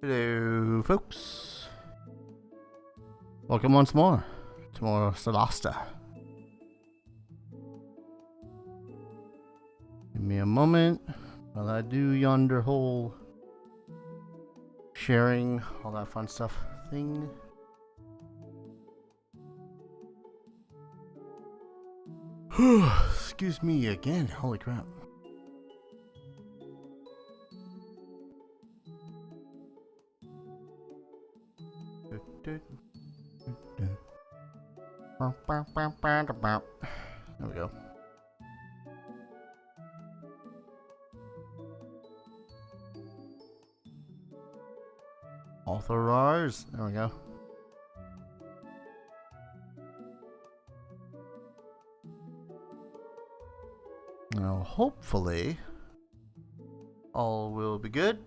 Hello, folks. Welcome once more to more Solasta. Give me a moment while I do yonder whole sharing, all that fun stuff thing. Excuse me again. Holy crap. There we go. Authorize. There we go. Now, hopefully, all will be good.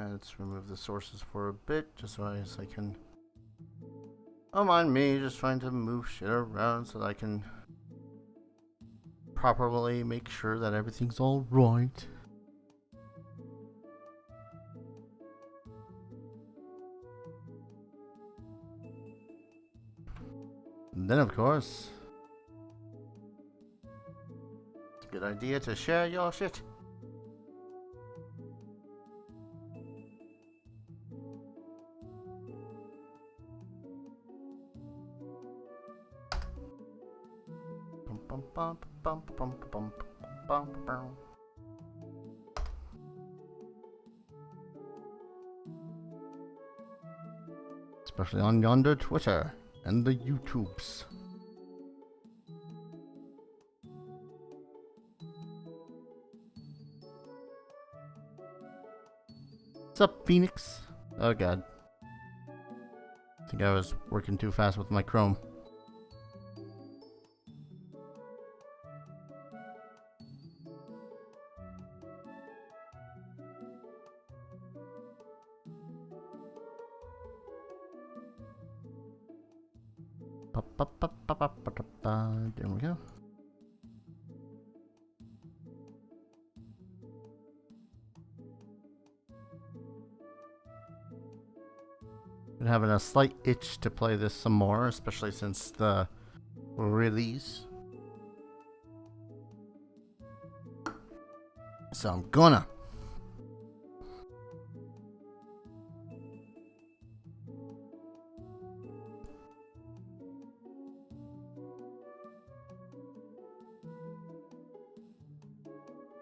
Let's remove the sources for a bit, just so I can. Don't mind me just trying to move shit around so that I can properly make sure that everything's all right. And then, of course, it's a good idea to share your shit. Especially on yonder Twitter and the YouTubes. What's up, Phoenix? Oh god. I think I was working too fast with my Chrome. There we go. Been having a slight itch to play this some more, especially since the release. So I'm gonna.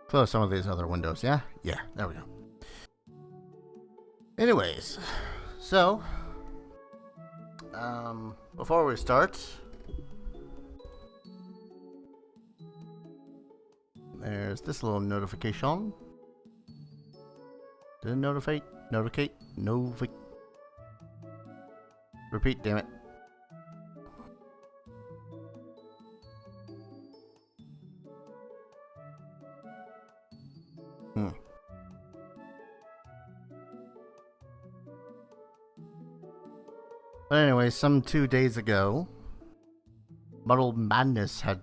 Close some of these other windows, yeah? Yeah, there we go. Anyways, so, before we start, there's this little notification. Did it notify? Repeat, damn it. But anyway, some 2 days ago, Muddled Madness had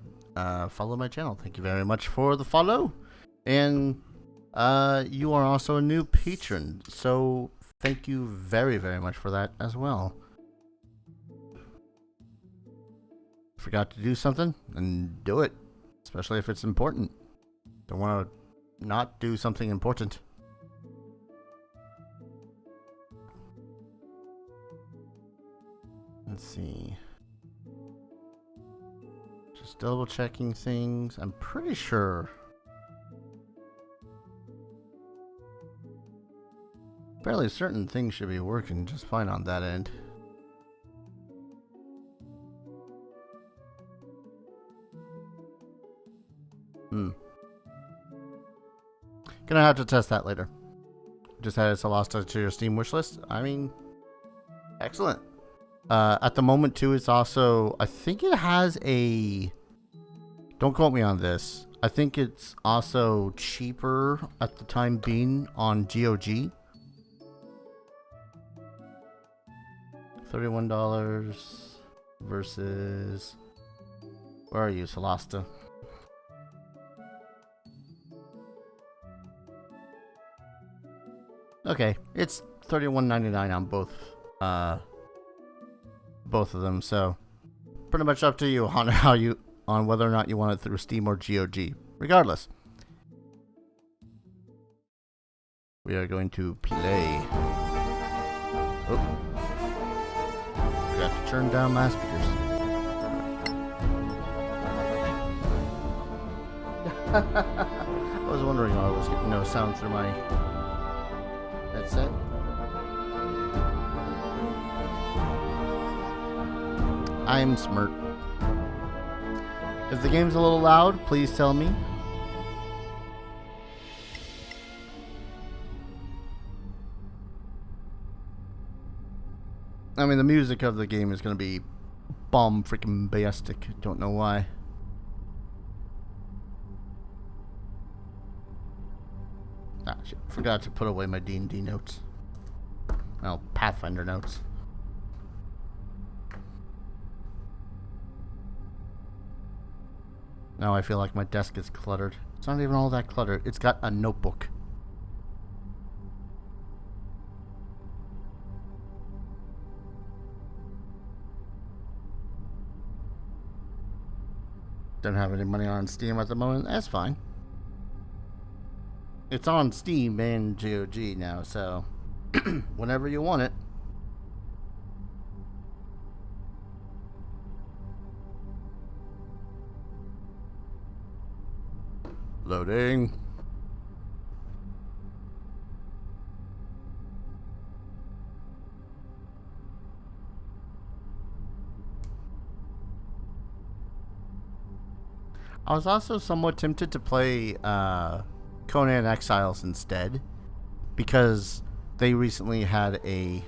followed my channel. Thank you very much for the follow. And you are also a new patron, so thank you very, very much for that as well. Forgot to do something? Then do it. Especially if it's important. Don't want to not do something important. Let's see. Just double checking things. I'm pretty sure. Fairly certain things should be working just fine on that end. Gonna have to test that later. Just added Solasta to your Steam wishlist. I mean, excellent. At the moment too, it's also, I think it has a, don't quote me on this, I think it's also cheaper at the time being on GOG. $31 versus, where are you, Solasta? Okay, it's $31.99 on both of them, so pretty much up to you on whether or not you want it through Steam or GOG. Regardless, we are going to play. Oh, forgot to turn down my speakers. I was wondering why I was getting no sound through my headset. I'm smart. If the game's a little loud, please tell me. I mean, the music of the game is going to be bomb freaking bastic. Don't know why. Ah, shit. Forgot to put away my D&D notes. Well, Pathfinder notes. Now I feel like my desk is cluttered. It's not even all that cluttered. It's got a notebook. Don't have any money on Steam at the moment. That's fine. It's on Steam and GOG now, so whenever you want it. Loading. I was also somewhat tempted to play Conan Exiles instead, because they recently had a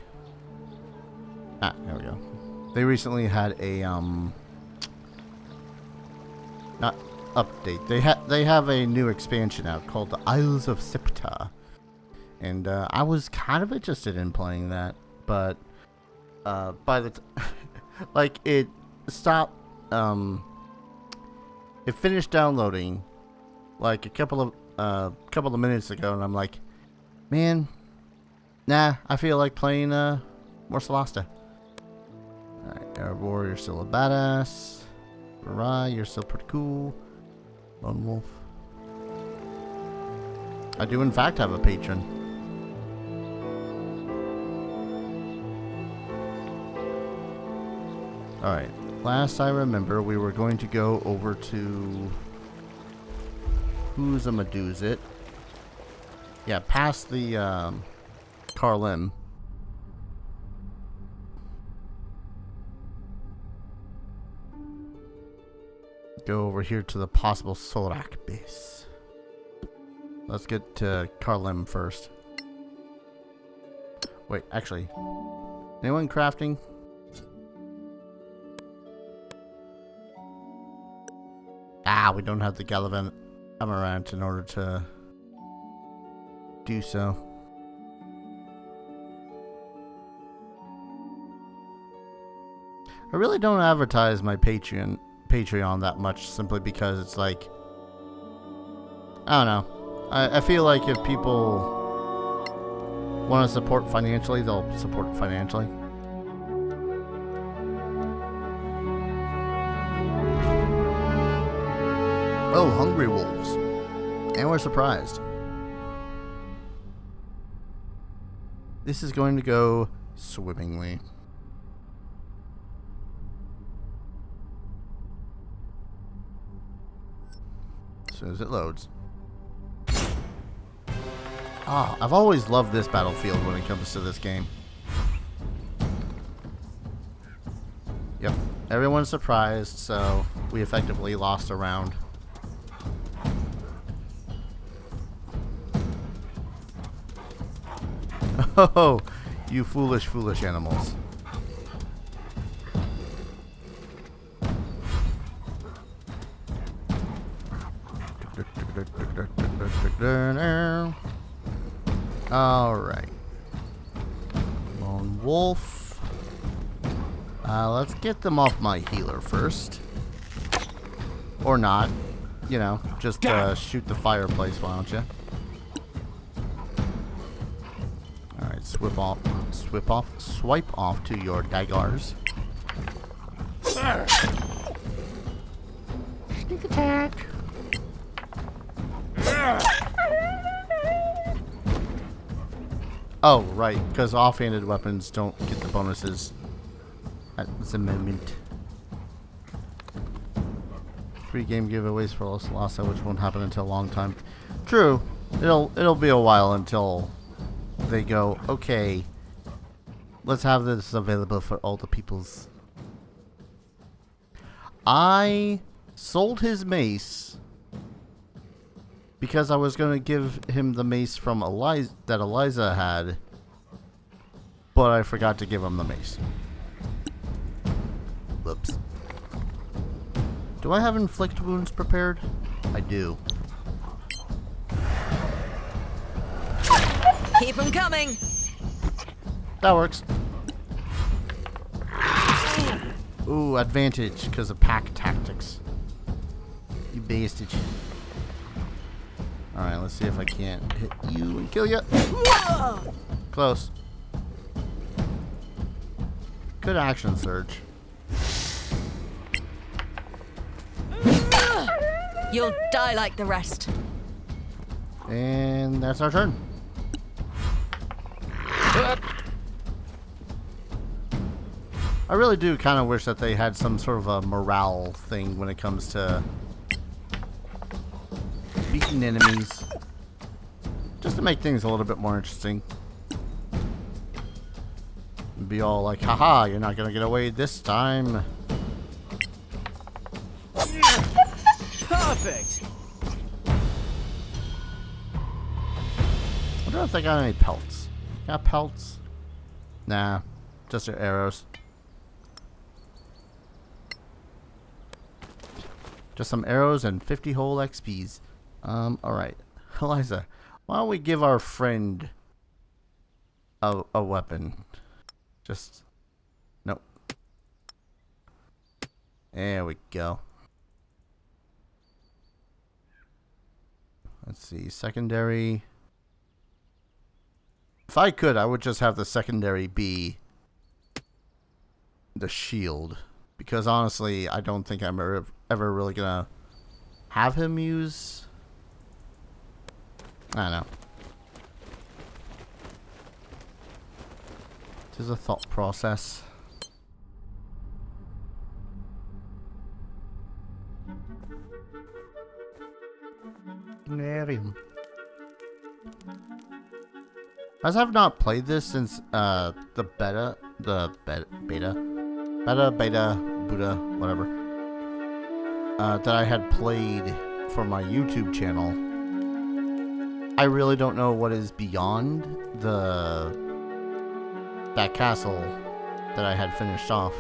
there we go. They recently had a not update. They have a new expansion out called the Isles of Sipta, and I was kind of interested in playing that, but by the like it stopped. It finished downloading like a couple of minutes ago, and I'm like, man, nah, I feel like playing more Solasta. Alright, Erebor, you're still a badass. Mirai, you're still pretty cool. Lone Wolf. I do in fact have a patron. Alright. Last I remember, we were going to go over to who's a Meduzit. Yeah, past the Carlim. Go over here to the possible Sorak base. Let's get to Carlim first. Wait, actually, anyone crafting? We don't have the Galavan Amarant in order to do so. I really don't advertise my Patreon that much, simply because it's like, I don't know. I feel like if people want to support financially, they'll support financially. Oh, hungry wolves. And we're surprised. This is going to go swimmingly. As soon as it loads. I've always loved this battlefield when it comes to this game. Yep. Everyone's surprised, so we effectively lost a round. Oh, you foolish, foolish animals. Alright. Lone Wolf. Let's get them off my healer first. Or not. You know, just shoot the fireplace, why don't you? swipe off to your daggers. Sneak attack. Oh, right, because offhanded weapons don't get the bonuses at the moment. 3 game giveaways for Solasta, which won't happen until a long time. True, it'll be a while until they go, okay, let's have this available for all the peoples. I sold his mace because I was going to give him the mace from that Eliza had, but I forgot to give him the mace. Whoops. Do I have inflict wounds prepared? I do. Keep them coming. That works. Ooh, advantage because of pack tactics. You bastard. Alright, let's see if I can't hit you and kill you. Close. Good action surge. You'll die like the rest. And that's our turn. I really do kind of wish that they had some sort of a morale thing when it comes to beating enemies. Just to make things a little bit more interesting. Be all like, haha, you're not gonna get away this time. Perfect. I wonder if they got any pelts. Got pelts? Nah, just their arrows. Just some arrows and 50 whole XPs. Alright. Eliza, why don't we give our friend a weapon? Just... Nope. There we go. Let's see. Secondary. If I could, I would just have the secondary be the shield. Because honestly, I don't think I'm ever really gonna have him use... I don't know. It is a thought process. As I've not played this since the beta, Buddha, whatever, that I had played for my YouTube channel, I really don't know what is beyond that castle that I had finished off.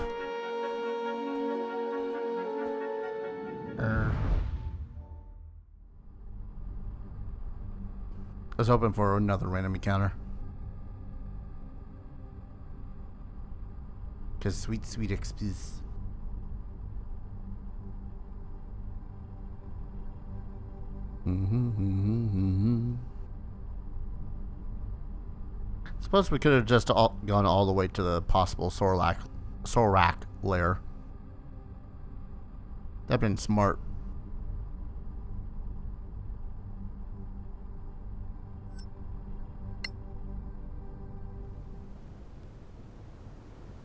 I was hoping for another random encounter. Just sweet XPs. Suppose we could have just gone all the way to the possible Sorak lair. That'd been smart.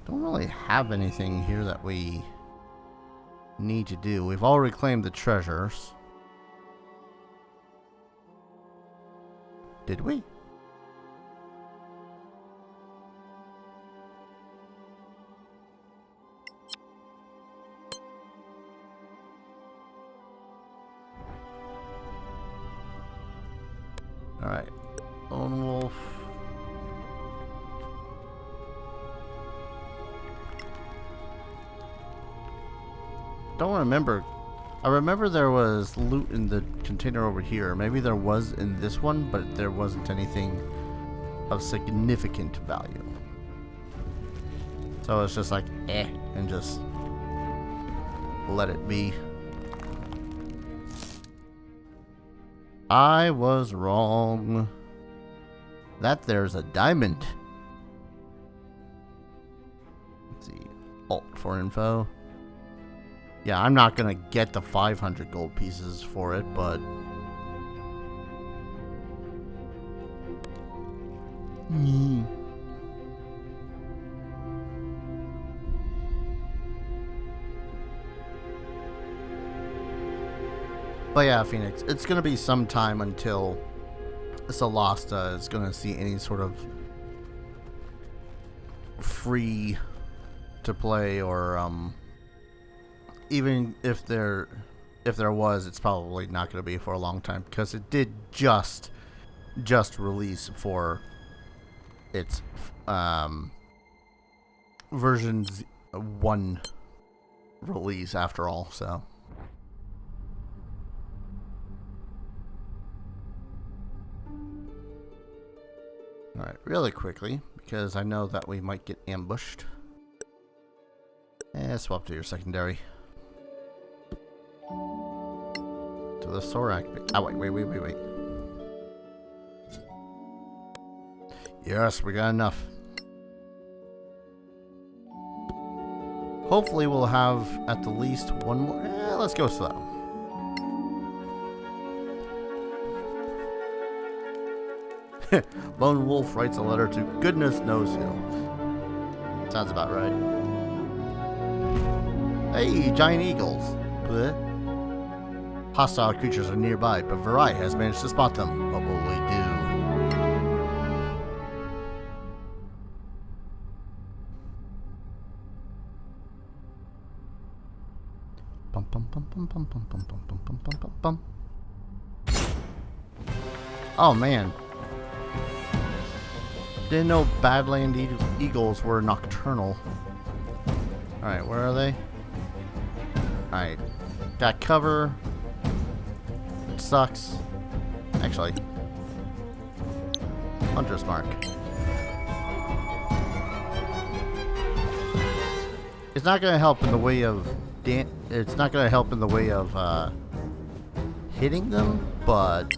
Don't really have anything here that we need to do. We've all reclaimed the treasures. Did we? Alright. Lone Wolf. Don't remember. I remember there was loot in the container over here. Maybe there was in this one, but there wasn't anything of significant value. So it's just like, and just let it be. I was wrong. That there's a diamond. Alt for info. Yeah, I'm not gonna get the 500 gold pieces for it, but... But yeah, Phoenix, it's gonna be some time until Solasta is gonna see any sort of free to play, or even if there was, it's probably not gonna be for a long time, because it did just release for its version 1 release after all, so. Alright, really quickly, because I know that we might get ambushed. Swap to your secondary. To the Sorak. Oh, wait. Yes, we got enough. Hopefully we'll have at the least one more. Let's go slow. Lone Wolf writes a letter to goodness knows who. Sounds about right. Hey, giant eagles. Bleh. Hostile creatures are nearby, but Varai has managed to spot them. What will we do? Bum, bum, bum, bum, bum, bum, bum, bum, bum, bum, bum, bum. Oh man. Didn't know Badland Eagles were nocturnal. Alright, where are they? Alright. Got cover. It sucks. Actually. Hunter's Mark. It's not gonna help in the way of it's not gonna help in the way of hitting them, but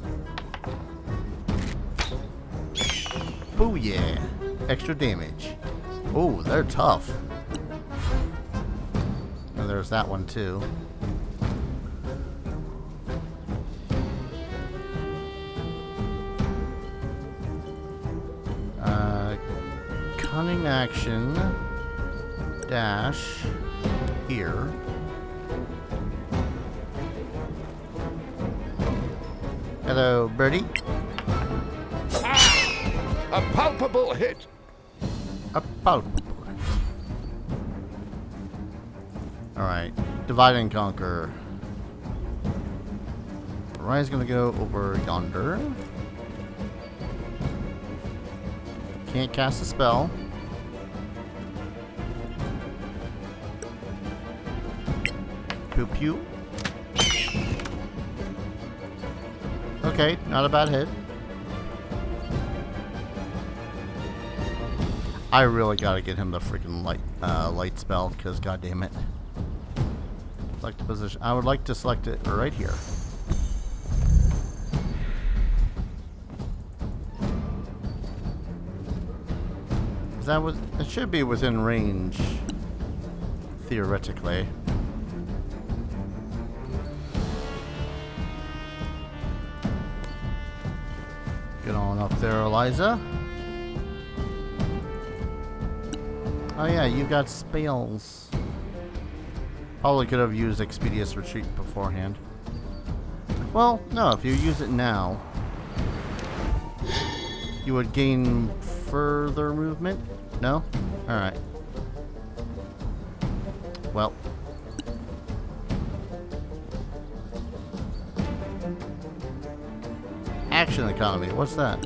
oh yeah, extra damage. Oh, they're tough. And there's that one too. Cunning action. Dash. Here. Hello, birdie. A palpable hit. A palpable hit. Alright. Divide and conquer. Ryan's gonna go over yonder. Can't cast a spell. Pew pew. Okay, not a bad hit. I really gotta get him the freaking light spell, because goddamn it. Select the position. I would like to select it right here. It should be within range, theoretically. Get on up there, Eliza. Oh yeah, you got spells. Probably could have used Expeditious Retreat beforehand. Well, no, if you use it now, you would gain further movement? No? Alright. Well. Action economy, what's that?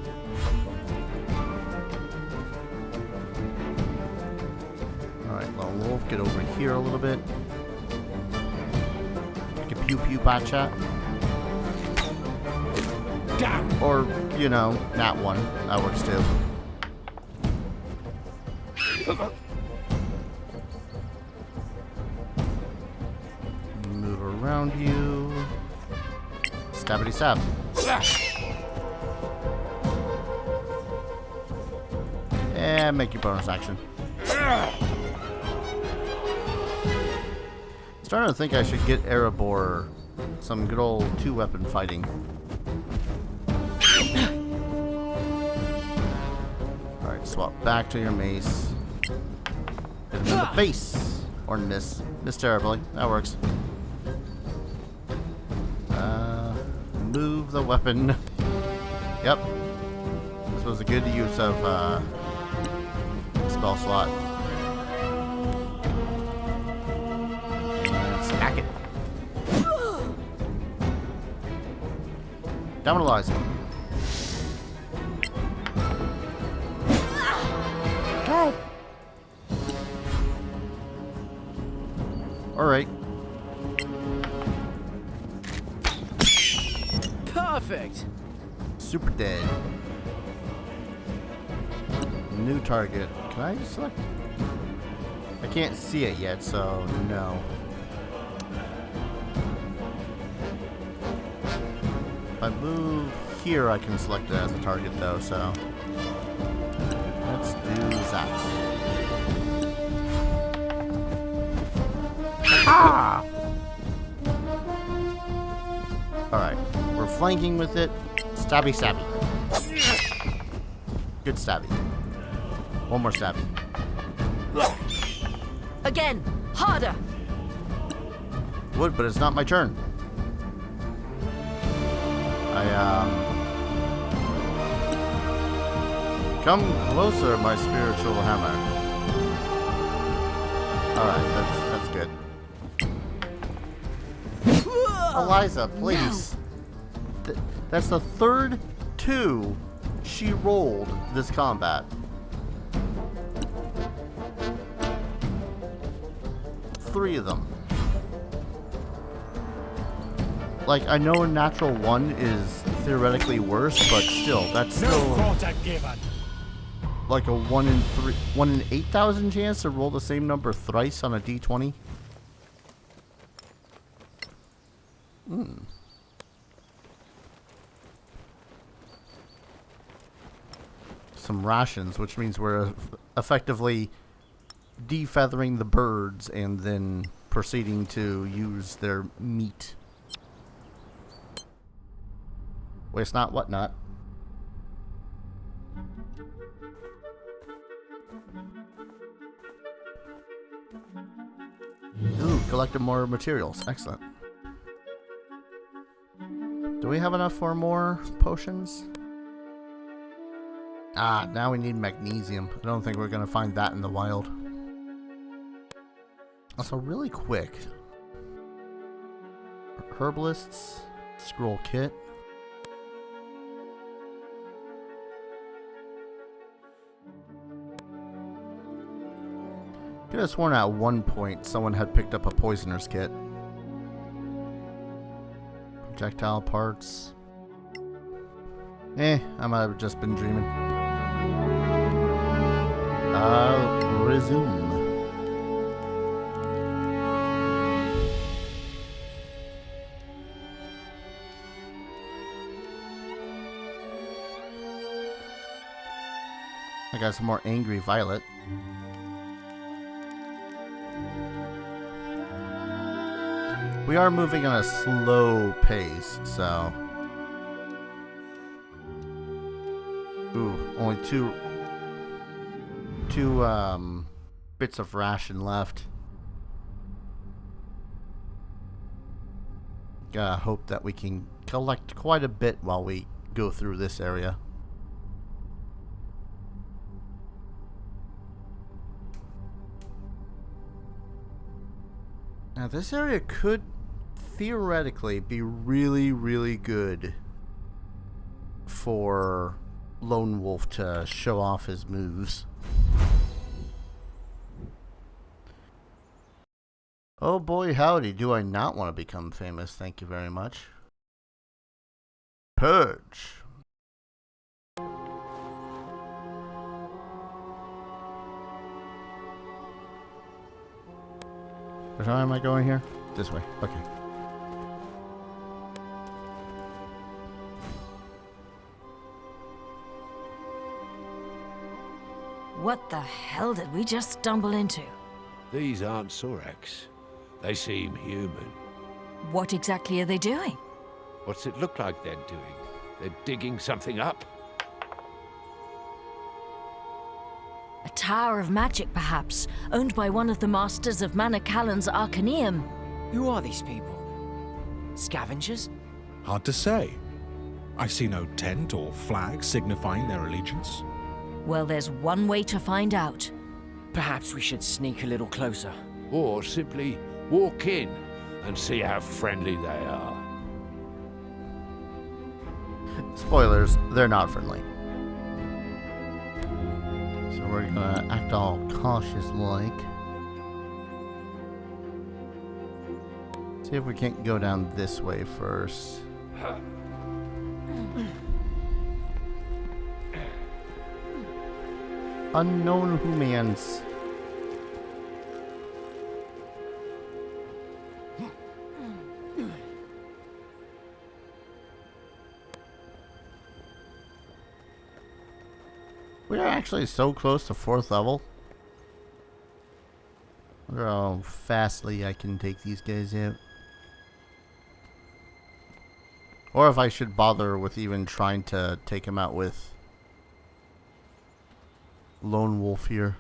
Alright, Lone Wolf, get over here a little bit. Take a pew pew pot shot. Or, you know, that one. That works too. Move around you. Stabbity stab. And make your bonus action. Starting to think I should get Erebor some good old 2-weapon fighting. Alright, swap back to your mace. Hit him in the face! Or miss. Miss terribly. That works. Move the weapon. Yep. This was a good use of spell slot. And smack it. Demoralize him. God. Alright. Perfect. Super dead. New target. Can I select? I can't see it yet, so no. If I move here, I can select it as a target, though, so let's do that. Ah! Alright, we're flanking with it. Stabby, stabby. Good stabby. One more stabby. Again, harder. Would, but it's not my turn. Come closer, my spiritual hammer. Alright, that's good. Eliza, please. That's the third 2 she rolled this combat. Three of them. Like, I know a natural 1 is theoretically worse, but still, that's still like a 1 in 8,000 chance to roll the same number thrice on a d20. Some rations, which means we're effectively defeathering the birds and then proceeding to use their meat. Waste not, what not. Ooh, collected more materials. Excellent. Do we have enough for more potions? Ah, now we need magnesium. I don't think we're going to find that in the wild. Also, really quick. Herbalists. Scroll kit. Could have sworn at one point someone had picked up a poisoner's kit. Projectile parts. I might have just been dreaming. Resume. I got some more angry violet. We are moving on a slow pace, so. Ooh, only two bits of ration left. Gotta hope that we can collect quite a bit while we go through this area. Now this area could theoretically be really, really good for Lone Wolf to show off his moves. Oh boy, howdy, do I not want to become famous, thank you very much. Purge. Which way am I going here? This way, okay. What the hell did we just stumble into? These aren't Sorax. They seem human. What exactly are they doing? What's it look like they're doing? They're digging something up? A tower of magic, perhaps, owned by one of the masters of Manor Callan's Arcaneum. Who are these people? Scavengers? Hard to say. I see no tent or flag signifying their allegiance. Well, there's one way to find out. Perhaps we should sneak a little closer. Or simply walk in and see how friendly they are. Spoilers, they're not friendly. So we're gonna act all cautious like. See if we can't go down this way first. Unknown humans. We are actually so close to 4th level. I wonder how fastly I can take these guys out. Or if I should bother with even trying to take him out with Lone Wolf here.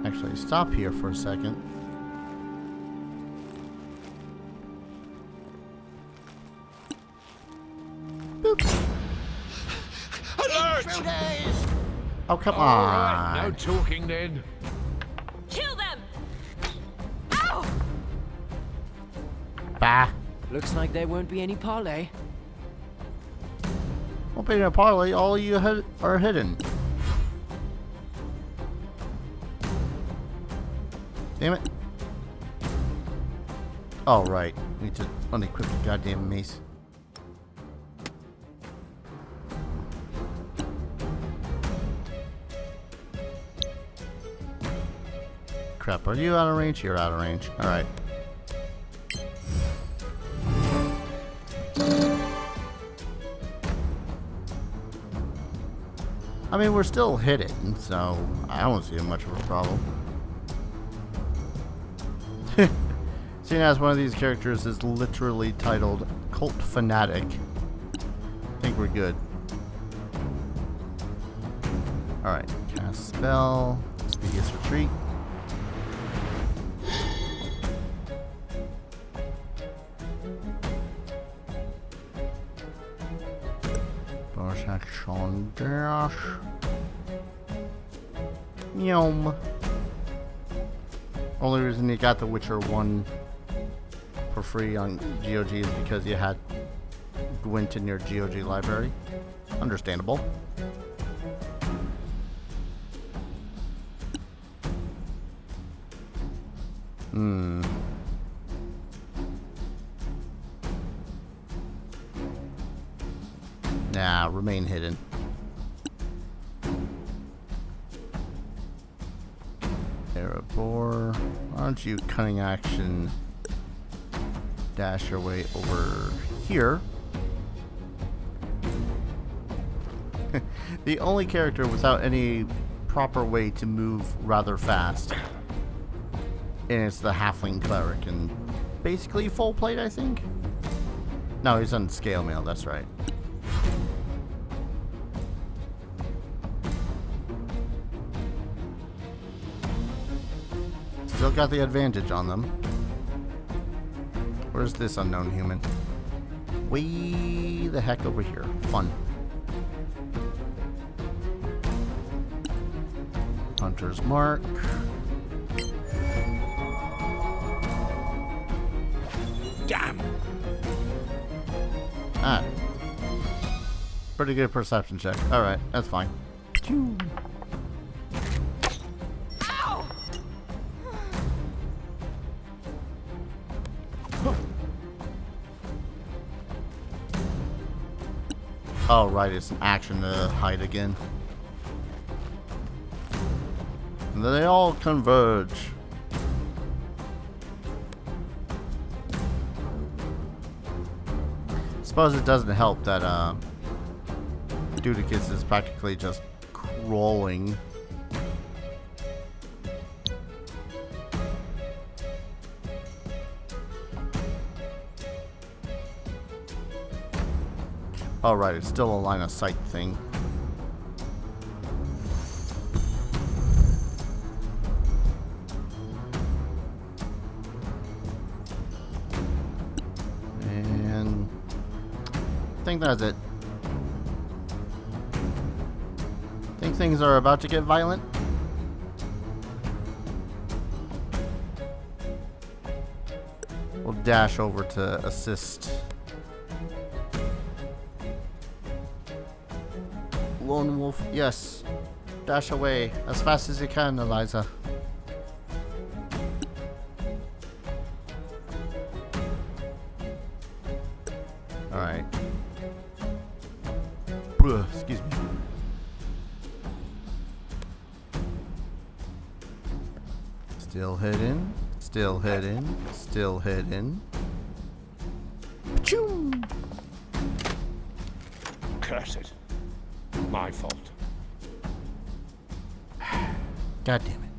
Actually, stop here for a second. Boop. Alert! Oh, come All right, no on. talking then. Kill them! Ow! Bah. Looks like there won't be any parley. Won't be in a parley. All you are hidden. Damn it. Oh, right. Need to unequip the goddamn mace. Crap, are you out of range? You're out of range. Alright. I mean, we're still hidden, so I don't see much of a problem. Seeing as one of these characters is literally titled Cult Fanatic, I think we're good. Alright, cast spell, Speedious Retreat. Bonus action dash. Yum. Only reason you got the Witcher 1 for free on GOG is because you had Gwent in your GOG library. Understandable. Nah, remain hidden. Erebor, why don't you cunning action dash your way over here? The only character without any proper way to move rather fast. And it's the halfling cleric, and basically full plate, I think? No, he's on scale mail, that's right. Still got the advantage on them. Where's this unknown human? Way the heck over here. Fun. Hunter's Mark. Damn! Ah. Pretty good perception check. Alright, that's fine. Choo. Oh, right, it's an action to hide again. And then they all converge. Suppose it doesn't help that Dudicus is practically just crawling. All right, it's still a line of sight thing. And I think that's it. Think things are about to get violent? We'll dash over to assist. Lone Wolf, yes. Dash away as fast as you can, Eliza. Alright. Excuse me. Still hidden. Still hidden. Still hidden. Choom! Curse it. My fault. God damn it.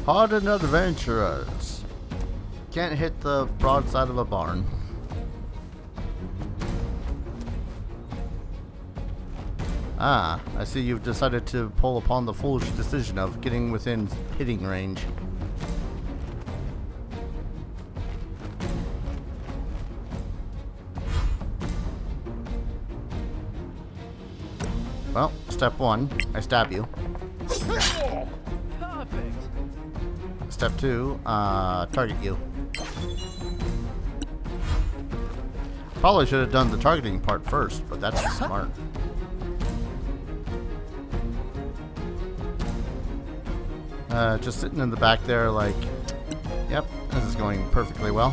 Hardened adventurers. Can't hit the broadside of a barn. Ah, I see you've decided to pull upon the foolish decision of getting within hitting range. Well, step one, I stab you. Perfect. Step two, target you. Probably should have done the targeting part first, but that's smart. Just sitting in the back there like, yep, this is going perfectly well.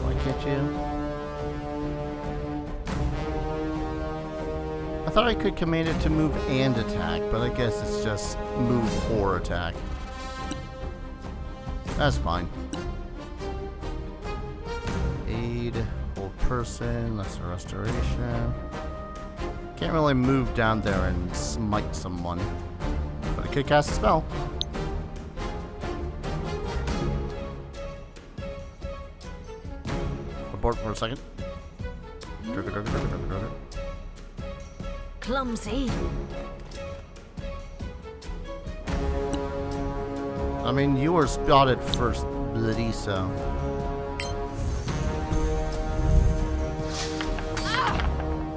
Why can't you? I thought I could command it to move and attack, but I guess it's just move or attack. That's fine. Aid, hold person, lesser restoration. Can't really move down there and smite someone, but I could cast a spell. Abort for a second. Clumsy. I mean, you were spotted first, bloody, so.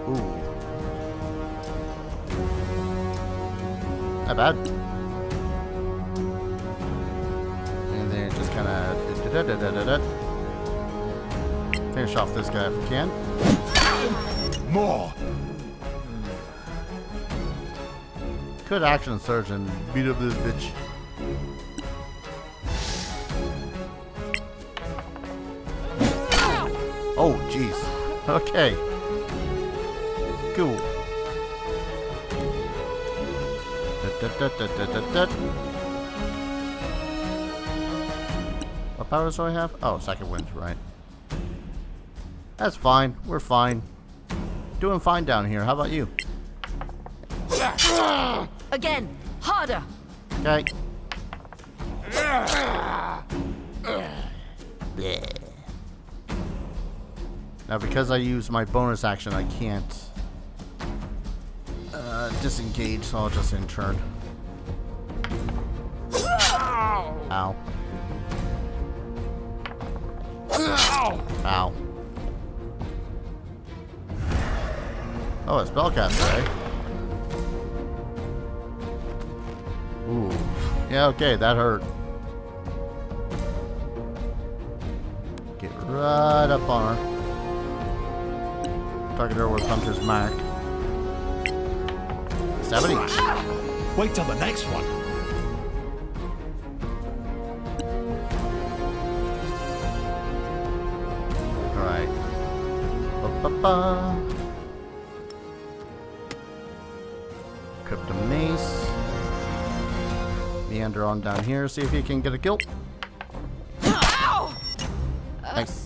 Ooh. Not bad. And then just kind of finish off this guy if we can. More! Could action surge and beat up this bitch. Oh, jeez. Okay. Cool. What powers do I have? Oh, second wind, right. That's fine. We're fine. Doing fine down here. How about you? Again, harder. Okay. Now, because I use my bonus action, I can't disengage, so I'll just in turn. Ow. Ow. Oh, a spellcaster, eh? Ooh. Yeah, okay, that hurt. Get right up on her. Target her with Hunter's Mark. 70. Wait till the next one. Alright. Ba-ba-ba. Crypto Mace. Meander on down here, see if he can get a kill. Nice.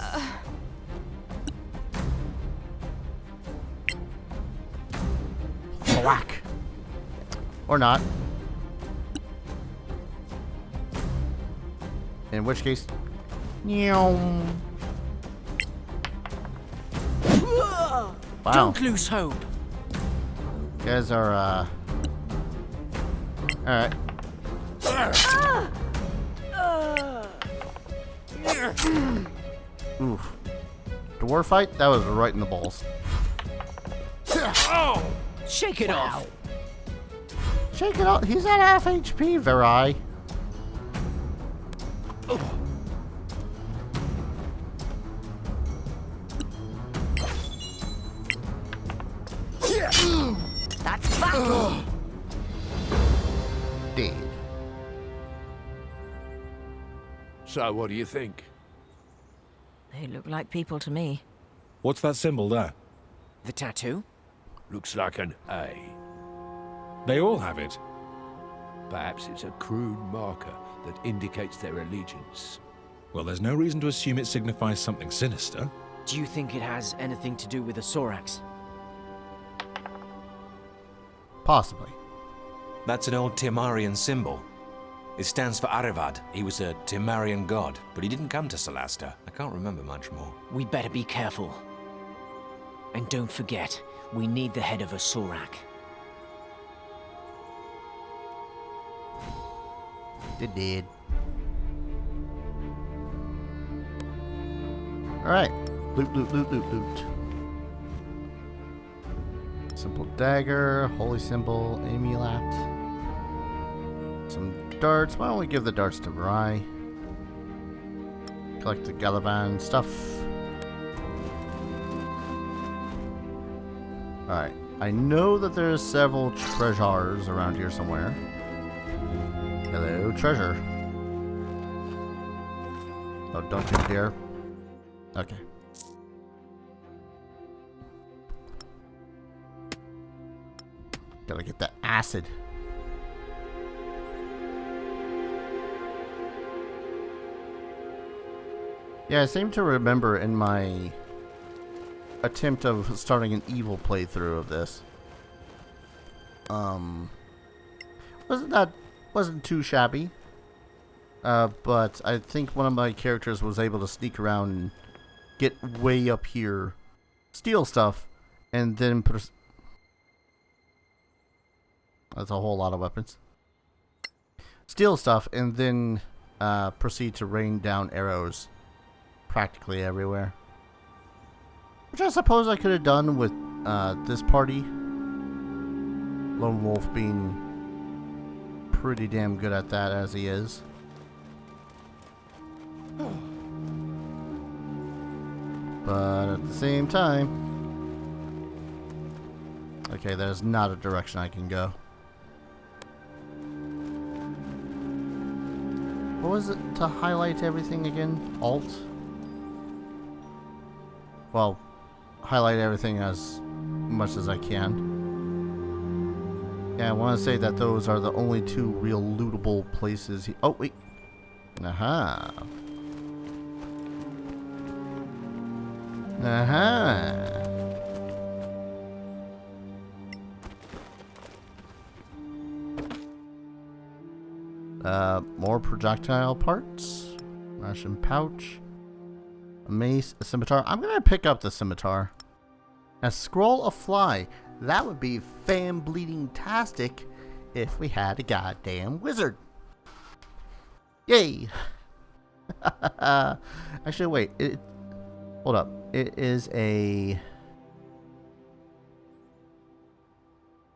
Whack. Or not. In which case, wow. Don't lose hope. You guys are alright. Oof. Dwarf fight? That was right in the balls. Shake it off. Shake it off. He's at half HP, Verai. That's battle. Dead. So, what do you think? They look like people to me. What's that symbol there? The tattoo? Looks like an A. They all have it. Perhaps it's a crude marker that indicates their allegiance. Well, there's no reason to assume it signifies something sinister. Do you think it has anything to do with the Sorax? Possibly. That's an old Timarian symbol. It stands for Arevad. He was a Timarian god, but he didn't come to Solasta. I can't remember much more. We better be careful. And don't forget, we need the head of a Sorak. They did. Alright. Loot, loot, loot, loot, loot. Simple dagger, holy symbol, amulet. Some darts. Why don't we give the darts to Rai? Collect the Galavan stuff. Alright. I know that there's several treasures around here somewhere. Hello, treasure. Oh, don't you dare. Okay. Gotta get that acid. Yeah, I seem to remember in my attempt of starting an evil playthrough of this. Wasn't too shabby. But I think one of my characters was able to sneak around and get way up here, steal stuff, and then that's a whole lot of weapons. Steal stuff and then proceed to rain down arrows practically everywhere. Which I suppose I could have done with this party. Lone Wolf being pretty damn good at that as he is. But at the same time... Okay, there's not a direction I can go. What was it to highlight everything again? Alt? Well, highlight everything as much as I can. Yeah, I want to say that those are the only two real lootable places. Oh, wait. Aha. Aha. More projectile parts. Ration pouch. A mace, a scimitar. I'm gonna pick up the scimitar. A scroll of fly. That would be fan-bleeding-tastic if we had a goddamn wizard. Yay! Actually, wait. Hold up. It is a...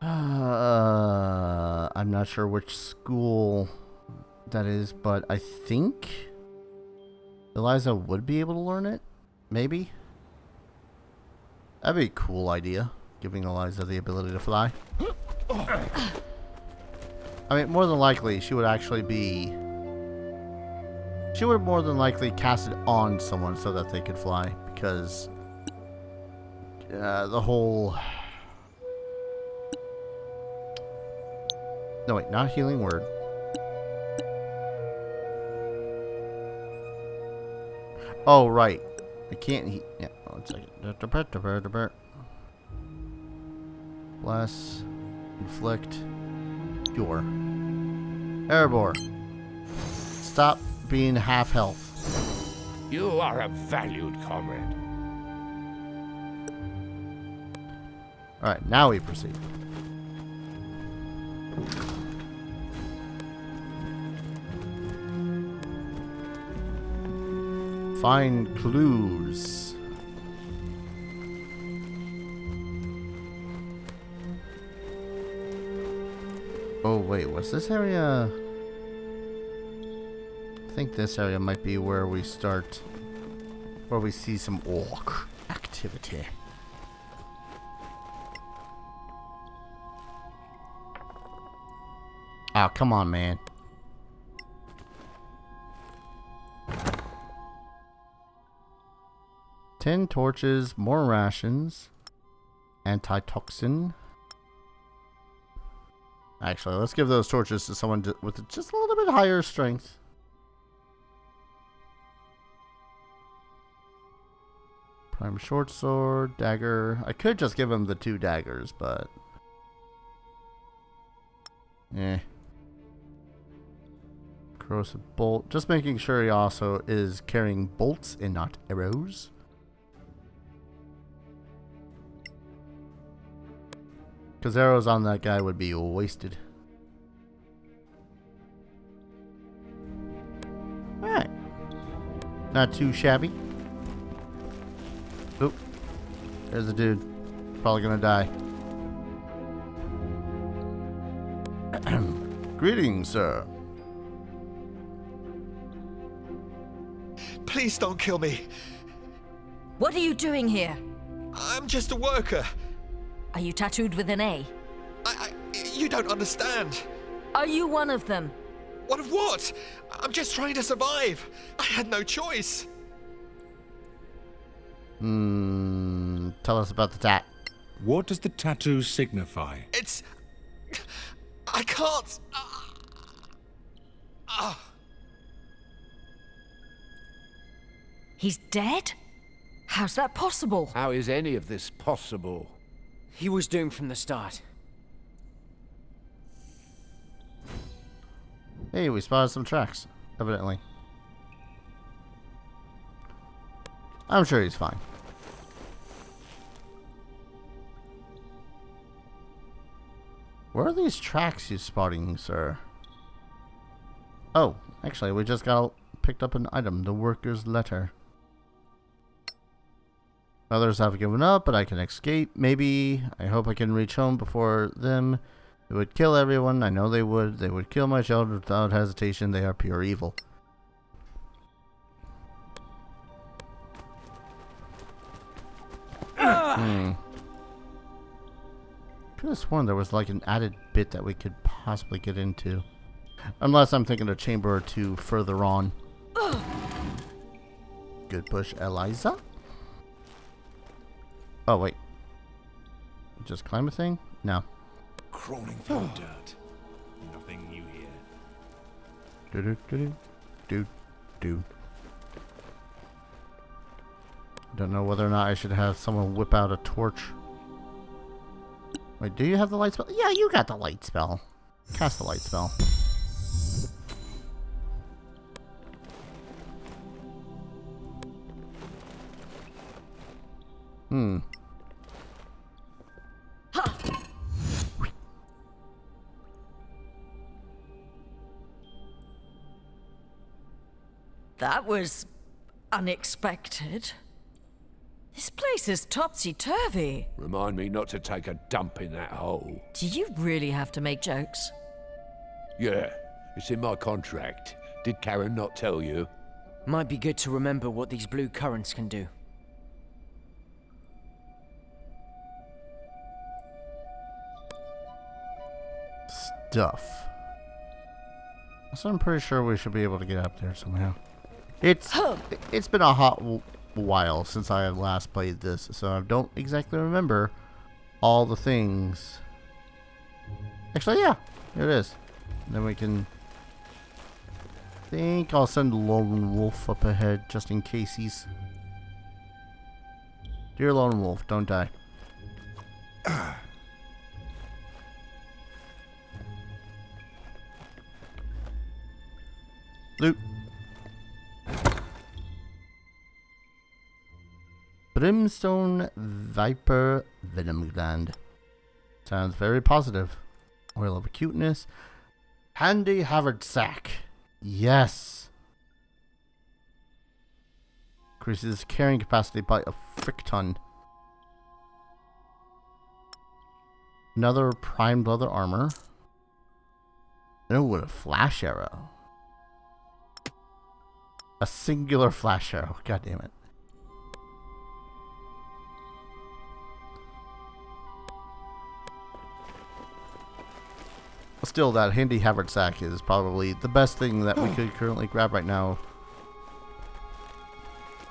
I'm not sure which school that is, but I think Eliza would be able to learn it. Maybe. That'd be a cool idea, giving Eliza the ability to fly. I mean, more than likely, she would actually be... She would more than likely cast it on someone so that they could fly, because the whole... No, wait, not healing word. Oh, right. I can't heat. Yeah, one second. Bless. Inflict. Cure. Erebor. Stop being half health. You are a valued comrade. Alright, now we proceed. Find clues. Oh wait, was this area? I think this area might be where we start, where we see some orc activity. Oh, come on, man. Ten torches, more rations, antitoxin. Actually, let's give those torches to someone with just a little bit higher strength. Prime short sword, dagger. I could just give him the 2 daggers, but corrosive bolt. Just making sure he also is carrying bolts and not arrows. Because arrows on that guy would be wasted. Alright. Not too shabby. Oop. There's the dude. Probably gonna die. Greetings, sir. Please don't kill me. What are you doing here? I'm just a worker. Are you tattooed with an A? You don't understand. Are you one of them? What of what? I'm just trying to survive. I had no choice. Tell us about the tat. What does the tattoo signify? It's... I can't... He's dead? How's that possible? How is any of this possible? He was doomed from the start. Hey, we spotted some tracks, evidently. I'm sure he's fine. Where are these tracks you're spotting, sir? Oh, actually, we just picked up an item, the worker's letter. Others have given up, but I can escape. Maybe. I hope I can reach home before them. It would kill everyone. I know they would. They would kill my children without hesitation. They are pure evil. Could have sworn there was like an added bit that we could possibly get into. Unless I'm thinking a chamber or two further on. Good push, Eliza. Oh, wait. Just climb a thing? No. Crawling through dirt. Nothing new here. Do. Don't know whether or not I should have someone whip out a torch. Wait, do you have the light spell? Yeah, you got the light spell. Cast the light spell. That was unexpected. This place is topsy-turvy. Remind me not to take a dump in that hole. Do you really have to make jokes? Yeah, it's in my contract. Did Karen not tell you? Might be good to remember what these blue currents can do. Stuff. So I'm pretty sure we should be able to get up there somehow. It's been a hot while since I had last played this, so I don't exactly remember all the things. Actually, yeah, here it is. And then we can think I'll send Lone Wolf up ahead just in case he's... Dear Lone Wolf, don't die. Loot. Brimstone Viper Venom Gland. Sounds very positive. Oil of Acuteness. Handy Haversack. Yes. Increases carrying capacity by a frick ton. Another primed leather armor. Oh, with a flash arrow. A singular flash arrow. God damn it. Still, that handy haversack is probably the best thing that we could currently grab right now.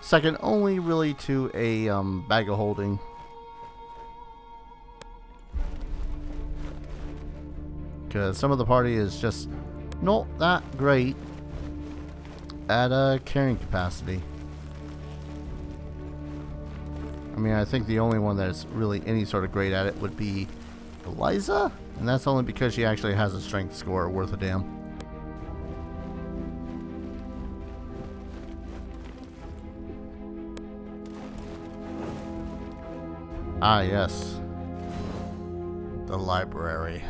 Second only really to a bag of holding. Because some of the party is just not that great at carrying capacity. I mean, I think the only one that's really any sort of great at it would be Eliza? And that's only because she actually has a strength score worth a damn. Ah, yes. The library.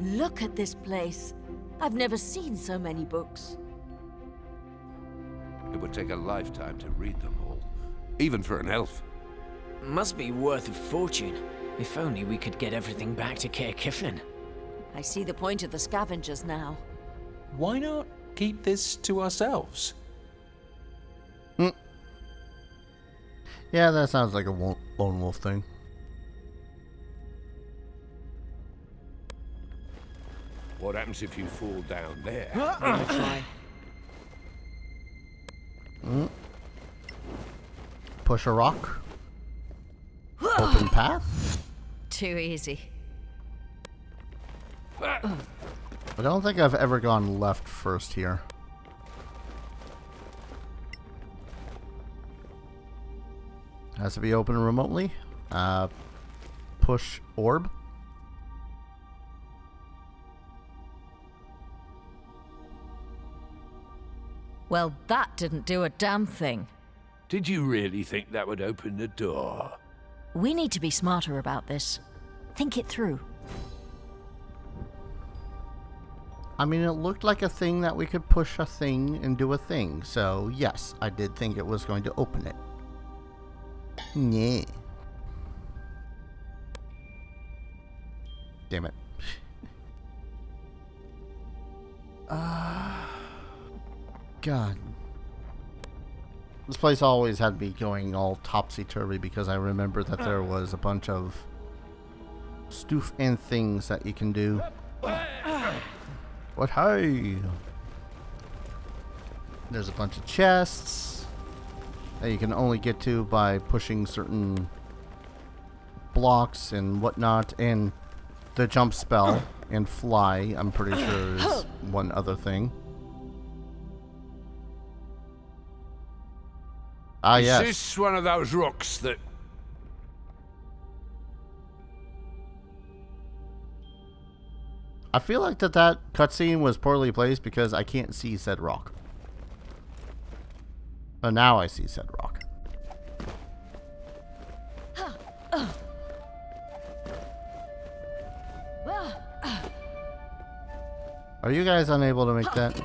Look at this place. I've never seen so many books. It would take a lifetime to read them all, even for an elf. Must be worth a fortune. If only we could get everything back to Caer Kiflin. I see the point of the scavengers now. Why not keep this to ourselves? Yeah, that sounds like a lone wolf thing. What happens if you fall down there? I'll try. Push a rock. Open path. Too easy. I don't think I've ever gone left first here. Has to be open remotely. Push orb. Well, that didn't do a damn thing. Did you really think that would open the door? We need to be smarter about this. Think it through. I mean, it looked like a thing that we could push a thing and do a thing. So, yes, I did think it was going to open it. Yeah. Damn it. God. This place always had me going all topsy-turvy because I remember that there was a bunch of stuff and things that you can do. What? Hey! There's a bunch of chests that you can only get to by pushing certain blocks and whatnot, and the jump spell and fly, I'm pretty sure, is one other thing. Ah, Is yes. this one of those rocks that... I feel like that cutscene was poorly placed because I can't see said rock. But now I see said rock. Are you guys unable to make that?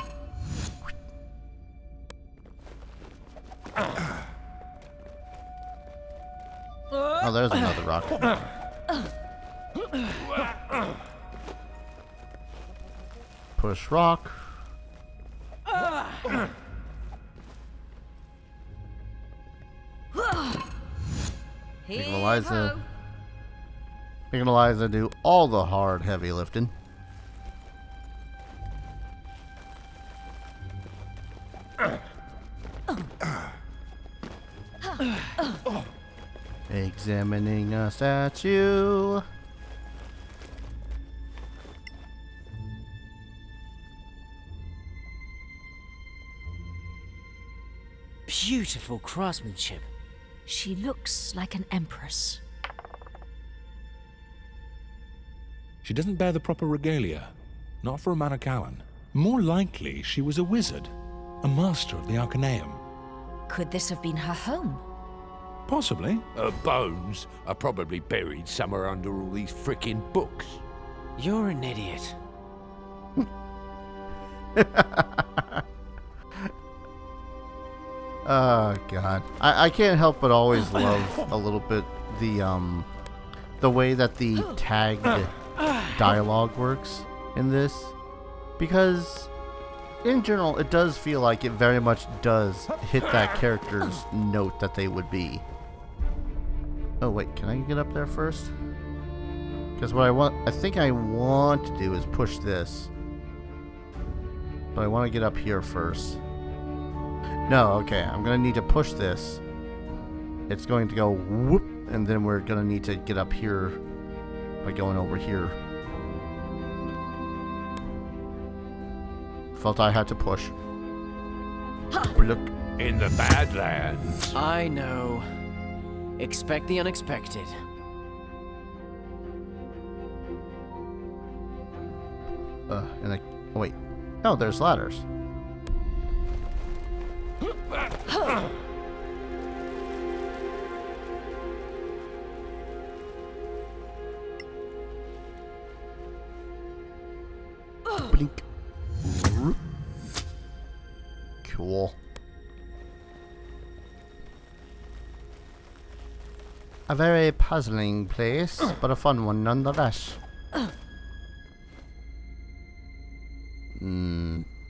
Oh, there's another rock. Push rock. Making Eliza do all the hard, heavy lifting. Examining a statue. Beautiful craftsmanship. She looks like an empress. She doesn't bear the proper regalia. Not for a Manicalan. More likely, she was a wizard. A master of the Arcaneum. Could this have been her home? Possibly. Her bones are probably buried somewhere under all these frickin' books. You're an idiot. Oh god, I can't help but always love a little bit the way that the tagged dialogue works in this, because in general it does feel like it very much does hit that character's note that they would be. Oh wait, can I get up there first? Because what I think I want to do is push this, but I want to get up here first. No, okay, I'm gonna need to push this. It's going to go whoop, and then we're gonna need to get up here by going over here. Felt I had to push. Look. In the Badlands. I know. Expect the unexpected. And I, oh wait. No, there's ladders. Blink. Cool. A very puzzling place, but a fun one nonetheless.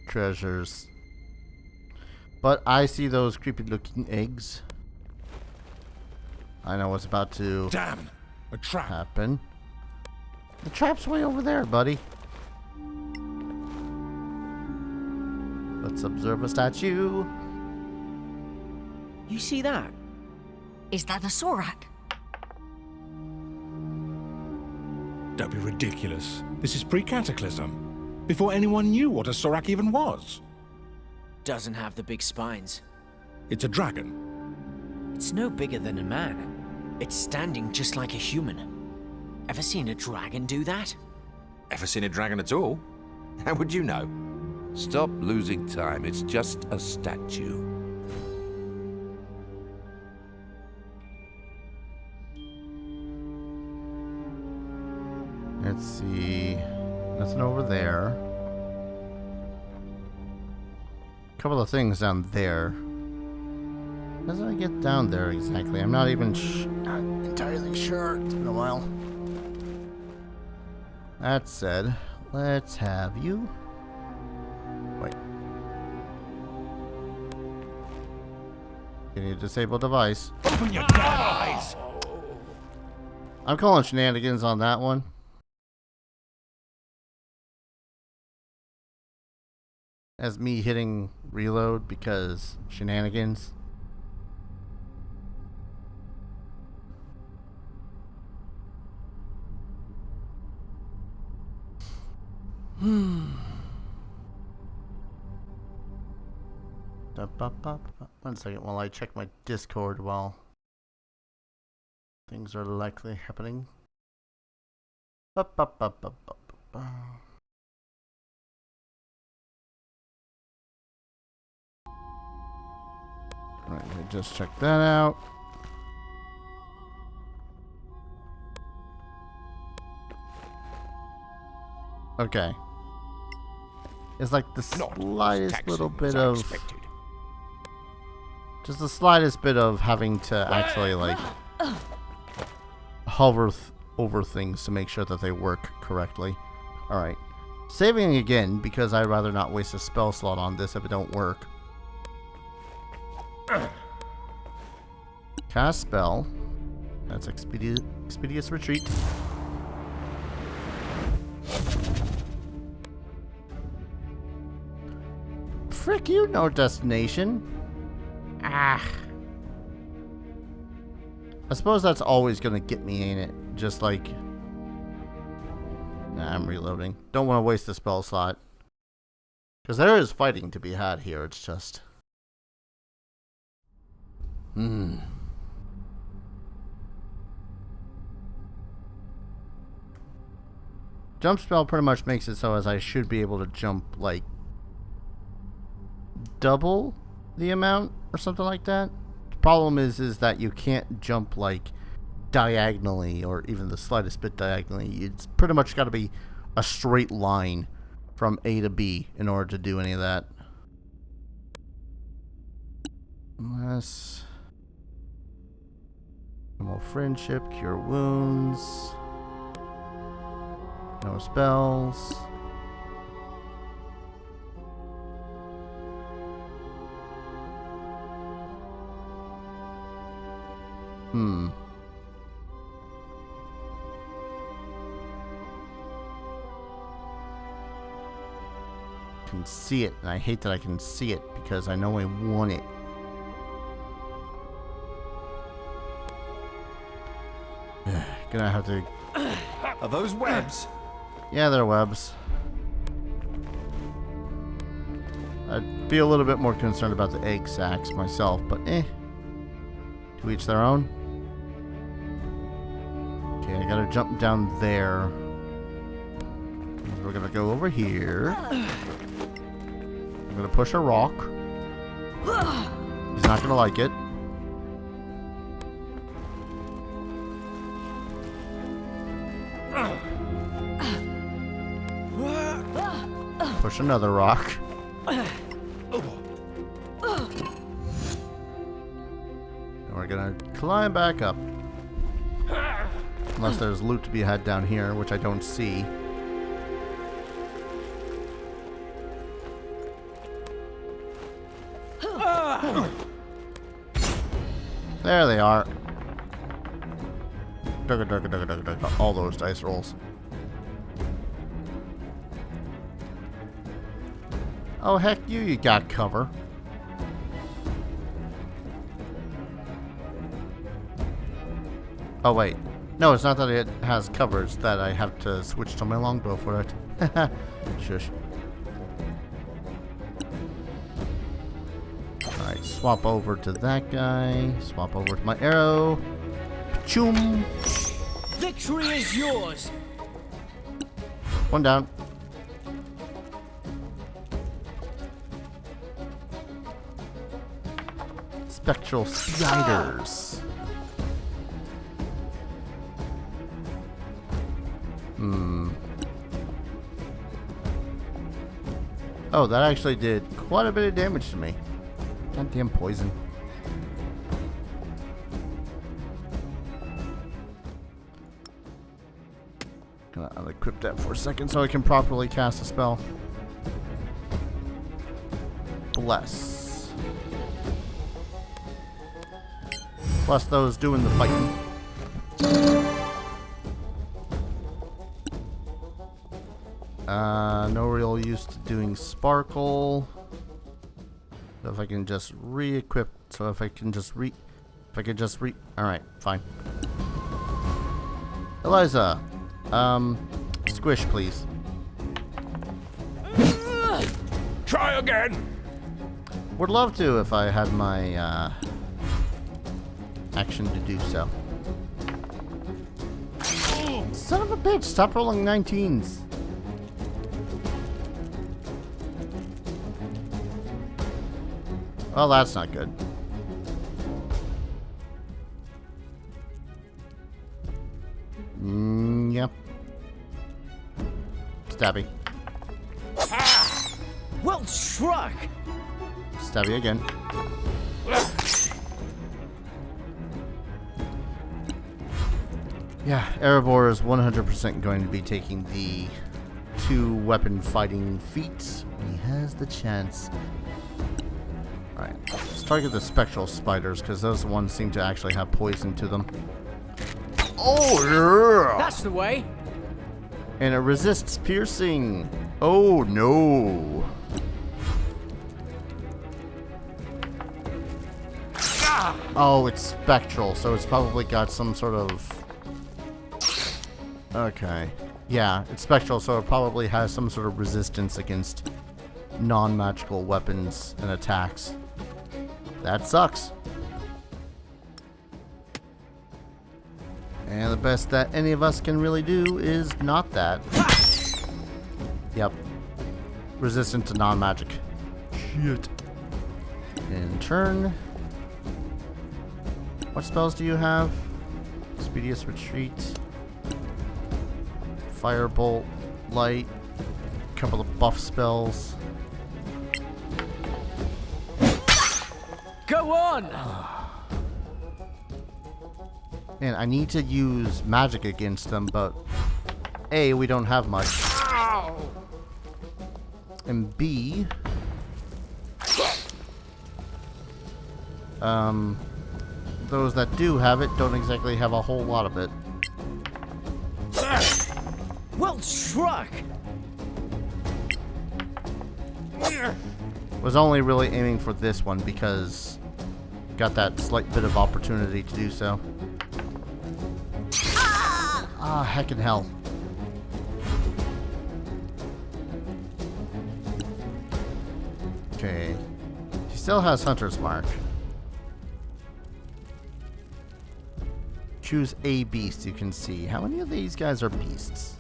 Treasures. But I see those creepy looking eggs. I know what's about to Damn! A trap. happen. The trap's way over there, buddy. Let's observe a statue. You see that? Is that a Sorak? Don't be ridiculous. This is pre-cataclysm. Before anyone knew what a Sorak even was. Doesn't have the big spines. It's a dragon. It's no bigger than a man. It's standing just like a human. Ever seen a dragon do that? Ever seen a dragon at all? How would you know? Stop losing time. It's just a statue. Let's see. Nothing over there. Couple of things down there. How did I get down there exactly? I'm not even not entirely sure. It's been a while. That said, let's have you. Wait. You need to disable device. Open your damn eyes! I'm calling shenanigans on that one. As me hitting reload because shenanigans. One second while I check my Discord while things are likely happening. Alright, just check that out. Okay. It's like the slightest little bit of... Just the slightest bit of having to actually, like, hover over things to make sure that they work correctly. Alright. Saving again, because I'd rather not waste a spell slot on this if it don't work. Cast spell. That's expeditious retreat. Frick you, no destination. Ah. I suppose that's always gonna get me, ain't it? Just like... Nah, I'm reloading. Don't want to waste the spell slot. Because there is fighting to be had here, it's just... Jump spell pretty much makes it so as I should be able to jump like double the amount or something like that. The problem is that you can't jump like diagonally or even the slightest bit diagonally. It's pretty much got to be a straight line from A to B in order to do any of that. Unless normal friendship, cure wounds, no spells. Can see it, and I hate that I can see it because I know I want it. Gonna have to. Are those webs? Yeah, they're webs. I'd be a little bit more concerned about the egg sacs myself, but to each their own. Okay, I gotta jump down there. We're gonna go over here. I'm gonna push a rock. He's not gonna like it. Push another rock. And we're gonna climb back up. Unless there's loot to be had down here, which I don't see. There they are. All those dice rolls. Oh, heck, you got cover. Oh, wait. No, it's not that it has cover. It's that I have to switch to my longbow for it. Shush. Alright, swap over to that guy. Swap over to my arrow. Choom. Victory is yours. One down. Spectral Spiders. Oh, that actually did quite a bit of damage to me. Goddamn poison. Gonna unequip that for a second so I can properly cast a spell. Bless. Plus those doing the fighting. No real use to doing sparkle. So if I can just re-equip, alright, fine. Eliza, squish please. Try again. Would love to if I had my, action to do so. Son of a bitch, stop rolling 19s. Well, that's not good. Yep. Stabby. Well struck. Stabby again. Yeah, Erebor is 100% going to be taking the 2 weapon fighting feats. He has the chance. Alright, let's target the Spectral Spiders, because those ones seem to actually have poison to them. Oh, yeah! That's the way. And it resists piercing. Oh, no. Oh, it's Spectral, so it's probably got some sort of... Okay. Yeah, it's Spectral, so it probably has some sort of resistance against non-magical weapons and attacks. That sucks. And the best that any of us can really do is not that. Yep. Resistant to non-magic. Shit. In turn. What spells do you have? Expeditious Retreat. Firebolt. Light. A couple of buff spells. Go on! Man, I need to use magic against them, but A, we don't have much. And B, those that do have it don't exactly have a whole lot of it. Well struck! Was only really aiming for this one because got that slight bit of opportunity to do so. Ah, heck in hell. Okay. She still has Hunter's Mark. Choose a beast you can see. How many of these guys are beasts?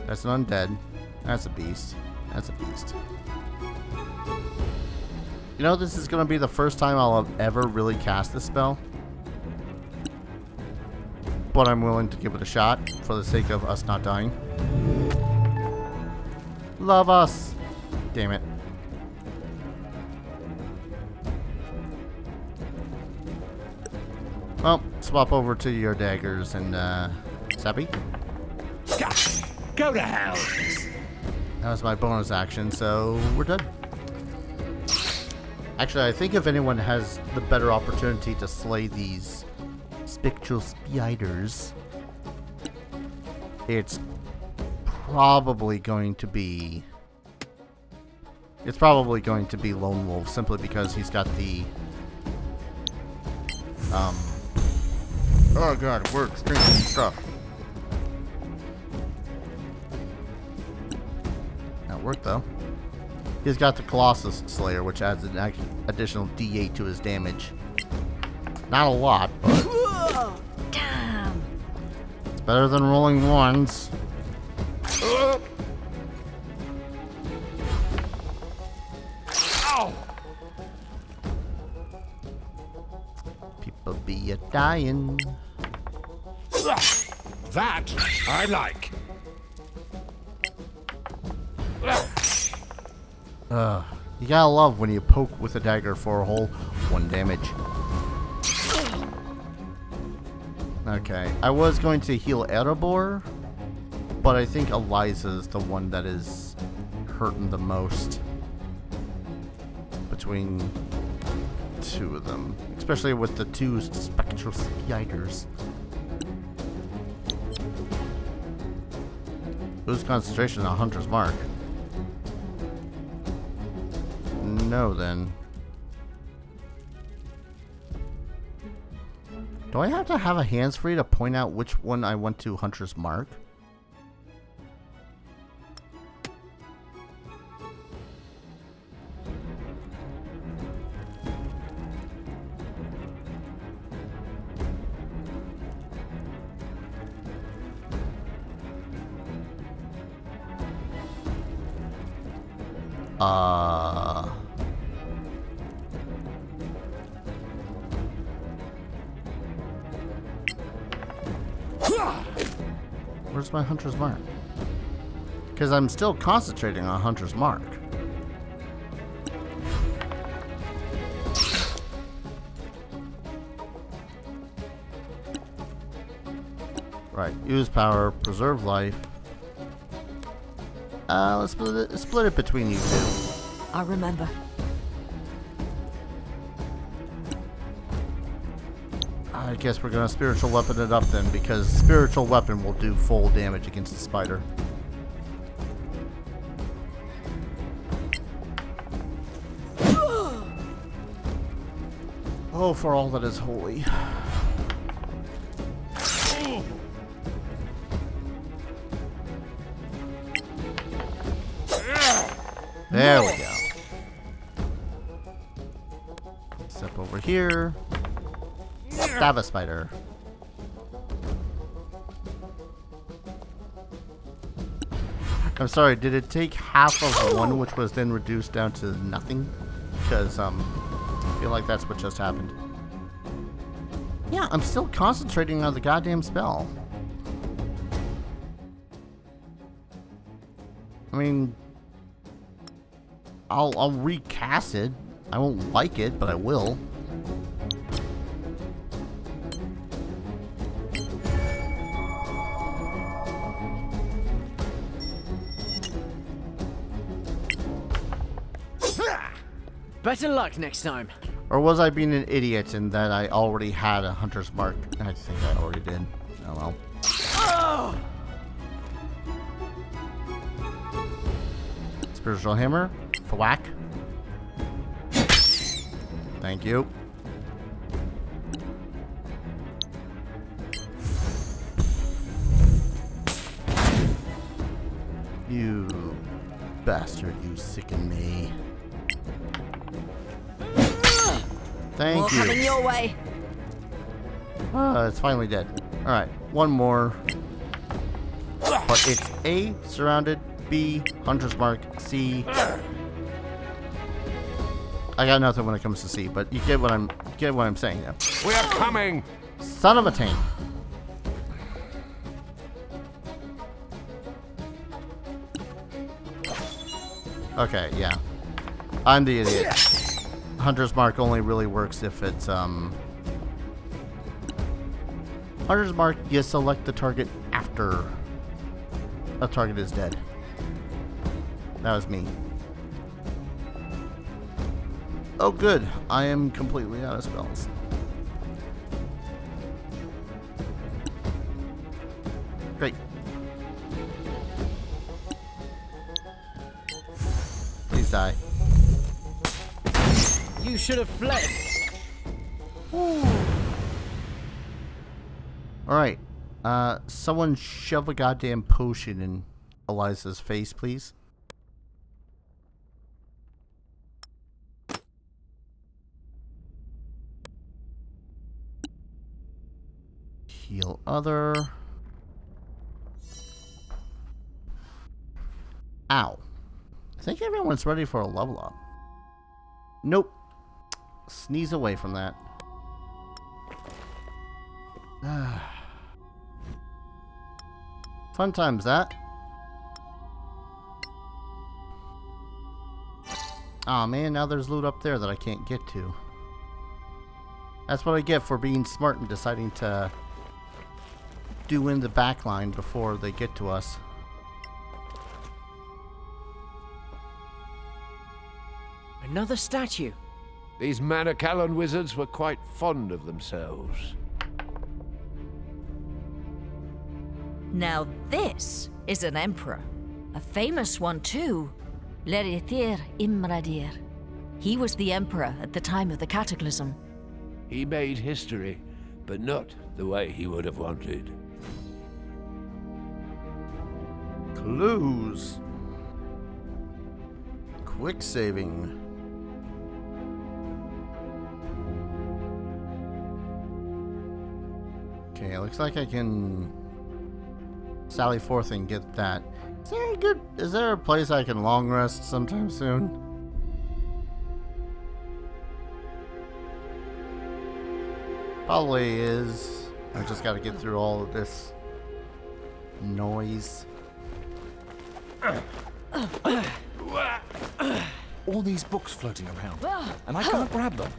That's an undead. That's a beast. That's a beast. You know, this is going to be the first time I'll have ever really cast this spell. But I'm willing to give it a shot for the sake of us not dying. Love us! Damn it. Well, swap over to your daggers and, Sappy? Go to hell! That was my bonus action, so we're done. Actually, I think if anyone has the better opportunity to slay these Spectral Spiders, it's probably going to be Lone Wolf, simply because he's got the oh god, we're drinking stuff. That worked though. He's got the Colossus Slayer, which adds an additional D8 to his damage. Not a lot, but Damn! it's better than rolling ones. Ow! People be a-dying. That I like. You gotta love when you poke with a dagger for a whole 1 damage. Okay, I was going to heal Erebor, but I think Eliza's the one that is hurting the most between two of them, especially with the 2 Spectral Spiders. Lose concentration on Hunter's Mark. No, then. Do I have to have a hands-free to point out which one I want to Hunter's Mark? Where's my Hunter's Mark? Because I'm still concentrating on Hunter's Mark. Right, use power, preserve life. Let's split it between you two. I remember. I guess we're gonna spiritual weapon it up then, because spiritual weapon will do full damage against the spider. Oh, for all that is holy. There we go. Step over here. Stab a spider. I'm sorry, did it take half of one, which was then reduced down to nothing? Because, I feel like that's what just happened. Yeah, I'm still concentrating on the goddamn spell. I mean, I'll recast it. I won't like it, but I will. Better luck next time. Or was I being an idiot in that I already had a hunter's mark? I think I already did. Oh well. Spiritual hammer. Thwack. Thank you. You bastard, you sicken me. Thank More you. coming your way. It's finally dead. Alright, one more. But it's A, surrounded, B, hunter's mark, C. I got nothing when it comes to C, but you get what I'm saying now. We are coming! Son of a tank. Okay, yeah. I'm the idiot. Hunter's mark only really works if it's Hunter's mark, you select the target after a target is dead. That was me. Oh good, I am completely out of spells. Great. Please die. You should have fled. Alright. Someone shove a goddamn potion in Eliza's face, please. Heal other. Ow. I think everyone's ready for a level up. Nope. Sneeze away from that. Fun times, that. Aw, man, now there's loot up there that I can't get to. That's what I get for being smart and deciding to do in the back line before they get to us. Another statue. These Manicalan wizards were quite fond of themselves. Now this is an emperor. A famous one too. L'Héritier Imradir. He was the emperor at the time of the Cataclysm. He made history, but not the way he would have wanted. Clues. Quick saving. Okay, it looks like I can sally forth and get that. Is there a place I can long rest sometime soon? Probably is. I just gotta get through all of this noise. All these books floating around, and I can't grab them.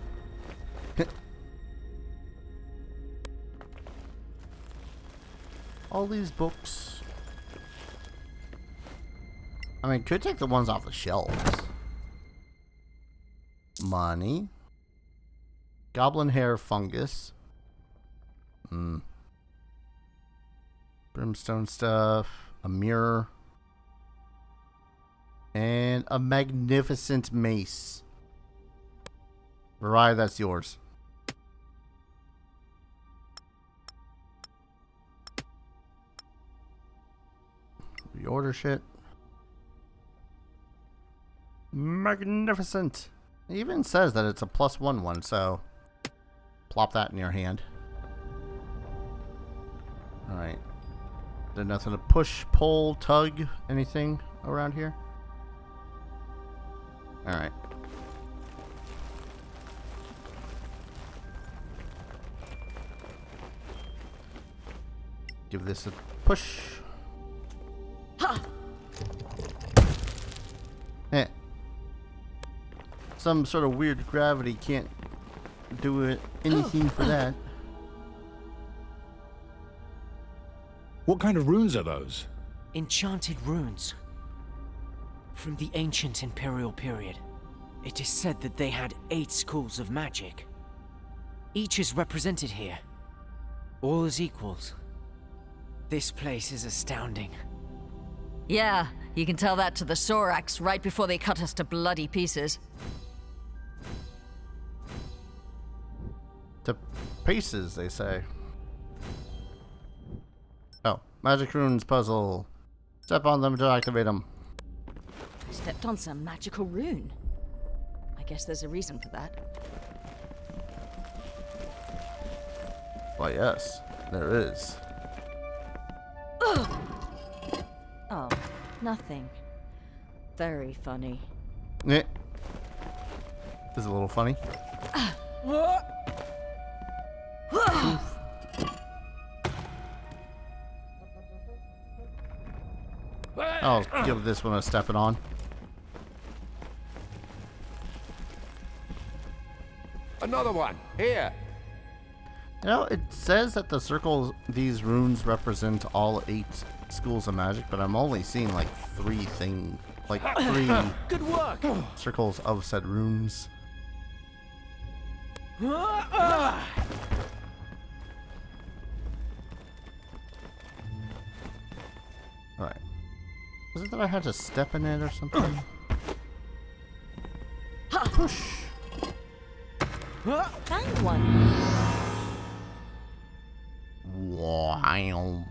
All these books. I mean, could take the ones off the shelves. Money. Goblin hair fungus. Brimstone stuff. A mirror. And a magnificent mace. Mariah, that's yours. Reorder shit. Magnificent. It even says that it's a +1 one, so plop that in your hand. Alright. There's nothing to push, pull, tug, anything. around here? Alright. Give this a push. Eh. Some sort of weird gravity can't do anything for that. What kind of runes are those? Enchanted runes. From the ancient Imperial period. It is said that they had 8 schools of magic. Each is represented here. All as equals. This place is astounding. Yeah, you can tell that to the Sorax right before they cut us to bloody pieces. To pieces, they say. Oh, magic runes puzzle. Step on them to activate them. I stepped on some magical rune. I guess there's a reason for that. Why, yes, there is. Oh, nothing. Very funny. Eh. This is a little funny. I'll give this one a stepping on. Another one. Here. You know, it says that the circles, these runes represent all 8 schools of magic, but I'm only seeing like 3 things, like 3 Good work! circles of said runes. Alright. Was it that I had to step in it or something? Push! Found one. Wow.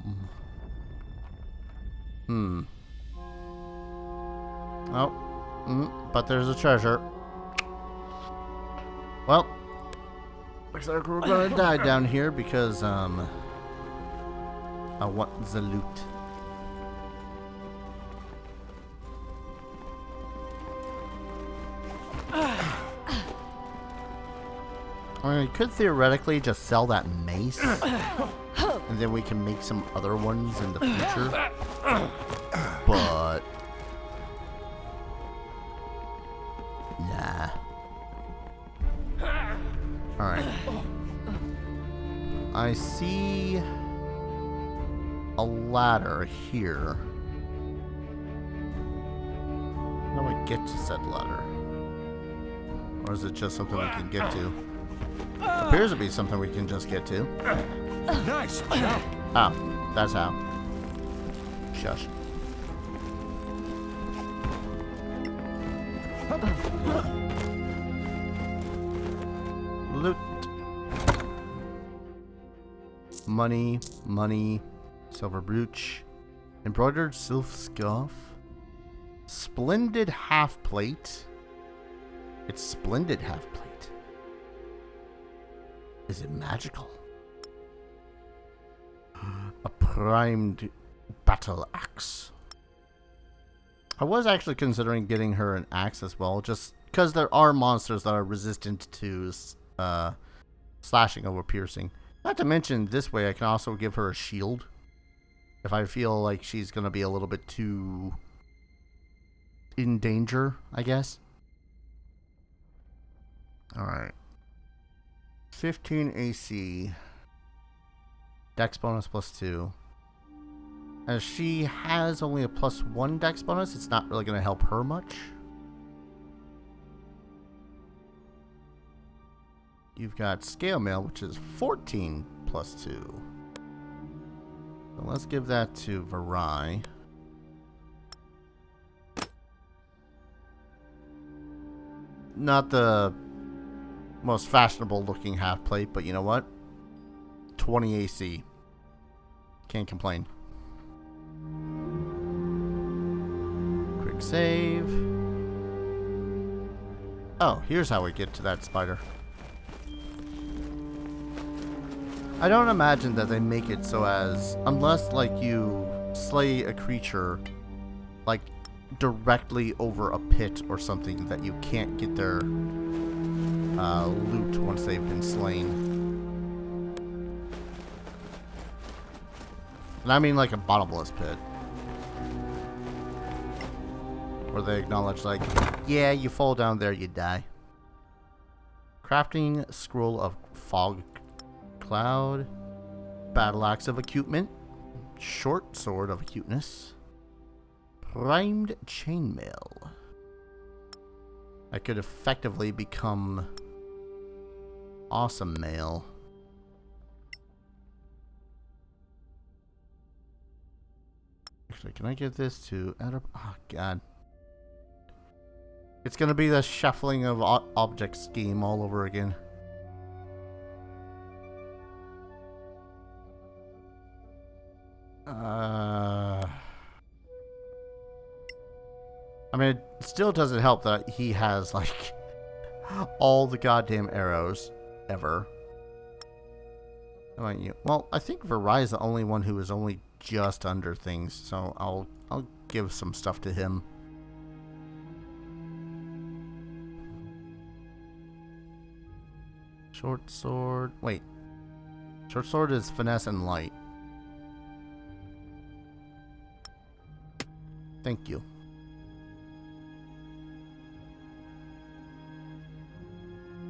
Oh. But there's a treasure. Well. Looks like we're gonna die down here because, I want the loot. I mean, we could theoretically just sell that mace, and then we can make some other ones in the future. But nah. Alright. I see a ladder here. How do I get to said ladder? Or is it just something we can get to? Appears to be something we can just get to. Nice jump. Oh, that's how. Shush. Loot. Money, money, silver brooch, embroidered silk scarf, splendid half plate. It's splendid half plate. Is it magical? A primed battle axe. I was actually considering getting her an axe as well, just because there are monsters that are resistant to slashing over piercing. Not to mention, this way I can also give her a shield if I feel like she's going to be a little bit too in danger, I guess. Alright. 15 AC. Dex bonus +2. As she has only a +1 dex bonus, it's not really going to help her much. You've got scale mail, which is 14 +2. So let's give that to Varai. Not the most fashionable looking half plate, but you know what? 20 AC. Can't complain. Quick save. Oh, here's how we get to that spider. I don't imagine that they make it so as, unless like you slay a creature, like directly over a pit or something that you can't get their loot once they've been slain. And I mean like a bottomless pit. Where they acknowledge like, yeah, you fall down there, you die. Crafting scroll of fog cloud. Battle axe of acutement. Short sword of acuteness. Primed chainmail. I could effectively become awesome mail. Actually, can I give this to oh god. It's gonna be the shuffling of object scheme all over again. I mean, it still doesn't help that he has, like, all the goddamn arrows ever. How about you? Well, I think Varai is the only one who is only just under things, so I'll give some stuff to him. Short sword. Wait. Short sword is finesse and light. Thank you.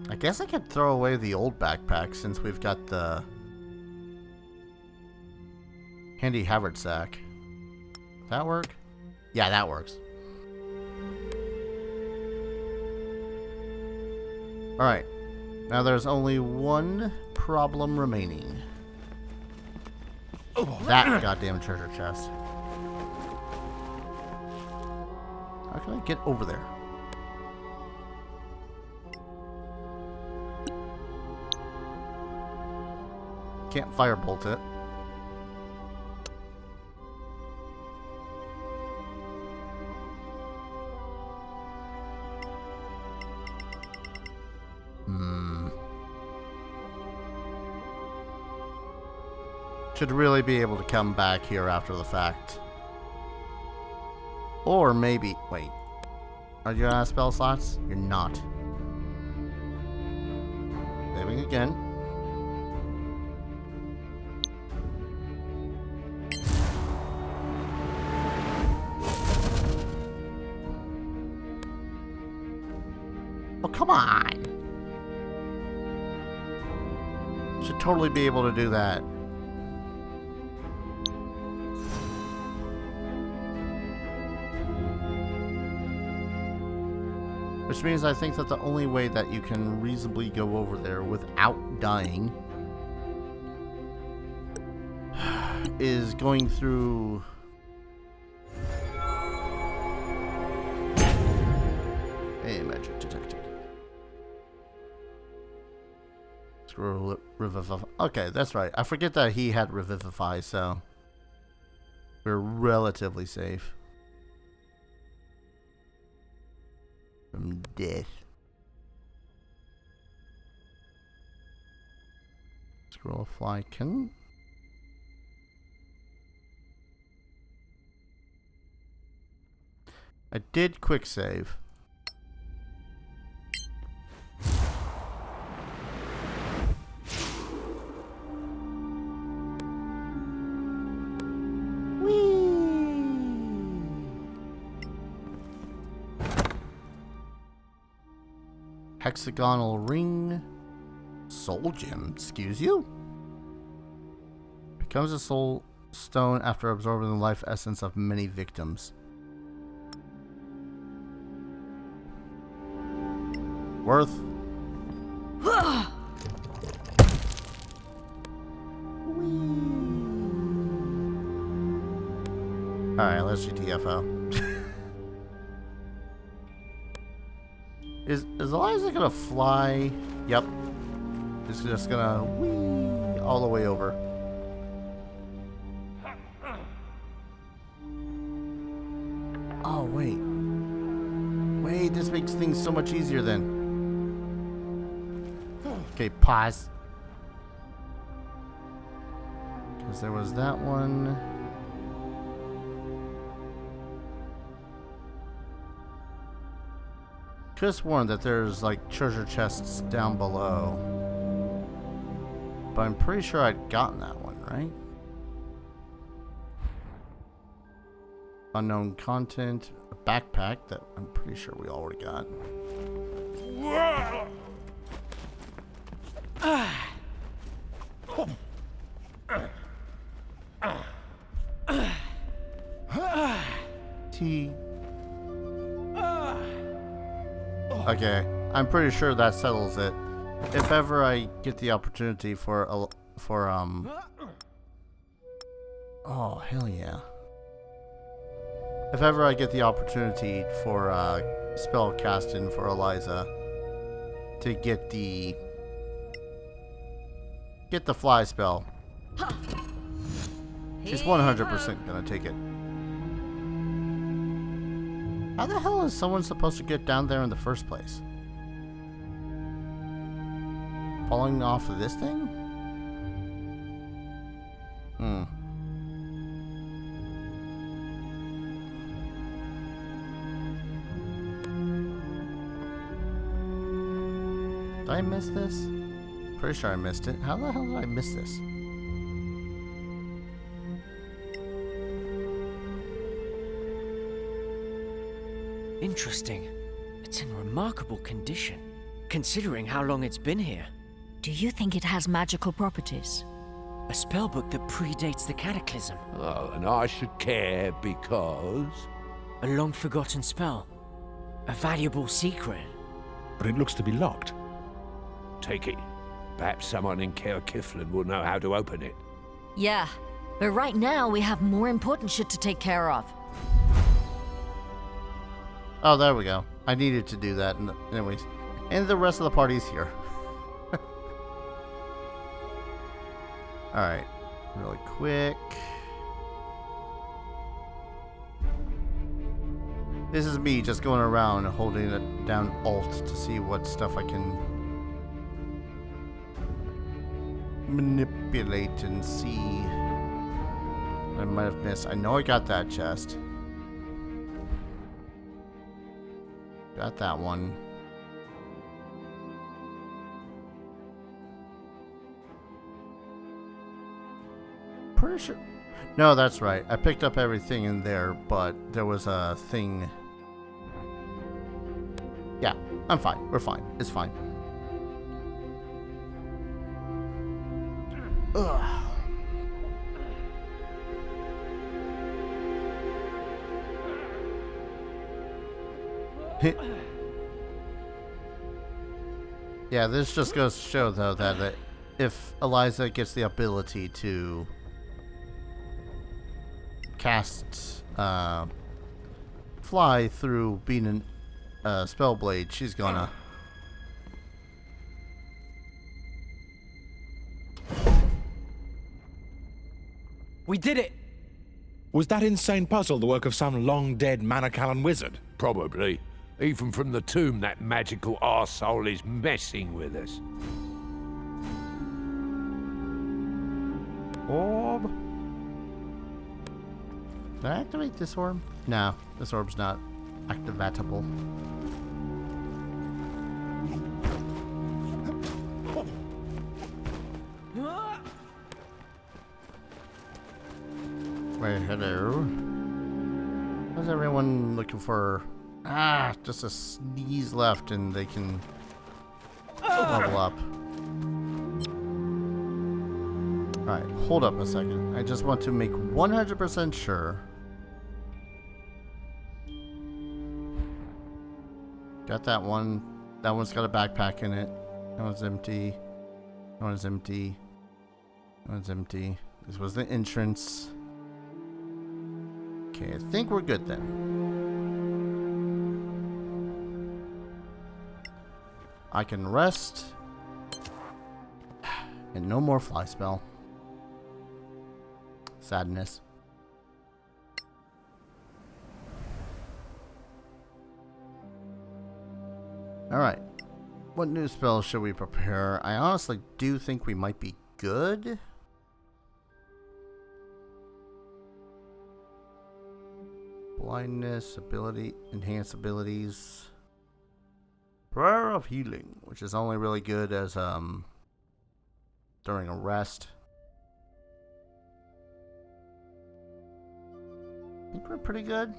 I guess I could throw away the old backpack since we've got the handy haversack. That work? Yeah, that works. Alright. Now there's only one problem remaining. That goddamn treasure chest. How can I get over there? Can't firebolt it. Should really be able to come back here after the fact. Or maybe... Wait. Are you out of spell slots? You're not. Saving again. Oh, come on! Should totally be able to do that. Which means I think that the only way that you can reasonably go over there without dying is going through... Hey, magic detected. Scroll revivify. Okay, that's right. I forget that he had revivify, so we're relatively safe from death. Scroll fly can. I did quick save. Hexagonal ring. Soul gem, excuse you? Becomes a soul stone after absorbing the life essence of many victims. Worth. Alright, let's GTFO. Is Eliza gonna fly? Yep. It's just gonna whee all the way over. Oh, wait. Wait, this makes things so much easier then. Okay, pause. Because there was that one. Could have sworn that there's like treasure chests down below. But I'm pretty sure I'd gotten that one, right? Unknown content, a backpack that I'm pretty sure we already got. T. Okay, I'm pretty sure that settles it. If ever I get the opportunity for oh hell yeah. If ever I get the opportunity for spell casting for Eliza to get the fly spell, she's 100% gonna take it. How the hell is someone supposed to get down there in the first place? Falling off of this thing? Did I miss this? Pretty sure I missed it. How the hell did I miss this? Interesting. It's in remarkable condition, considering how long it's been here. Do you think it has magical properties? A spellbook that predates the Cataclysm. Oh, and I should care because... A long-forgotten spell. A valuable secret. But it looks to be locked. Take it. Perhaps someone in Caer Kiflin will know how to open it. Yeah, but right now we have more important shit to take care of. Oh, there we go. I needed to do that. Anyways, and the rest of the party's here. Alright, really quick. This is me just going around holding it down Alt to see what stuff I can manipulate and see. I might have missed. I know I got that chest. Got that one. Pretty sure. No, that's right. I picked up everything in there, but there was a thing. Yeah, I'm fine. We're fine. It's fine. Ugh. Yeah, this just goes to show, though, that if Eliza gets the ability to cast fly through being a spellblade, she's gonna. We did it! Was that insane puzzle the work of some long-dead Manacalon wizard? Probably. Even from the tomb, that magical arsehole is messing with us. Orb. Did I activate this orb? No, this orb's not activatable. Wait, hello. How's everyone looking for? Just a sneeze left and they can level up. Alright, hold up a second. I just want to make 100% sure. Got that one. That one's got a backpack in it. That one's empty. That one's empty. That one's empty. This was the entrance. Okay, I think we're good then. I can rest. And no more fly spell. Sadness. Alright. What new spells should we prepare? I honestly do think we might be good. Blindness, ability, enhanced abilities. Prayer of Healing, which is only really good as during a rest. I think we're pretty good.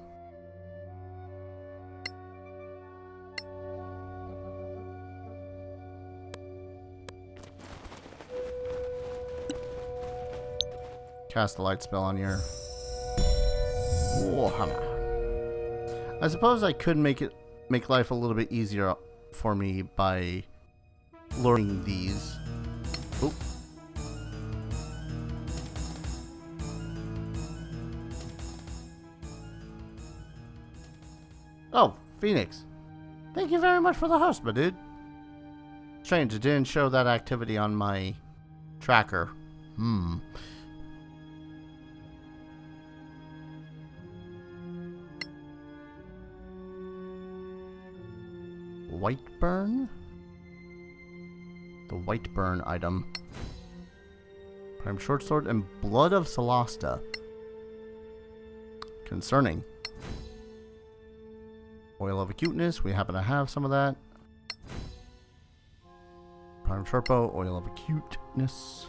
Cast the light spell on your Warhammer. I suppose I could make life a little bit easier for me by learning these. Oop. Oh, Phoenix. Thank you very much for the host, my dude. Strange, it didn't show that activity on my tracker. White burn? The white burn item. Prime short sword and blood of Solasta. Concerning. Oil of acuteness, we happen to have some of that. Prime short bow, oil of acuteness.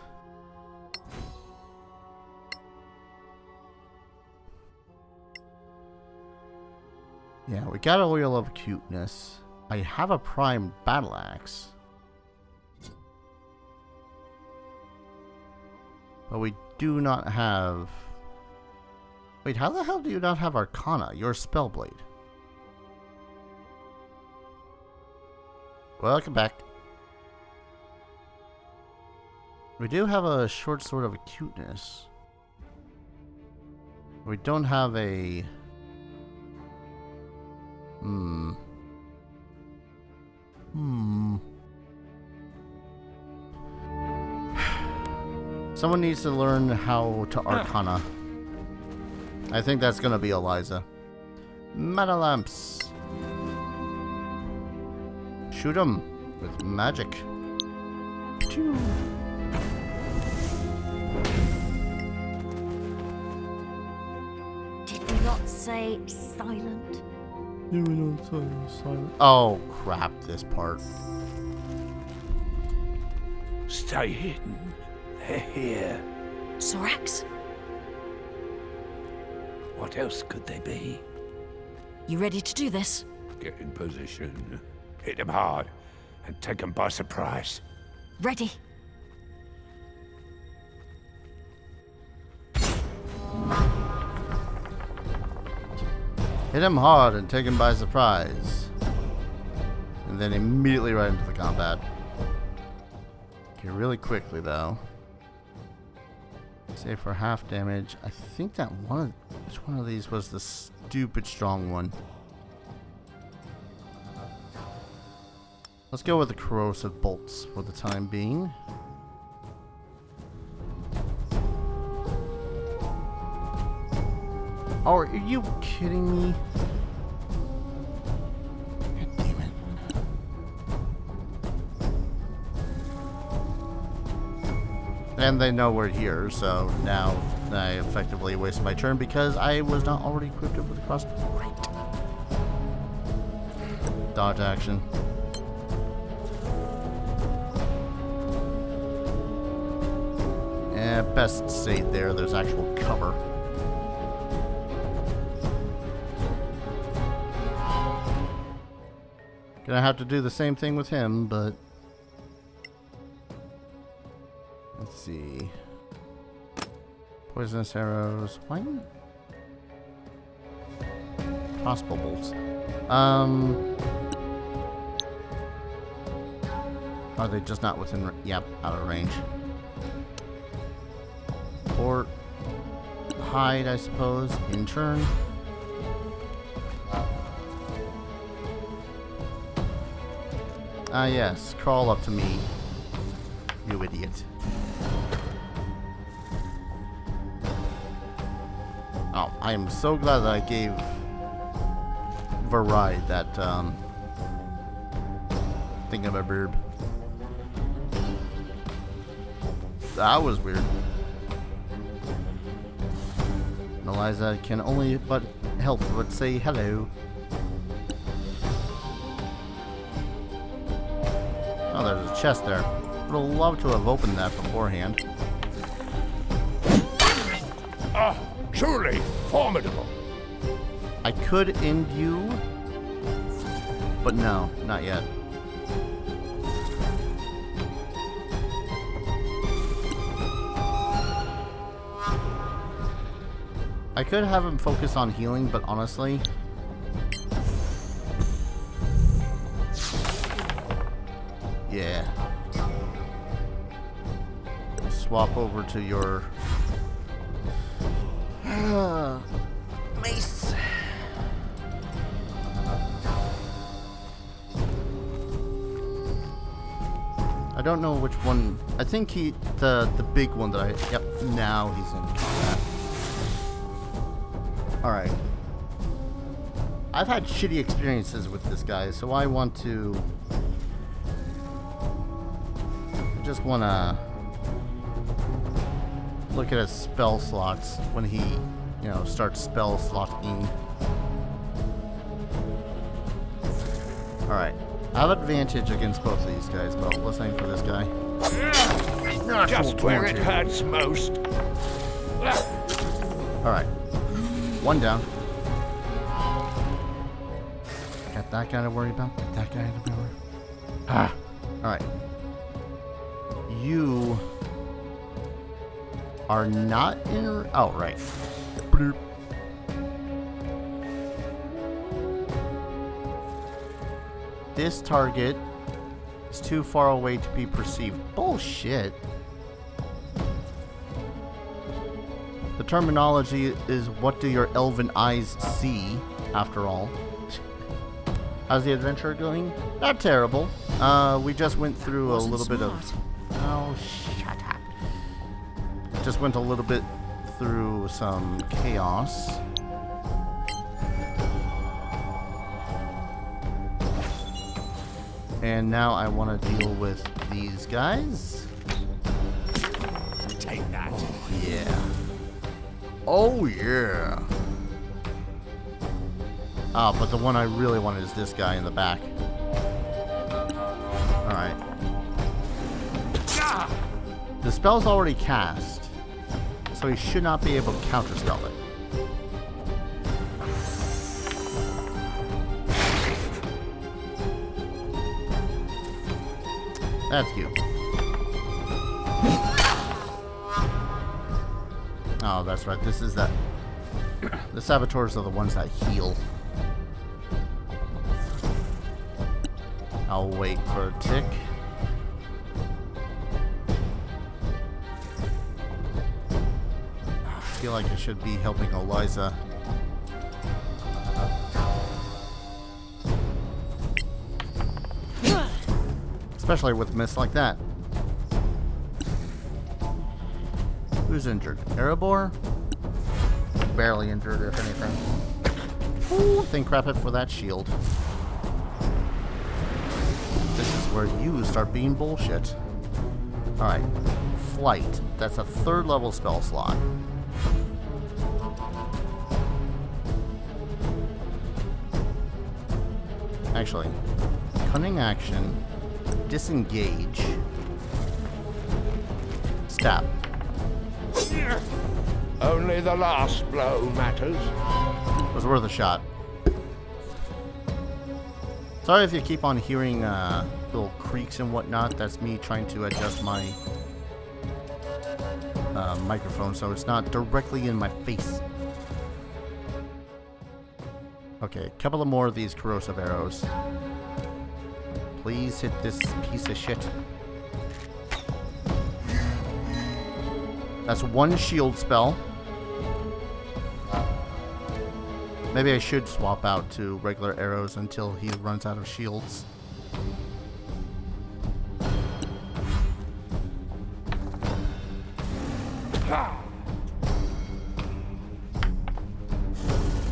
Yeah, we got oil of acuteness. I have a prime battle axe. But we do not have... Wait, how the hell do you not have Arcana? You're Spellblade. Welcome back. We do have a short sword of acuteness. We don't have a... Someone needs to learn how to Arcana. I think that's gonna be Eliza. Mana lamps. Shoot 'em with magic. Phew. Did we not say silent? Oh crap, this part. Stay hidden. They're here. Sorax? What else could they be? You ready to do this? Get in position. Hit them hard. And take them by surprise. Ready. Hit him hard and take him by surprise. And then immediately right into the combat. Okay, really quickly though. Save for half damage. I think that which one of these was the stupid strong one? Let's go with the corrosive bolts for the time being. Oh, are you kidding me? God damn it. And they know we're here, so now I effectively wasted my turn because I was not already equipped with a crossbow. Great. Dodge action. Best stay there. There's actual cover. Gonna have to do the same thing with him, but let's see. Poisonous arrows. Why? Crossbow bolts. Are they just not within? Yep, out of range. Or hide, I suppose, in turn. Ah, yes. Crawl up to me, you idiot. Oh, I am so glad that I gave Varai that, thing of a burb. That was weird. Eliza can only but help but say hello. Oh, there's a chest there. Would have loved to have opened that beforehand. Ah, truly formidable. I could end you, but no, not yet. I could have him focus on healing, but honestly... yeah. Swap over to your... mace. I don't know which one. I think the big one that I... yep, now he's in combat. Alright. I've had shitty experiences with this guy, so I want to... I just want to look at his spell slots when he, you know, starts spell slotting. Alright. I have advantage against both of these guys, but let's aim for this guy. Just where it hurts most. Alright. One down. Got that guy to worry about. Got that guy to worry. Ah. Alright. You are not in... oh, right. Bloop. This target is too far away to be perceived. Bullshit. The terminology is what do your elven eyes see, after all. How's the adventure going? Not terrible. We just went through a little bit of... oh, shut up. Just went a little bit through some chaos. And now I want to deal with these guys. Take that. Oh, yeah. Oh, yeah. Ah, but the one I really wanted is this guy in the back. Alright. The spell's already cast, so he should not be able to counterspell it. That's cute. Oh, that's right. This is that. The saboteurs are the ones that heal. I'll wait for a tick. I feel like I should be helping Eliza. Especially with a miss like that. Who's injured? Erebor? Barely injured, if anything. Ooh, think crap it for that shield. This is where you start being bullshit. Alright. Flight. That's a 3rd level spell slot. Actually, cunning action, disengage, stab. Only the last blow matters. Was worth a shot. Sorry if you keep on hearing little creaks and whatnot. That's me trying to adjust my microphone so it's not directly in my face. Okay, a couple of more of these corrosive arrows. Please hit this piece of shit. That's 1 shield spell. Maybe I should swap out to regular arrows until he runs out of shields.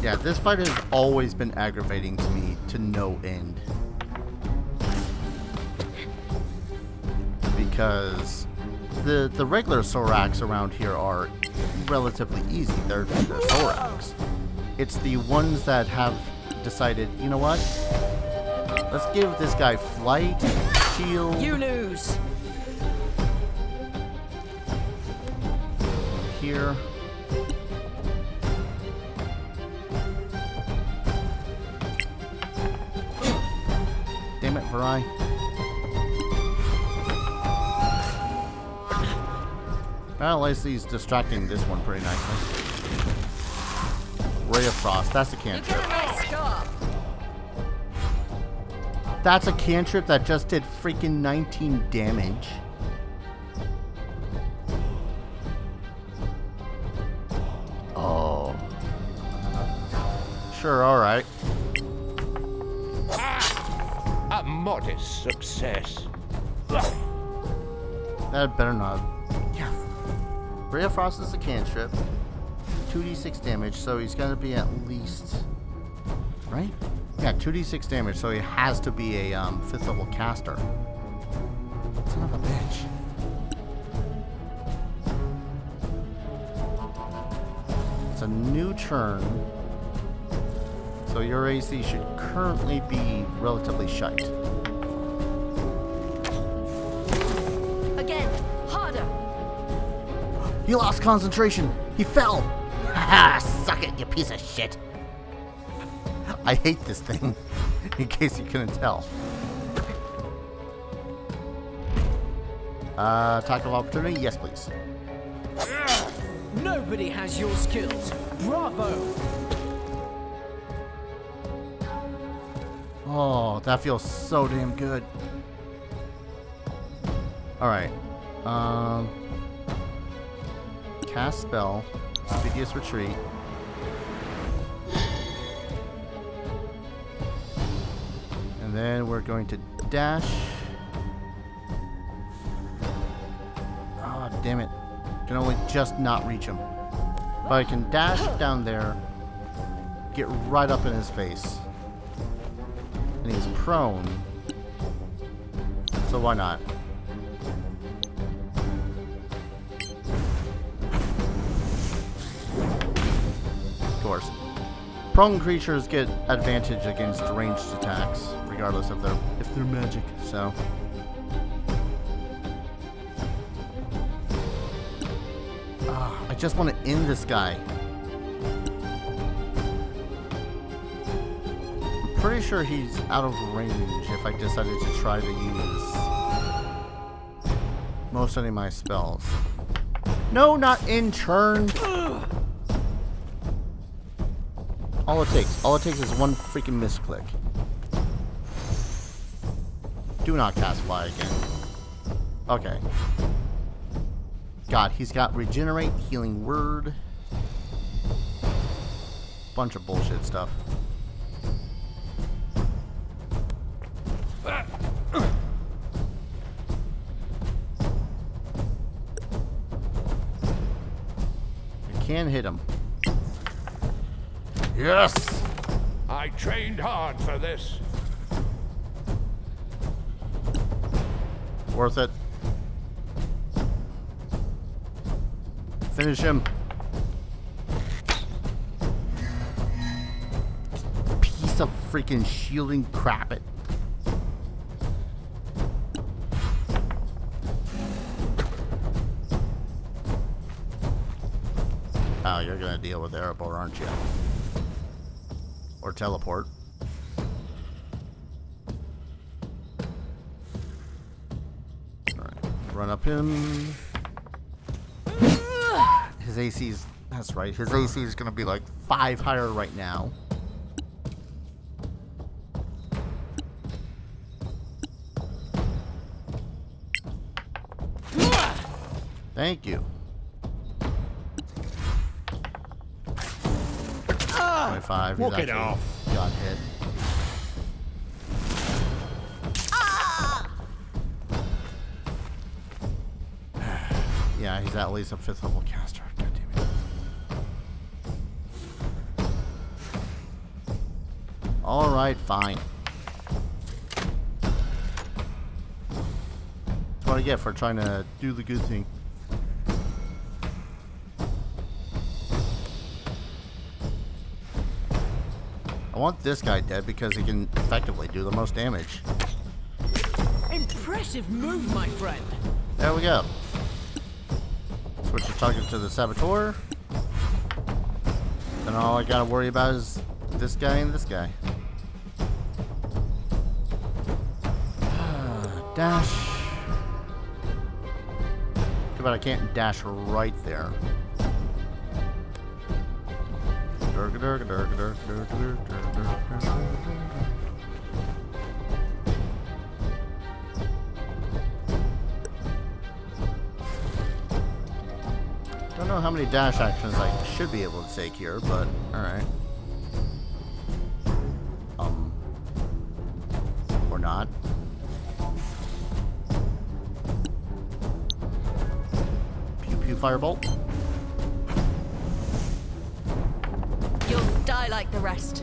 Yeah, this fight has always been aggravating to me to no end. Because the regular Sorax around here are relatively easy. They're Sorax. It's the ones that have decided, you know what? Let's give this guy flight, shield. You lose. Here. Damn it, Varai. Well, at least he's distracting this one pretty nicely. Ray of Frost. That's a cantrip. That's a cantrip that just did freaking 19 damage. Oh. Sure, alright. A modest success. That better not. Yeah. Ray of Frost is a cantrip. 2d6 damage, so he's gonna be at least. Right? Yeah, 2d6 damage, so he has to be a 5th level caster. Son of a bitch. It's a new turn. So your AC should currently be relatively shite. Again, harder. He lost concentration. He fell. Haha, suck it, you piece of shit. I hate this thing, in case you couldn't tell. Attack of opportunity? Yes, please. Nobody has your skills. Bravo! Oh, that feels so damn good. Alright. Cast spell. Expeditious retreat. And then we're going to dash. Oh, damn it. Can only just not reach him. But I can dash down there, get right up in his face. And he's prone. So why not? Of course. Prone creatures get advantage against ranged attacks, regardless of if they're magic. So I just want to end this guy. I'm pretty sure he's out of range if I decided to try to use most any of my spells. No, not in turn. All it takes is one freaking misclick. Do not cast fly again. Okay. God, he's got regenerate, healing word. Bunch of bullshit stuff. I can hit him. Yes! I trained hard for this. Worth it. Finish him. Piece of freaking shielding crap it. Oh, you're gonna deal with Erebor, aren't you? Or teleport. Alright, run up him. His AC's, that's right, his AC is gonna be like 5 higher right now. Thank you. 25. Walk it off. Got hit. Yeah, he's at least a 5th level caster. God damn it. Alright, fine. That's what I get for trying to do the good thing. I want this guy dead because he can effectively do the most damage. Impressive move, my friend. There we go. Switch to talking to the saboteur. Then all I gotta worry about is this guy and this guy. Dash. Too bad I can't dash right there. Don't know how many dash actions I should be able to take here, but alright. Or not. Pew pew firebolt. You'll die like the rest.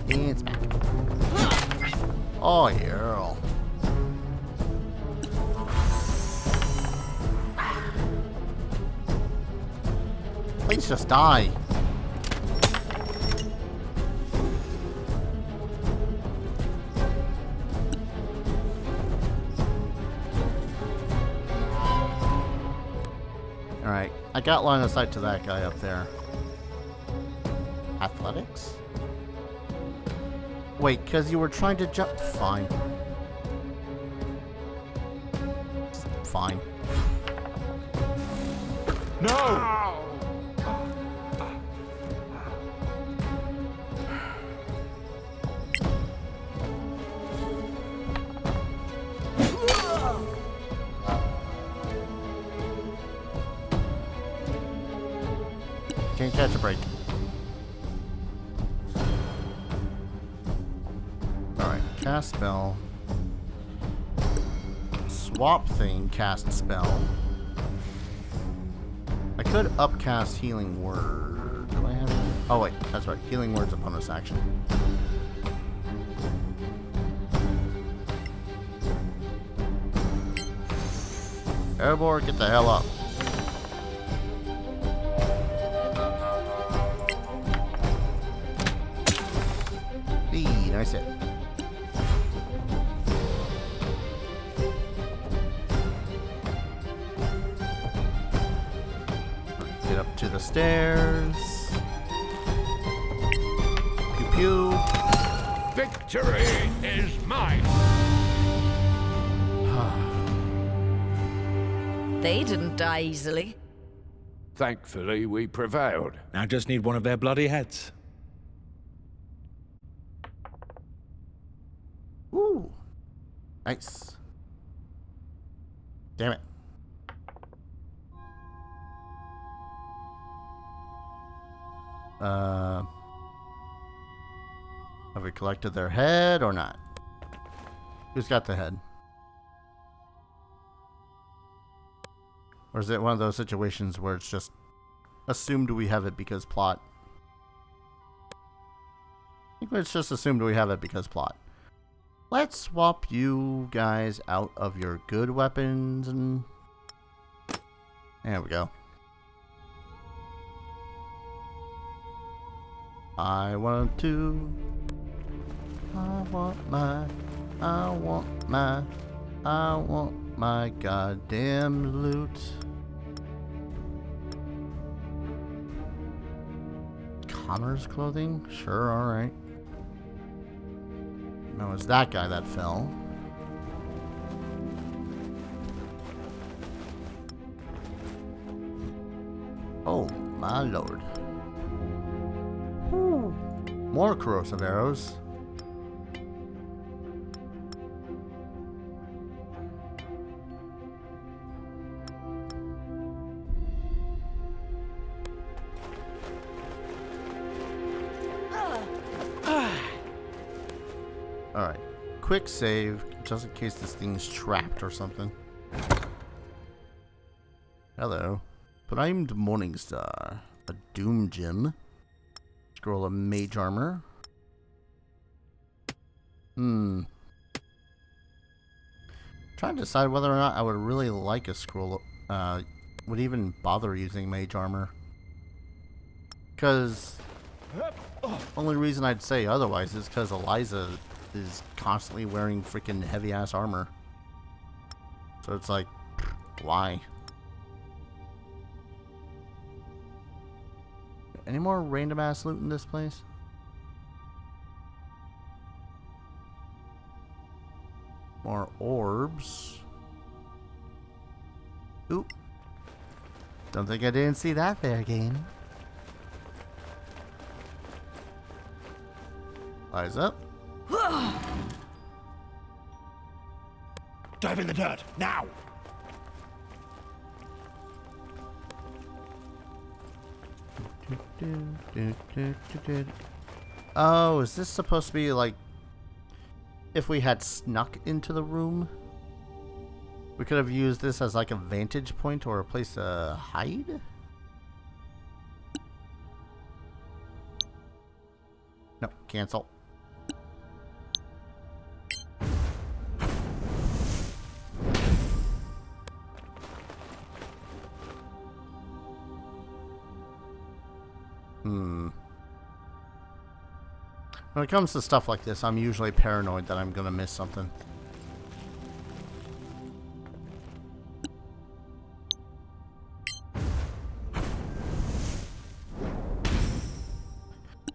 It's back. Oh, yeah. Please just die. Alright, I got line of sight to that guy up there. Athletics? Wait, because you were trying to jump. Fine. Fine. No! Can't catch a break. Alright, cast spell. Swap thing, cast spell. I could upcast healing word. Do I have it? Oh wait, that's right. Healing word's a bonus action. Airborne, get the hell up. Nice hit. Get up to the stairs. Pew pew. Victory is mine! They didn't die easily. Thankfully, we prevailed. I just need one of their bloody heads. Ooh. Nice. Damn it. Have we collected their head or not? Who's got the head? Or is it one of those situations where it's just assumed we have it because plot? I think it's just assumed we have it because plot. Let's swap you guys out of your good weapons and... There we go. I want my goddamn loot. Connor's clothing? Sure, alright. No, it's that guy that fell. Oh, my lord. Whew. More corrosive arrows. Alright. Quick save, just in case this thing's trapped or something. Hello. Primed Morningstar. A Doom Gem. Scroll of Mage Armor. Trying to decide whether or not I would really like a scroll. Would even bother using Mage Armor. Because... only reason I'd say otherwise is because Eliza is constantly wearing freaking heavy ass armor. So it's like, why? Any more random ass loot in this place? More orbs. Oop. Don't think I didn't see that there, game. Eyes up. Dive in the dirt, now! Oh, is this supposed to be like if we had snuck into the room? We could have used this as like a vantage point or a place to hide? No, cancel. When it comes to stuff like this, I'm usually paranoid that I'm gonna miss something.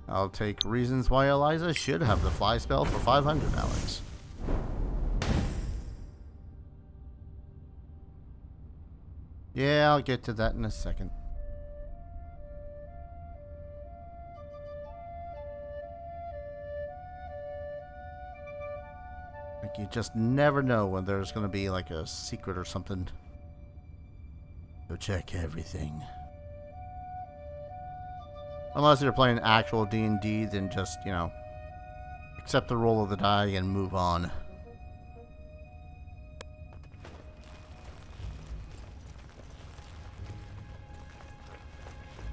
I'll take reasons why Eliza should have the fly spell for 500, Alex. Yeah, I'll get to that in a second. Like, you just never know when there's going to be like a secret or something. So check everything. Unless you're playing actual D&D, then just, you know, accept the roll of the die and move on.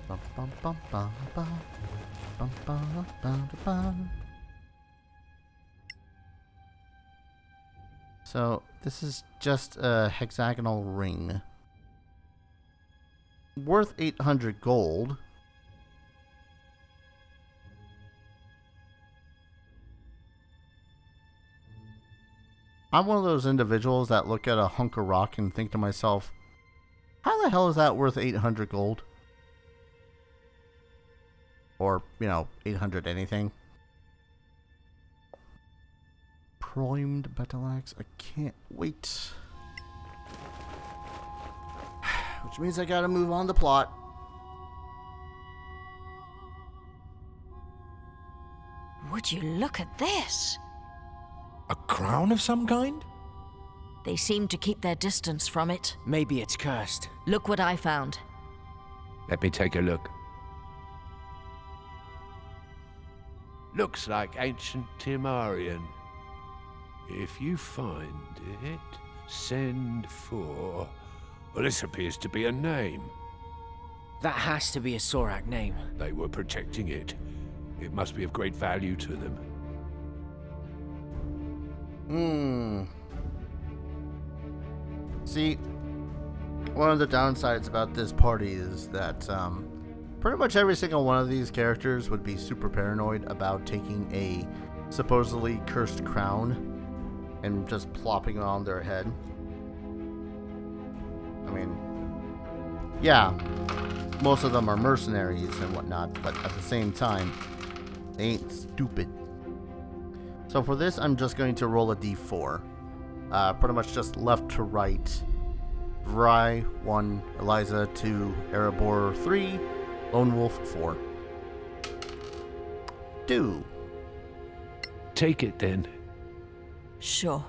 Bum, bum, bum, bum, bum. Bum, bum, bum, bum. So, this is just a hexagonal ring. Worth 800 gold. I'm one of those individuals that look at a hunk of rock and think to myself, how the hell is that worth 800 gold? Or, you know, 800 anything. Primed battle axe. I can't wait. Which means I gotta move on the plot. Would you look at this? A crown of some kind? They seem to keep their distance from it. Maybe it's cursed. Look what I found. Let me take a look. Looks like ancient Timarian. If you find it, send for... Well, this appears to be a name. That has to be a Sorak name. They were protecting it. It must be of great value to them. See, one of the downsides about this party is that pretty much every single one of these characters would be super paranoid about taking a supposedly cursed crown and just plopping it on their head. I mean, yeah, most of them are mercenaries and whatnot, but at the same time, they ain't stupid. So for this, I'm just going to roll a d4. Pretty much just left to right. Vry, 1, Eliza, 2, Erebor, 3, Lone Wolf, 4. 2. Take it then. Sure.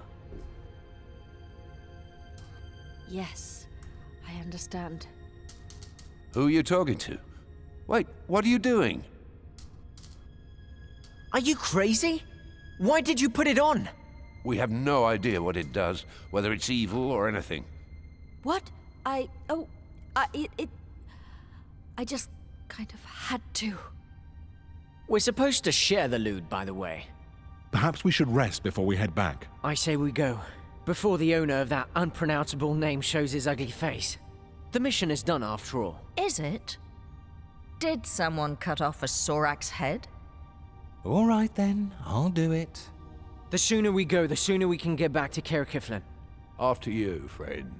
Yes, I understand. Who are you talking to? Wait, what are you doing? Are you crazy? Why did you put it on? We have no idea what it does, whether it's evil or anything. What? I just kind of had to. We're supposed to share the loot, by the way. Perhaps we should rest before we head back. I say we go, before the owner of that unpronounceable name shows his ugly face. The mission is done after all. Is it? Did someone cut off a Sorak's head? All right then, I'll do it. The sooner we go, the sooner we can get back to Caer Kiflin. After you, friends.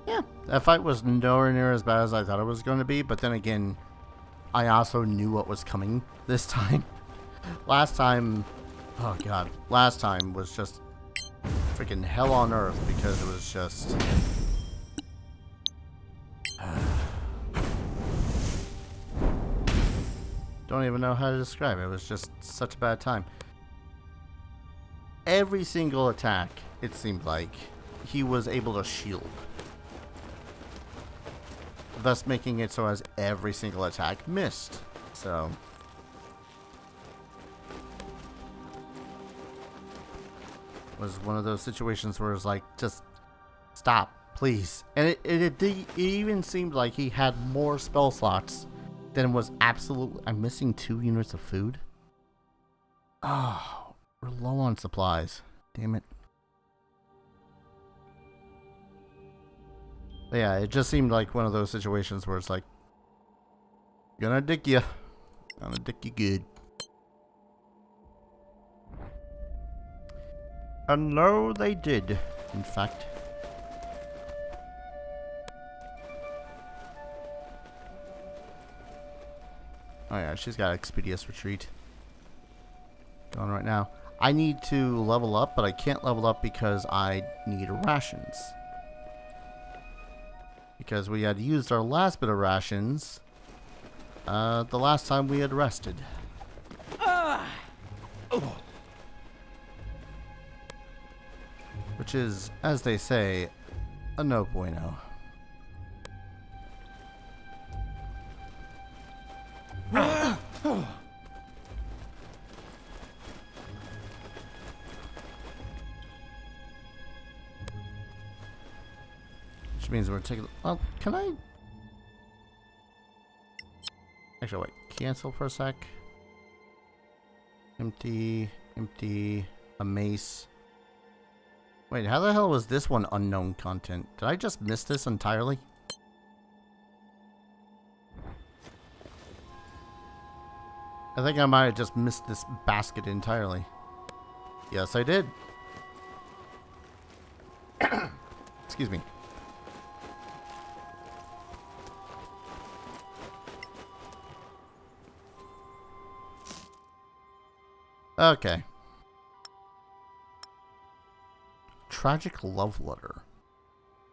Yeah, that fight was nowhere near as bad as I thought it was going to be, but then again, I also knew what was coming this time. Last time, oh god, last time was just freaking hell on earth because it was just... Don't even know how to describe it. It was just such a bad time. Every single attack, it seemed like, he was able to shield. Thus making it so as every single attack missed. So... was one of those situations where it's like, just stop, please. And it even seemed like he had more spell slots than was absolutely... I'm missing 2 units of food? Oh, we're low on supplies. Damn it. But yeah, it just seemed like one of those situations where it's like, gonna dick you. Gonna dick you good. And no, they did, in fact. Oh yeah, she's got Expeditious Retreat going right now. I need to level up, but I can't level up because I need rations. Because we had used our last bit of rations the last time we had rested. Which is, as they say, a no bueno. Which means we're taking... Oh, can I... Actually, wait. Cancel for a sec. Empty. Empty. A mace. Wait, how the hell was this one unknown content? Did I just miss this entirely? I think I might have just missed this basket entirely. Yes, I did. Excuse me. Okay. Tragic love letter.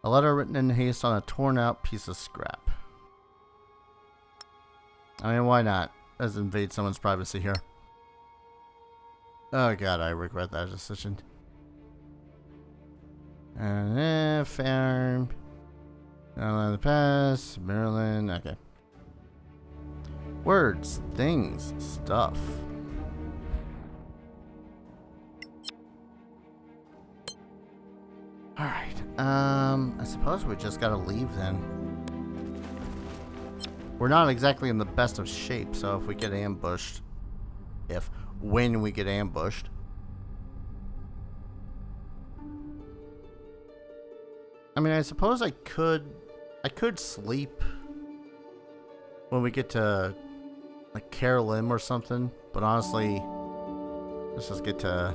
A letter written in haste on a torn out piece of scrap. I mean, why not? Let's invade someone's privacy here. Oh god, I regret that decision. Farm. Down the pass. Maryland. Okay. Words, things, stuff. Alright, I suppose we just gotta leave then. We're not exactly in the best of shape, so if we get ambushed... when we get ambushed... I mean, I suppose I could sleep when we get to, like, Caer Lim or something, but honestly, let's just get to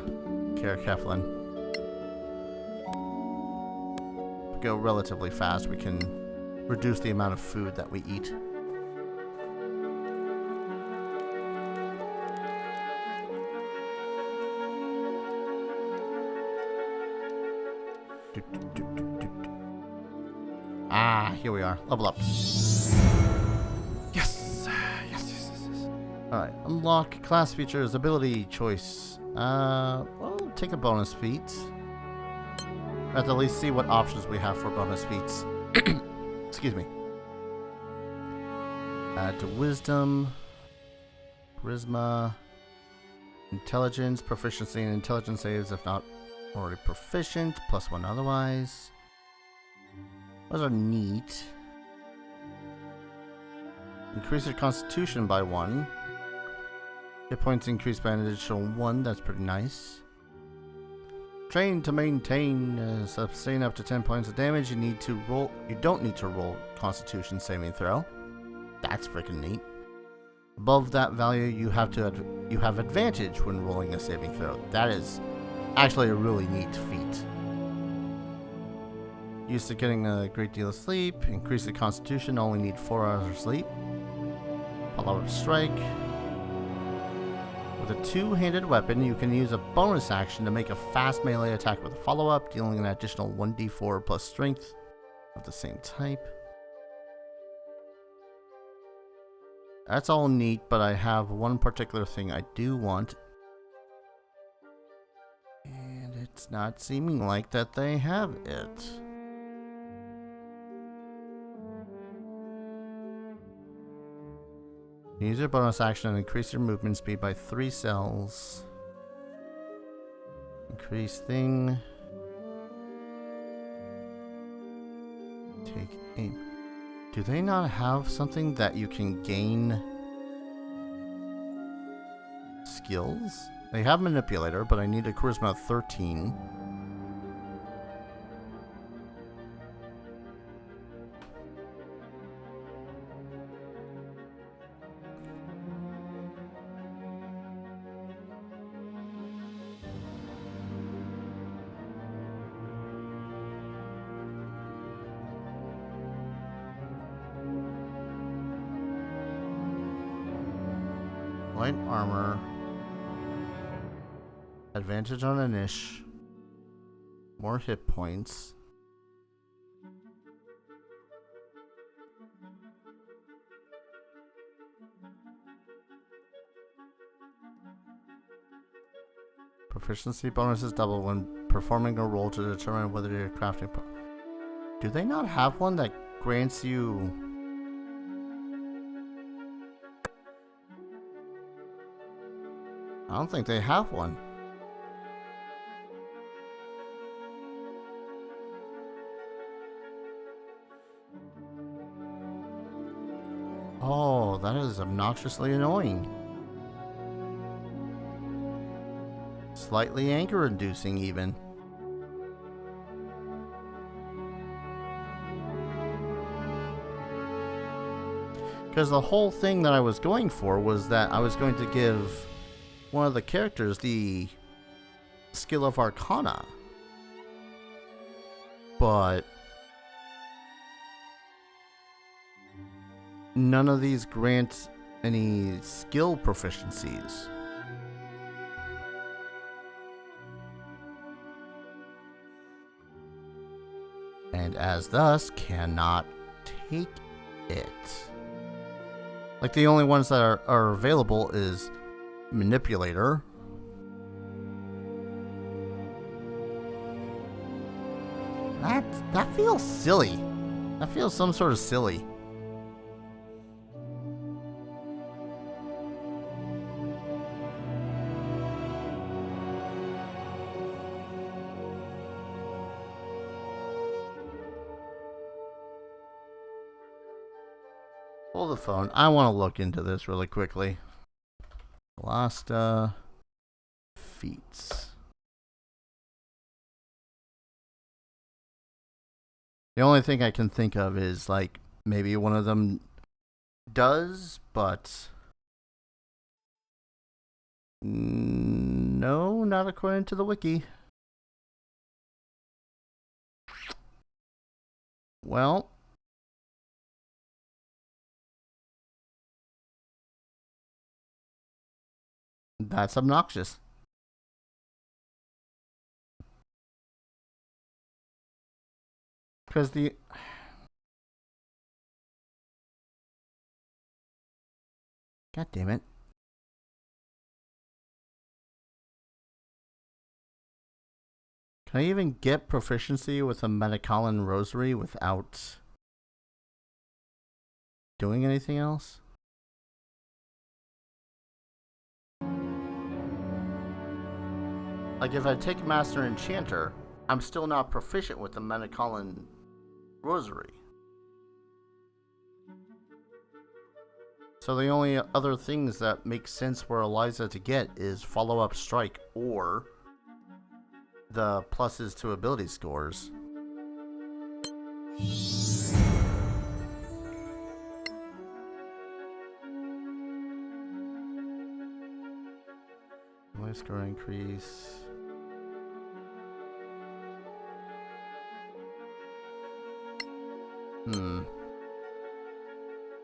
Caer Keflin. Go relatively fast, we can reduce the amount of food that we eat. Ah, here we are. Level up. Yes! Yes. Alright, unlock class features, ability choice. Well, take a bonus feat. We have to at least see what options we have for bonus feats. Excuse me. Add to wisdom, charisma, intelligence, proficiency, and intelligence saves if not already proficient, +1 otherwise. Those are neat. Increase your constitution by 1. Hit points increased by an additional 1. That's pretty nice. Train to maintain, sustain up to 10 points of damage. You don't need to roll Constitution saving throw. That's freaking neat. Above that value, you have advantage when rolling a saving throw. That is actually a really neat feat. Used to getting a great deal of sleep. Increase the constitution, only need 4 hours of sleep. Follow-up strike. With a two-handed weapon, you can use a bonus action to make a fast melee attack with a follow-up, dealing an additional 1d4 plus strength of the same type. That's all neat, but I have one particular thing I do want. And it's not seeming like that they have it. Use your bonus action and increase your movement speed by 3 cells. Increase thing. Take aim. Do they not have something that you can gain skills? They have manipulator, but I need a charisma of 13. Light armor. Advantage on an ish. More hit points. Proficiency bonuses double when performing a roll to determine whether you're crafting. Do they not have one that grants you? I don't think they have one. Oh, that is obnoxiously annoying. Slightly anger-inducing, even. Because the whole thing that I was going for was that I was going to give one of the characters the skill of Arcana. But none of these grant any skill proficiencies. And as thus cannot take it. Like the only ones that are available is Manipulator. That feels silly. That feels some sort of silly. Hold the phone. I want to look into this really quickly. Solasta feats. The only thing I can think of is like maybe one of them does, but no, not according to the wiki. Well, that's obnoxious. Because the... God damn it. Can I even get proficiency with a Metacallan Rosary without doing anything else? Like if I take Master Enchanter, I'm still not proficient with the Metacallan Rosary. So the only other things that make sense for Eliza to get is follow-up strike or the pluses to ability scores. Life score increase.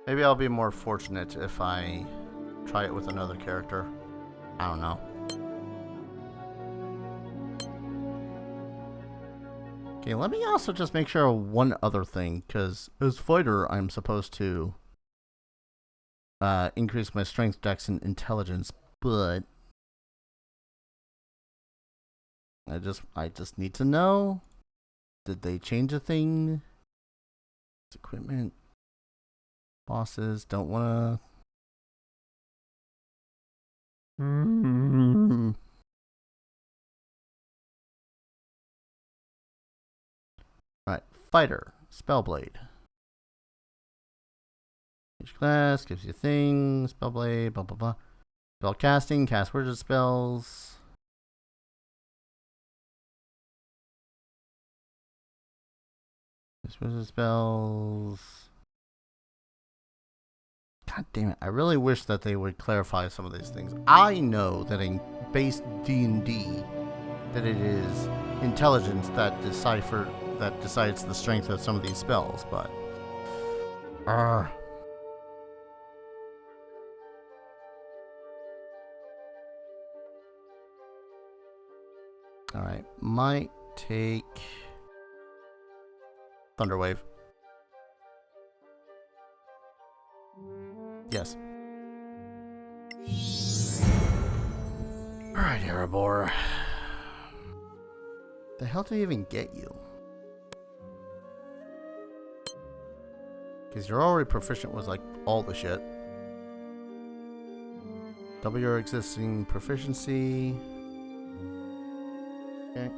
Maybe I'll be more fortunate if I try it with another character. I don't know. Okay, let me also just make sure of one other thing, because as fighter, I'm supposed to increase my strength, dex, and intelligence, but I just need to know, did they change a thing? Equipment. Bosses don't wanna. Right, fighter, spellblade. Each class gives you things, spellblade, blah blah blah. Spell casting, cast words of spells. Wizard spells. God damn it! I really wish that they would clarify some of these things. I know that in base D&D, that it is intelligence that decides the strength of some of these spells, but all right, might take Thunderwave. Yes. Alright, Erebor. The hell did I even get you? Because you're already proficient with like all the shit. Double your existing proficiency. Okay.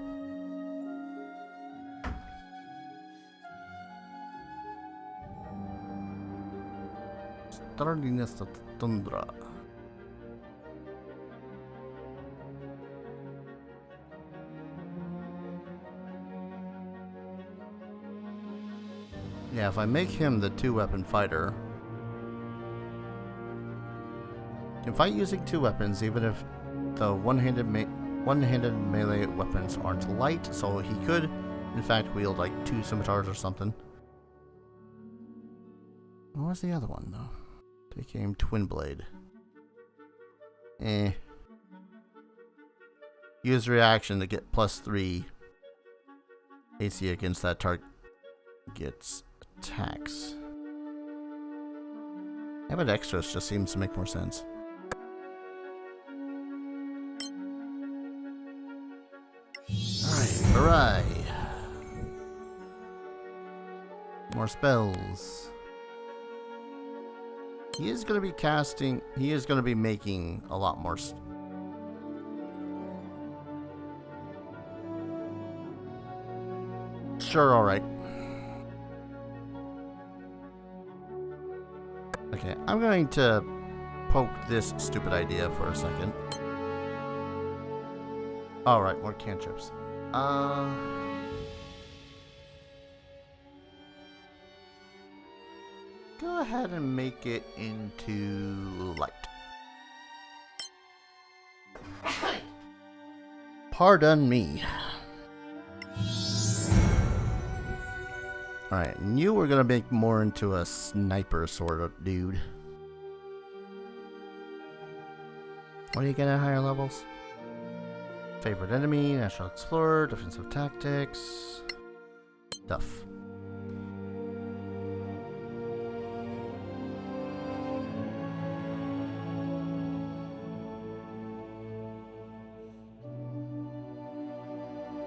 Tardiness of Tundra. Yeah, if I make him the 2-weapon fighter, can fight using 2 weapons even if the one-handed melee weapons aren't light, so he could in fact wield like 2 scimitars or something. What was the other one though? Take aim, twin blade. Use reaction to get +3 AC against that target. Gets attacks. Yeah, but extras just seems to make more sense. Alright, hooray! More spells. He is going to be making a lot more Sure, alright. Okay, I'm going to poke this stupid idea for a second. Alright, more cantrips. Go ahead and make it into light. Pardon me. Alright, and you were gonna make more into a sniper sort of dude. What do you get at higher levels? Favorite enemy, National Explorer, Defensive Tactics, Duff.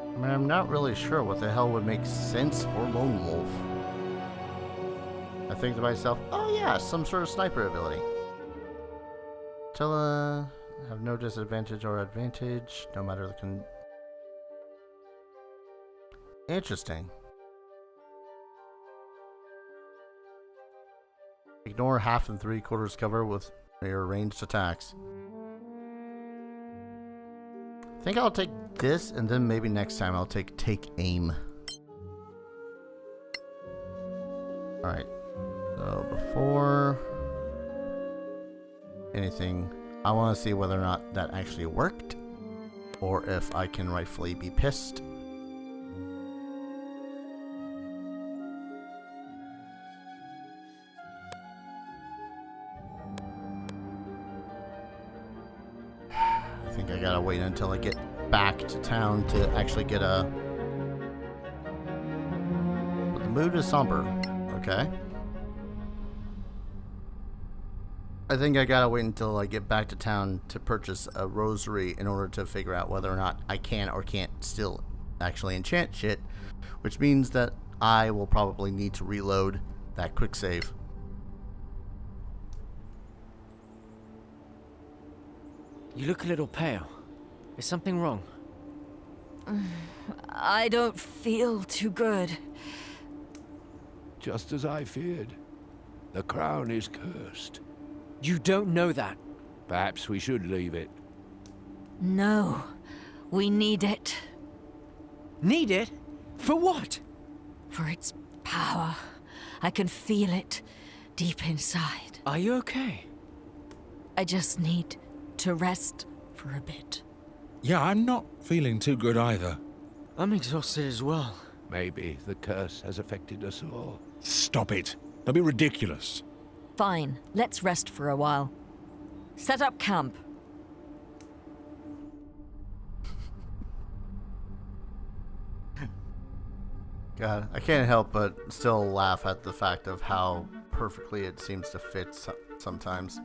I mean, I'm not really sure what the hell would make sense for Lone Wolf. I think to myself, oh yeah, some sort of sniper ability. Tilla, have no disadvantage or advantage, no matter the Interesting. Ignore 1/2 and 3/4 cover with your ranged attacks. I think I'll take this, and then maybe next time I'll take aim. Alright. So before anything, I want to see whether or not that actually worked. or if I can rightfully be pissed. I think I gotta wait until I get back to town to actually get a... But the mood is somber. Okay. I think I gotta wait until I get back to town to purchase a rosary in order to figure out whether or not I can or can't still actually enchant shit, which means that I will probably need to reload that quick save. You look a little pale. Is something wrong? I don't feel too good. Just as I feared. The crown is cursed. You don't know that. Perhaps we should leave it. No, we need it. Need it? For what? For its power. I can feel it deep inside. Are you okay? I just need to rest for a bit. Yeah, I'm not feeling too good either. I'm exhausted as well. Maybe the curse has affected us all. Stop it. Don't be ridiculous. Fine, let's rest for a while. Set up camp. God, I can't help but still laugh at the fact of how perfectly it seems to fit sometimes.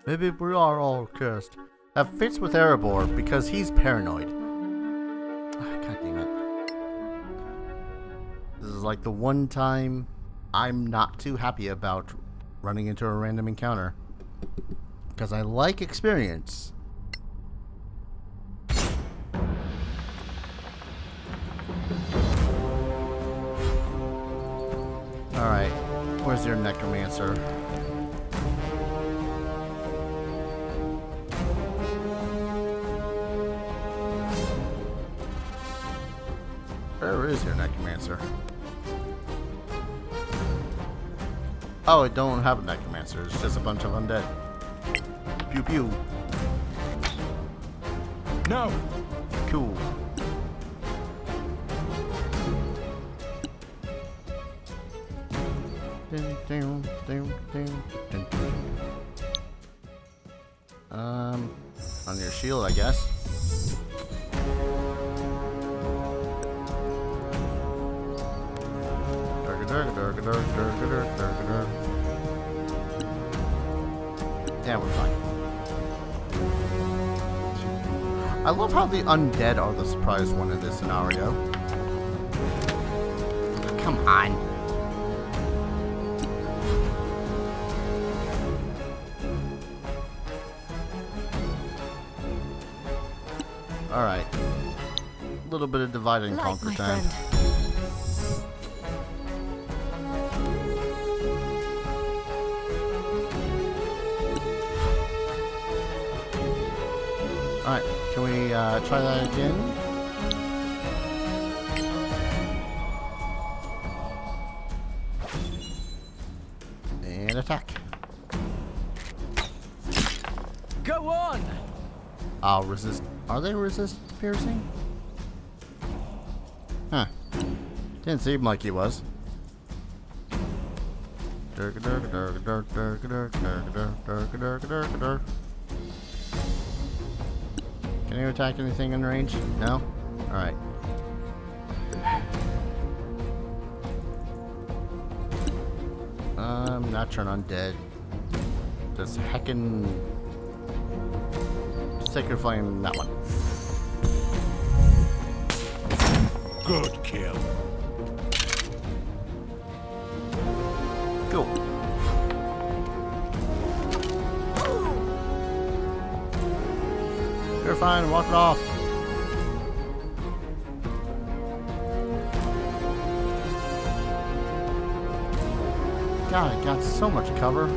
Maybe we are all cursed. That fits with Erebor because he's paranoid. God damn it. This is like the one time I'm not too happy about running into a random encounter. Because I like experience. Alright, where's your necromancer? Where is your necromancer? Oh, I don't have a necromancer, it's just a bunch of undead. Pew pew. No! Cool. On your shield, I guess. Yeah, we're fine. I love how the undead are the surprise one in this scenario. Come on. Alright. A little bit of divide and conquer My time. friend. Alright, can we try that again? And attack. Go on! I'll resist. Are they resist piercing? Huh. Didn't seem like he was. Can you attack anything in range? No? Alright. Not turn undead. Just heckin' Sacred Flame, that one. Good kill. Cool. You're fine, walk it off. God, I got so much cover.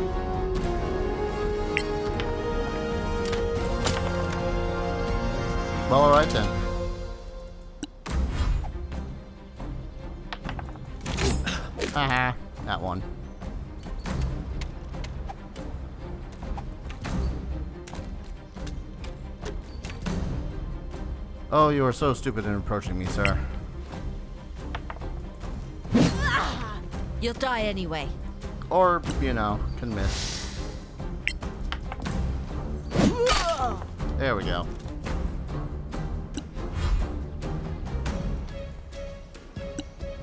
Well, alright then. Haha, that one. Oh, you are so stupid in approaching me, sir. You'll die anyway. Or, you know, can miss. There we go.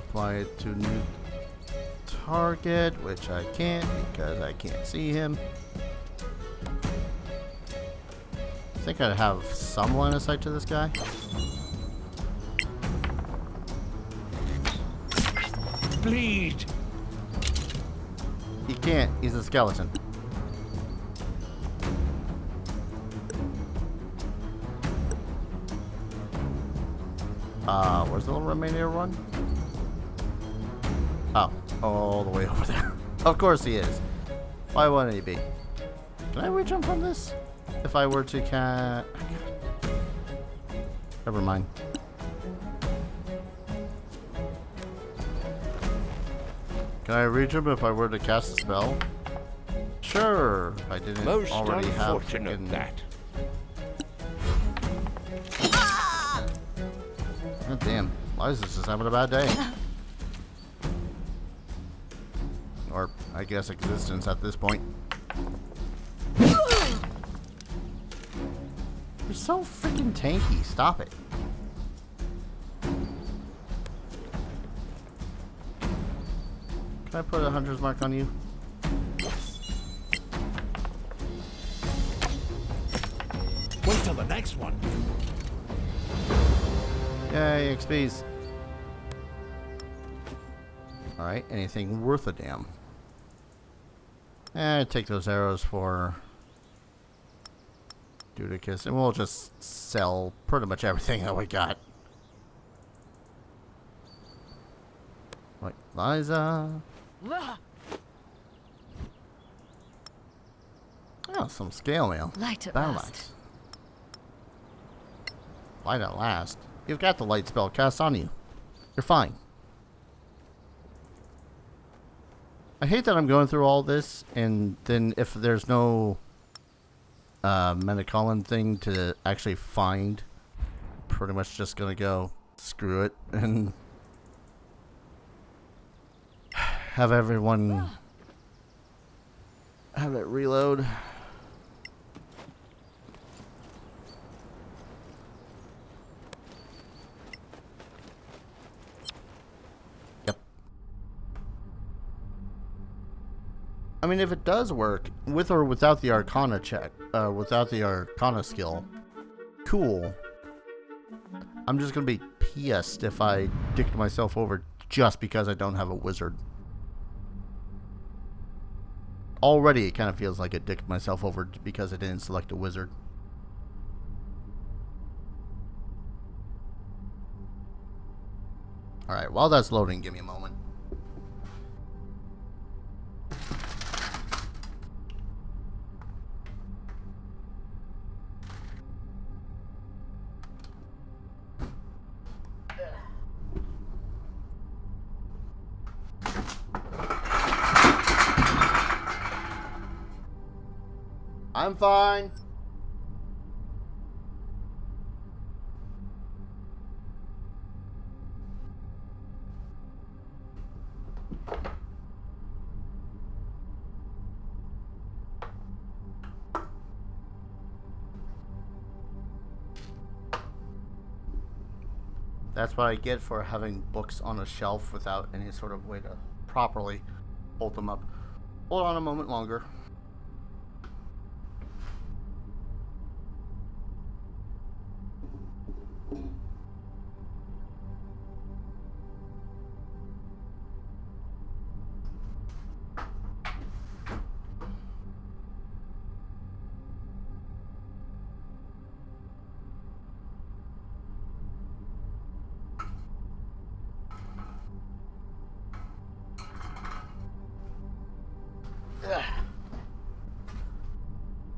Apply it to new target, which I can't because I can't see him. I think I'd have some line of sight to this guy. Bleed! He can't, he's a skeleton. Where's the little remainder one? Oh, all the way over there. Of course he is. Why wouldn't he be? Can I reach him from this? If I were to Never mind. Can I reach him if I were to cast a spell? Sure. If I didn't Most already have unfortunate freaking... that. Oh, damn. Liza's just having a bad day. Or, I guess, existence at this point. You're so freaking tanky. Stop it. Can I put a hunter's mark on you? Wait till the next one. Yay, XPs. Alright, anything worth a damn. Take those arrows for Dudicus, and we'll just sell pretty much everything that we got. Right, Liza. Oh, some scale mail. Light at Battle last. axe. Light at last. You've got the light spell cast on you. You're fine. I hate that I'm going through all this, and then if there's no Metacolin thing to actually find, pretty much just gonna go screw it and have everyone have it reload. Yep. I mean, if it does work, with or without the Arcana check, without the Arcana skill, cool. I'm just gonna be pissed if I dicked myself over just because I don't have a wizard. Already, it kind of feels like I dicked myself over because I didn't select a wizard. Alright, while that's loading, give me a moment. I'm fine. That's what I get for having books on a shelf without any sort of way to properly hold them up. Hold on a moment longer.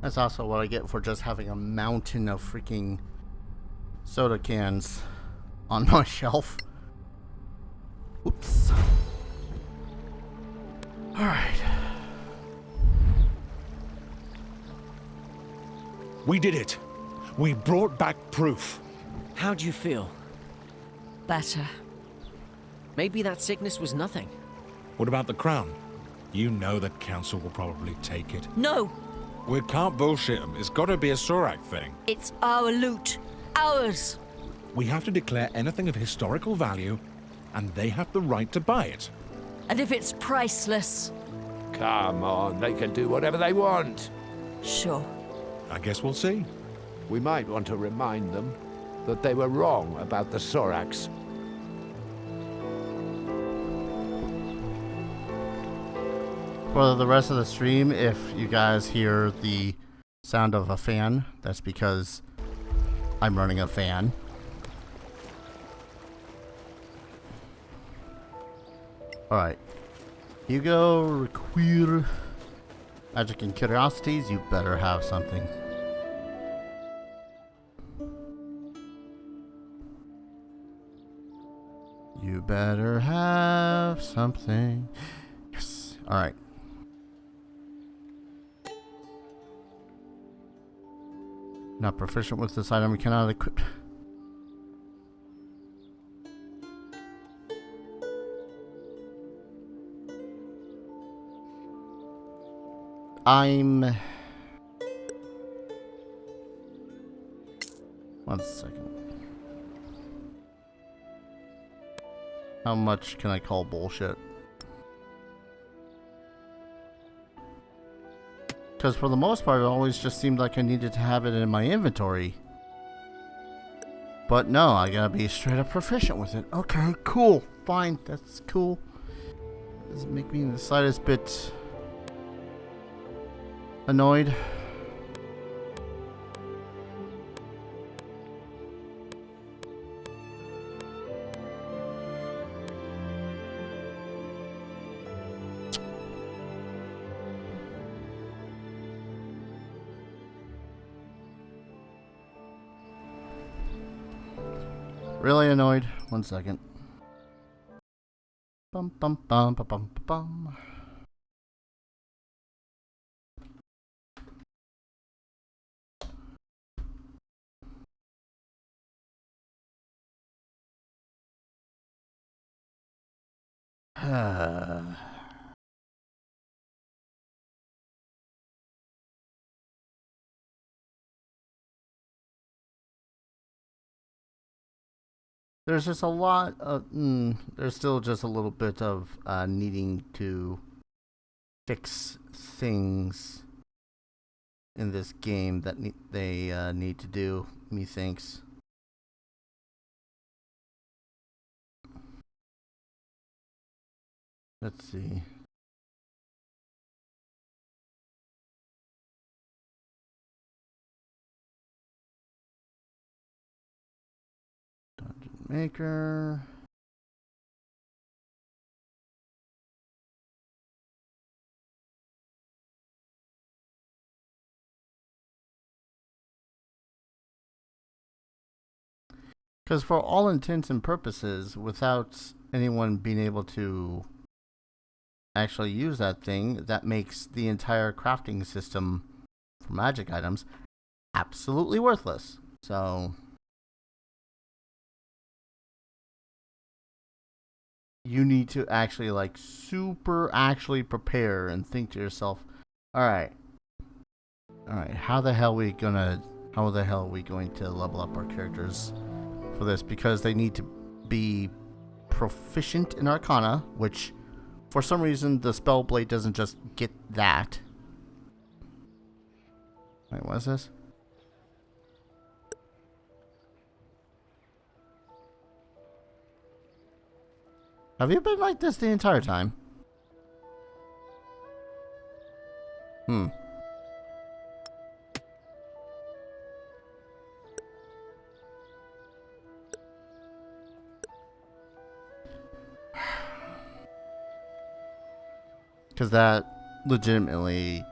That's also what I get for just having a mountain of freaking soda cans on my shelf. Oops. Alright. We did it. We brought back proof. How do you feel? Better. Maybe that sickness was nothing. What about the crown? You know the council will probably take it. No! We can't bullshit them. It's got to be a Sorak thing. It's our loot. Ours! We have to declare anything of historical value, and they have the right to buy it. And if it's priceless? Come on, they can do whatever they want. Sure. I guess we'll see. We might want to remind them that they were wrong about the Soraks. For the rest of the stream, if you guys hear the sound of a fan, that's because I'm running a fan. Alright. Hugo, require magic and curiosities, you better have something. You better have something. Yes. Alright. Not proficient with this item, we cannot equip. One second. How much can I call bullshit? Because for the most part, it always just seemed like I needed to have it in my inventory. But no, I gotta be straight up proficient with it. Okay, cool. Fine, that's cool. Doesn't make me the slightest bit annoyed. Really annoyed. One second. Bum bum bum bum bum bum. There's just a lot of there's still just a little bit of needing to fix things in this game that they need to do, methinks. Let's see. Dungeon Maker. Because for all intents and purposes, without anyone being able to actually use that thing, that makes the entire crafting system for magic items absolutely worthless. So you need to actually super actually prepare and think to yourself, alright, how the hell are we going to level up our characters for this? Because they need to be proficient in Arcana, which for some reason the Spellblade doesn't just get that. Wait, what is this? Have you been like this the entire time? Because that legitimately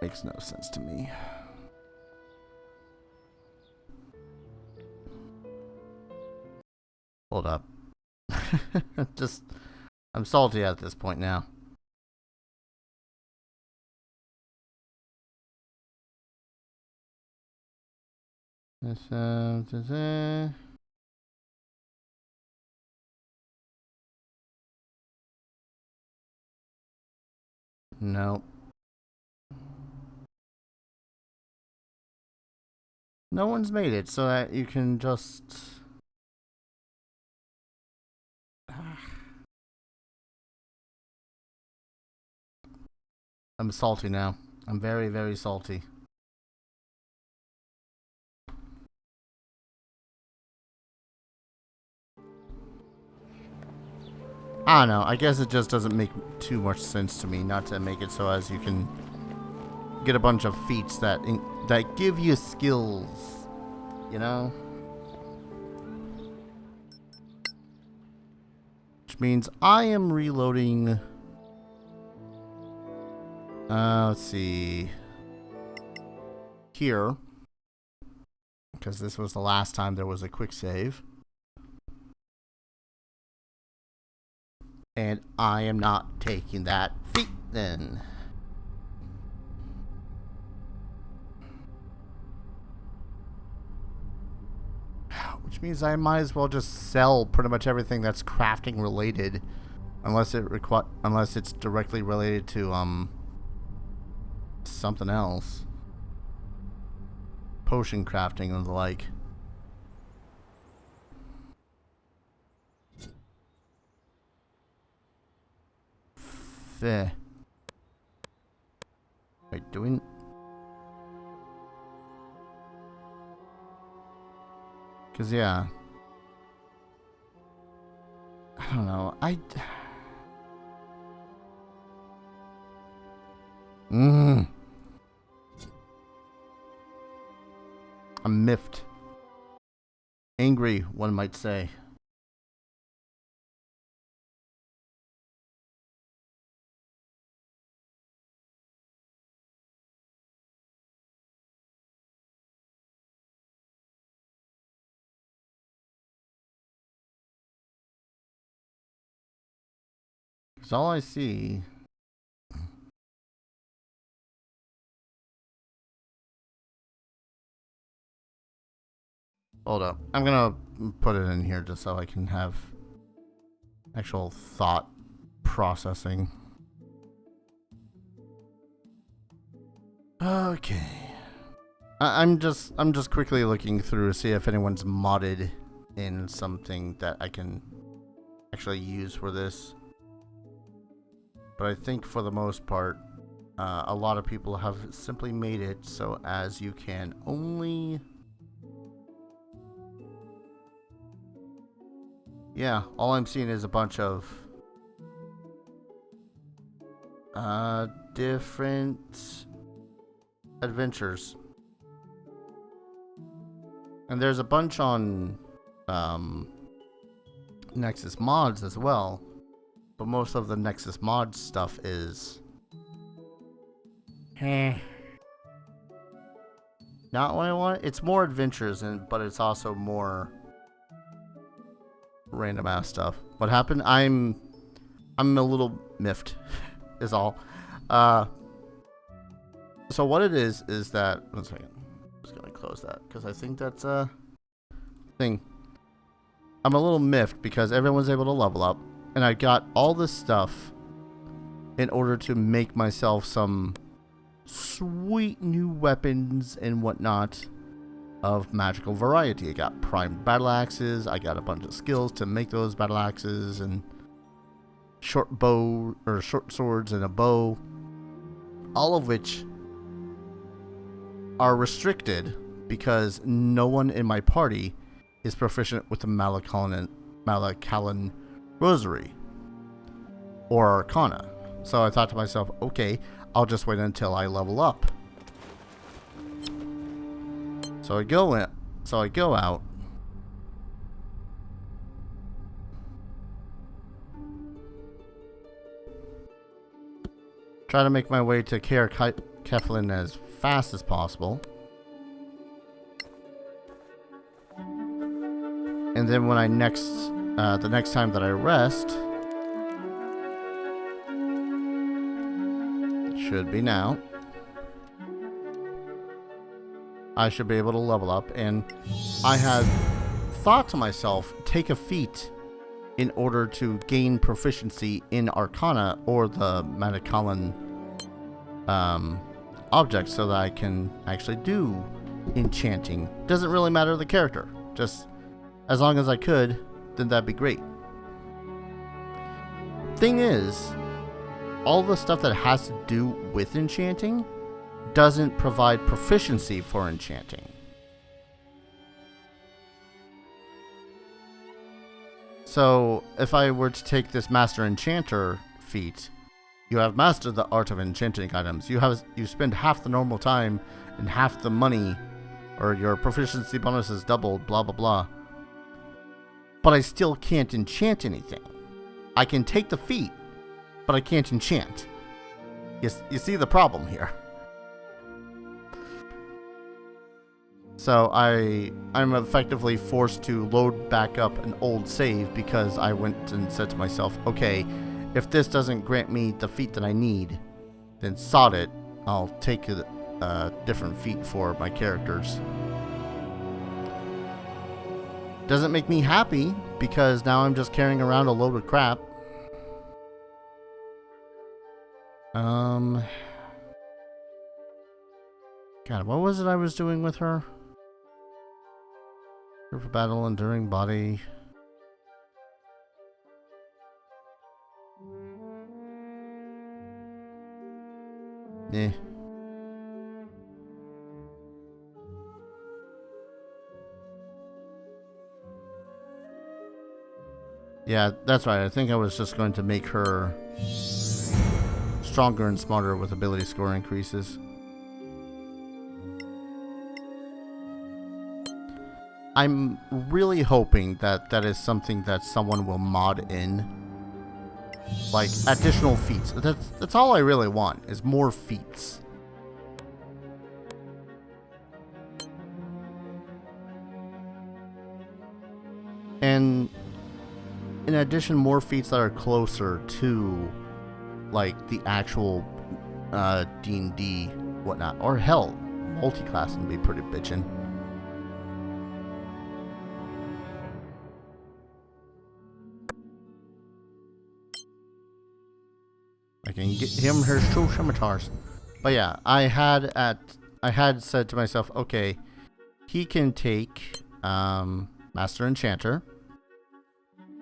makes no sense to me. Hold up. I'm salty at this point now. No. No one's made it so that you can just... I'm salty now. I'm very, very salty. I don't know. I guess it just doesn't make too much sense to me not to make it so as you can get a bunch of feats that give you skills, you know? Which means I am reloading. Let's see. Here. Because this was the last time there was a quick save. And I am not taking that feat then. Which means I might as well just sell pretty much everything that's crafting related, unless it's directly related to something else. Potion crafting and the like. Wait, doing... Cause yeah. I don't know. I'm miffed. Angry, one might say. Cause all I see... Hold up. I'm gonna put it in here just so I can have actual thought processing. Okay. I'm just quickly looking through to see if anyone's modded in something that I can actually use for this. But I think for the most part, a lot of people have simply made it so as you can only... Yeah, all I'm seeing is a bunch of different adventures. And there's a bunch on Nexus mods as well. But most of the Nexus mod stuff is not what I want. It's more adventures, but it's also more random ass stuff. What happened? I'm a little miffed is all. So what it is that, one second, I'm just gonna close that because I think that's a thing. I'm a little miffed because everyone's able to level up and I got all this stuff in order to make myself some sweet new weapons and whatnot of magical variety. I got primed battle axes. I got a bunch of skills to make those battle axes and short bow or short swords and a bow, all of which are restricted because no one in my party is proficient with the Malacalan Rosary or Arcana. So I thought to myself, okay, I'll just wait until I level up. So I go out. Try to make my way to Caer Keflin as fast as possible. And then when I the next time that I rest, it should be now. I should be able to level up, and I had thought to myself, take a feat in order to gain proficiency in Arcana or the Manicalan object so that I can actually do enchanting. Doesn't really matter the character, just as long as I could, then that'd be great. Thing is, all the stuff that has to do with enchanting doesn't provide proficiency for enchanting. So, if I were to take this Master Enchanter feat, you have mastered the art of enchanting items. You spend half the normal time and half the money, or your proficiency bonus is doubled, blah blah blah. But I still can't enchant anything. I can take the feat, but I can't enchant. You see the problem here. So I'm effectively forced to load back up an old save because I went and said to myself, okay, if this doesn't grant me the feat that I need, then sod it, I'll take a different feat for my characters. Doesn't make me happy because now I'm just carrying around a load of crap. God, what was it I was doing with her? For battle, enduring body. Eh. Yeah, that's right. I think I was just going to make her stronger and smarter with ability score increases. I'm really hoping that that is something that someone will mod in. Like, additional feats. That's all I really want, is more feats. And in addition, more feats that are closer to, like, the actual D&D whatnot. Or hell, multi-class would be pretty bitchin'. I can get him her true scimitars. But yeah, I had said to myself, okay, he can take Master Enchanter.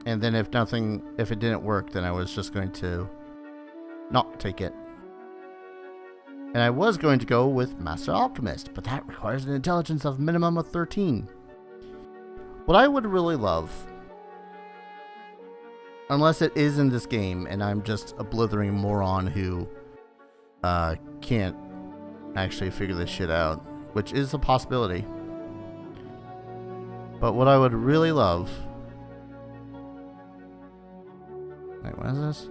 And then if it didn't work, then I was just going to not take it. And I was going to go with Master Alchemist, but that requires an intelligence of minimum of 13. What I would really love, unless it is in this game and I'm just a blithering moron who can't actually figure this shit out, which is a possibility. But what I would really love... Wait, what is this?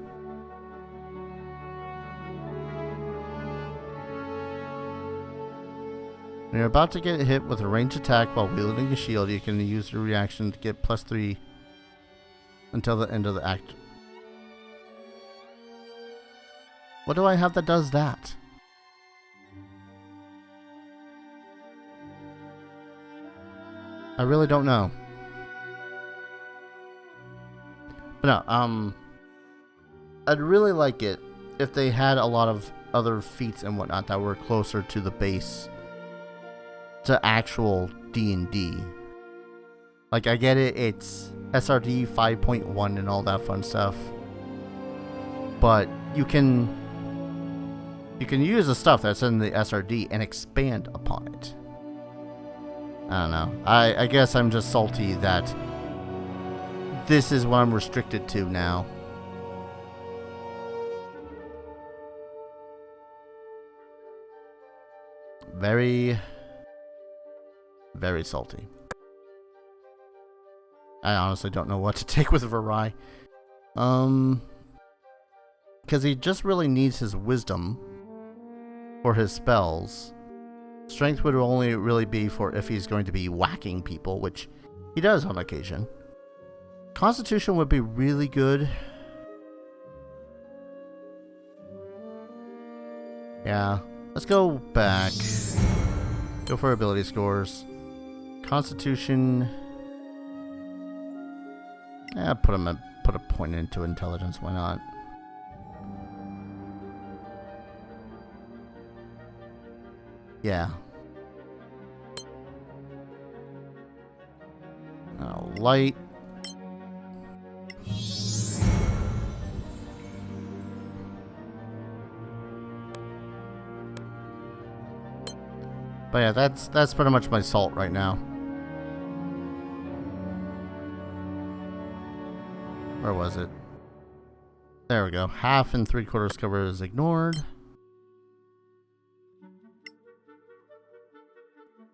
When you're about to get hit with a ranged attack while wielding a shield, you can use your reaction to get +3 until the end of the act. What do I have that does that? I really don't know. But no, I'd really like it if they had a lot of other feats and whatnot that were closer to the base, to actual D&D. Like, I get it, it's SRD 5.1 and all that fun stuff, but you can use the stuff that's in the SRD and expand upon it. I don't know. I guess I'm just salty that this is what I'm restricted to now. Very, very salty. I honestly don't know what to take with Varai. Because he just really needs his wisdom for his spells. Strength would only really be for if he's going to be whacking people, which he does on occasion. Constitution would be really good. Yeah, let's go back. Go for ability scores. Constitution. Yeah, put a point into intelligence. Why not? Yeah. Light. But yeah, that's pretty much my salt right now. Where was it? There we go. 1/2 and 3/4 cover is ignored.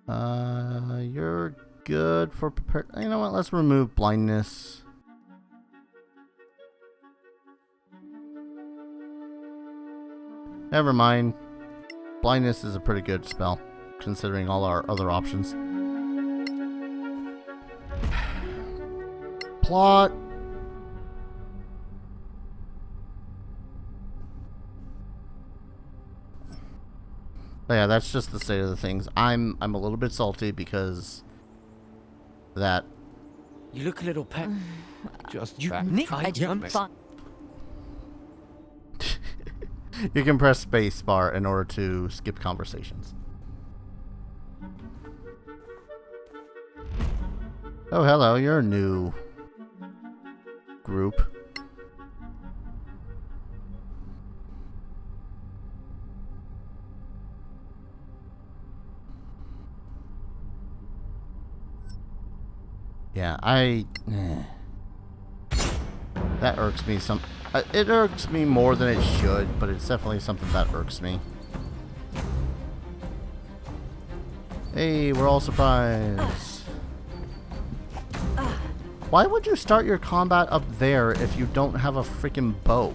You're good for prepare. You know what? Let's remove blindness. Never mind. Blindness is a pretty good spell, considering all our other options. Plot. But yeah, that's just the state of the things. I'm a little bit salty because that. You look a little pet. Just You fact. nick- I Yeah. don't find. You can press space bar in order to skip conversations. Oh, hello, you're a new group. Yeah, that irks me some. It irks me more than it should, but it's definitely something that irks me. Hey, we're all surprised. Why would you start your combat up there if you don't have a freaking bow?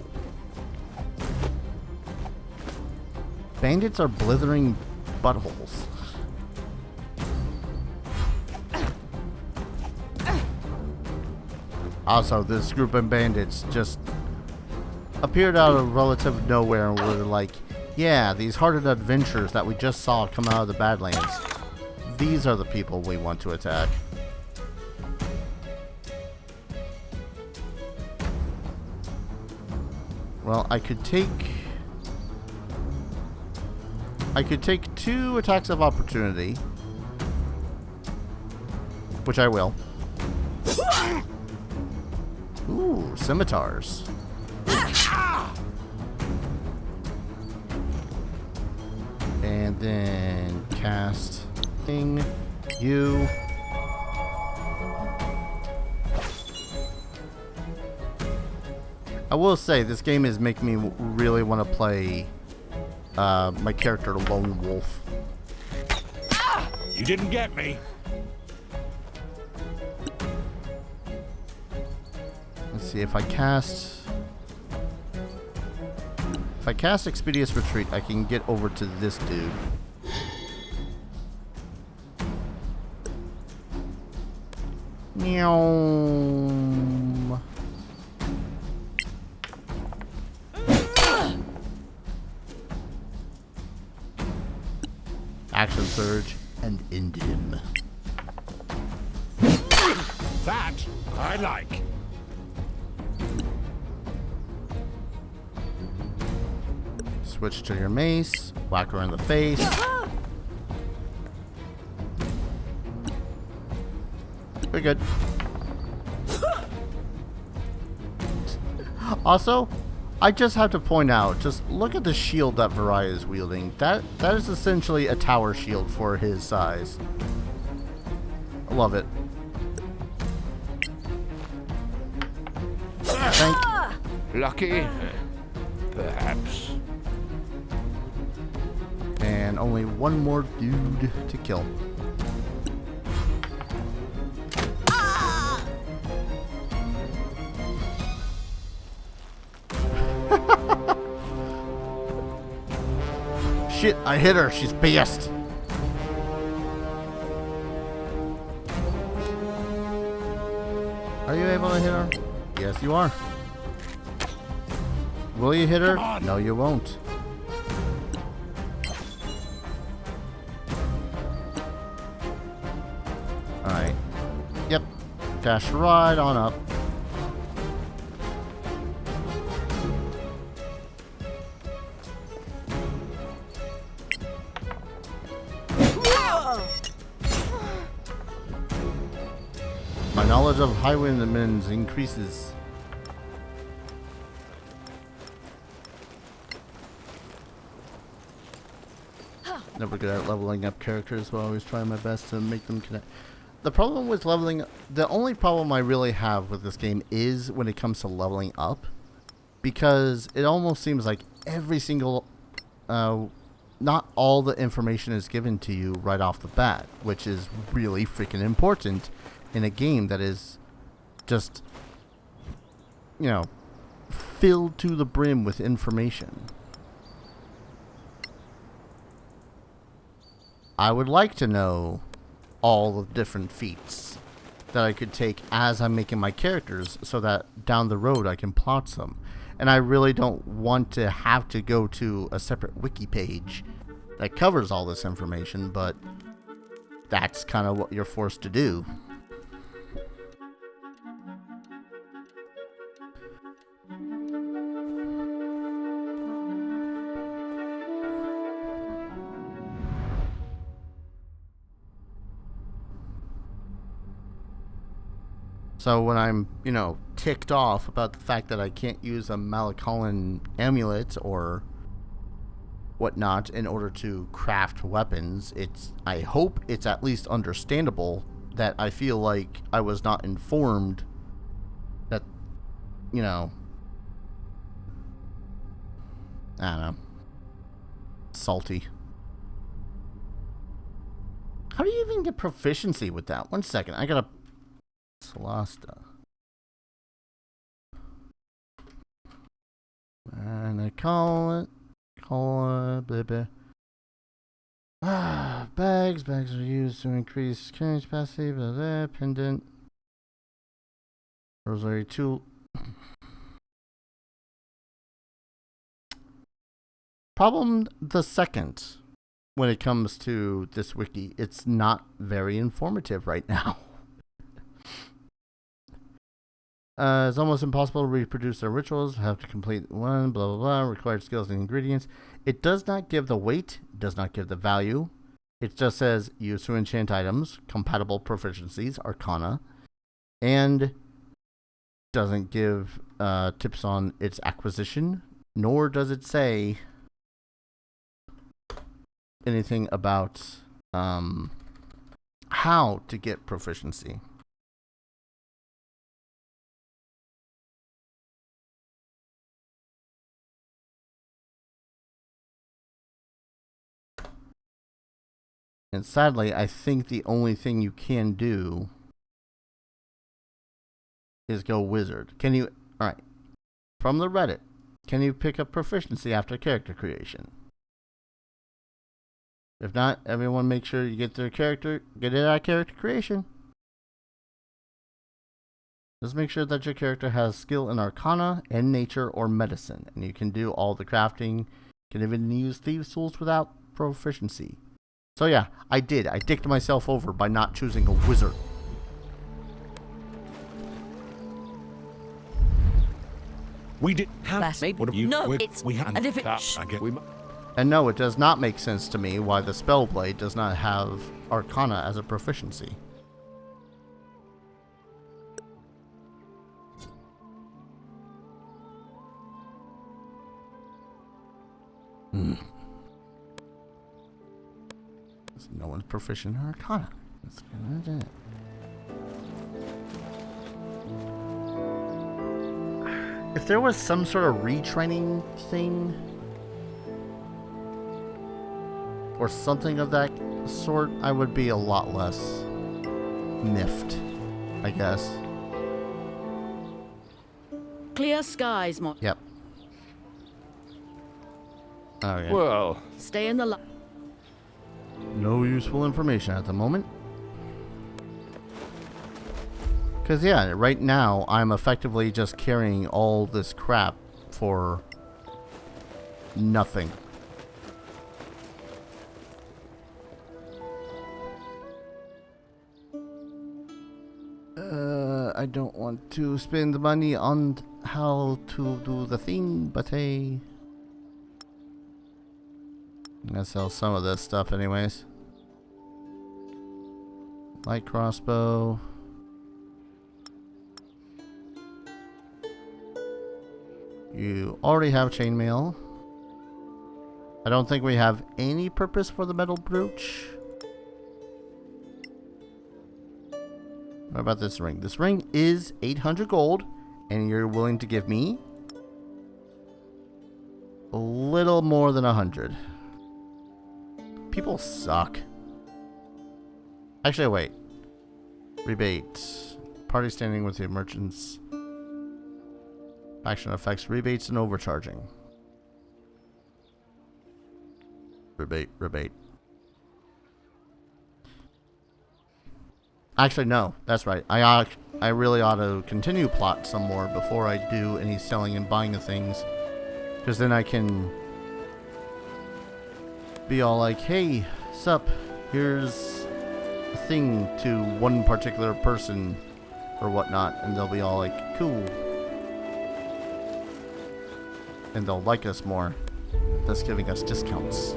Bandits are blithering buttholes. Also, this group of bandits just appeared out of relative nowhere and were like, yeah, these hardened adventurers that we just saw come out of the Badlands. These are the people we want to attack. Well, I could take 2 attacks of opportunity, which I will. Ooh, scimitars. And then casting you. I will say, this game is making me really want to play my character Lone Wolf. You didn't get me. Let's see if I cast Expeditious Retreat, I can get over to this dude. Meow. Action Surge and end him. That I like. Switch to your mace, whack her in the face. We're good. Also, I just have to point out, just look at the shield that Varai is wielding. That is essentially a tower shield for his size. I love it. Lucky? Perhaps. And only one more dude to kill. Shit, I hit her. She's pissed. Are you able to hit her? Yes, you are. Will you hit her? No, you won't. Yep. Dash right on up. My knowledge of highwaymen's increases. Never good at leveling up characters, but I always try my best to make them connect. The problem with leveling, the only problem I really have with this game is when it comes to leveling up, because it almost seems like every single, not all the information is given to you right off the bat, which is really freaking important in a game that is just, you know, filled to the brim with information. I would like to know all the different feats that I could take as I'm making my characters so that down the road I can plot some. And I really don't want to have to go to a separate wiki page that covers all this information, but that's kind of what you're forced to do. So when I'm, you know, ticked off about the fact that I can't use a Malacalan amulet or whatnot in order to craft weapons, I hope it's at least understandable that I feel like I was not informed that, you know, I don't know, salty. How do you even get proficiency with that? 1 second, I gotta... Solasta. And I call it, blah, blah. Bags are used to increase carrying capacity, blah, blah, pendant. Rosary tool. Problem the second when it comes to this wiki, it's not very informative right now. It's almost impossible to reproduce their rituals. Have to complete one, blah, blah, blah. Required skills and ingredients. It does not give the weight. Does not give the value. It just says used to enchant items, compatible proficiencies, Arcana, and doesn't give tips on its acquisition, nor does it say anything about how to get proficiency. And sadly, I think the only thing you can do is go wizard. Can you... Alright. From the Reddit, can you pick up proficiency after character creation? If not, everyone make sure you get it at character creation. Just make sure that your character has skill in Arcana and Nature or Medicine. And you can do all the crafting. You can even use Thieves' Tools without proficiency. So yeah, I did. I dicked myself over by not choosing a wizard. We did. Maybe. You, no, it's... We and if it... I get... And no, it does not make sense to me why the Spellblade does not have Arcana as a proficiency. No one's proficient in Arcana. That's gonna do it. If there was some sort of retraining thing or something of that sort, I would be a lot less miffed, I guess. Clear skies, Yep. Okay. Well, Stay in the light. No useful information at the moment. Because, yeah, right now, I'm effectively just carrying all this crap for nothing. I don't want to spend money on how to do the thing, but hey. I'm gonna sell some of this stuff anyways. Light crossbow. You already have chainmail. I don't think we have any purpose for the metal brooch. What about this ring? This ring is 800 gold, and you're willing to give me a little more than 100. People suck. Actually, wait. Rebate. Party standing with the merchants. Action effects, rebates, and overcharging. Rebate. Actually, no. That's right. I really ought to continue plot some more before I do any selling and buying of things. Because then I can be all like, hey, sup, here's a thing to one particular person or whatnot. And they'll be all like, cool. And they'll like us more. Thus giving us discounts.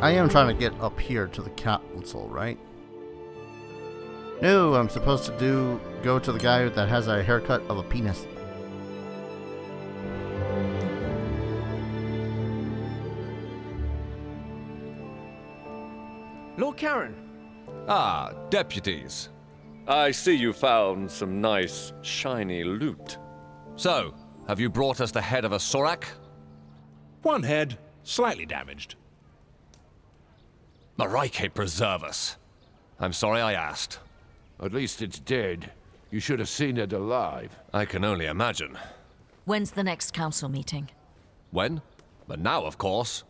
I am trying to get up here to the council, right? No, I'm supposed to go to the guy that has a haircut of a penis. Lord Karen. Ah, deputies. I see you found some nice, shiny loot. So, have you brought us the head of a Sorak? One head, slightly damaged. Marike preserve us. I'm sorry I asked. At least it's dead. You should have seen it alive. I can only imagine. When's the next council meeting? When? But now, of course.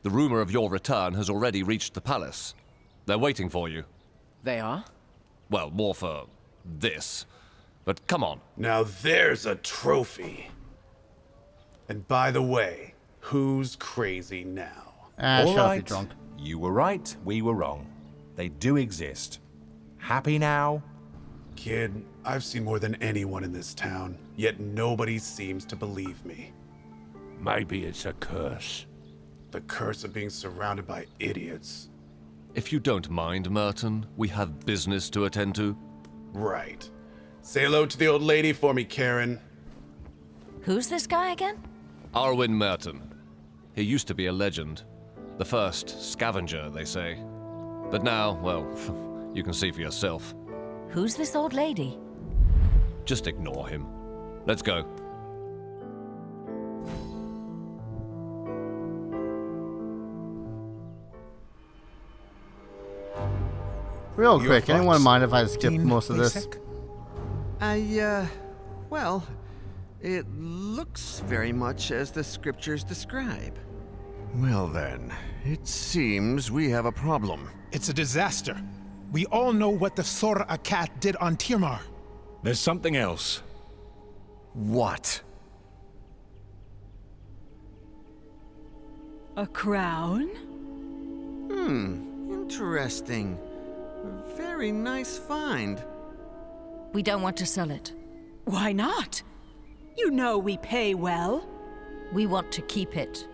The rumor of your return has already reached the palace. They're waiting for you. They are? Well, more for this. But come on. Now there's a trophy. And by the way, who's crazy now? All All right. right. Drunk. You were right, we were wrong. They do exist. Happy now? Kid, I've seen more than anyone in this town, yet nobody seems to believe me. Maybe it's a curse. The curse of being surrounded by idiots. If you don't mind, Merton, we have business to attend to. Right. Say hello to the old lady for me, Karen. Who's this guy again? Arwen Merton. He used to be a legend. The first scavenger, they say. But now, well, you can see for yourself. Who's this old lady? Just ignore him. Let's go. Real Your quick, anyone thoughts, mind if I skip Dean most of this? Plasek? Well, it looks very much as the scriptures describe. Well then, it seems we have a problem. It's a disaster. We all know what the Sor Akat did on Tirmar. There's something else. What? A crown? Interesting. Very nice find. We don't want to sell it. Why not? You know we pay well. We want to keep it.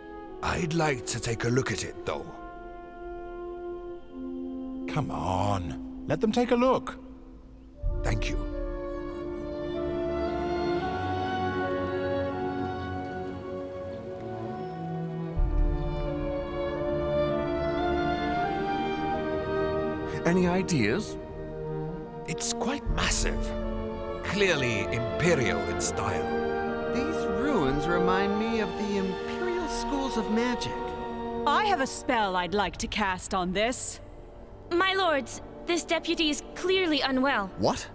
I'd like to take a look at it, though. Come on. Let them take a look. Thank you. Any ideas? It's quite massive. Clearly imperial in style. These ruins remind me of the Imperial Schools of Magic. I have a spell I'd like to cast on this. My lords, this deputy is clearly unwell. What?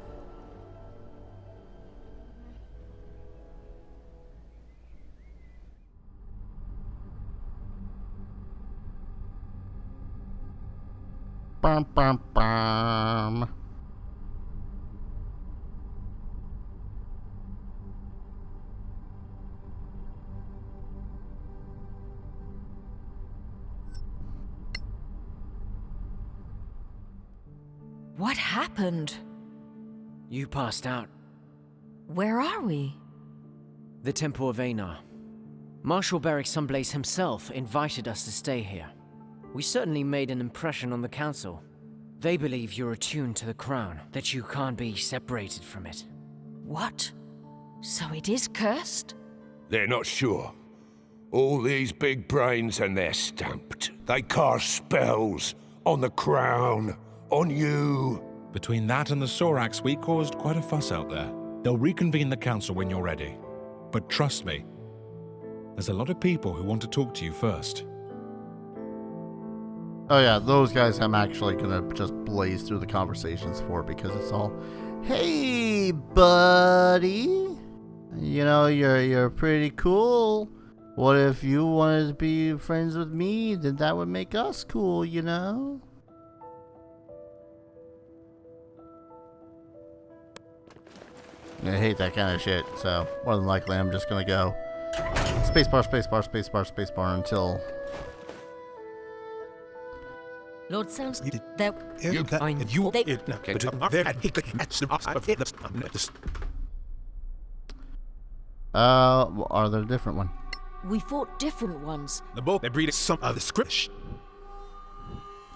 Bum, bum, bum. What happened? You passed out. Where are we? The Temple of Einar. Marshal Beric Sunblaze himself invited us to stay here. We certainly made an impression on the council. They believe you're attuned to the crown, that you can't be separated from it. What? So it is cursed? They're not sure. All these big brains and they're stamped. They cast spells on the crown, on you. Between that and the Sorax, we caused quite a fuss out there. They'll reconvene the council when you're ready. But trust me, there's a lot of people who want to talk to you first. Oh yeah, those guys I'm actually gonna just blaze through the conversations for, because it's all, hey buddy, you know, you're pretty cool. What if you wanted to be friends with me? Then that would make us cool, you know? I hate that kind of shit, so more than likely I'm just gonna go spacebar, spacebar, spacebar, spacebar until... Lord sounds that are there a different one? we fought different ones. The book they breed some of the script.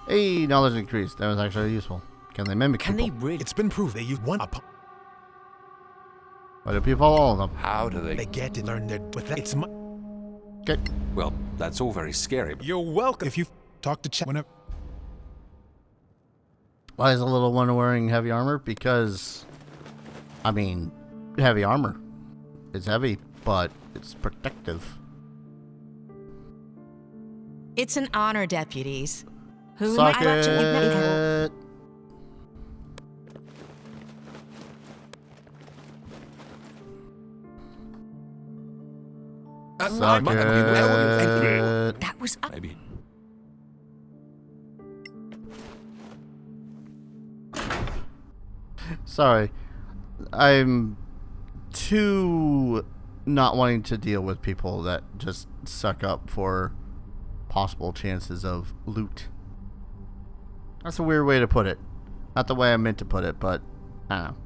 Hey, knowledge increased. That was actually useful. Can they mimic Can people? they really? It's been proved they use one upon. Why do people all of them? How do They get to learn their with that. It's my. Okay. Well, that's all very scary. You're welcome. If you talk to chat whenever. Why is the little one wearing heavy armor? Because, I mean, heavy armor. It's heavy, but it's protective. It's an honor, deputies. Who Suck am I watching? it. Suck it. That was up. Maybe. Sorry. I'm too not wanting to deal with people that just suck up for possible chances of loot. That's a weird way to put it. Not the way I meant to put it, but I don't know.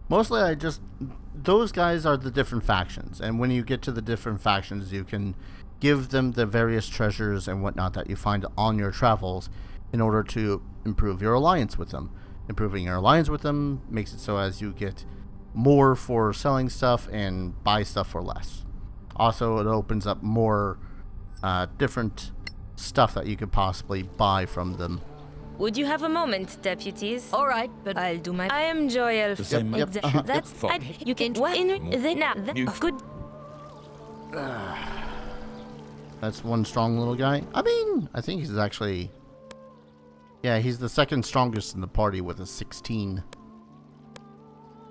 Mostly those guys are the different factions, and when you get to the different factions, you can give them the various treasures and whatnot that you find on your travels in order to improve your alliance with them. Improving your alliance with them makes it so as you get more for selling stuff and buy stuff for less. Also, it opens up more different stuff that you could possibly buy from them. Would you have a moment, deputies? All right, but I'll do my. I am Joyal. The same map? Exactly. That's. You can. What in the now? Good. That's one strong little guy. I mean, I think he's actually... Yeah, he's the second strongest in the party with a 16.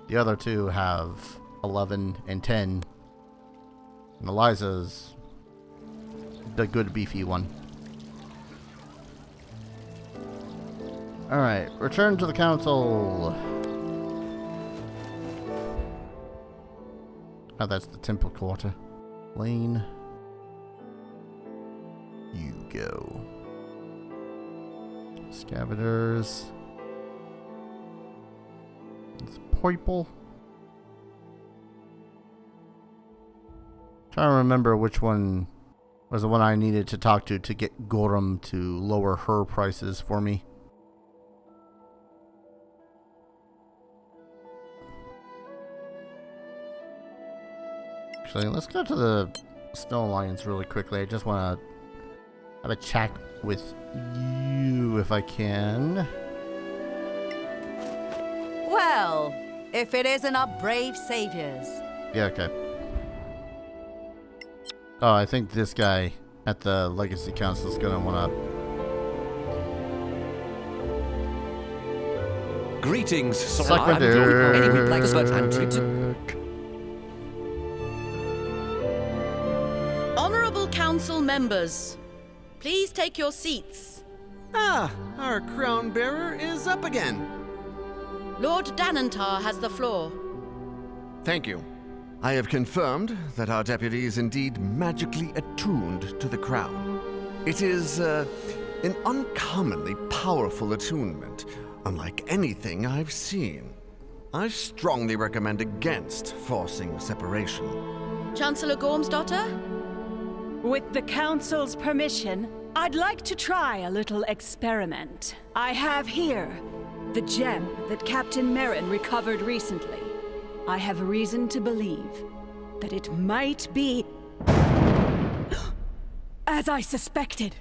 The other two have 11 and 10. And Eliza's the good beefy one. Alright, return to the council. Oh, that's the temple quarter. Lane. You go. Scavengers. It's purple. Trying to remember which one was the one I needed to talk to get Gorham to lower her prices for me. Actually, let's go to the Snow Alliance really quickly. I just want to have a chat with you if I can. Well, if it isn't our brave saviors. Yeah, okay. Oh, I think this guy at the Legacy Council is gonna wanna... Greetings, Suck my dick. Honorable council members, please take your seats. Ah, our crown bearer is up again. Lord Danantar has the floor. Thank you. I have confirmed that our deputy is indeed magically attuned to the crown. It is An uncommonly powerful attunement, unlike anything I've seen. I strongly recommend against forcing separation. Chancellor Gorm's daughter? With the Council's permission, I'd like to try a little experiment. I have here the gem that Captain Merrin recovered recently. I have reason to believe that it might be as I suspected.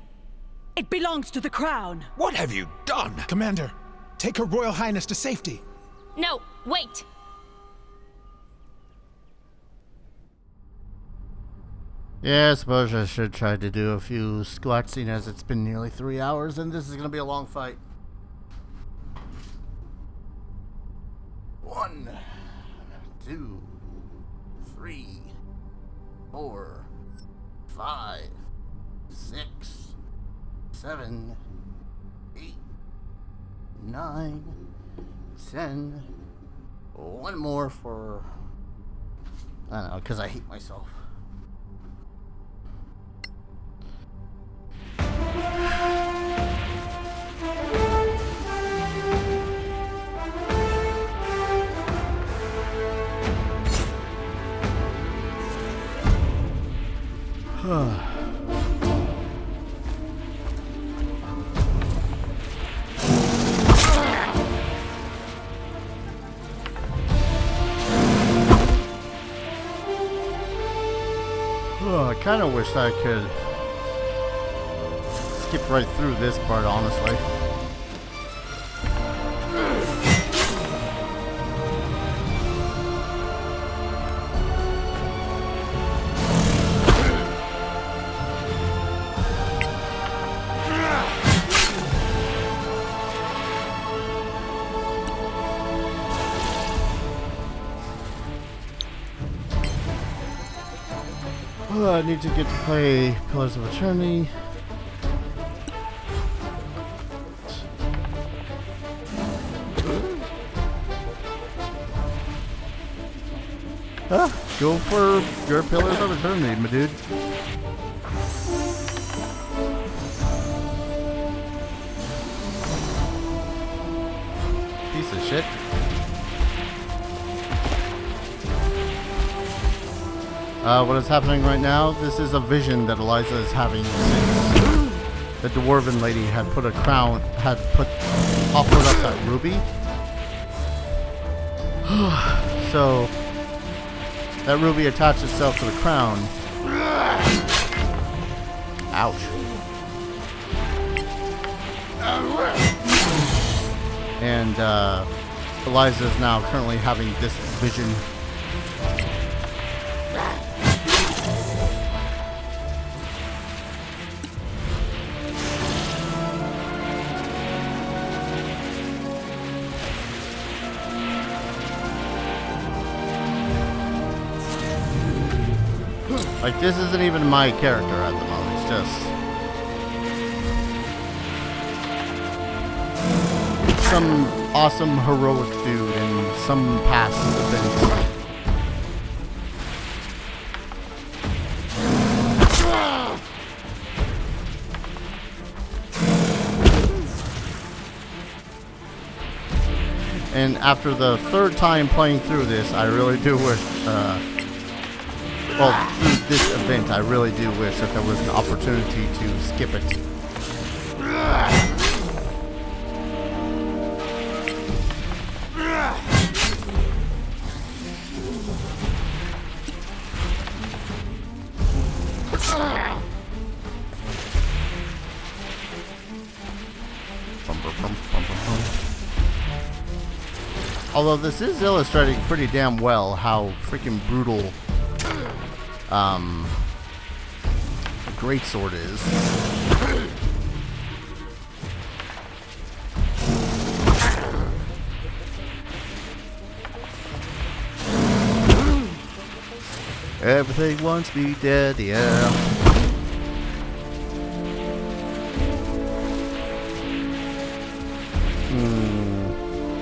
It belongs to the Crown. What have you done? Commander, take Her Royal Highness to safety. No, wait! Yeah, I suppose I should try to do a few squats, seeing as it's been nearly 3 hours, and this is gonna be a long fight. 1, 2, 3, 4, 5, 6, 7, 8, 9, 10. One more for, I don't know, because I hate myself. I kind of wish I could skip right through this part, honestly. I need to get to play Pillars of Eternity. Go for your Pillars of Eternity, my dude. Piece of shit. What is happening right now? This is a vision that Eliza is having since the dwarven lady had put offered up that ruby. So that ruby attached itself to the crown. Ouch. And Eliza is now currently having this vision. Like, this isn't even my character at the moment, it's just some awesome heroic dude in some past event. And after the third time playing through this, I really do wish, well, through this event, I really do wish that there was an opportunity to skip it. Although this is illustrating pretty damn well how freaking brutal a greatsword is. Everything wants me dead, yeah.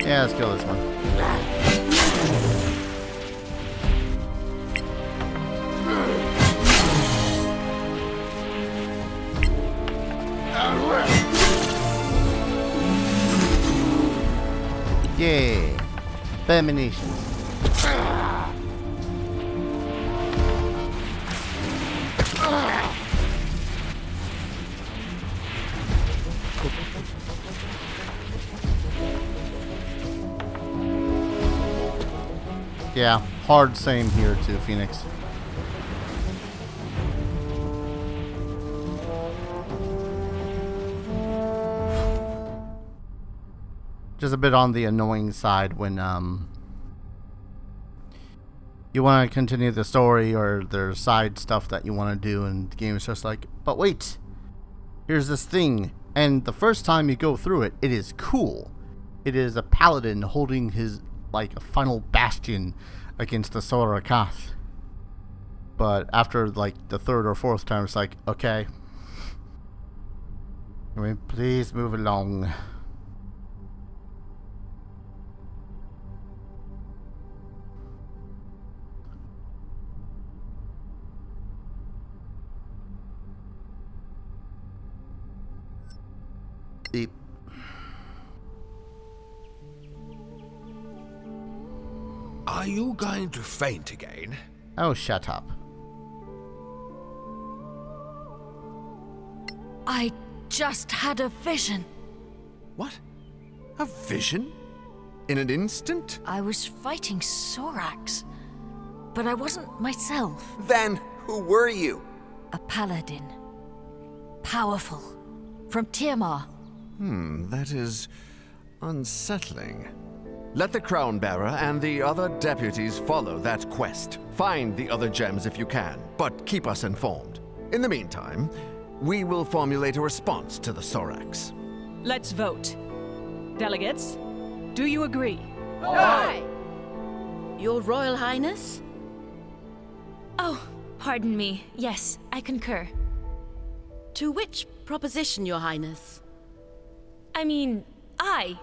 Yeah, let's kill this one. Yeah. Abomination. Yeah, hard same here too, Phoenix. Just a bit on the annoying side when you want to continue the story or there's side stuff that you want to do and the game is just like, but wait, here's this thing, and the first time you go through it, it is cool. It is a paladin holding his like a final bastion against the Solasta. But after like the third or fourth time, it's like, okay, can we please move along? Deep. Are you going to faint again? Oh, shut up. I just had a vision. What? A vision? In an instant? I was fighting Sorax, but I wasn't myself. Then, who were you? A paladin. Powerful. From Tiamat. That is unsettling. Let the Crown Bearer and the other deputies follow that quest. Find the other gems if you can, but keep us informed. In the meantime, we will formulate a response to the Sorax. Let's vote. Delegates, do you agree? Aye. Your Royal Highness? Oh, pardon me. Yes, I concur. To which proposition, Your Highness? I mean, aye.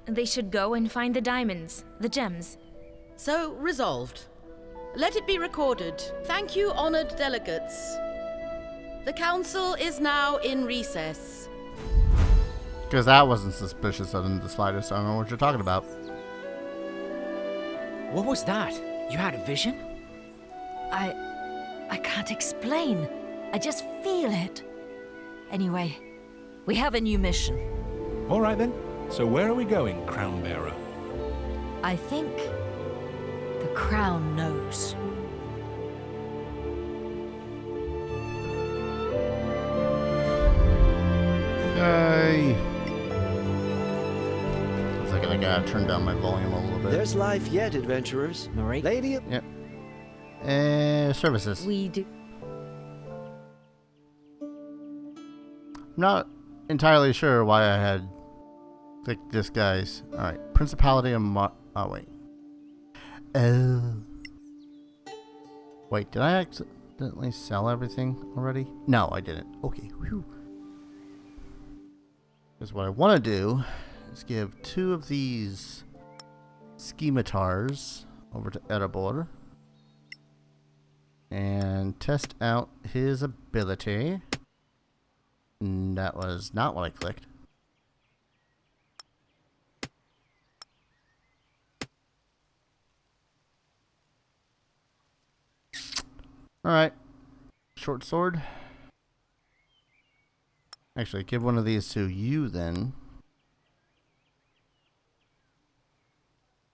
They should go and find the diamonds, the gems. So resolved. Let it be recorded. Thank you, honored delegates. The council is now in recess. Because that wasn't suspicious in the slightest. I don't know what you're talking about. What was that? You had a vision? I can't explain. I just feel it. Anyway, we have a new mission. All right then. So where are we going, Crown Bearer? I think the Crown knows. Yay! Looks like I gotta turn down my volume a little bit. There's life yet, adventurers. Marie? Lady. Yep. Services. We do. I'm not entirely sure why I had clicked this guy's. Alright. Principality of oh, wait. Wait, did I accidentally sell everything already? No, I didn't. Okay. Whew. Because what I want to do is give 2 of these schematars over to Erebor and test out his ability. That was not what I clicked. Alright. Short sword. Actually, give one of these to you then.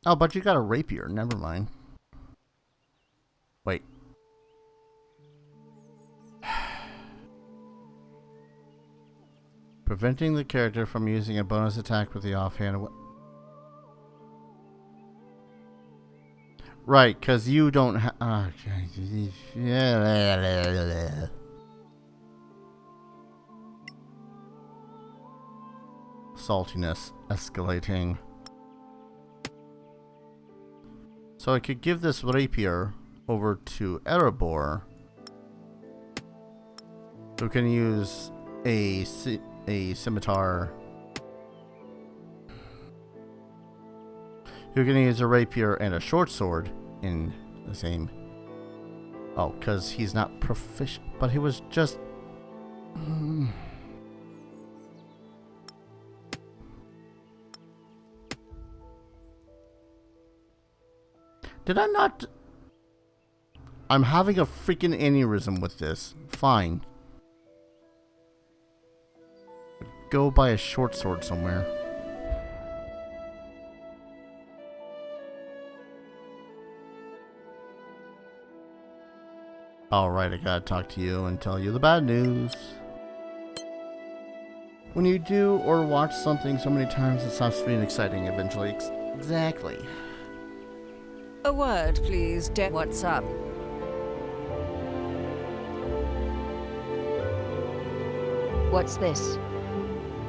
Oh, but you got a rapier. Never mind. Wait. Preventing the character from using a bonus attack with the offhand. Right, because you don't have. Saltiness escalating. So I could give this rapier over to Erebor, who can use a scimitar. Who can use a rapier and a short sword in the same. Oh, because he's not proficient, but he was just. Did I not? I'm having a freaking aneurysm with this. Fine. Go buy a short sword somewhere. Alright, I gotta talk to you and tell you the bad news. When you do or watch something so many times, it stops being exciting eventually. Exactly. A word, please. What's up? What's this?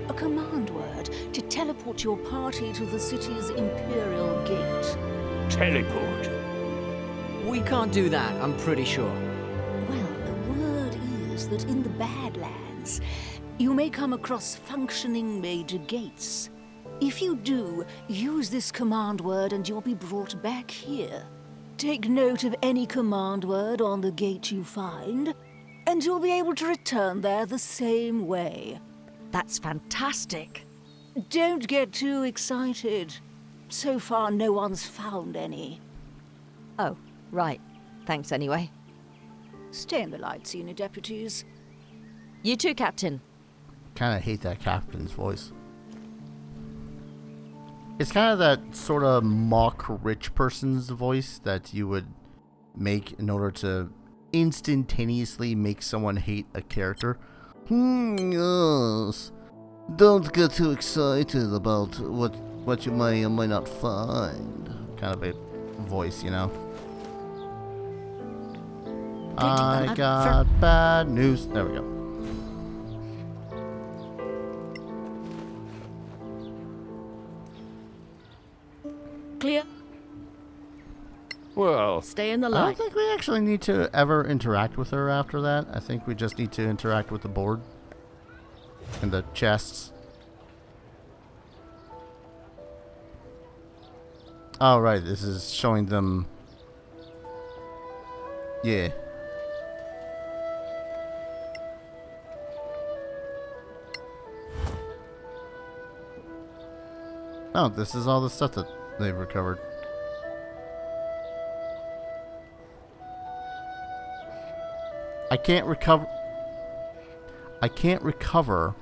A command word to teleport your party to the city's Imperial Gate. Teleport? We can't do that, I'm pretty sure. Well, the word is that in the Badlands, you may come across functioning major gates. If you do, use this command word and you'll be brought back here. Take note of any command word on the gate you find, and you'll be able to return there the same way. That's fantastic. Don't get too excited. So far, no one's found any. Oh, right. Thanks anyway. Stay in the light, senior deputies. You too, Captain. Kinda hate that captain's voice. It's kind of that sort of mock rich person's voice that you would make in order to instantaneously make someone hate a character. Yes. Don't get too excited about what you may or may not find. Kind of a voice, you know. I got bad news. There we go. Clear? Well, stay in the I light. don't think we actually need to ever interact with her after that. I think we just need to interact with the board and the chests. Oh, right. This is showing them. Yeah. Oh, this is all the stuff that they've recovered. I can't recover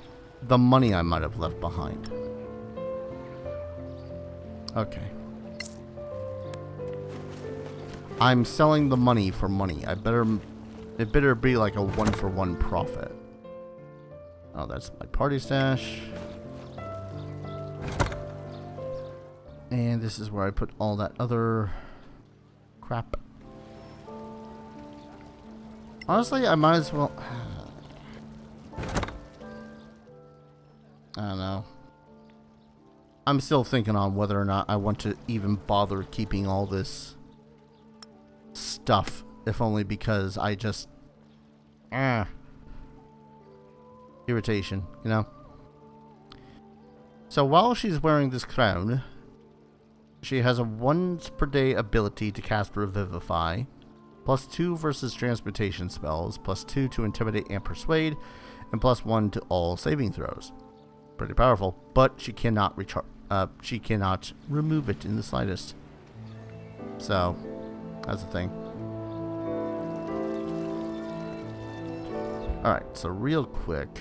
the money I might have left behind. Okay. I'm selling the money for money. It better be like a 1-for-1 profit. Oh, that's my party stash. And this is where I put all that other crap. Honestly, I might as well. I don't know. I'm still thinking on whether or not I want to even bother keeping all this stuff, if only because I just irritation, you know. So while she's wearing this crown, she has a once per day ability to cast Revivify, +2 versus transportation spells, +2 to intimidate and persuade, and +1 to all saving throws. Pretty powerful, but she cannot she cannot remove it in the slightest. So that's the thing. Alright, so real quick.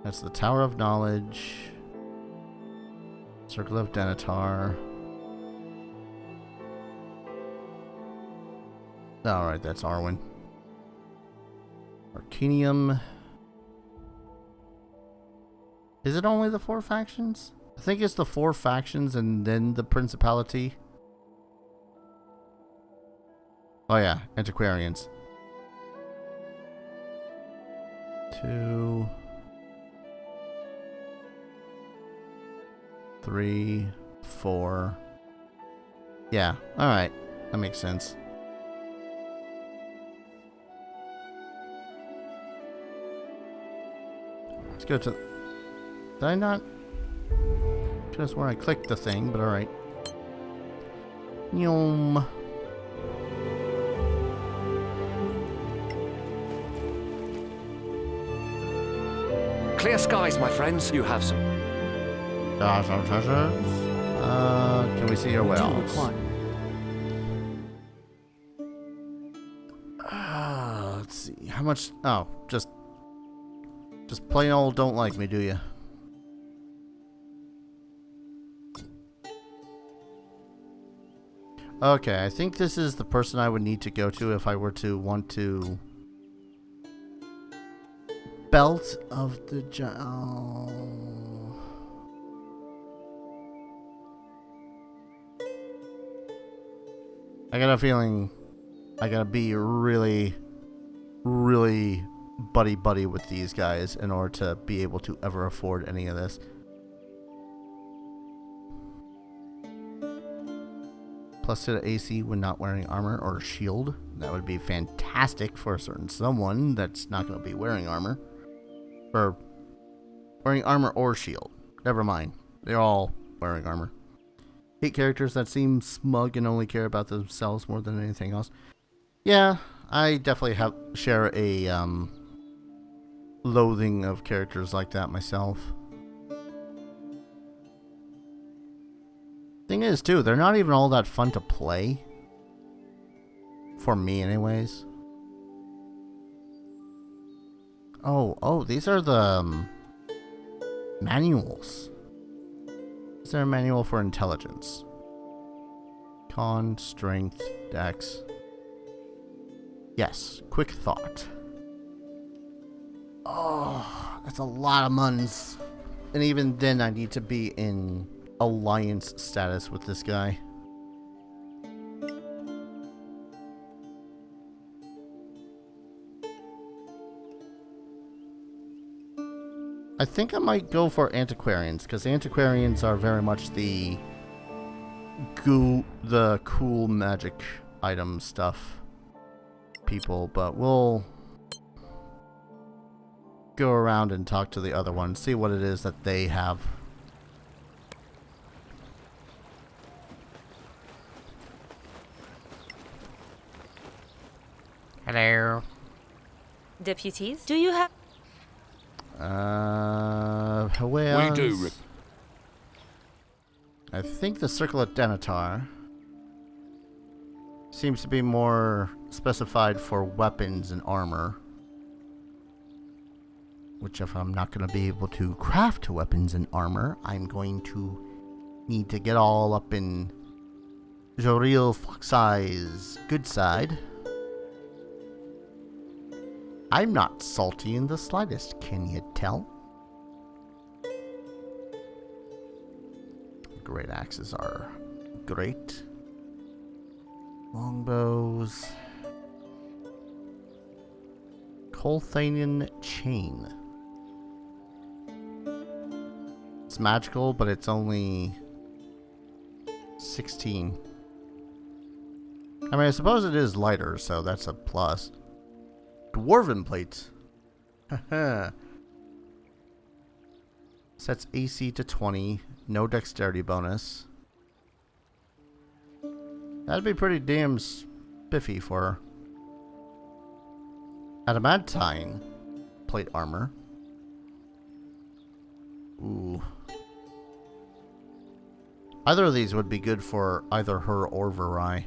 That's the Tower of Knowledge. Circle of Denitar. Alright, that's Arwen. Arcanium. Is it only the 4 factions? I think it's the 4 factions and then the Principality. Oh yeah, Antiquarians. 2, 3, 4. Yeah, alright. That makes sense. Let's go to... Did I not? Just where I clicked the thing, but alright. Yum. Clear skies, my friends. You have some. Can we see your whales? how much? Oh, just plain old don't like me, do you? Okay, I think this is the person I would need to go to if I were to want to... Belt of the... Oh. I got a feeling I gotta be really, really buddy-buddy with these guys in order to be able to ever afford any of this. Plus to the AC when not wearing armor or shield. That would be fantastic for a certain someone that's not going to be wearing armor. Or wearing armor or shield. Never mind. They're all wearing armor. Hate characters that seem smug and only care about themselves more than anything else. Yeah, I definitely share a loathing of characters like that myself. Thing is, too, they're not even all that fun to play. For me, anyways. Oh, these are the manuals. Is there a manual for intelligence? Con, strength, dex. Yes, quick thought. Oh, that's a lot of muns. And even then, I need to be in alliance status with this guy. I think I might go for antiquarians, because antiquarians are very much the cool magic item stuff people, but we'll go around and talk to the other ones, see what it is that they have. Hello. Deputies, do you have... Where We do. I think the Circle of Denatar seems to be more specified for weapons and armor. Which, if I'm not going to be able to craft weapons and armor, I'm going to need to get all up in Joril Foxeye's good side. I'm not salty in the slightest, can you tell? Great axes are great. Longbows. Colthanian chain. It's magical, but it's only 16. I mean, I suppose it is lighter, so that's a plus. Dwarven plates. Haha. Sets AC to 20. No dexterity bonus. That'd be pretty damn spiffy for adamantine plate armor. Ooh. Either of these would be good for either her or Virai.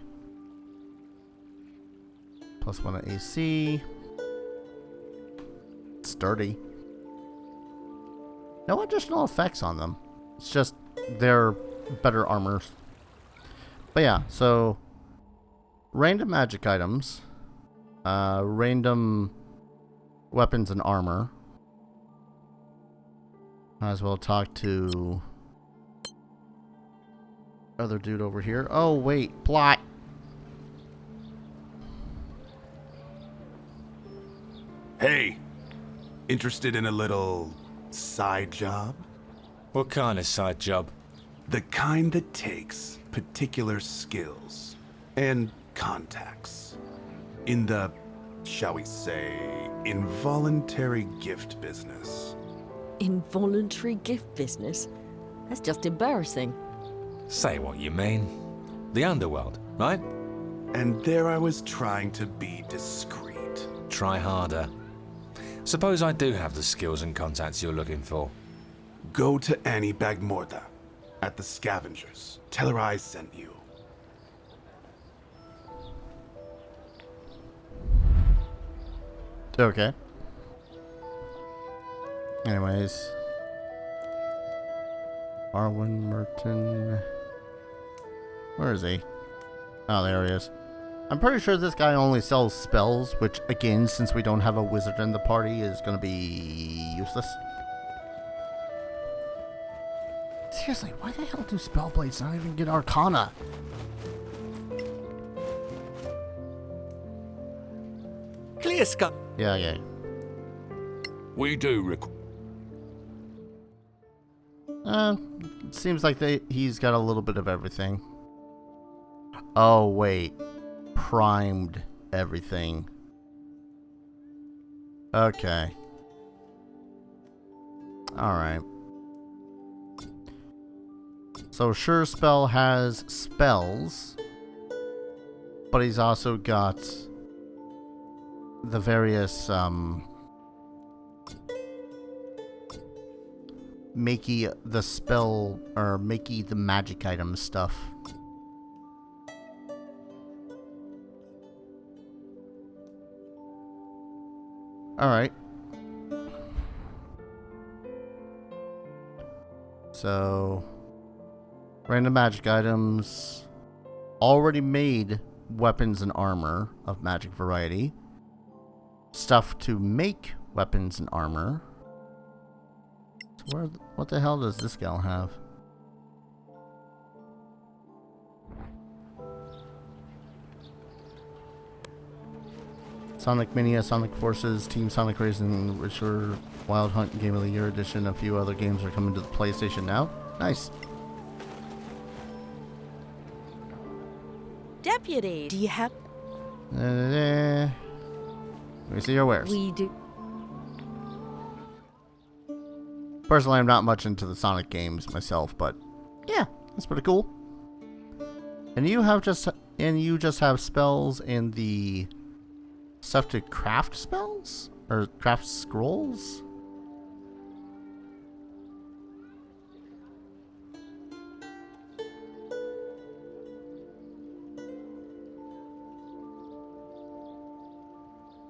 Plus 1 AC. Sturdy. No additional effects on them. It's just they're better armors. But yeah, so random magic items, random weapons and armor. Might as well talk to other dude over here. Oh wait, plot. Hey, interested in a little side job? What kind of side job? The kind that takes particular skills and contacts in the, shall we say, involuntary gift business. Involuntary gift business? That's just embarrassing. Say what you mean. The underworld, right? And there I was trying to be discreet. Try harder. Suppose I do have the skills and contacts you're looking for. Go to Annie Bagmorda at the Scavengers. Tell her I sent you. Okay. Anyways. Arwen Merton. Where is he? Oh, there he is. I'm pretty sure this guy only sells spells, which, again, since we don't have a wizard in the party, is going to be useless. Seriously, why the hell do Spellblades not even get Arcana? Clear sky. Yeah. We do it seems like he's got a little bit of everything. Oh, wait. Primed everything. Okay. Alright. So Sure Spell has spells, but he's also got the various makey the spell or makey the magic item stuff. Alright. So random magic items, already made weapons and armor of magic variety, stuff to make weapons and armor. So what the hell does this gal have? Sonic Mania, Sonic Forces, Team Sonic Racing, Richer, Wild Hunt Game of the Year Edition. A few other games are coming to the PlayStation now. Nice. Deputy, do you have... Let me see your wares. We do. Personally, I'm not much into the Sonic games myself, but yeah, that's pretty cool. And you just have spells and the stuff to craft spells or craft scrolls.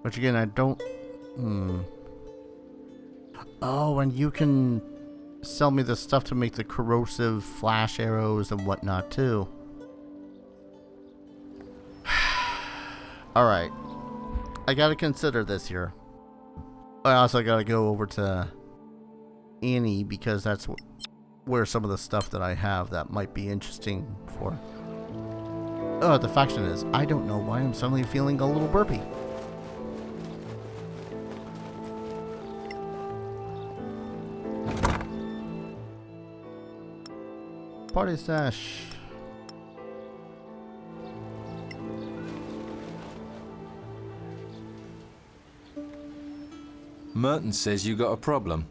Which again, I don't... Oh, and you can sell me the stuff to make the corrosive flash arrows and whatnot, too. Alright. I gotta consider this here. I also gotta go over to Annie, because that's where some of the stuff that I have that might be interesting for. Oh, the faction is, I don't know why I'm suddenly feeling a little burpy. Party stash. Merton says you got a problem.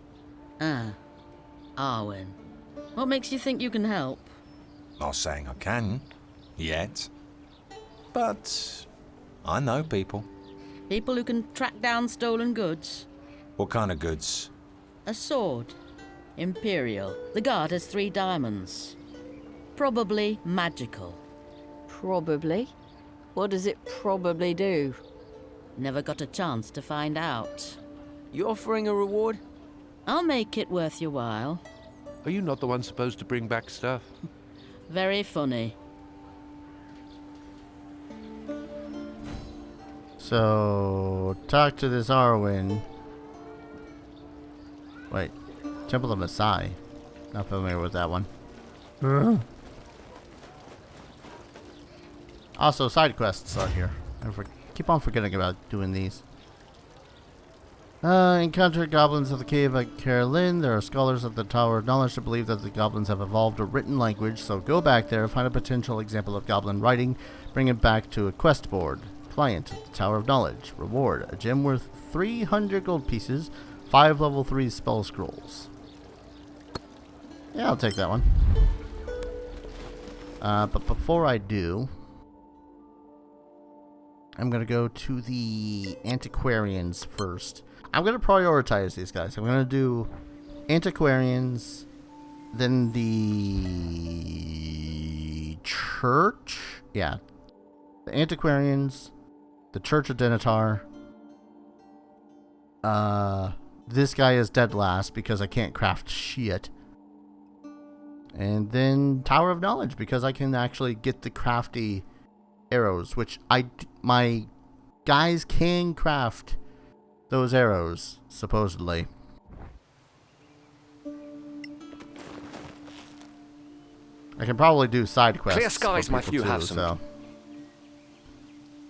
Arwen. What makes you think you can help? Not saying I can, yet. But I know people. People who can track down stolen goods? What kind of goods? A sword. Imperial. The guard has 3 diamonds. Probably magical. Probably? What does it probably do? Never got a chance to find out. You offering a reward? I'll make it worth your while. Are you not the one supposed to bring back stuff? Very funny. So, talk to this Arwen. Wait, Temple of Masai. Not familiar with that one. Also, side quests are here. I keep on forgetting about doing these. Encounter goblins of the cave at Carolyn. There are scholars at the Tower of Knowledge that believe that the goblins have evolved a written language, so go back there, find a potential example of goblin writing, bring it back to a quest board. Client at the Tower of Knowledge. Reward, a gem worth 300 gold pieces, 5 level 3 spell scrolls. Yeah, I'll take that one. But before I do, I'm going to go to the antiquarians first. I'm going to prioritize these guys. I'm going to do antiquarians, then the church. Yeah. The antiquarians, the Church of Denethor, This guy is dead last because I can't craft shit. And then Tower of Knowledge because I can actually get the crafty arrows, which my guys can craft those arrows, supposedly. I can probably do side quests. Clear skies, for my people few too, have some. so.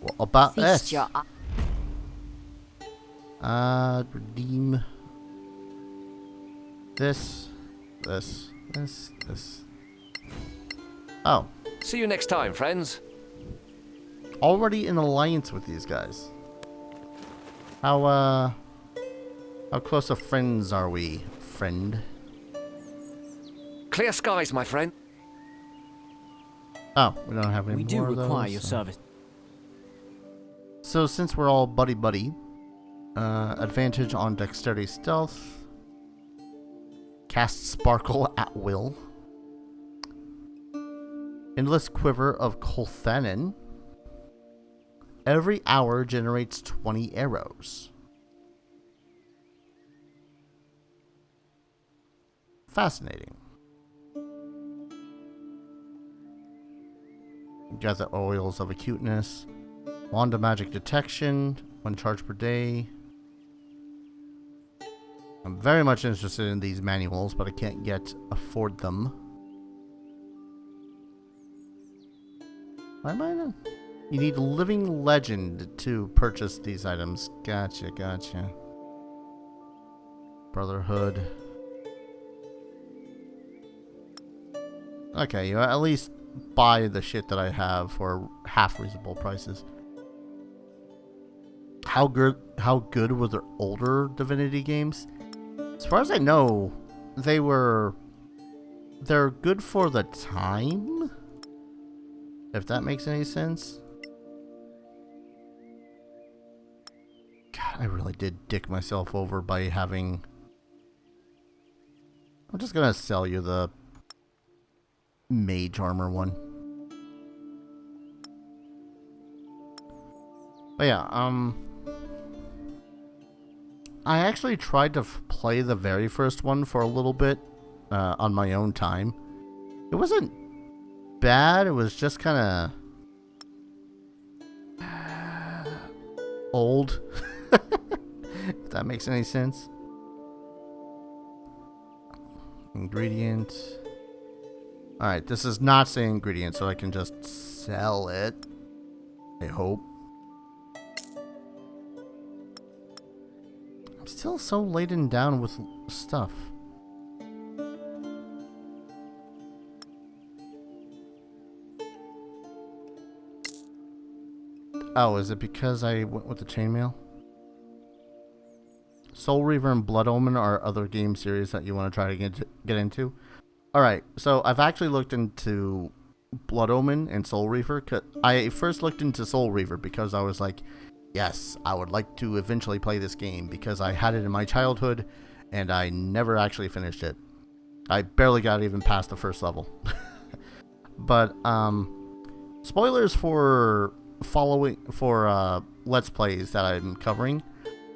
What about Feast this? your Redeem this. Oh. See you next time, friends. Already in alliance with these guys. How close of friends are we, friend? Clear skies, my friend. Oh, we don't have any We more do of require those, your so. service. So since we're all buddy-buddy, advantage on dexterity stealth, cast sparkle at will, endless quiver of Colthanin, every hour generates 20 arrows. Fascinating. Got the oils of acuteness. Wand of magic detection. 1 charge per day. I'm very much interested in these manuals, but I can't yet afford them. Why am I not? You need living legend to purchase these items. Gotcha. Brotherhood. Okay, you at least buy the shit that I have for half reasonable prices. How good were the older Divinity games? As far as I know, they're good for the time. If that makes any sense. God, I really did dick myself over by having... I'm just gonna sell you the mage armor one. But yeah, I actually tried to play the very first one for a little bit on my own time. It wasn't bad, it was just kind of old. If that makes any sense. Ingredient. Alright, this is not saying ingredient, so I can just sell it. I hope. I'm still so laden down with stuff. Oh, is it because I went with the chainmail? Soul Reaver and Blood Omen are other game series that you want to try to get into. Alright, so I've actually looked into Blood Omen and Soul Reaver. I first looked into Soul Reaver because I was like, yes, I would like to eventually play this game because I had it in my childhood and I never actually finished it. I barely got even past the first level. But, spoilers for Let's Plays that I'm covering.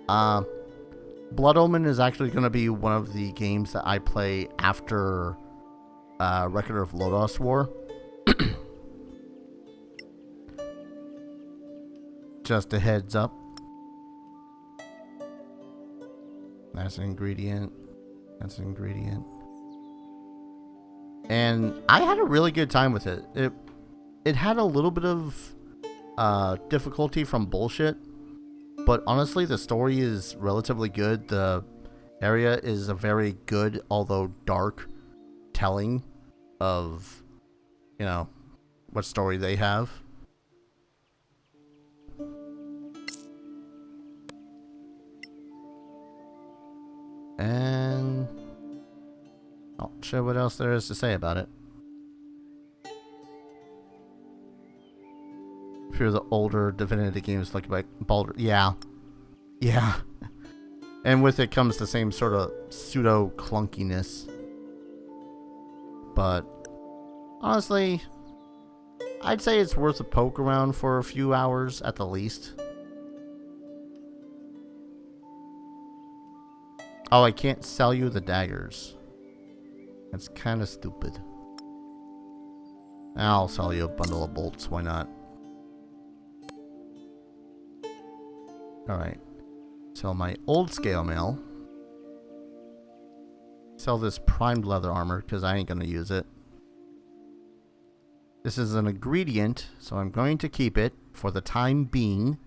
Blood Omen is actually going to be one of the games that I play after Record of Lodoss War. Just a heads up. That's an ingredient. That's an ingredient. And I had a really good time with it. It had a little bit of difficulty from bullshit. But honestly, the story is relatively good. The area is a very good, although dark, telling of, you know, what story they have. And not sure what else there is to say about it. If you're the older Divinity games like Baldur, yeah. And with it comes the same sort of pseudo clunkiness. But honestly, I'd say it's worth a poke around for a few hours at the least. Oh, I can't sell you the daggers. That's kind of stupid. I'll sell you a bundle of bolts. Why not? Alright. Sell my old scale mail. Sell this primed leather armor because I ain't going to use it. This is an ingredient, so I'm going to keep it for the time being.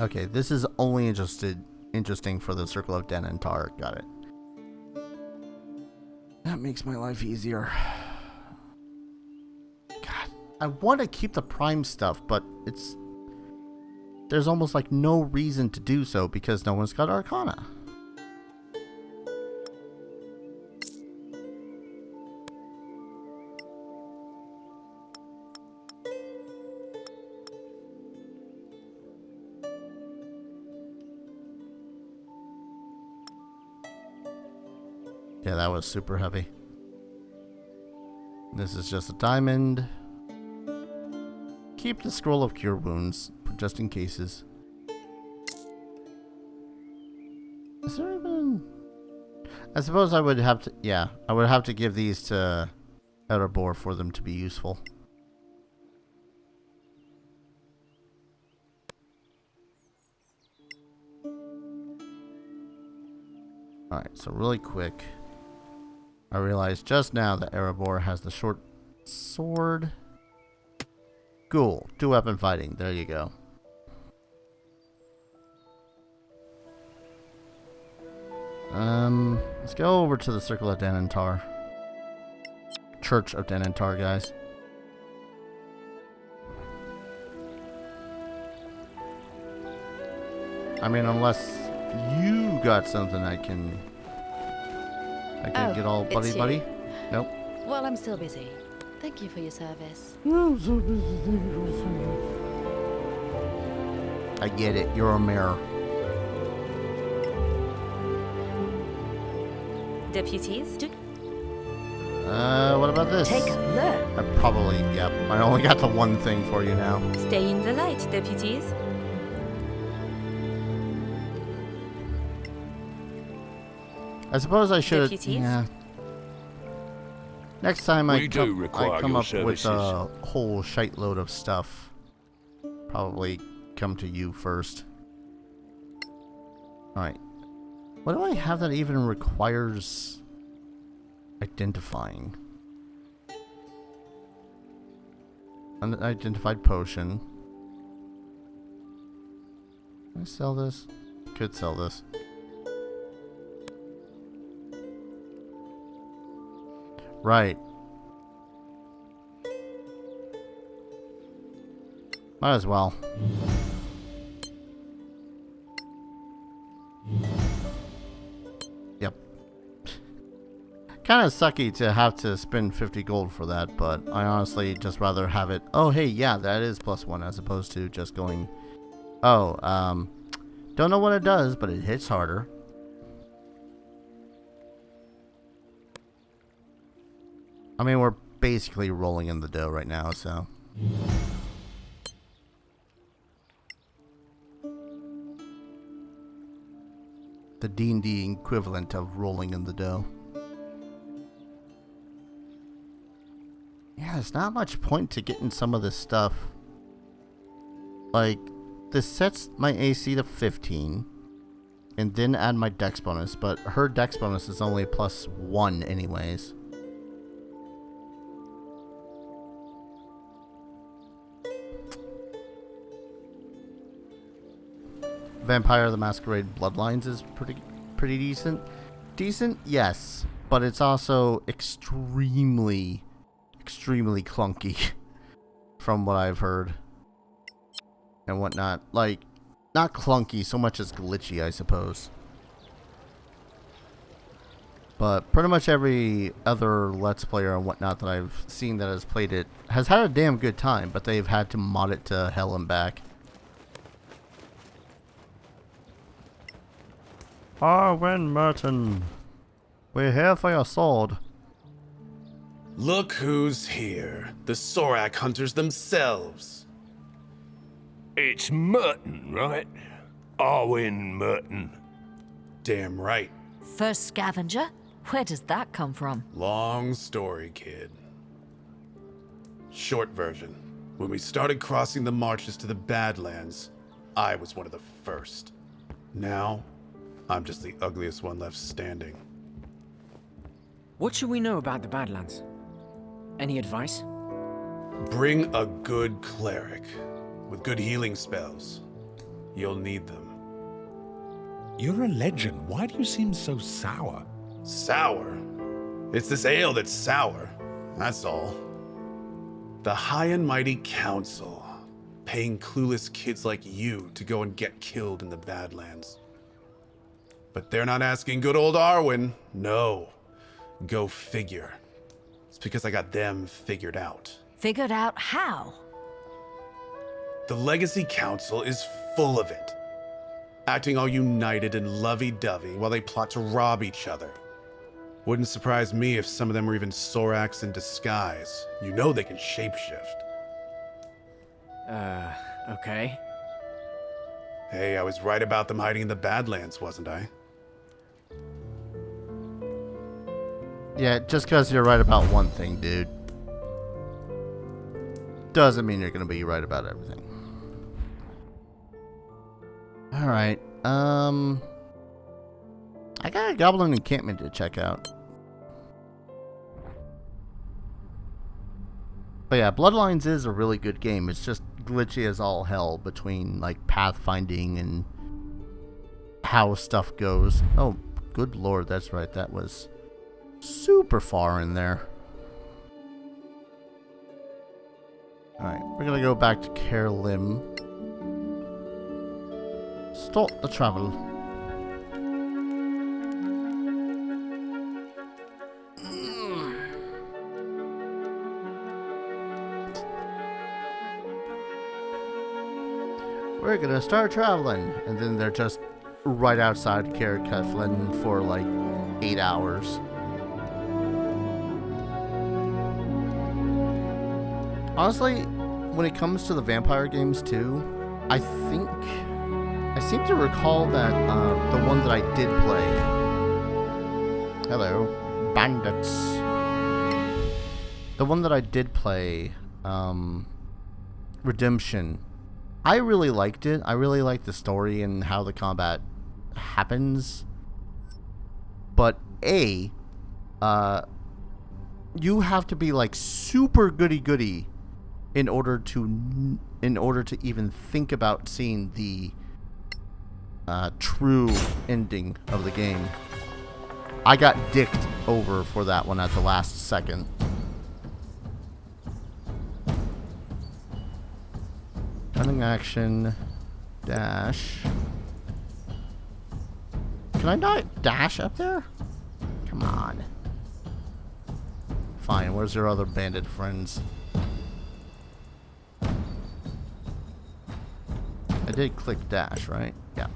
Okay, this is only interesting for the Circle of Den and Tar. Got it. That makes my life easier. God, I want to keep the prime stuff, but there's almost like no reason to do so because no one's got Arcana. Yeah, that was super heavy. This is just a diamond. Keep the scroll of cure wounds, just in cases. Is there even... I suppose I would have to... Yeah, I would have to give these to Erebor for them to be useful. Alright, so really quick. I realized just now that Erebor has the short sword. Cool. 2-weapon fighting. There you go. Let's go over to the Circle of Denantar. Church of Denantar, guys. I mean, unless you got something I can get all buddy. Nope. Well, I'm still busy. Thank you for your service. I get it. You're a mayor. Deputies? What about this? Take a look. I probably, yep. I only got the one thing for you now. Stay in the light, deputies. I suppose I should. Deputies? Yeah. Next time I come up services. with a whole shite load of stuff, probably come to you first. Alright. What do I have that even requires identifying? Unidentified potion. Can I sell this? Could sell this. Right. Might as well. Yep. Kind of sucky to have to spend 50 gold for that, but I honestly just rather have it. Oh, hey, yeah, that is +1 as opposed to just going. Oh, don't know what it does, but it hits harder. I mean, we're basically rolling in the dough right now, so. The D&D equivalent of rolling in the dough. Yeah, there's not much point to getting some of this stuff. Like, this sets my AC to 15. And then add my dex bonus, but her dex bonus is only +1 anyways. Vampire the Masquerade Bloodlines is pretty decent. Decent, yes, but it's also extremely clunky from what I've heard and whatnot. Like, not clunky so much as glitchy, I suppose. But pretty much every other Let's Player and whatnot that I've seen that has played it has had a damn good time, but they've had to mod it to hell and back. Arwen Merton, we're here for your sword. Look who's here. The Sorak hunters themselves. It's Merton, right? Arwen Merton. Damn right. First scavenger? Where does that come from? Long story, kid. Short version. When we started crossing the marches to the Badlands, I was one of the first. Now, I'm just the ugliest one left standing. What should we know about the Badlands? Any advice? Bring a good cleric with good healing spells. You'll need them. You're a legend. Why do you seem so sour? Sour? It's this ale that's sour. That's all. The High and Mighty Council, paying clueless kids like you to go and get killed in the Badlands. But they're not asking good old Arwen. No. Go figure. It's because I got them figured out. Figured out how? The Legacy Council is full of it. Acting all united and lovey-dovey while they plot to rob each other. Wouldn't surprise me if some of them were even Sorax in disguise. You know they can shapeshift. Okay. Hey, I was right about them hiding in the Badlands, wasn't I? Yeah, just because you're right about one thing, dude, doesn't mean you're going to be right about everything. Alright, I got a goblin encampment to check out. But yeah, Bloodlines is a really good game. It's just glitchy as all hell between, like, pathfinding and how stuff goes. Oh, good lord, that's right, that was super far in there. Alright, we're gonna go back to Carolim. Start the travel. We're gonna start traveling, and then they're just right outside Caer Cethlen for like 8 hours. Honestly, when it comes to the vampire games too, I seem to recall that the one that I did play. Hello, bandits. The one that I did play, Redemption. I really liked it. I really liked the story and how the combat happens. But you have to be like super goody-goody in order to even think about seeing the true ending of the game. I got dicked over for that one at the last second. Cunning action, dash. Can I not dash up there? Come on. Fine, where's your other bandit friends? I did click dash, right? Yeah.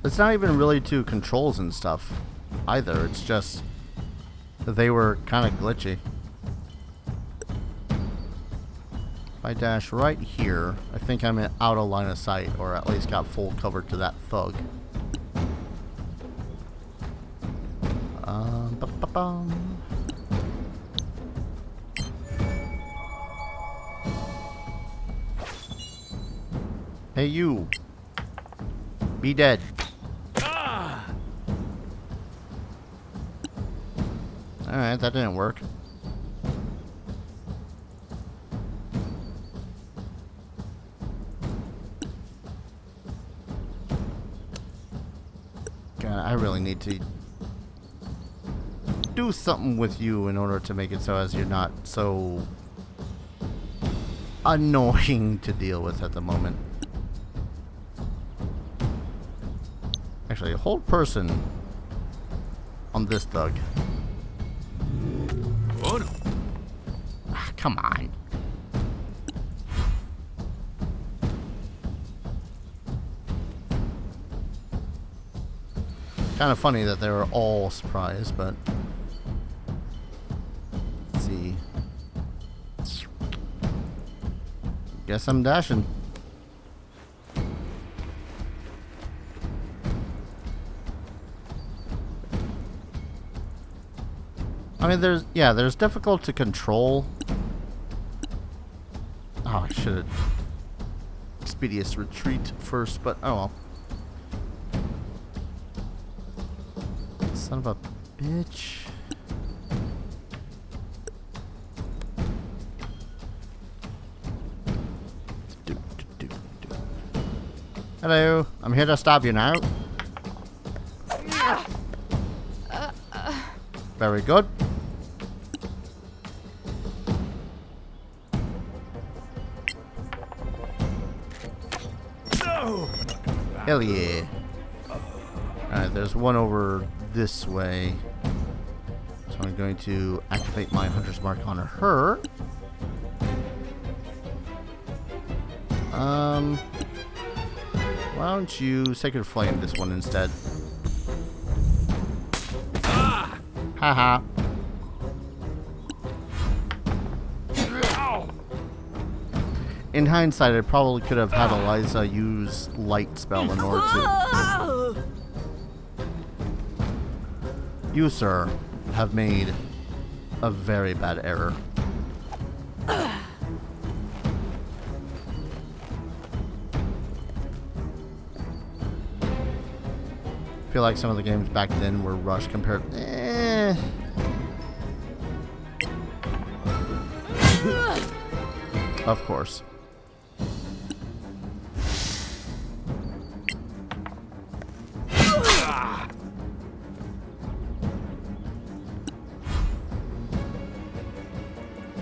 It's not even really to controls and stuff either. It's just they were kind of glitchy. If I dash right here, I think I'm out of line of sight, or at least got full cover to that thug. Hey, you. Be dead. Alright, that didn't work. God, I really need to do something with you in order to make it so as you're not so annoying to deal with at the moment. Actually, hold person on this thug. Oh no. Ah, come on. Kind of funny that they were all surprised, but Guess I'm dashing. I mean, there's difficult to control. Oh, I should have expeditious retreat first, but oh well. Son of a bitch. Hello, I'm here to stop you now. Very good. Hell yeah. Alright, there's one over this way. So I'm going to activate my Hunter's Mark on her. Why don't you Sacred Flame this one instead? Haha. In hindsight, I probably could have had Eliza use Light spell in order to... You, sir, have made a very bad error. I feel like some of the games back then were rushed compared... Of course.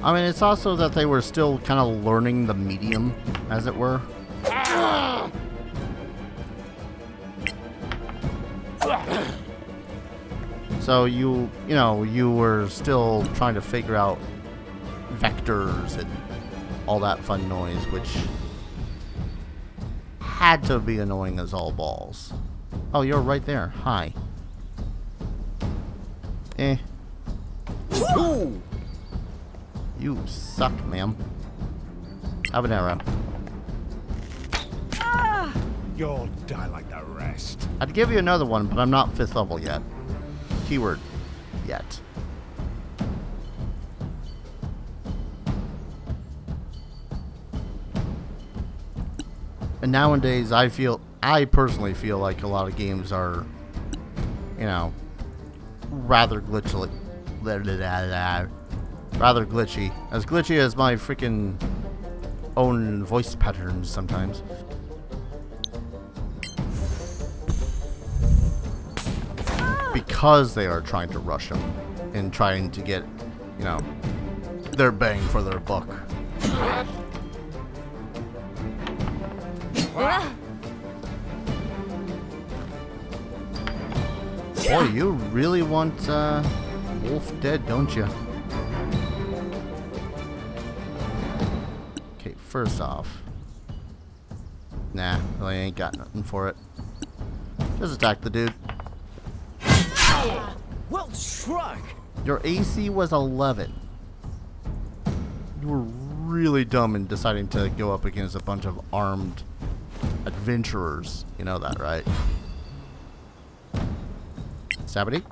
I mean, it's also that they were still kind of learning the medium, as it were. So you were still trying to figure out vectors and all that fun noise, which had to be annoying as all balls. Oh, you're right there. Hi. Ooh. You suck, ma'am. Have an arrow. You'll die like the rest. I'd give you another one, but I'm not 5th level yet. Keyword, yet. And nowadays, I personally feel like a lot of games are, rather glitchy. Rather glitchy. As glitchy as my freaking own voice patterns sometimes. Because they are trying to rush them and trying to get, their bang for their buck. Boy, you really want Wolf dead, don't you? Okay, first off. Nah, really ain't got nothing for it. Just attack the dude. Well struck! Your AC was 11. You were really dumb in deciding to go up against a bunch of armed adventurers. You know that, right? Sabity?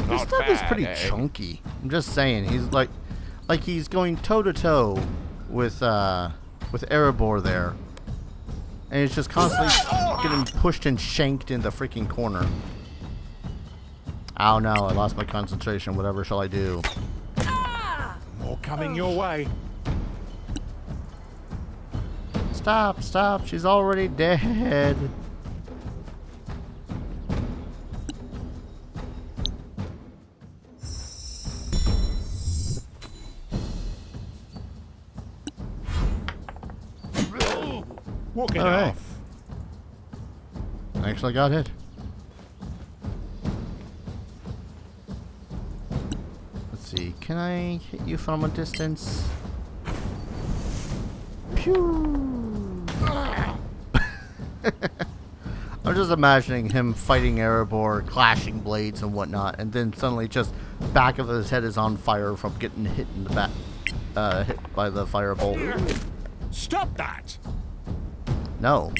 This stuff is pretty chunky. I'm just saying, he's like he's going toe to toe with Erebor there. And he's just constantly getting pushed and shanked in the freaking corner. Oh no, I lost my concentration. Whatever shall I do? More coming your way. Stop, stop. She's already dead. Walking Alright. off. I actually got hit. Let's see. Can I hit you from a distance? Pew! I'm just imagining him fighting Erebor, clashing blades and whatnot, and then suddenly just back of his head is on fire from getting hit in the back, hit by the firebolt. Stop that! No.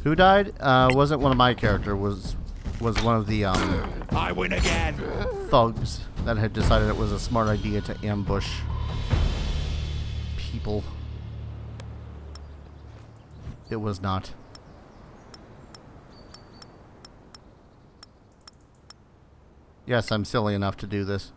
Who died? Wasn't one of my character. Was one of the I win again. thugs that had decided it was a smart idea to ambush people. It was not. Yes, I'm silly enough to do this.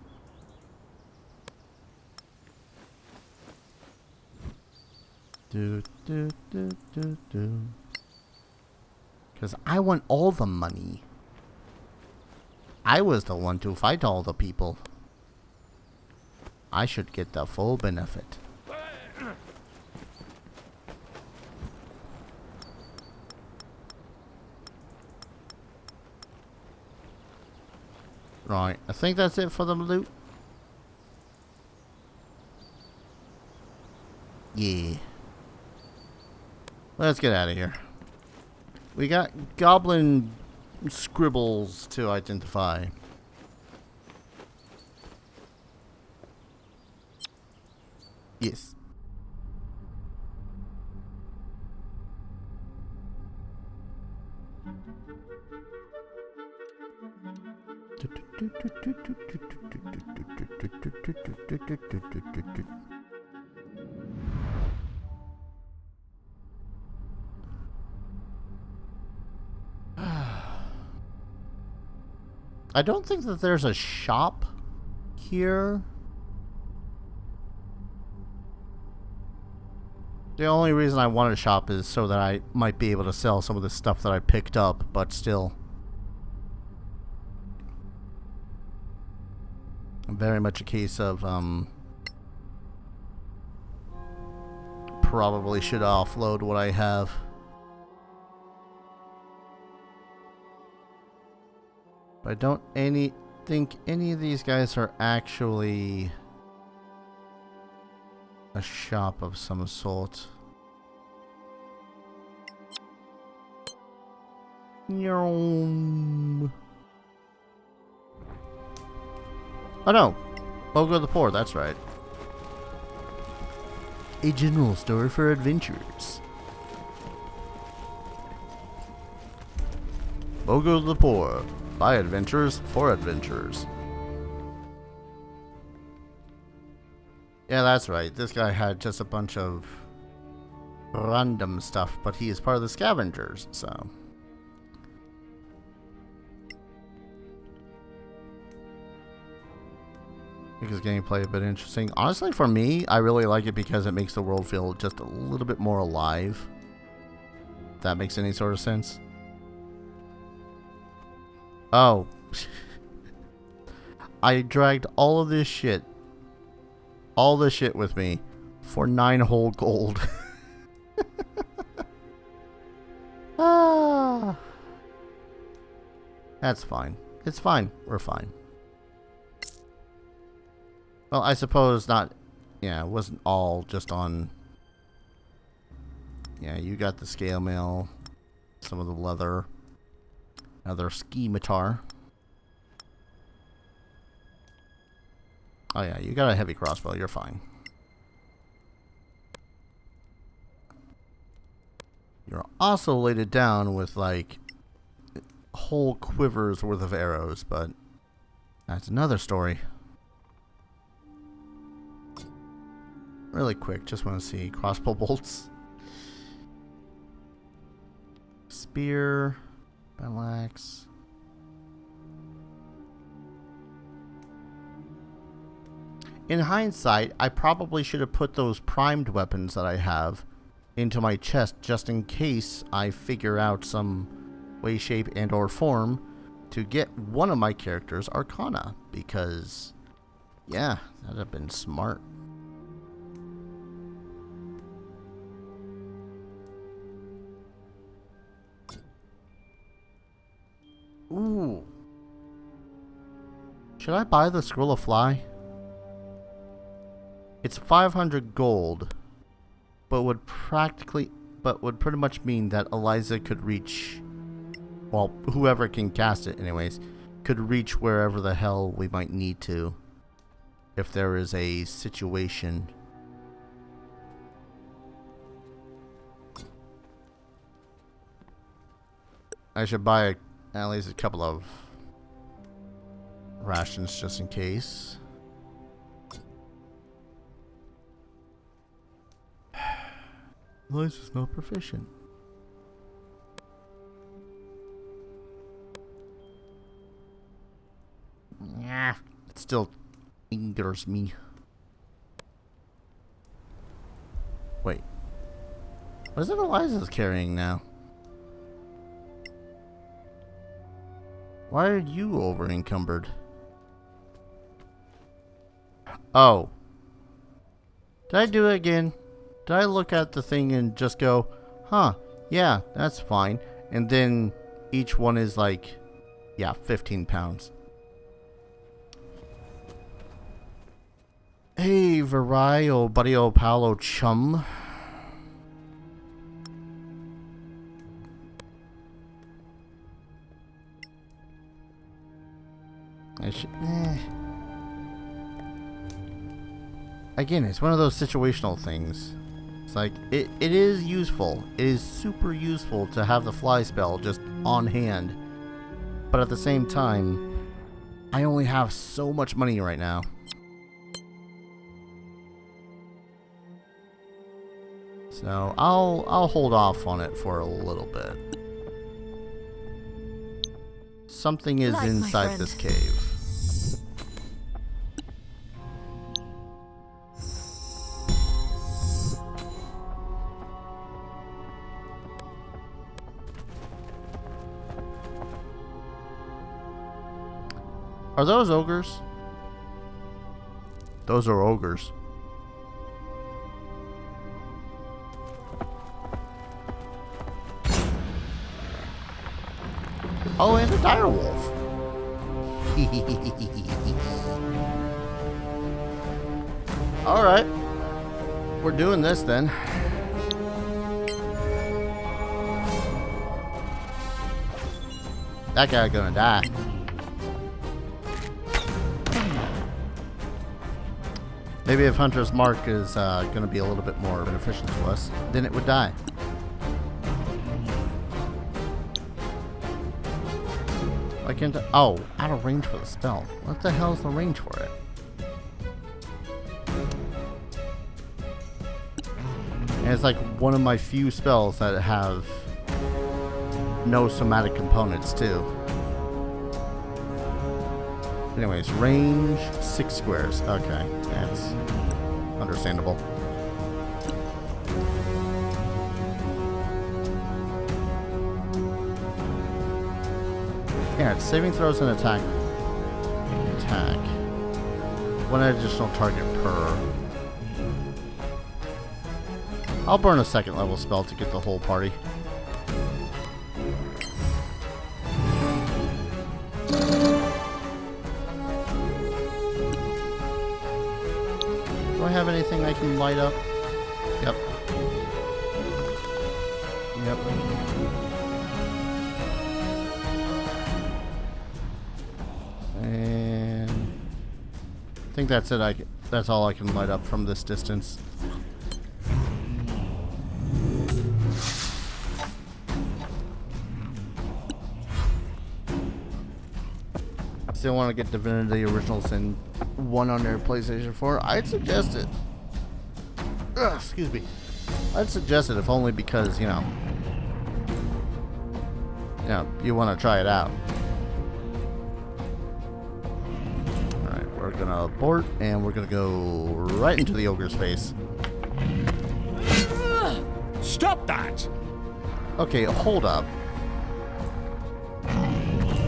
Because I want all the money. I was the one to fight all the people. I should get the full benefit. Right, I think that's it for the loot. Yeah. Let's get out of here. We got goblin scribbles to identify. Yes. I don't think that there's a shop here. The only reason I want a shop is so that I might be able to sell some of the stuff that I picked up, but still. Very much a case of, probably should offload what I have. But I don't think any of these guys are actually a shop of some sort. Yum. Oh no, Bogo the Poor, that's right. A general store for adventurers. Bogo the Poor, by adventurers for adventurers. Yeah, that's right. This guy had just a bunch of random stuff, but he is part of the scavengers, so. Make his gameplay a bit interesting. Honestly, for me, I really like it because it makes the world feel just a little bit more alive. If that makes any sort of sense. Oh. I dragged all of this shit with me for 9 whole gold. Ah. That's fine. It's fine. We're fine. Well, I suppose not. Yeah, it wasn't all just on. Yeah, you got the scale mail, some of the leather, another scimitar. Oh yeah, you got a heavy crossbow. You're fine. You're also loaded down with like whole quivers worth of arrows, but that's another story. Really quick, just want to see crossbow bolts, spear, battle axe. In hindsight, I probably should have put those primed weapons that I have into my chest just in case I figure out some way, shape, and or form to get one of my characters Arcana, because yeah, that'd have been smart. Ooh. Should I buy the Scroll of Fly? It's 500 gold, but would pretty much mean that Eliza could reach, well, whoever can cast it anyways, could reach wherever the hell we might need to if there is a situation. I should buy at least a couple of rations just in case. Eliza's not proficient. Yeah, it still angers me. Wait, what is it Eliza's carrying now? Why are you over encumbered? Oh. Did I do it again? Did I look at the thing and just go, huh, yeah, that's fine. And then each one is like, yeah, 15 pounds. Hey, Varai, old buddy, old pal, old chum. Again, it's one of those situational things. It's like, it is useful. It is super useful to have the fly spell just on hand. But at the same time, I only have so much money right now. So I'll hold off on it for a little bit. Something is inside this cave. Are those ogres? Those are ogres. Oh, and a dire wolf. Alright. We're doing this then. That guy's gonna die. Maybe if Hunter's Mark is going to be a little bit more beneficial to us, then it would die. Why can't I? Oh, out of range for the spell. What the hell is the range for it? And it's like one of my few spells that have no somatic components too. Anyways, range 6 squares. Okay, that's understandable. Yeah, it's saving throws and attack. Attack. One additional target per. I'll burn a second level spell to get the whole party. Do I have anything I can light up? Yep. Yep. And I think that's it. That's all I can light up from this distance. Still want to get Divinity Original Sin 1 on their PlayStation 4? I'd suggest it. Ugh, excuse me. I'd suggest it if only because, you know, you want to try it out. Alright, we're going to abort and we're going to go right into the ogre's face. Stop that! Okay, hold up.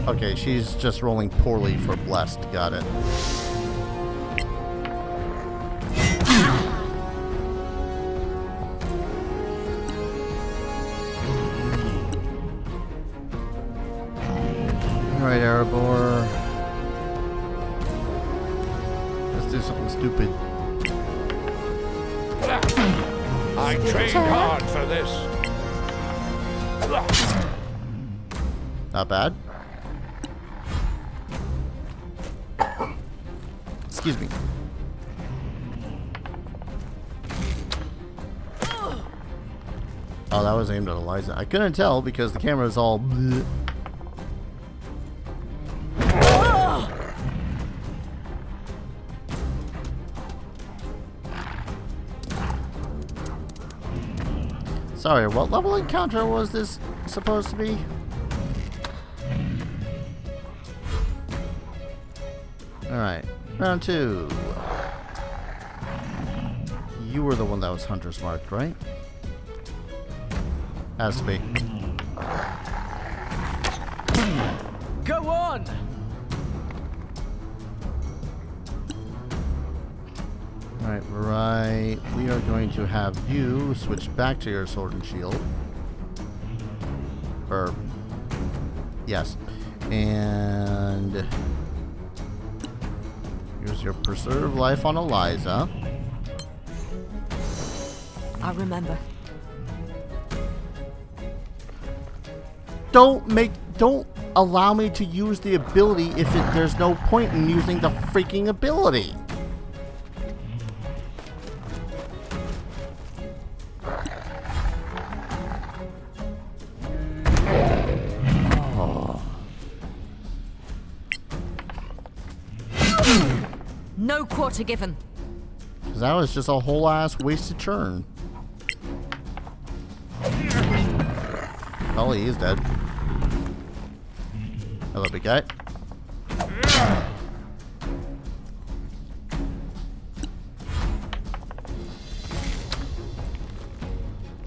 Okay, she's just rolling poorly for blessed. Got it. Alright, Erebor. Let's do something stupid. I trained hard for this. Not bad. Excuse me. Oh, that was aimed at Eliza. I couldn't tell because the camera is all bleh. Sorry, what level encounter was this supposed to be? Alright, round 2. You were the one that was Hunter's marked, right? Has to be. Go on! Alright, right. We are going to have you switch back to your sword and shield. Or, yes. And here's your preserve life on Eliza. I remember. Don't allow me to use the ability if there's no point in using the freaking ability. Oh. No quarter given. Because that was just a whole ass wasted turn. Oh, he is dead. Hello, big guy.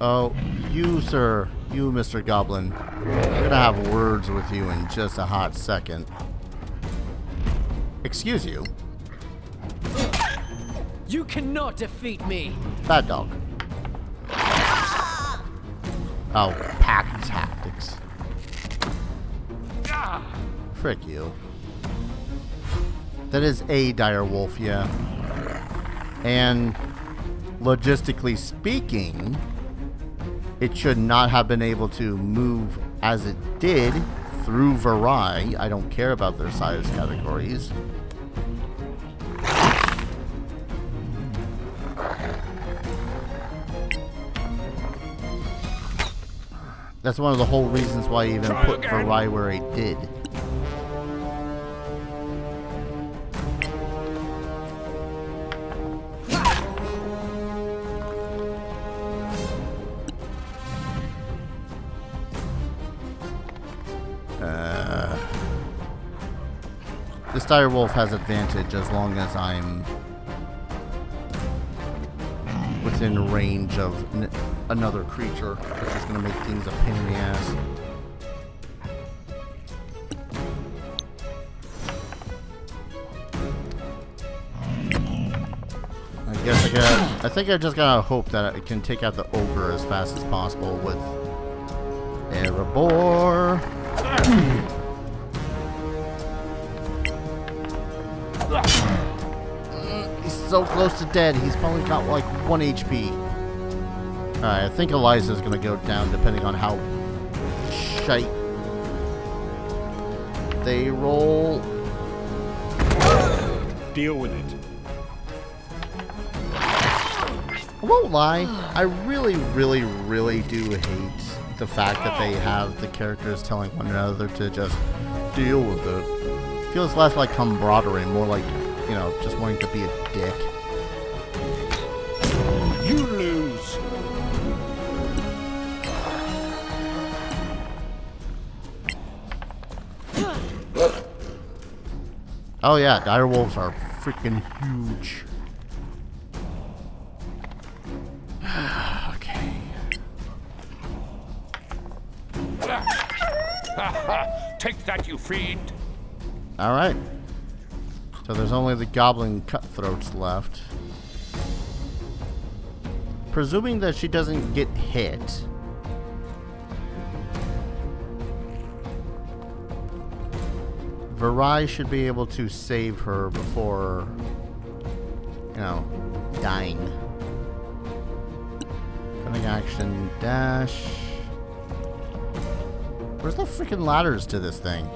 Oh, you, sir. You, Mr. Goblin. I'm gonna have words with you in just a hot second. Excuse you. You cannot defeat me. Bad dog. Oh, pack tactics. Frick you. That is a dire wolf, yeah. And logistically speaking, it should not have been able to move as it did through Virai. I don't care about their size categories. That's one of the whole reasons why I even put Virai where I did. This dire wolf has advantage as long as I'm within range of another creature, which is going to make things a pain in the ass. I think I just gotta hope that I can take out the ogre as fast as possible with Erebor. He's so close to dead. He's probably got like 1 HP. Alright, I think Eliza's gonna go down depending on how shite they roll. Deal with it. I won't lie, I really, really, really do hate the fact that they have the characters telling one another to just deal with it. Feels less like camaraderie, more like, you know, just wanting to be a dick. You lose. Oh yeah, dire wolves are freaking huge. Okay. Take that, you fiend! Alright. So there's only the goblin cutthroats left. Presuming that she doesn't get hit. Virai should be able to save her before, you know, dying. Running action, dash. Where's the freaking ladders to this thing?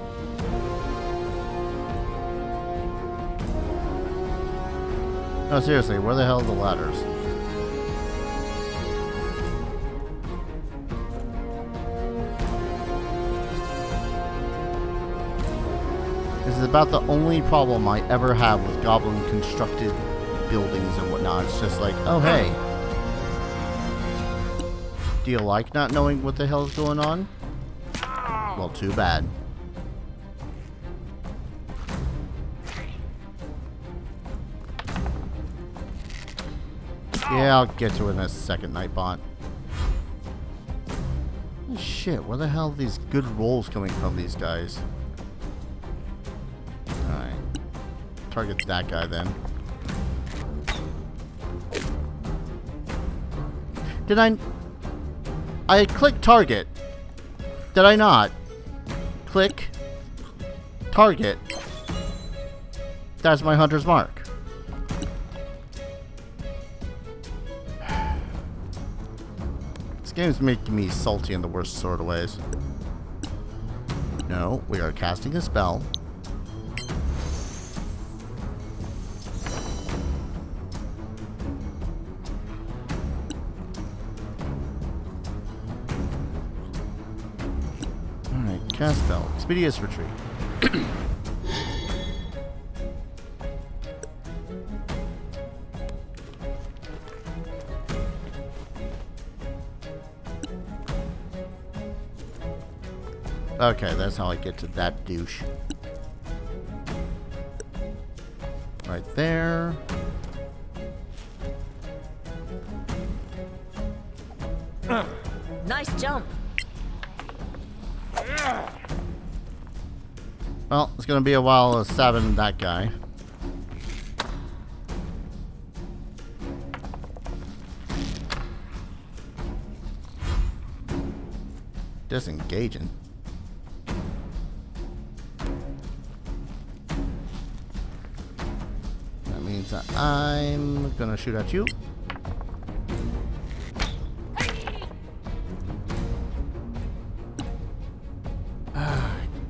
No, seriously, where the hell are the ladders? This is about the only problem I ever have with goblin constructed buildings and whatnot. It's just like, oh hey. Do you like not knowing what the hell's going on? Well, too bad. Yeah, I'll get to it in a second, Nightbot. Shit, where the hell are these good rolls coming from, these guys? Alright. Target that guy then. Did I clicked target. Did I not? Click. Target. That's my hunter's mark. This game's making me salty in the worst sort of ways. No, we are casting a spell. Alright, cast spell. Expeditious retreat. Okay, that's how I get to that douche. Right there. Nice jump. Well, it's gonna be a while stabbing that guy. Disengaging. That means that I'm gonna shoot at you.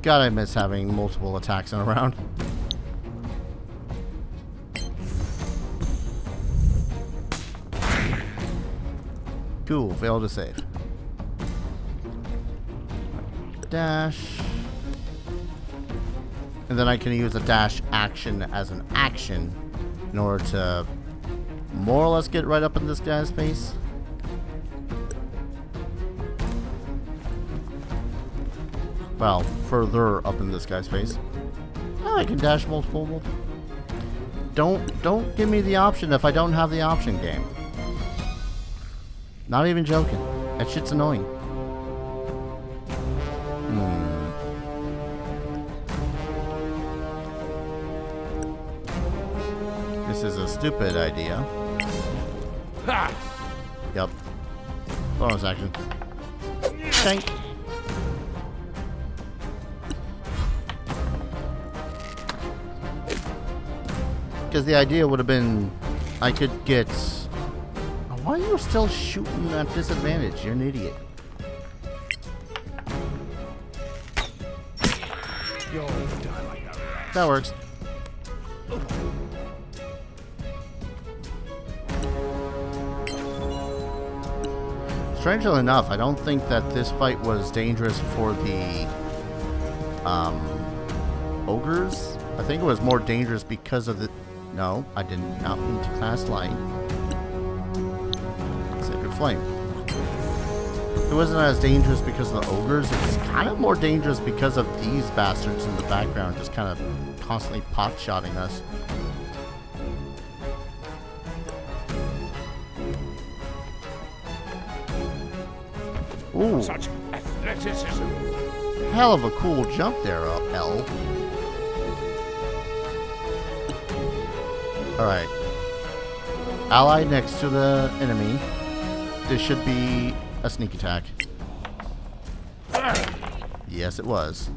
God, I miss having multiple attacks in a round. Cool, failed to save. Dash. And then I can use a dash action as an action in order to more or less get right up in this guy's face. Well, further up in this guy's face. Oh, I can dash multiple. Don't give me the option if I don't have the option, game. Not even joking. That shit's annoying. This is a stupid idea. Ha! Yup. Bonus action. Tank. Because the idea would have been I could get... Why are you still shooting at disadvantage? You're an idiot. That works. Strangely enough, I don't think that this fight was dangerous for the ogres. I think it was more dangerous because of the... No, I did not mean to cast light. Sacred flame. It wasn't as dangerous because of the ogres. It's kind of more dangerous because of these bastards in the background just kind of constantly pot-shotting us. Ooh. Such athleticism. Hell of a cool jump there, L. Alright. Ally next to the enemy. This should be a sneak attack. Yes, it was.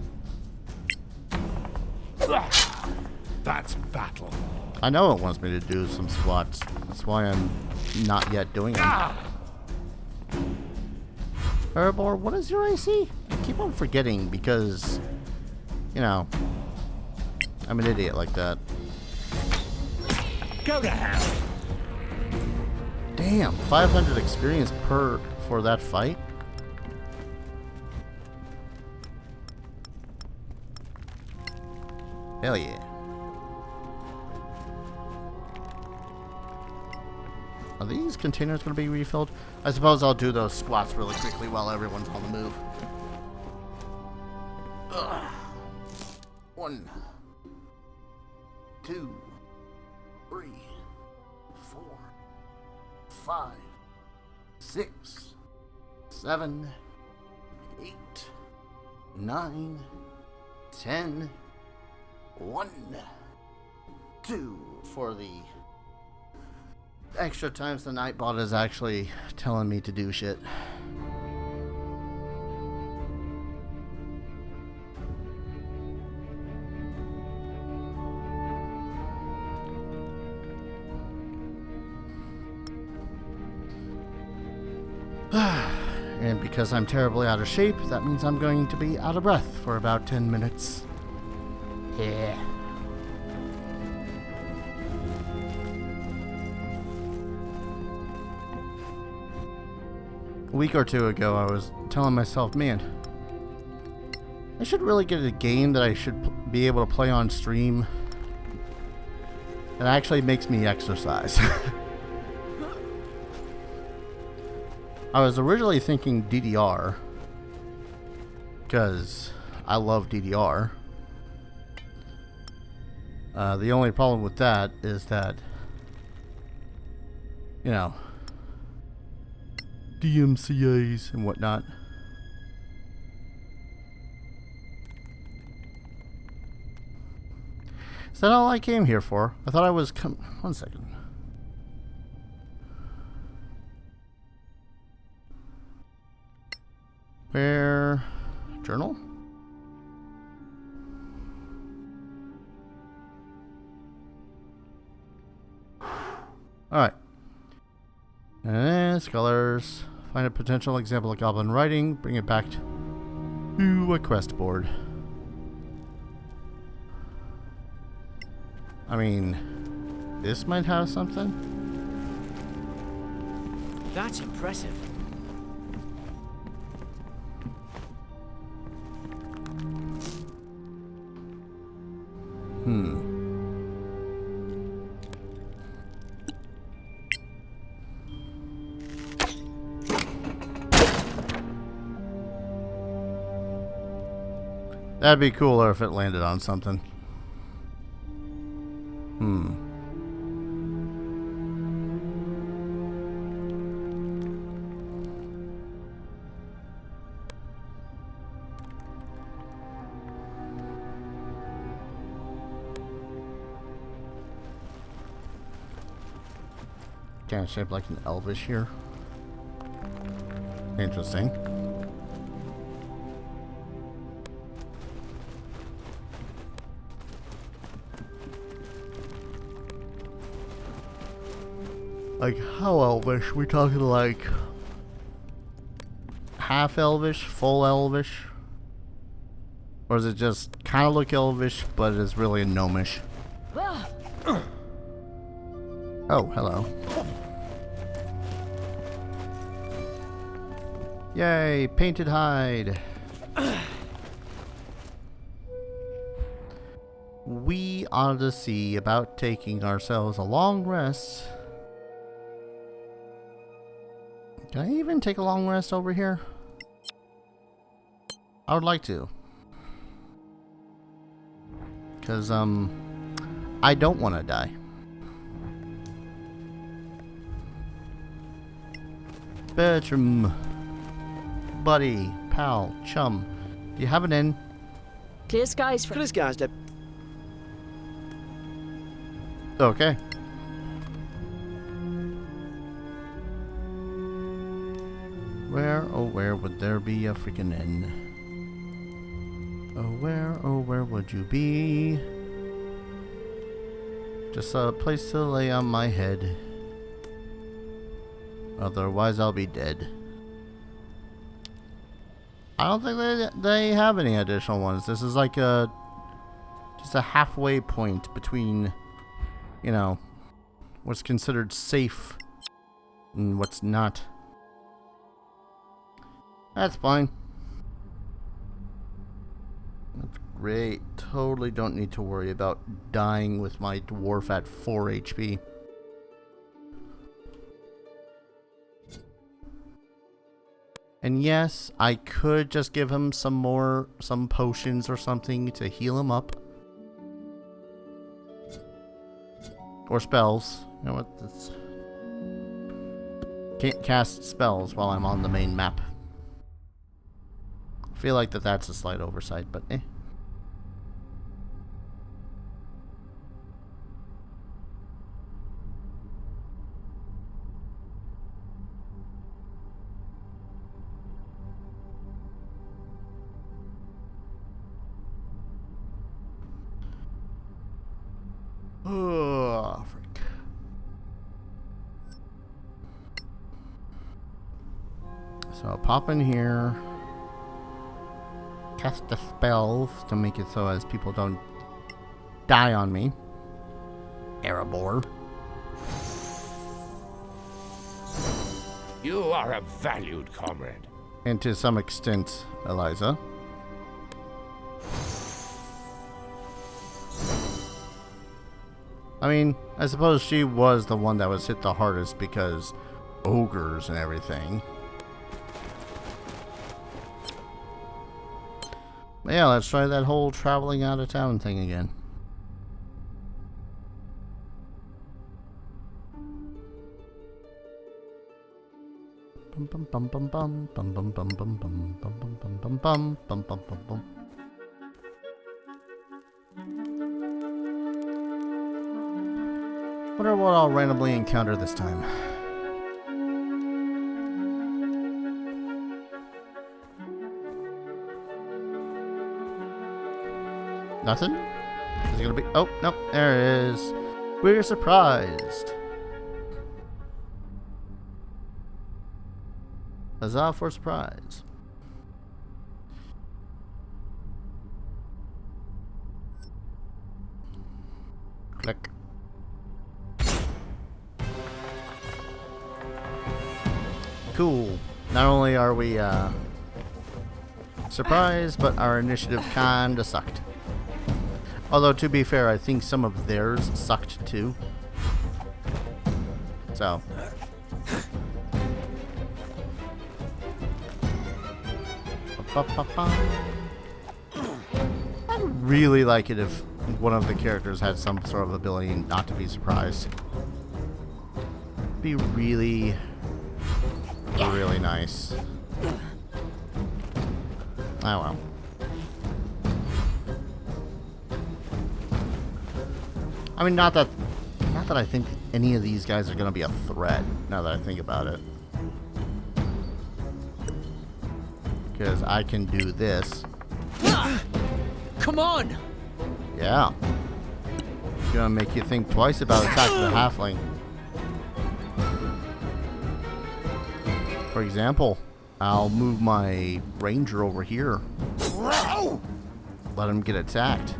That's battle. I know it wants me to do some squats. That's why I'm not yet doing them. Erebor, what is your AC? I keep on forgetting because, you know, I'm an idiot like that. Go to hell! Damn, 500 experience for that fight? Hell yeah. Are these containers going to be refilled? I suppose I'll do those squats really quickly while everyone's on the move. Ugh. 1, 2, 3, 4, 5, 6, 7, 8, 9, 10, 1, 2 for the extra times the Nightbot is actually telling me to do shit. And because I'm terribly out of shape, that means I'm going to be out of breath for about 10 minutes. Yeah. A week or two ago, I was telling myself, man, I should really get a game that I should be able to play on stream that actually makes me exercise. I was originally thinking DDR, because I love DDR. The only problem with that is that, you know, DMCAs and whatnot. Is that all I came here for? I thought I was one second. Where? Journal? Alright. Scholars. Find a potential example of goblin writing. Bring it back to a quest board. I mean, this might have something. That's impressive. That'd be cooler if it landed on something. Kind of shaped like an elvish here. Interesting. Like, how elvish? We talking like half elvish, full elvish? Or is it just kind of look elvish, but it's really gnomish? Oh, hello. Yay, painted hide. We ought to see about taking ourselves a long rest. Can I even take a long rest over here? I would like to. Because, I don't want to die. Bertram. Buddy, pal, chum. Do you have an inn? Clear skies, Clear skies, Deb. Okay. Where, oh where would there be a freaking inn? Oh where would you be? Just a place to lay on my head. Otherwise I'll be dead. I don't think they have any additional ones. This is like just a halfway point between, you know, what's considered safe and what's not. That's fine. That's great. Totally don't need to worry about dying with my dwarf at 4 HP. And yes, I could just give him some potions or something to heal him up. Or spells. You know what? That's... Can't cast spells while I'm on the main map. I feel like that's a slight oversight, but eh. Oh, frick. So I'll pop in here, cast the spells to make it so as people don't die on me. Erebor. You are a valued comrade. And to some extent, Eliza. I mean, I suppose she was the one that was hit the hardest because ogres and everything. But yeah, let's try that whole traveling out of town thing again. Bum bum bum bum bum bum bum bum bum bum bum bum bum bum bum bum bum bum. Wonder what I'll randomly encounter this time. Nothing? Is it gonna be? Oh, nope, there it is. We're surprised. Huzzah for surprise. Click. Cool. Not only are we surprised, but our initiative kinda sucked. Although, to be fair, I think some of theirs sucked too. So. I'd really like it if one of the characters had some sort of ability not to be surprised. It'd be really nice. Oh well. I mean, not that I think any of these guys are gonna be a threat, now that I think about it. Because I can do this. Come on! Yeah. It's gonna make you think twice about attacking the halfling. For example, I'll move my ranger over here. Let him get attacked.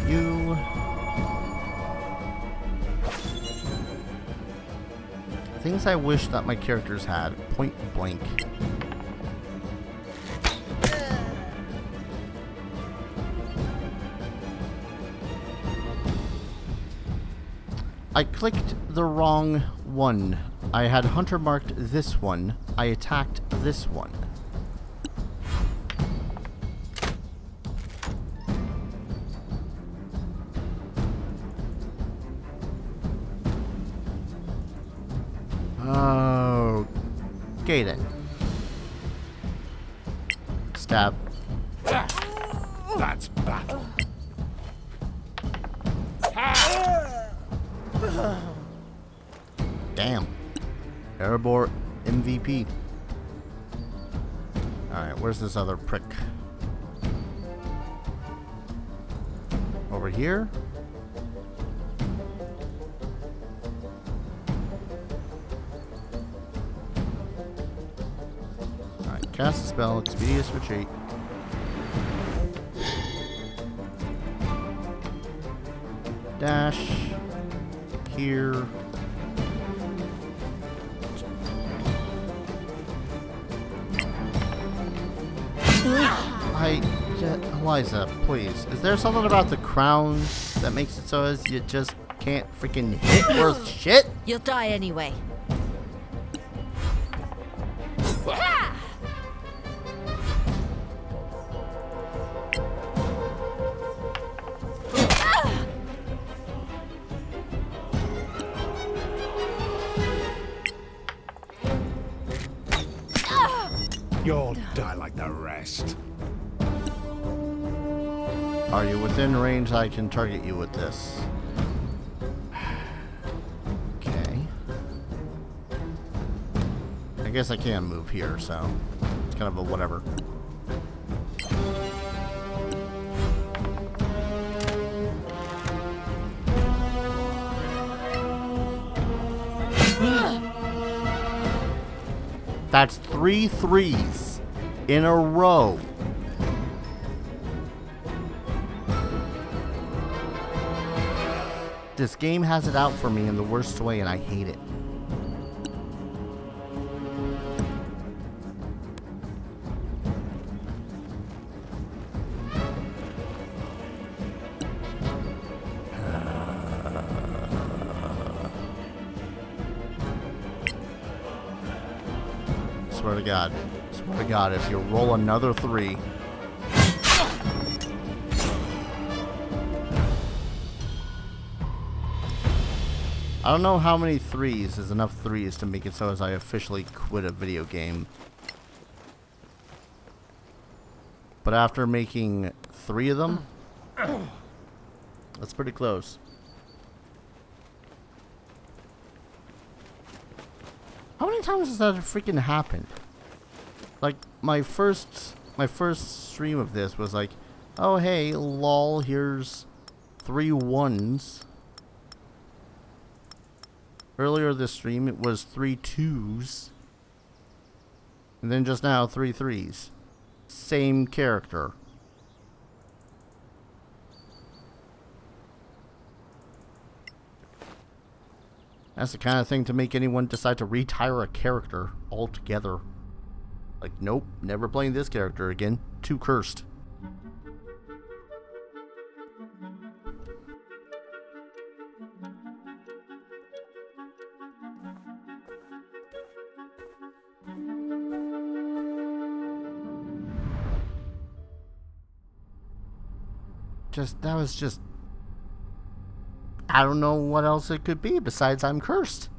You. Things I wish that my characters had. Point blank. I clicked the wrong one. I had hunter marked this one. I attacked this one. Okay then. Stab. That's battle. Damn. Erebor MVP. Alright, where's this other prick? Over here? Cast a spell, expeditious retreat. Dash. Here. Eliza, please. Is there something about the crown that makes it so as you just can't freaking hit worth shit? You'll die anyway. You'll die like the rest. Are you within range I can target you with this? Okay. I guess I can move here, so it's kind of a whatever. That's 3 threes in a row. This game has it out for me in the worst way, and I hate it. Swear to God. Swear to God, if you roll another 3... I don't know how many 3s is enough 3s to make it so as I officially quit a video game. But after making 3 of them, that's pretty close. How many times has that freaking happened? Like, my first stream of this was like, oh hey, lol, here's 3 1s. Earlier this stream, it was 3 2s. And then just now, 3 3s. Same character. That's the kind of thing to make anyone decide to retire a character altogether. Like, nope, never playing this character again. Too cursed. That was just, I don't know what else it could be besides I'm cursed.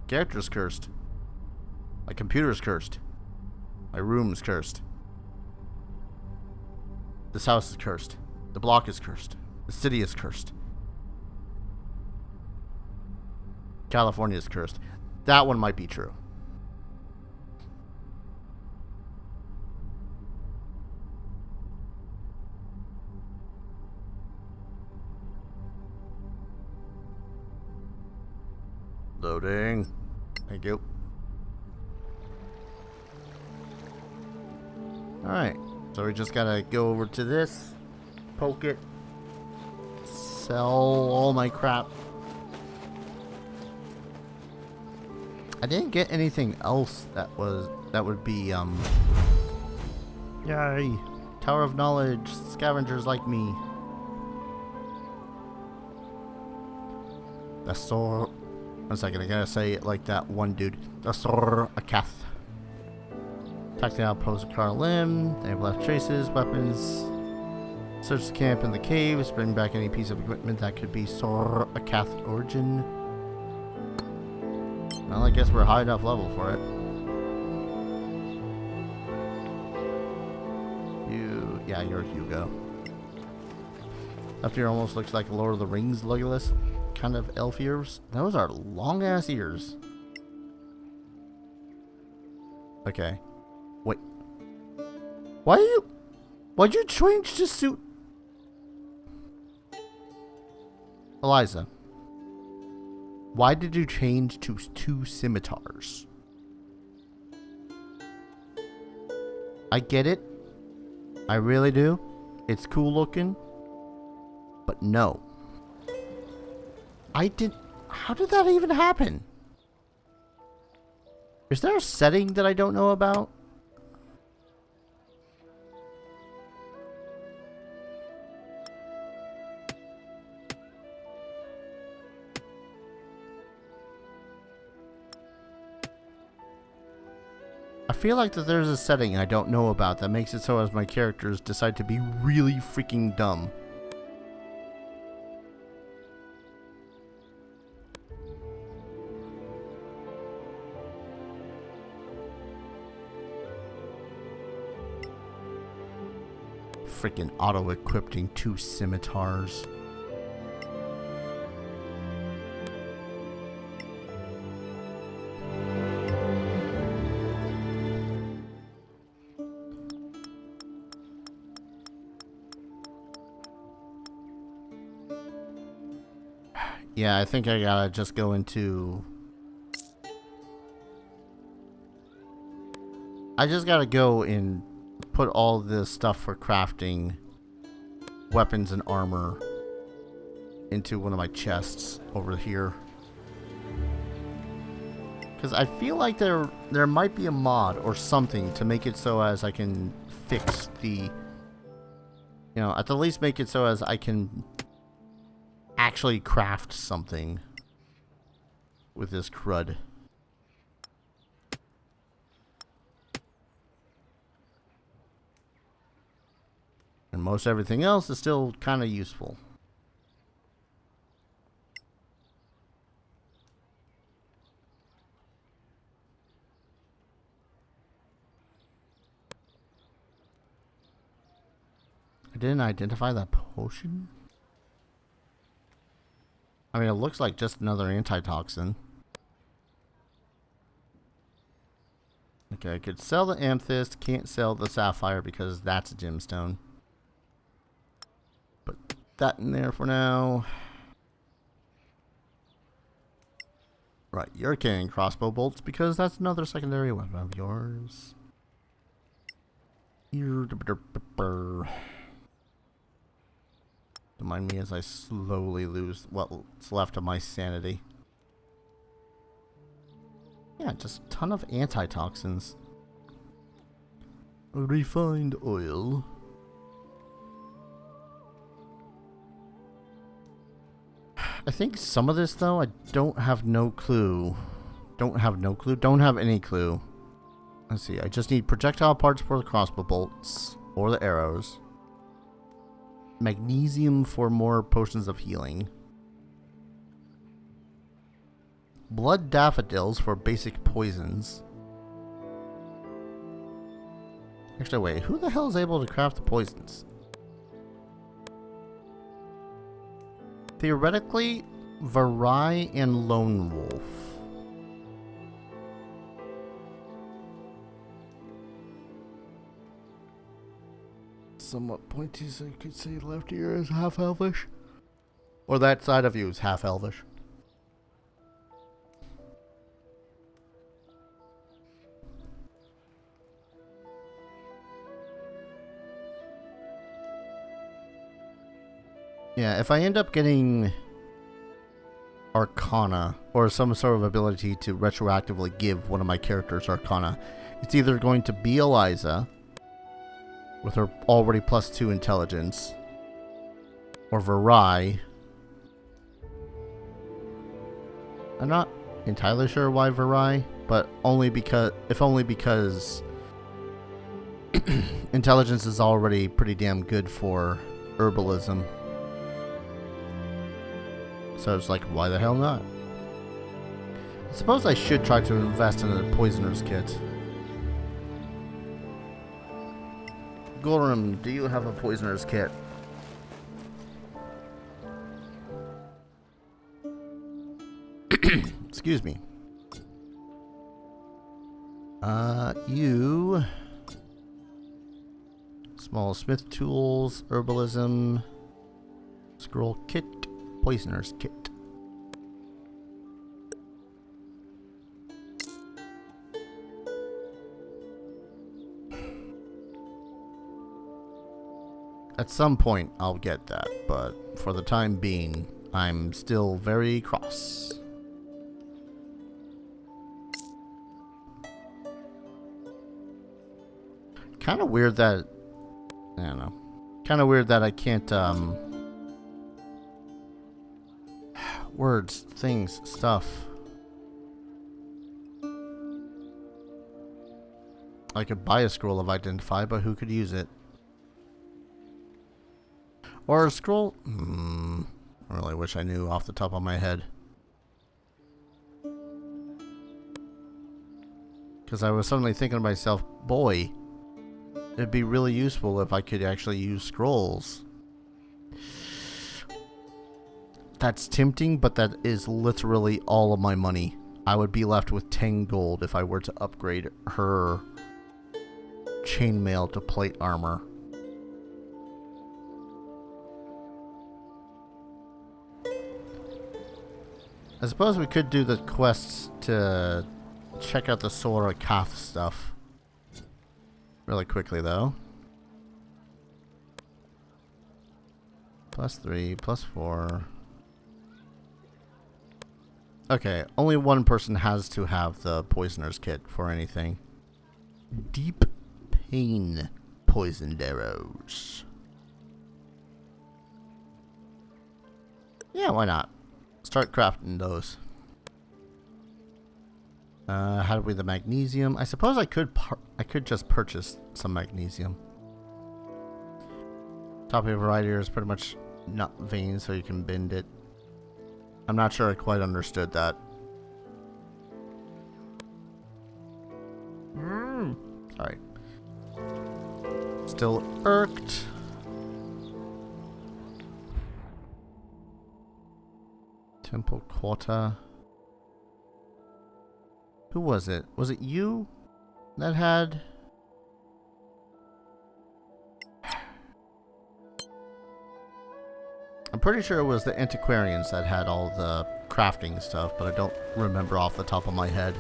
Character's cursed. My computer's cursed. My room's cursed. This house is cursed. The block is cursed. The city is cursed. California is cursed. That one might be true. Loading. Thank you. Alright. So we just gotta go over to this. Poke it. Sell all my crap. I didn't get anything else that would be, yay. Tower of Knowledge. Scavengers like me. The sword. One second, I gotta say it like that one dude. Asor Akath. Attacking outposts of Carl Lim. They have left traces, weapons. Search the camp in the caves. Bring back any piece of equipment that could be Sor Akath origin. Well, I guess we're high enough level for it. Yeah, you're Hugo. Up here almost looks like Lord of the Rings Legolas. Kind of elf ears. Those are long ass ears. Okay. Wait. Why'd you change to suit? Eliza. Why did you change to 2 scimitars? I get it. I really do. It's cool looking. But no. How did that even happen? Is there a setting that I don't know about? I feel like that there's a setting I don't know about that makes it so as my characters decide to be really freaking dumb. Freaking auto-equipping 2 scimitars. Yeah, I think I gotta just go into... I just gotta go and put all this stuff for crafting weapons and armor into one of my chests over here. Because I feel like there might be a mod or something to make it so as I can fix the... You know, at the least make it so as I can actually craft something with this crud. And most everything else is still kind of useful. I didn't identify that potion. I mean, it looks like just another antitoxin. Okay, I could sell the amethyst, can't sell the sapphire because that's a gemstone. Put that in there for now. Right, you're carrying crossbow bolts because that's another secondary weapon of yours. Remind me as I slowly lose what's left of my sanity. Yeah, just a ton of antitoxins. Refined oil. I think some of this, though, I don't have no clue. Don't have any clue. Let's see, I just need projectile parts for the crossbow bolts or the arrows. Magnesium for more potions of healing. Blood daffodils for basic poisons. Actually, wait, who the hell is able to craft the poisons? Theoretically, Varai and Lone Wolf. Somewhat pointy, so you could say left ear is half elvish. Or that side of you is half elvish. Yeah, if I end up getting Arcana or some sort of ability to retroactively give one of my characters Arcana, it's either going to be Eliza with her already +2 intelligence, or Varai. I'm not entirely sure why Varai, but only because intelligence is already pretty damn good for herbalism. So it's like, why the hell not? I suppose I should try to invest in a poisoner's kit. Gorham, do you have a poisoner's kit? Excuse me. You... Small smith tools, herbalism, scroll kit, poisoner's kit. At some point, I'll get that, but for the time being, I'm still very cross. Kind of weird that... I don't know. Kind of weird that I can't, words, things, stuff. I could buy a scroll of Identify, but who could use it? Or a scroll? I really wish I knew off the top of my head. Because I was suddenly thinking to myself, boy, it'd be really useful if I could actually use scrolls. That's tempting, but that is literally all of my money. I would be left with 10 gold if I were to upgrade her chainmail to plate armor. I suppose we could do the quests to check out the Sora Kath stuff really quickly, though. +3, +4. Okay, only one person has to have the Poisoner's Kit for anything. Deep Pain Poisoned Arrows. Yeah, why not? Start crafting those. How do we the magnesium? I suppose I could just purchase some magnesium. Top of your right ear is pretty much not vein, so you can bend it. I'm not sure I quite understood that. Sorry. Still irked. Temple Quarter. Who was it? Was it you that had... I'm pretty sure it was the antiquarians that had all the crafting stuff, but I don't remember off the top of my head.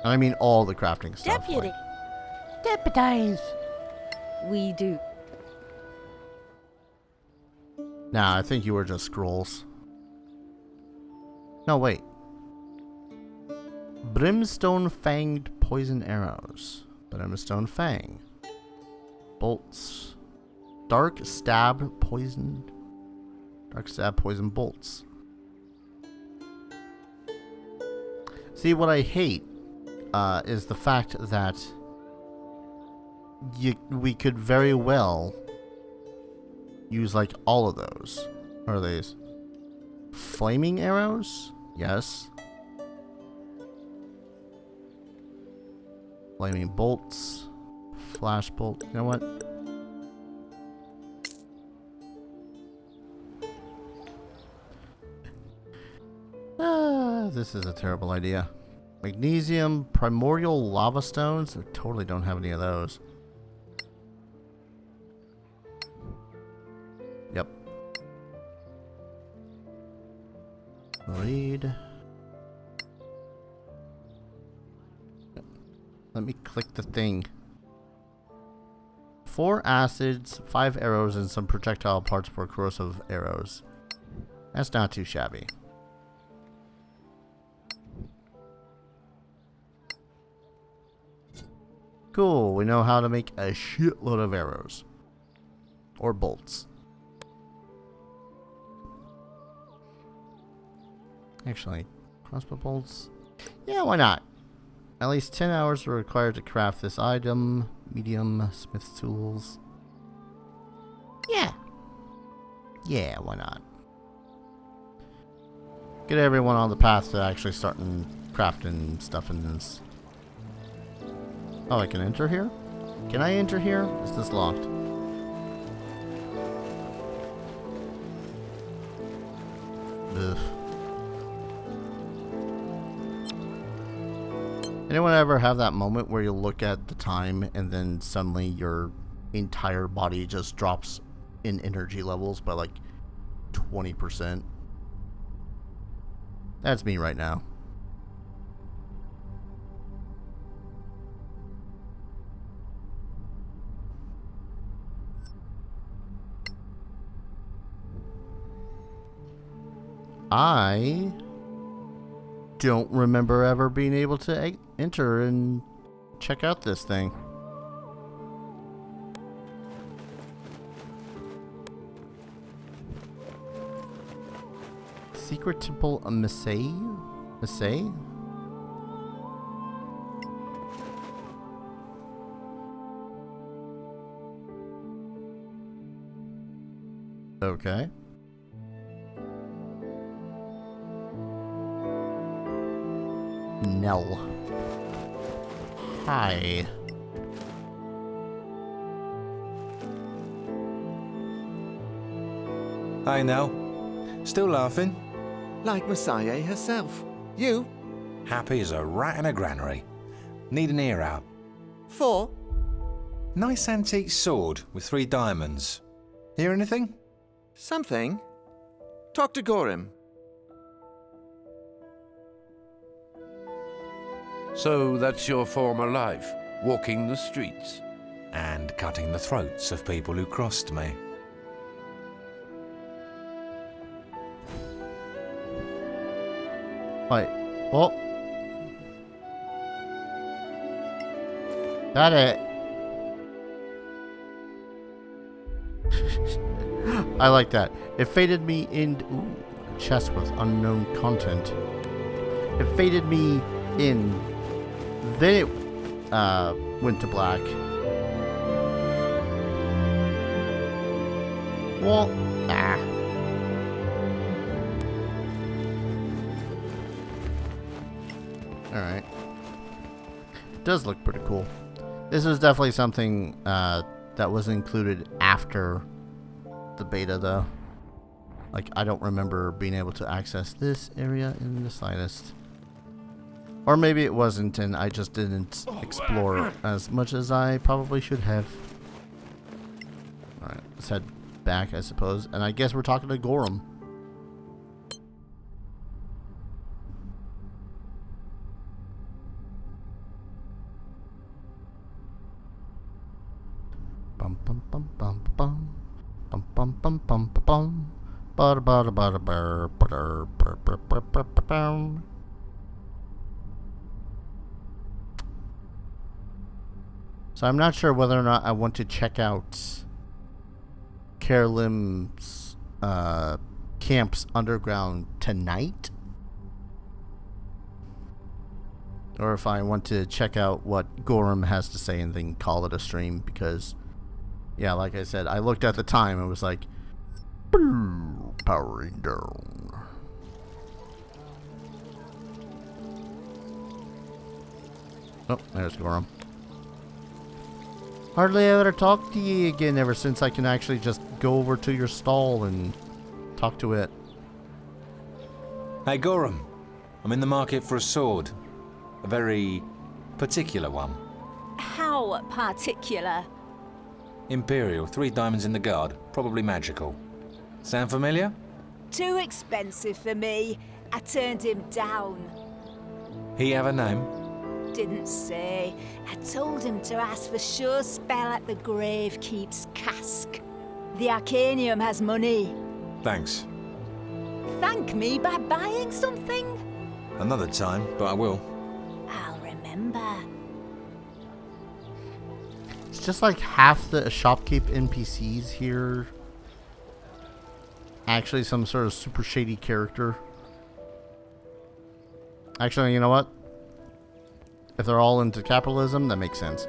I mean all the crafting stuff. Deputy! Like... Deputize! We do. Nah, I think you were just scrolls. No, wait. Brimstone Fanged Poison Arrows. Brimstone Fang. Bolts. Dark Stab Poison. Dark Stab Poison Bolts. See, what I hate is the fact that we could very well use like all of those. What are these? Flaming arrows? Yes. Flaming bolts. Flash bolt. You know what? This is a terrible idea. Magnesium, primordial lava stones. I totally don't have any of those. Yep. Read. Let me click the thing. 4 acids, 5 arrows, and some projectile parts for corrosive arrows. That's not too shabby. Cool, we know how to make a shitload of arrows. Or bolts. Actually, crossbow bolts? Yeah, why not? At least 10 hours are required to craft this item. Medium, smith's tools. Yeah. Yeah, why not? Get everyone on the path to actually starting crafting stuff in this. Oh, I can enter here? Can I enter here? Is this locked? Ugh. Anyone ever have that moment where you look at the time and then suddenly your entire body just drops in energy levels by like 20%? That's me right now. I don't remember ever being able to enter and check out this thing. Secret Temple of Masay? Masay? Okay. Nell. Hi. Hi, Nell. Still laughing? Like Messiah herself. You? Happy as a rat in a granary. Need an ear out. 4? Nice antique sword with 3 diamonds. Hear anything? Something. Talk to Gorim. So that's your former life, walking the streets? And cutting the throats of people who crossed me. Wait, well, got it. I like that. It faded me in. Ooh, a chest with unknown content. It faded me in. Then it went to black. Well, Alright. It does look pretty cool. This is definitely something that was included after the beta, though. Like, I don't remember being able to access this area in the slightest. Or maybe it wasn't, and I just didn't explore as much as I probably should have. Alright, let's head back, I suppose. And I guess we're talking to Gorim. Bum bum bum bum bum bum bum bum bum bum bum bum bum. So I'm not sure whether or not I want to check out Karelim's camps underground tonight, or if I want to check out what Gorim has to say and then call it a stream, because yeah, like I said, I looked at the time and it was like powering down. Oh, there's Gorim. Hardly ever talk to you again ever since I can actually just go over to your stall and talk to it. Hey, Gorim. I'm in the market for a sword. A very particular one. How particular? Imperial, 3 diamonds in the guard. Probably magical. Sound familiar? Too expensive for me. I turned him down. He have a name? Didn't say. I told him to ask for sure spell at the Gravekeep's cask. The Arcanium has money. Thanks. Thank me by buying something? Another time, but I will. I'll remember. It's just like half the shopkeep NPCs here. Actually, some sort of super shady character. Actually, you know what? If they're all into capitalism, that makes sense.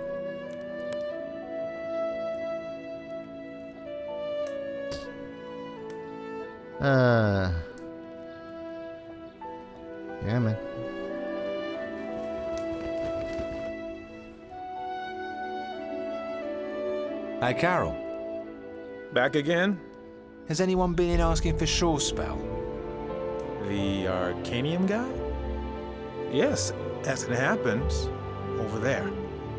Yeah, man. Hey, Carol. Back again? Has anyone been in asking for Shore Spell? The Arcanium guy? Yes, as it happens. Over there.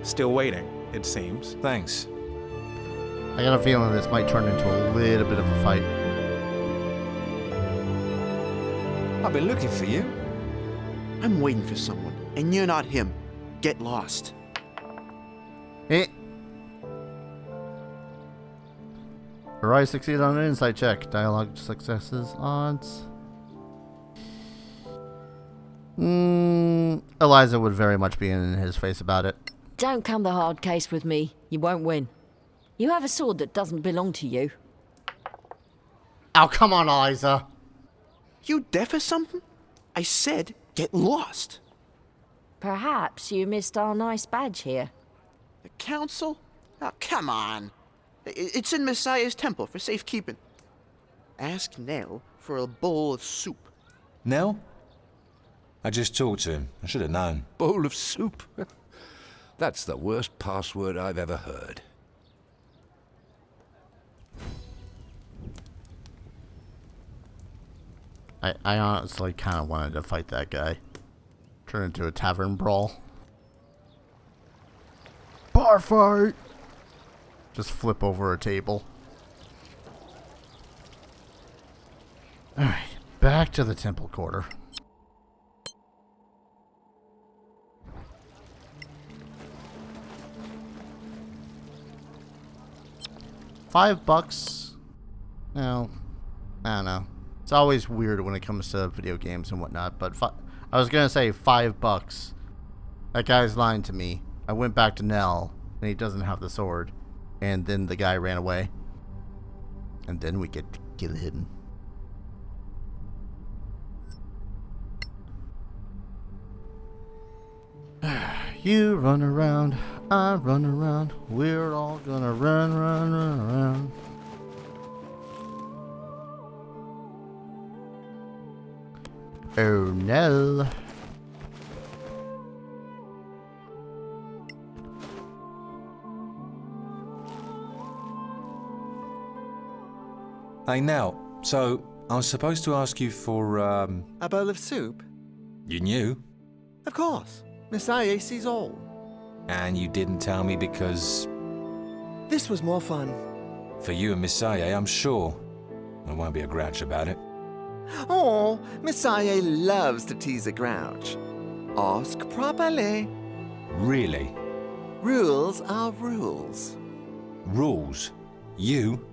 Still waiting, it seems. Thanks. I got a feeling this might turn into a little bit of a fight. I've been looking for you. I'm waiting for someone, and you're not him. Get lost. Arise succeed on an insight check. Dialogue successes odds. Eliza would very much be in his face about it. Don't come the hard case with me. You won't win. You have a sword that doesn't belong to you. Oh, come on, Eliza. You deaf or something? I said get lost. Perhaps you missed our nice badge here. The council? Oh, come on. It's in Messiah's temple for safekeeping. Ask Nell for a bowl of soup. Nell? I just talked to him. I should have known. Bowl of soup? That's the worst password I've ever heard. I honestly kind of wanted to fight that guy. Turn into a tavern brawl. Bar fight! Just flip over a table. Alright, back to the temple quarter. $5? No, I don't know. It's always weird when it comes to video games and whatnot, but I was gonna say $5. That guy's lying to me. I went back to Nell, and he doesn't have the sword, and then the guy ran away, and then we get to kill him. You run around, I run around, we're all gonna run around. Oh no. Hey, Nell, so I was supposed to ask you for, A bowl of soup? You knew? Of course. Messiah sees all. And you didn't tell me because... This was more fun. For you and Messiah, I'm sure. I won't be a grouch about it. Oh, Messiah loves to tease a grouch. Ask properly. Really? Rules are rules. Rules? You?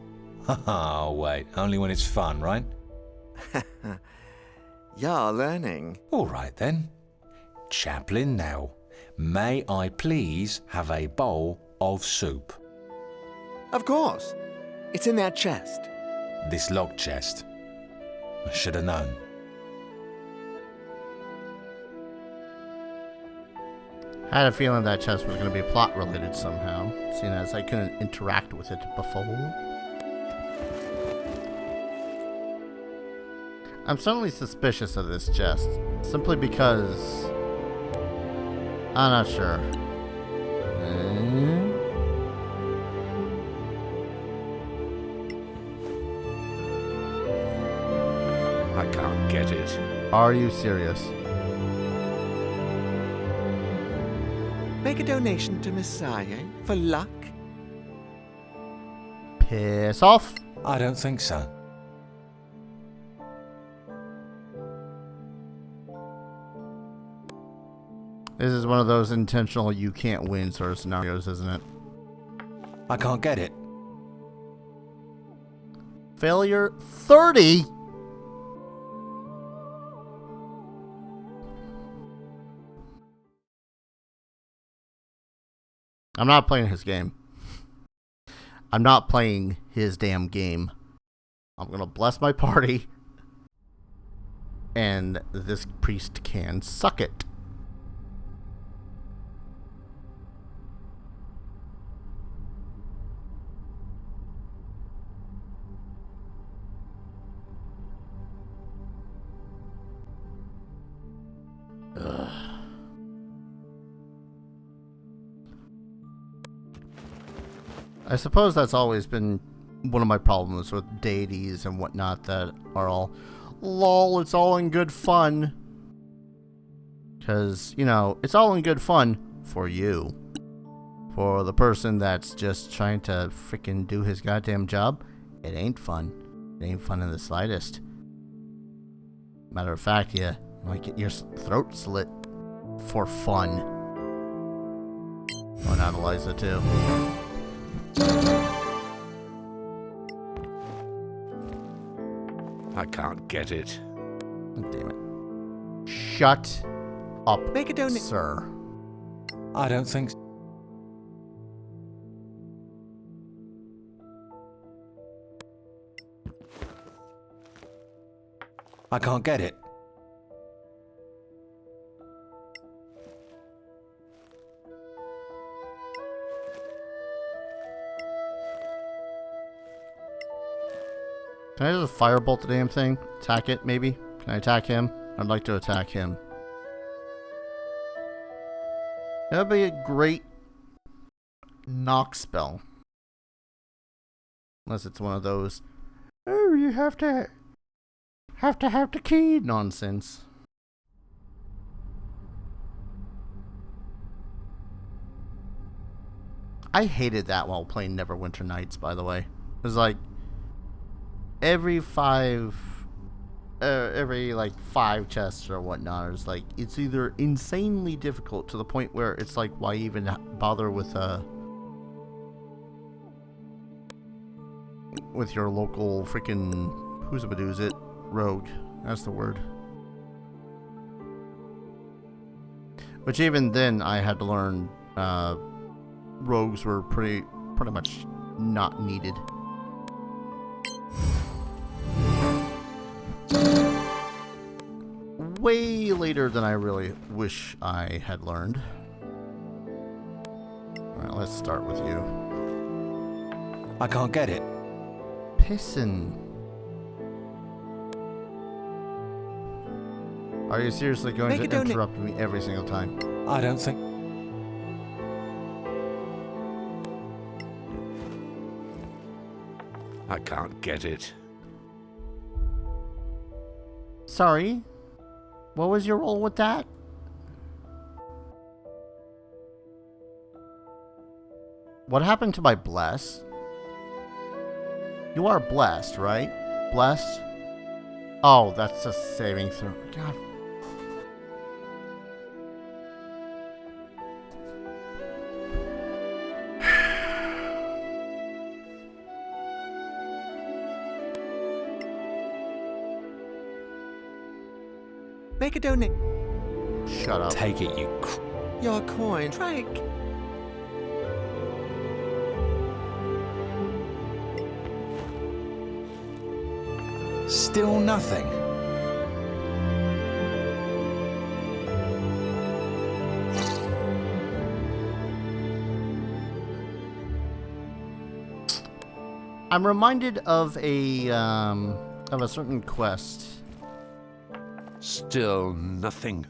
Oh, wait. Only when it's fun, right? You're learning. All right, then. Chaplain Nell, may I please have a bowl of soup? Of course. It's in that chest. This locked chest. I should have known. I had a feeling that chest was going to be plot related somehow, seeing as I couldn't interact with it before. I'm suddenly suspicious of this chest, simply because I'm not sure. I can't get it. Are you serious? Make a donation to Messiah for luck. Piss off. I don't think so. This is one of those intentional you can't win sort of scenarios, isn't it? I can't get it. Failure 30? I'm not playing his game. I'm not playing his damn game. I'm gonna bless my party. And this priest can suck it. Ugh. I suppose that's always been one of my problems with deities and whatnot, that are all, lol, it's all in good fun. Because, you know, it's all in good fun for you. For the person that's just trying to freaking do his goddamn job, it ain't fun. It ain't fun in the slightest. Matter of fact, you might get your throat slit for fun. Or not, Eliza, too. I can't get it. Damn it. Shut up, Make a donation. sir. I don't think so. I can't get it. Can I just firebolt the damn thing? Attack it, maybe? Can I attack him? I'd like to attack him. That would be a great knock spell. Unless it's one of those, oh, you have to have the key nonsense. I hated that while playing Neverwinter Nights, by the way. It was like every five chests or whatnot, it's like it's either insanely difficult to the point where it's like, why even bother with your local freaking who's it rogue? That's the word. Which even then I had to learn rogues were pretty much not needed. Way later than I really wish I had learned. Alright, let's start with you. I can't get it. Pissin'. Are you seriously going to interrupt me every single time? I don't think... I can't get it. Sorry? What was your role with that? What happened to my bless? You are blessed, right? Blessed? Oh, that's a saving throw. God. Make a donate. Shut up. Take it, you Your coin. Try it. Still nothing. I'm reminded of a certain quest. Still nothing.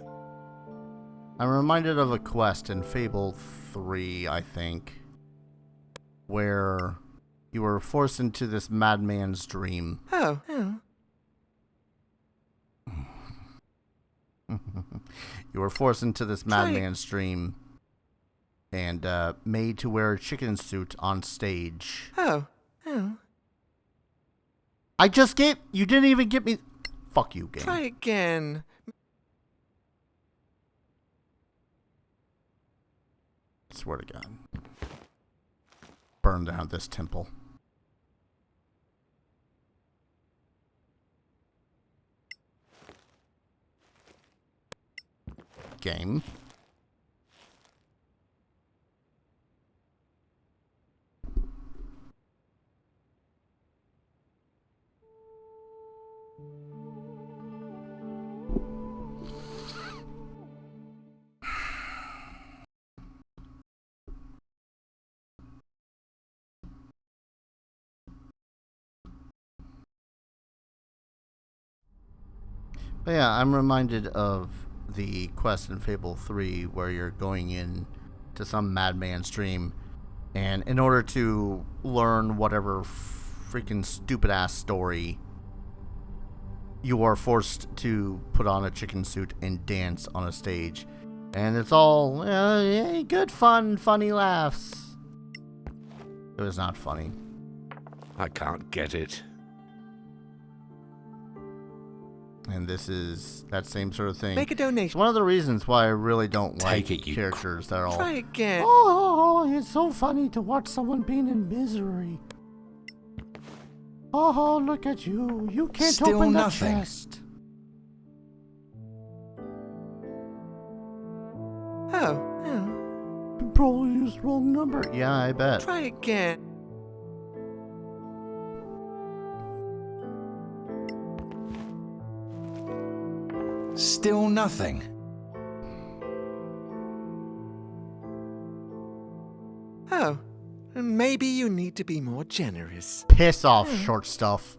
I'm reminded of a quest in Fable 3, I think, where you were forced into this madman's dream. Oh. You were forced into this madman's dream and made to wear a chicken suit on stage. Oh. I just gave... You didn't even get me... Fuck you, game. Try again. Swear to God. Burn down this temple. Game. But yeah, I'm reminded of the quest in Fable 3 where you're going in to some madman's dream, and in order to learn whatever freaking stupid ass story, you are forced to put on a chicken suit and dance on a stage. And it's all good fun, funny laughs. It was not funny. I can't get it. And this is that same sort of thing. Make a donation. It's one of the reasons why I really don't like characters that are all... Try again. Oh, it's so funny to watch someone being in misery. Oh, look at you. You can't Still open nothing. the chest. probably used the wrong number. Yeah, I bet. Try again. Still nothing. Oh, maybe you need to be more generous. Piss off, short stuff.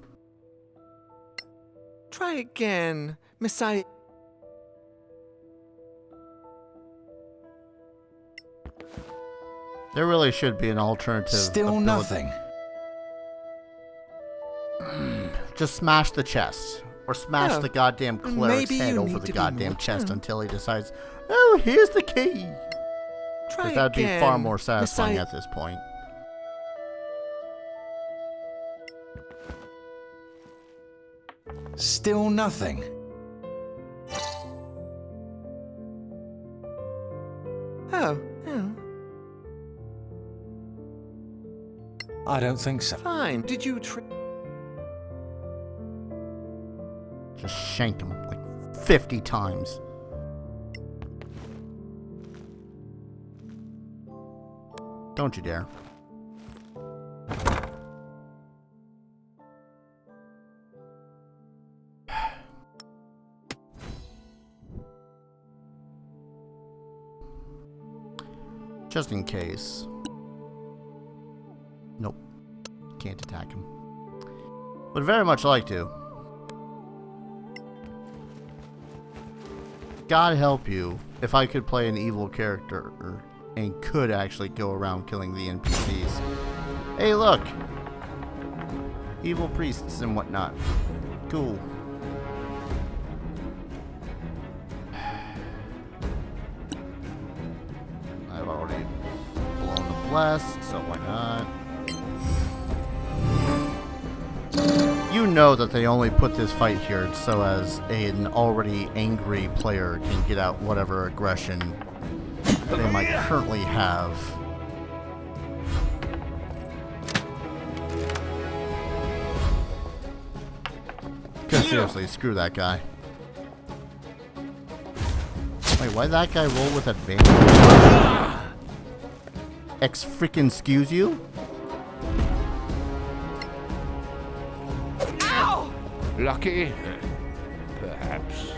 Try again, Messiah. There really should be an alternative. Still ability. nothing. Just smash the chest. Or smash Oh, the goddamn cleric's maybe head you over need the to be goddamn more chest gentle. until he decides, oh, here's the key. Try Because that'd be again, far more satisfying Messiah. at this point. Still nothing. Oh, I don't think so. fine. Did you Just shank him like 50 times. Don't you dare. Just in case. Nope. Can't attack him. Would very much like to. God help you if I could play an evil character and could actually go around killing the NPCs. Hey, look! Evil priests and whatnot. Cool. I've already blown the blessed, so why not? You know that they only put this fight here so as an already angry player can get out whatever aggression they might currently have. Because seriously, screw that guy. Wait, why'd that guy roll with advantage? Excuse you? Lucky? Perhaps.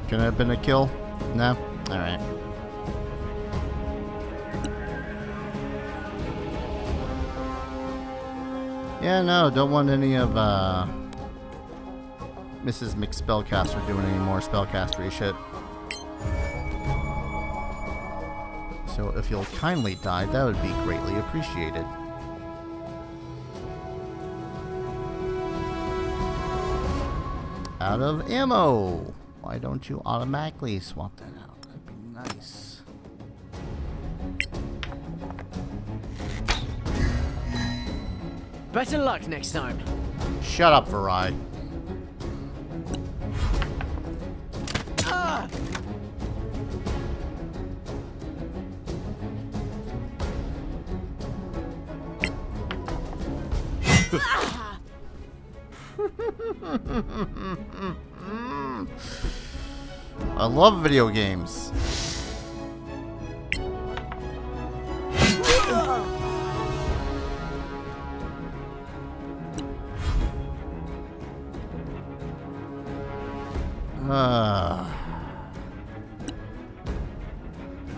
Could it have been a kill? No? Alright. Yeah, no, don't want any of Mrs. McSpellcaster doing any more spellcastery shit. So if you'll kindly die, that would be greatly appreciated. Out of ammo! Why don't you automatically swap that out? That'd be nice. Better luck next time. Shut up, Varai. I love video games.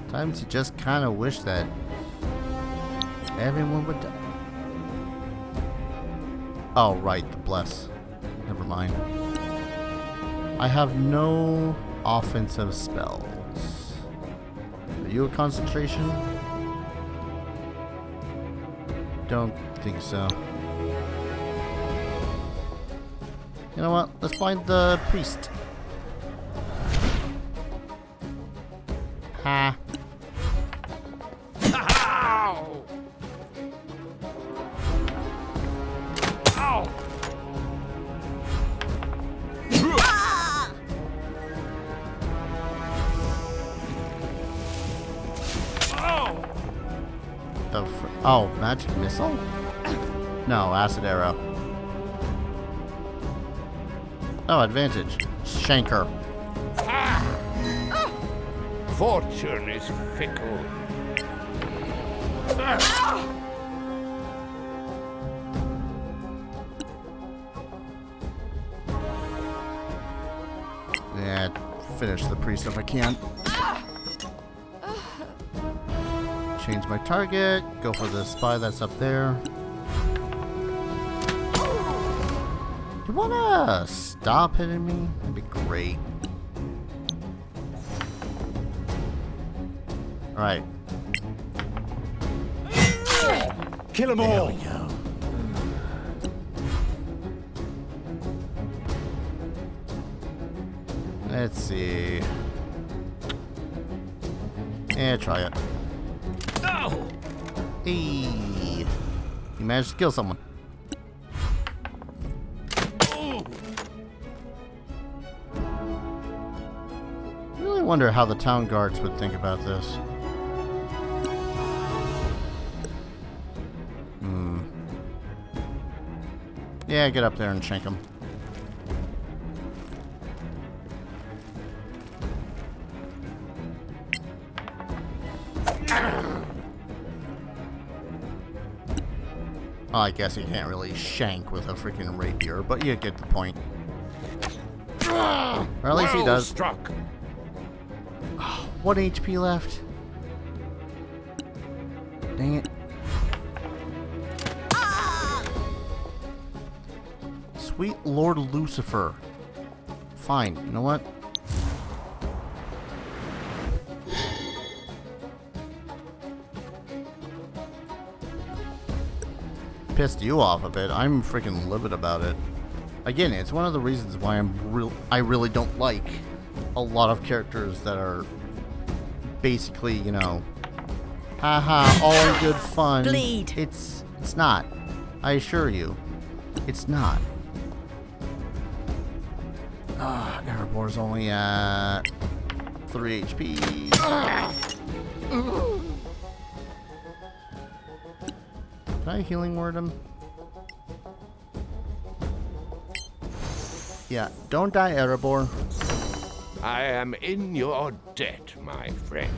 Times you just kind of wish that everyone would die. Oh, right, the bless. Never mind. I have no offensive spells. Are you a concentration? Don't think so. You know what? Let's find the priest. Ha. The oh, magic missile? No, acid arrow. Oh, advantage. Shanker. Fortune is fickle. Yeah, finish the priest if I can. Change my target. Go for the spy that's up there. You wanna stop hitting me? That'd be great. Alright. Kill them all. Let's see. Yeah, try it. No. Hey. You managed to kill someone. I really wonder how the town guards would think about this. Yeah, get up there and shank him. Oh, I guess you can't really shank with a freaking rapier, but you get the point. Or at least he does. Struck. Oh, 1 HP left. Dang it. Sweet Lord Lucifer. Fine, you know what? Pissed you off a bit. I'm freaking livid about it. Again, it's one of the reasons why I really don't like a lot of characters that are basically, you know, haha, all in good fun. Bleed. It's not. I assure you, it's not. Erebor's only at 3 HP. Can I healing word him? Yeah, don't die, Erebor. I am in your debt, my friend.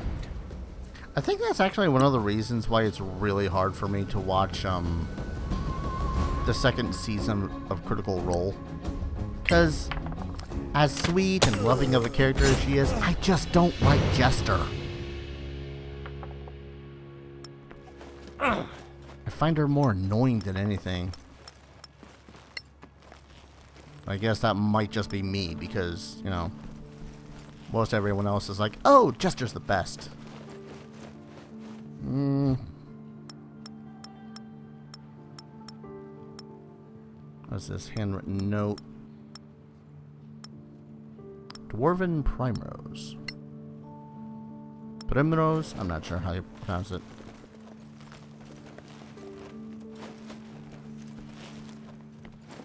I think that's actually one of the reasons why it's really hard for me to watch the second season of Critical Role. Because as sweet and loving of a character as she is, I just don't like Jester. I find her more annoying than anything. I guess that might just be me because, you know, most everyone else is like, oh, Jester's the best. What's this handwritten note? Dwarven Primrose. Primrose? I'm not sure how you pronounce it.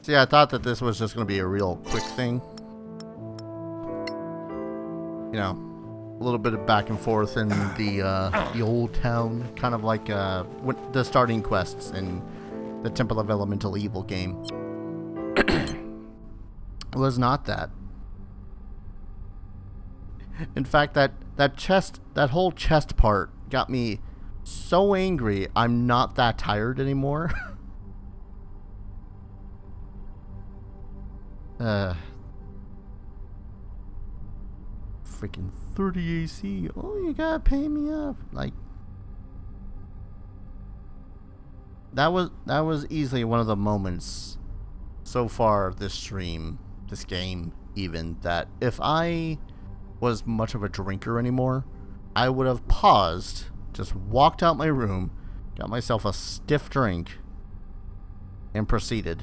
See, I thought that this was just going to be a real quick thing. You know, a little bit of back and forth in the old town, kind of like the starting quests in the Temple of Elemental Evil game. It was not that. In fact, that whole chest part got me so angry. I'm not that tired anymore. Freaking 30 AC. Oh, you gotta pay me up. Like, that was easily one of the moments so far this stream, this game even, that if I was much of a drinker anymore, I would have paused, just walked out my room, got myself a stiff drink, and proceeded.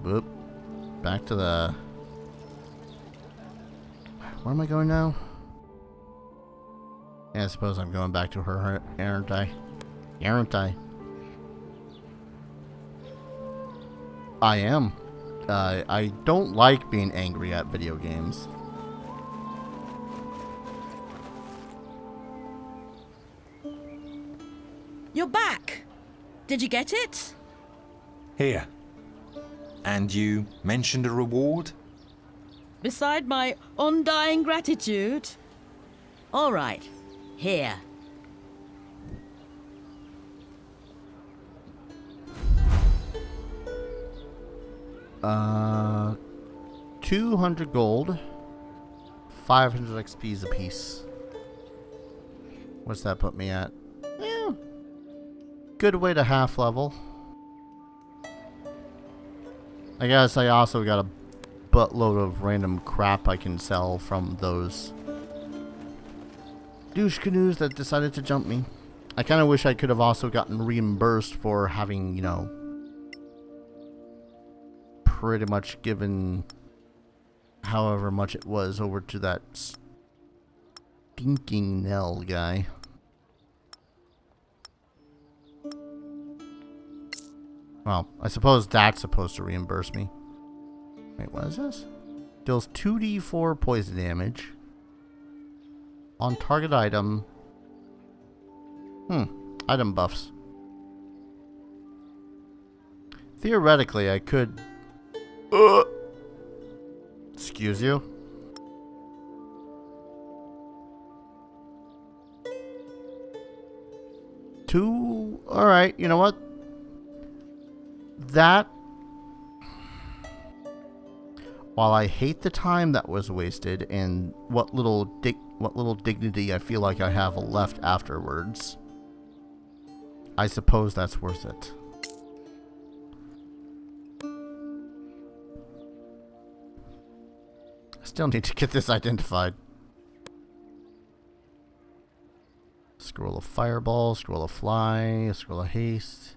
Whoop. Back to the... Where am I going now? Yeah, I suppose I'm going back to her, aren't I? Aren't I? I am. I don't like being angry at video games. You're back. Did you get it? Here. And you mentioned a reward? Beside my undying gratitude? All right, here. Uh, 200 gold, 500 XPs apiece. What's that put me at? Yeah. Good way to half level. I guess I also got a buttload of random crap I can sell from those douche canoes that decided to jump me. I kind of wish I could have also gotten reimbursed for having, you know, pretty much given however much it was over to that stinking Nell guy. Well, I suppose that's supposed to reimburse me. Wait, what is this? Deals 2d4 poison damage on target item. Item buffs. Theoretically, I could... Excuse you? Alright, you know what? That... While I hate the time that was wasted and what little dignity I feel like I have left afterwards, I suppose that's worth it. I still need to get this identified. Scroll of Fireball, Scroll of Fly, Scroll of Haste,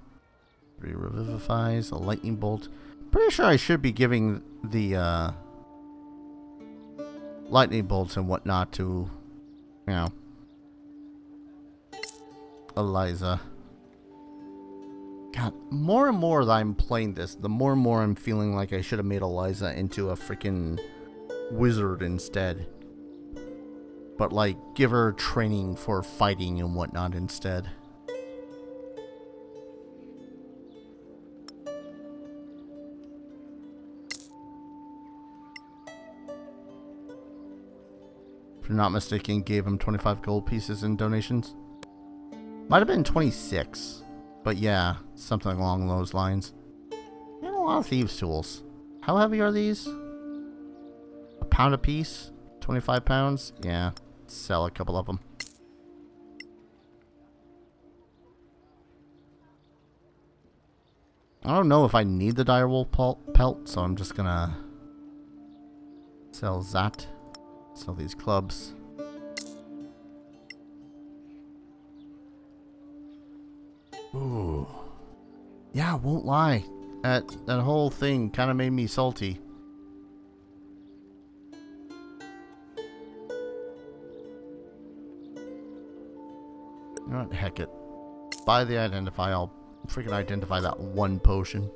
3 Revivifies, a Lightning Bolt. Pretty sure I should be giving the lightning bolts and whatnot to, you know, Eliza. God, more and more that I'm playing this, the more and more I'm feeling like I should have made Eliza into a freaking wizard instead. But like, give her training for fighting and whatnot instead. If I'm not mistaken, gave him 25 gold pieces in donations. Might have been 26. But yeah, something along those lines. And a lot of thieves' tools. How heavy are these? A pound a piece? 25 pounds? Yeah, sell a couple of them. I don't know if I need the direwolf pelt, so I'm just gonna sell that. Sell these clubs. Ooh. Yeah, won't lie. That whole thing kind of made me salty. You know what? Heck it. Buy the identify. I'll freaking identify that one potion.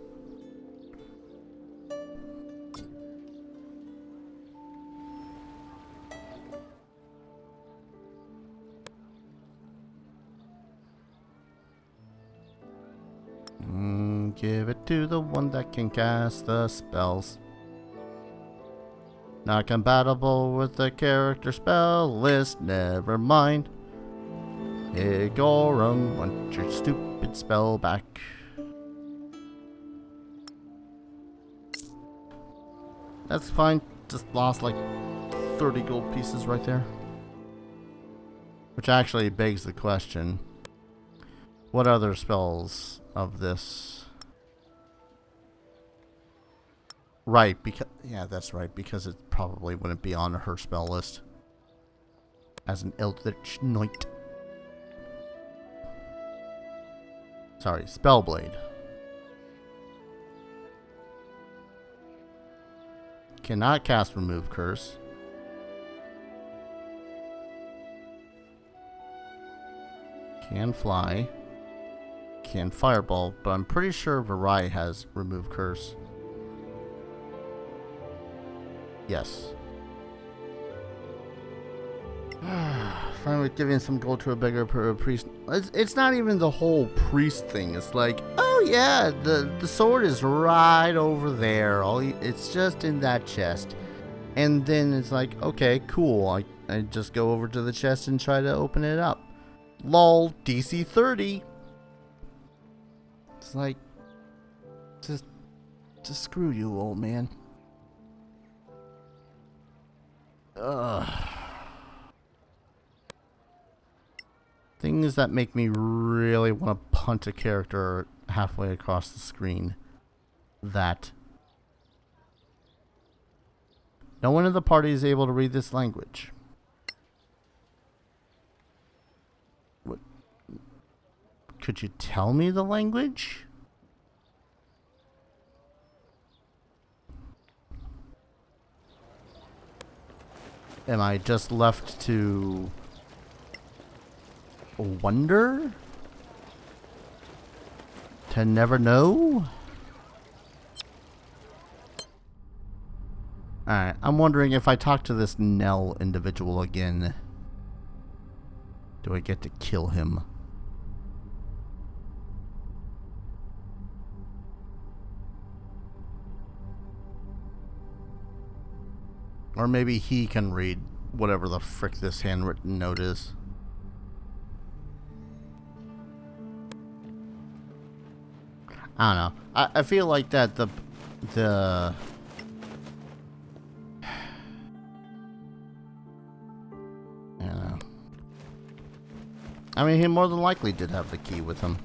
Give it to the one that can cast the spells. Not compatible with the character spell list, never mind. Hey Gorum, want your stupid spell back. That's fine, just lost like 30 gold pieces right there. Which actually begs the question, what other spells of this? Right, because... Yeah, that's right, because it probably wouldn't be on her spell list. As an Eldritch Knight. Sorry, Spellblade. Cannot cast Remove Curse. Can fly. Can Fireball, but I'm pretty sure Varai has Remove Curse. Yes. fine with giving some gold to a beggar per priest. It's not even the whole priest thing. It's like, oh yeah, the sword is right over there. It's just in that chest. And then it's like, okay, cool. I just go over to the chest and try to open it up. Lol, DC 30. It's like, just screw you, old man. Ugh. Things that make me really want to punt a character halfway across the screen. That. No one in the party is able to read this language. What? Could you tell me the language? Am I just left to wonder? To never know? Alright, I'm wondering if I talk to this Nell individual again, do I get to kill him? Or maybe he can read whatever the frick this handwritten note is. I don't know. I feel like that the I don't know. I mean, he more than likely did have the key with him.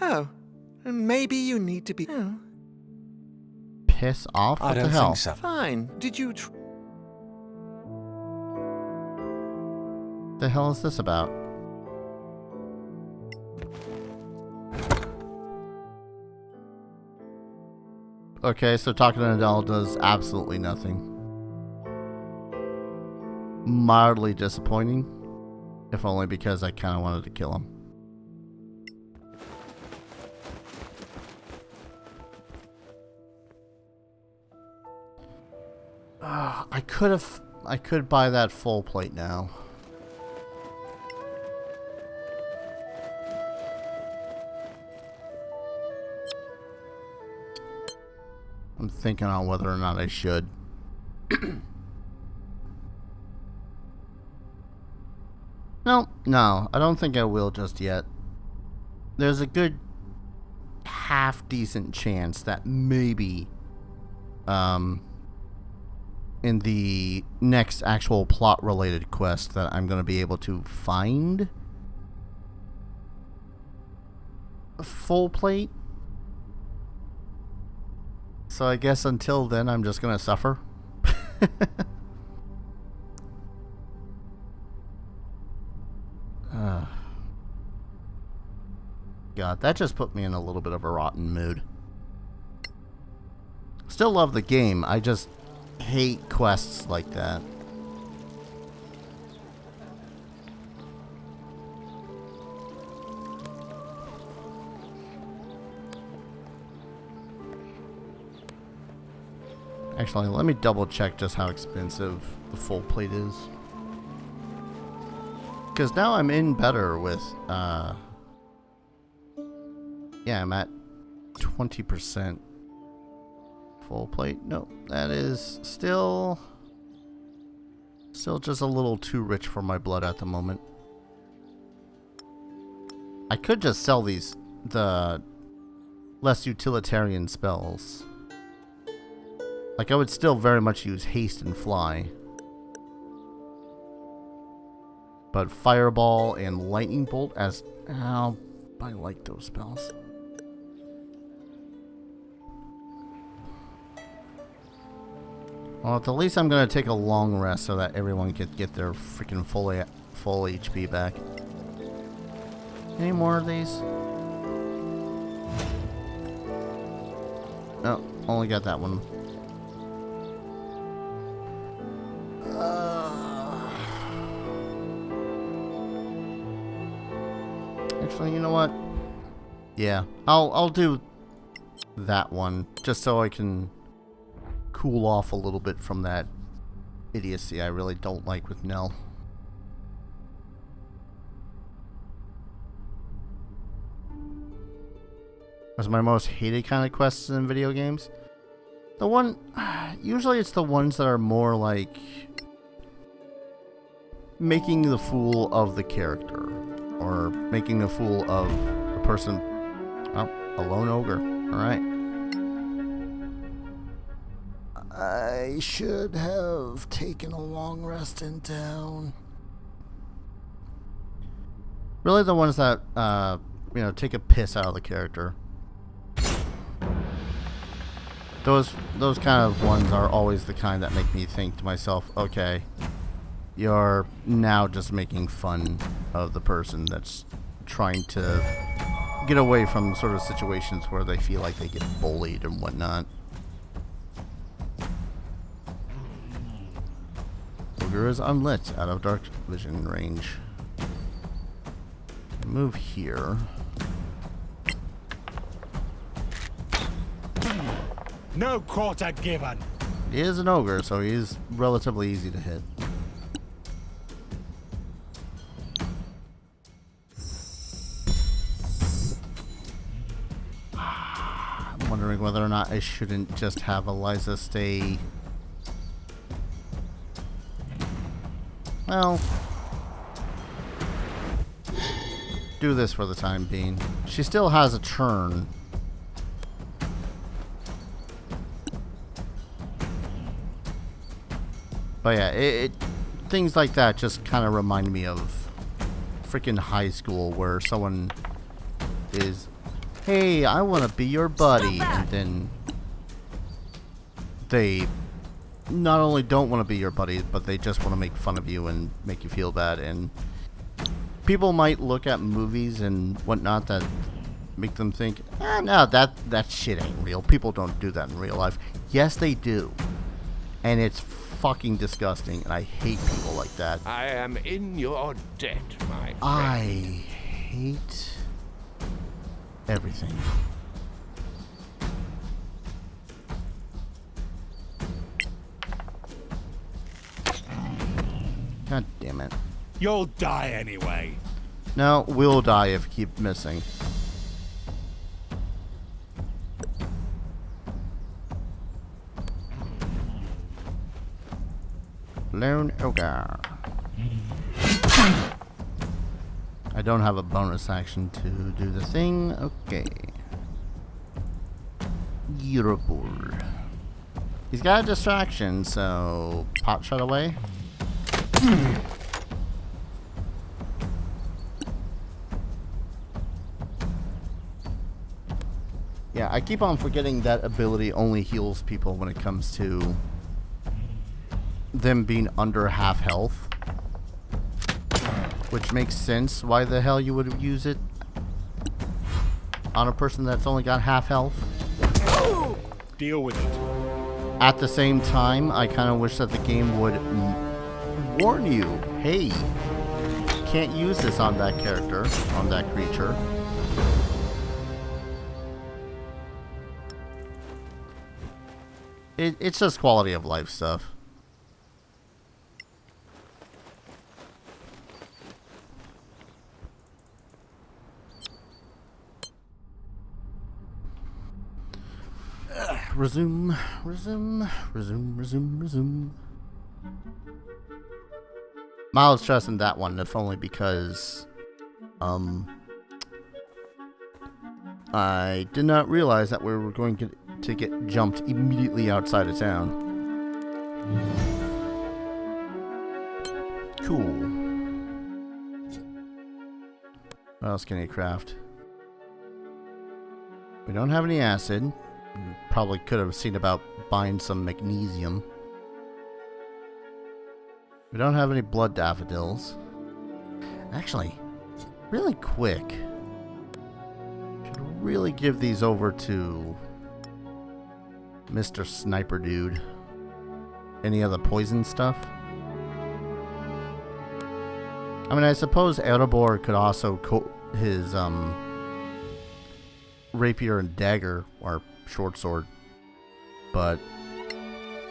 Oh, maybe you need to be... Oh. Piss off? What I don't the hell? think so. Fine. Did you The hell is this about? Okay, so talking to Adele does absolutely nothing. Mildly disappointing. If only because I kind of wanted to kill him. I could buy that full plate now. I'm thinking on whether or not I should. No, I don't think I will just yet. There's a good half decent chance that maybe in the next actual plot related quest that I'm going to be able to find a full plate. So I guess until then I'm just going to suffer. God, that just put me in a little bit of a rotten mood. Still love the game, I just hate quests like that. Actually, let me double check just how expensive the full plate is. Because now I'm in better with, yeah, I'm at 20% full plate. Nope, that is still just a little too rich for my blood at the moment. I could just sell the less utilitarian spells. Like, I would still very much use haste and fly. But fireball and lightning bolt as... Oh, I like those spells. Well, at the least I'm going to take a long rest so that everyone can get their freaking full HP back. Any more of these? No, only got that one. Actually, you know what? Yeah, I'll do that one just so I can cool off a little bit from that idiocy I really don't like with Nell. What's my most hated kind of quests in video games? Usually it's the ones that are more like making the fool of the character, or making a fool of a person. Oh, a lone ogre. Alright. I should have taken a long rest in town. Really the ones that, take a piss out of the character. Those kind of ones are always the kind that make me think to myself, okay, you're now just making fun of the person that's trying to get away from sort of situations where they feel like they get bullied and whatnot. Ogre is unlit, out of dark vision range. Move here. No quarter given. He is an ogre, so he's relatively easy to hit. I'm wondering whether or not I shouldn't just have Eliza stay. Well, do this for the time being. She still has a turn. But yeah, things like that just kind of remind me of freaking high school, where someone is, hey, I want to be your buddy, and then they not only don't want to be your buddy, but they just want to make fun of you and make you feel bad. And people might look at movies and whatnot that make them think, no, that shit ain't real. People don't do that in real life. Yes, they do. And it's fucking disgusting, and I hate people like that. I am in your debt, my friend. I hate everything. God damn it. You'll die anyway. No, we'll die if you keep missing. Lone ogre. I don't have a bonus action to do the thing. Okay. You're bored. He's got a distraction, so pot shot away. Yeah, I keep on forgetting that ability only heals people when it comes to them being under half health, which makes sense why the hell you would use it on a person that's only got half health. Deal with it. At the same time, I kind of wish that the game would warn you, hey, can't use this on that character, on that creature. It's just quality of life stuff. Resume. Mild stress in that one, if only because I did not realize that we were going to get jumped immediately outside of town. Cool. What else can you craft? We don't have any acid. Probably could have seen about buying some magnesium. We don't have any blood daffodils. Actually, really quick, should really give these over to Mr. Sniper Dude. Any other poison stuff? I mean, I suppose Erebor could also coat his rapier and dagger, or short sword, but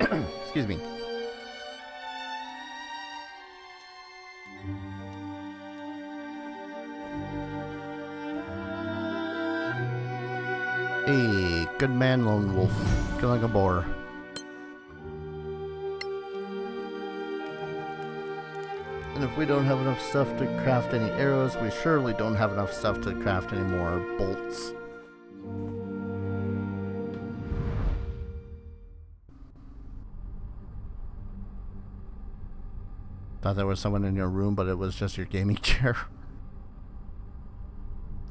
Excuse me. Hey, good man, lone wolf. Killing a boar. And if we don't have enough stuff to craft any arrows, we surely don't have enough stuff to craft any more bolts. Thought there was someone in your room, but it was just your gaming chair.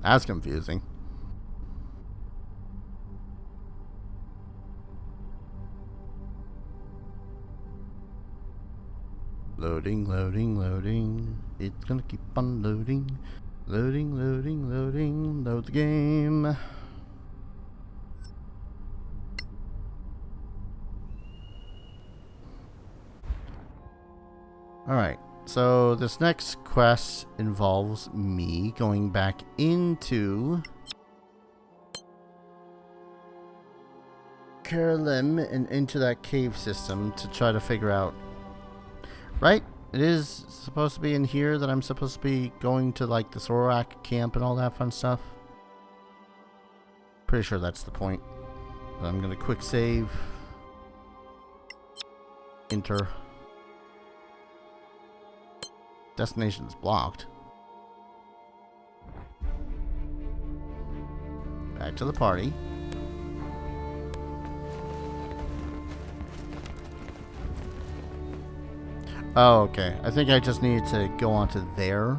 That's confusing. Loading, loading, loading. It's gonna keep on loading. Loading, loading, loading. Load the game. Alright, so this next quest involves me going back into Karalim and into that cave system to try to figure out. Right? It is supposed to be in here that I'm supposed to be going to like the Sorak camp and all that fun stuff. Pretty sure that's the point. I'm gonna quick save. Enter. Destination's blocked. Back to the party. Oh, okay. I think I just needed to go onto there.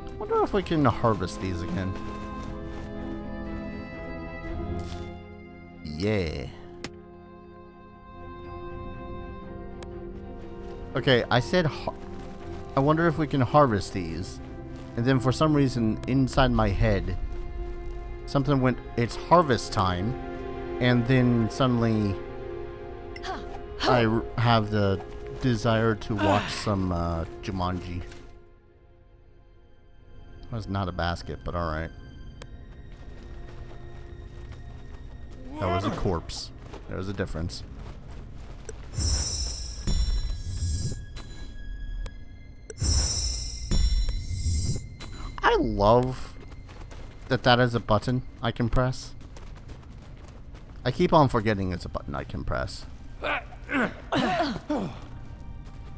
I wonder if we can harvest these again. Yeah. Okay, I said I wonder if we can harvest these. And then for some reason inside my head something went, it's harvest time, and then suddenly I have the desire to watch some Jumanji. That was not a basket, but alright. That was a corpse. There was a difference. I love that that is a button I can press. I keep on forgetting it's a button I can press. But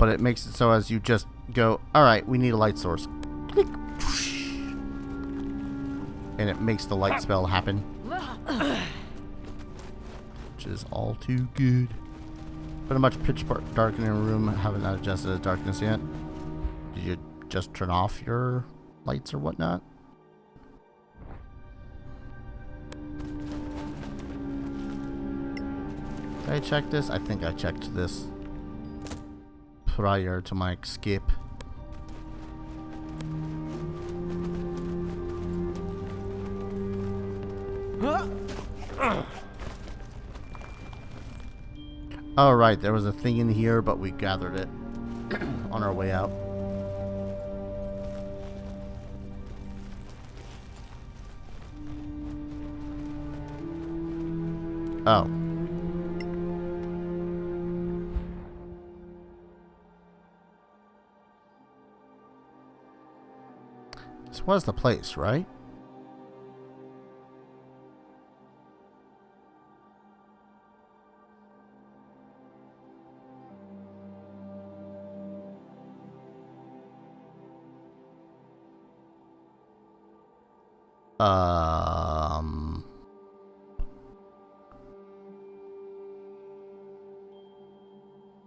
it makes it so as you just go, alright, we need a light source. Click. And it makes the light spell happen. Which is all too good. Pretty much pitch dark in a room. Haven't adjusted the darkness yet. Did you just turn off your lights or whatnot? Did I check this? I think I checked this prior to my escape. Oh right, there was a thing in here, but we gathered it on our way out. Oh. This was the place, right?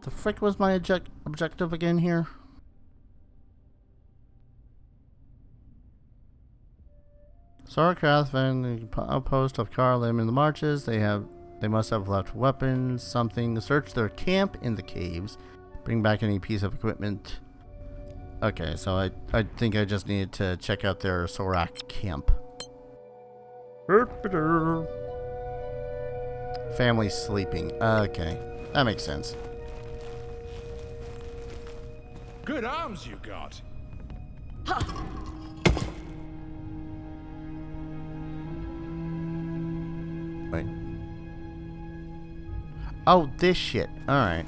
The frick was my objective again here? Sarkrath and the outpost of Karlim in the marches. They must have left weapons, something. Search their camp in the caves. Bring back any piece of equipment. Okay, so I think I just needed to check out their Sorak camp. Family sleeping. Okay, that makes sense. Good arms you got. Wait. Oh, this shit. Alright.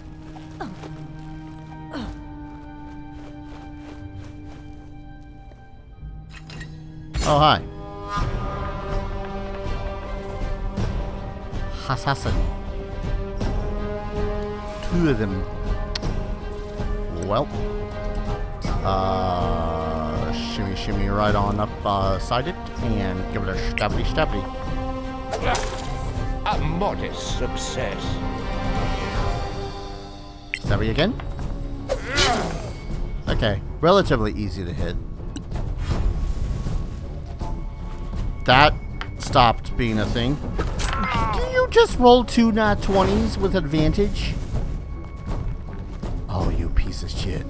Oh, hi. Assassin. 2 of them. Well. Shimmy, shimmy right on up side it and give it a stabby, stabby. A modest success. Stabby again? Okay, relatively easy to hit. That stopped being a thing. Do you just roll 2 nat 20s with advantage? Oh, you piece of shit.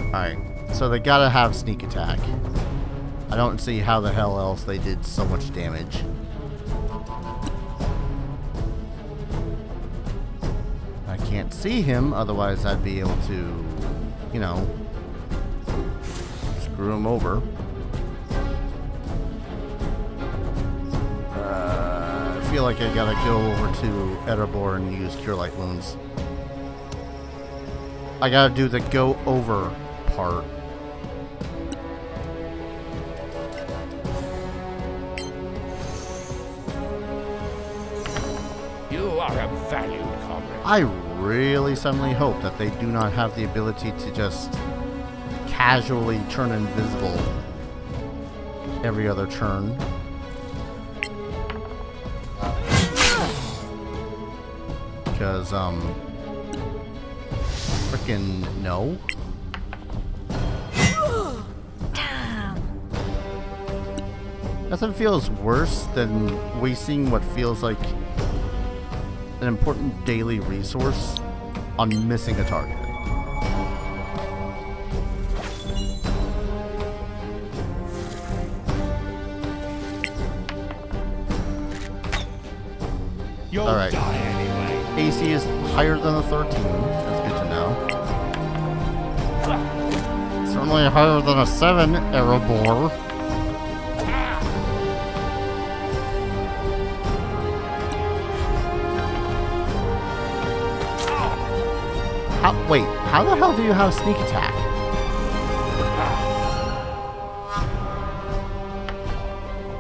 Alright, so they gotta have sneak attack. I don't see how the hell else they did so much damage. I can't see him, otherwise I'd be able to, you know, screw him over. I feel like I gotta go over to Erebor and use Cure Light Wounds. I gotta do the go over part. You are a valued comrade. I really suddenly hope that they do not have the ability to just casually turn invisible every other turn. Because, frickin' no. Nothing feels worse than wasting what feels like an important daily resource on missing a target. You'll Alright. die anyway. AC is higher than a 13. That's good to know. Certainly higher than a 7, Erebor. Wait, how the hell do you have sneak attack?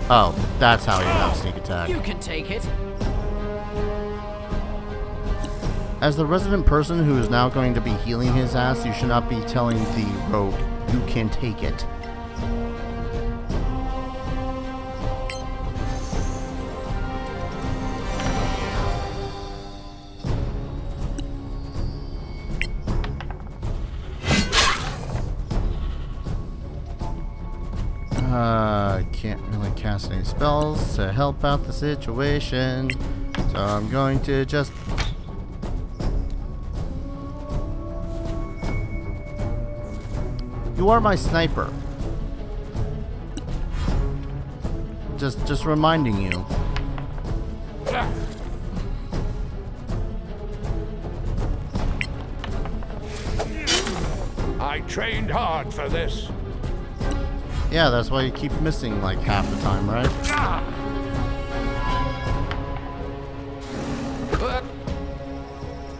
Oh, that's how you have sneak attack. You can take it. As the resident person who is now going to be healing his ass, you should not be telling the rogue you can take it. Can't really cast any spells to help out the situation, so I'm going to just... You are my sniper. Just reminding you. I trained hard for this. Yeah, that's why you keep missing like half the time, right?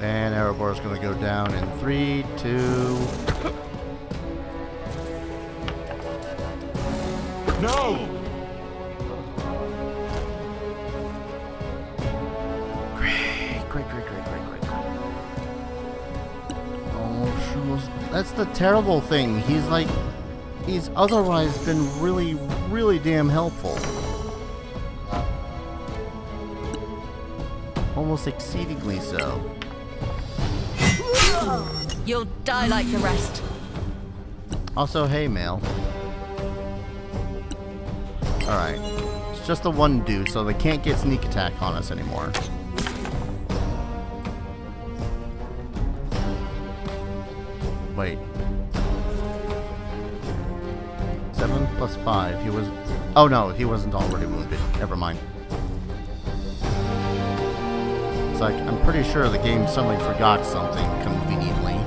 And Erebor is going to go down in 3, 2... No! Great. Oh, that's the terrible thing. He's otherwise been really, really damn helpful. Almost exceedingly so. You'll die like the rest. Also, hey, male. Alright. It's just the one dude, so they can't get sneak attack on us anymore. Wait. 7 plus 5. He was... Oh no, he wasn't already wounded. Never mind. It's like, I'm pretty sure the game suddenly forgot something conveniently.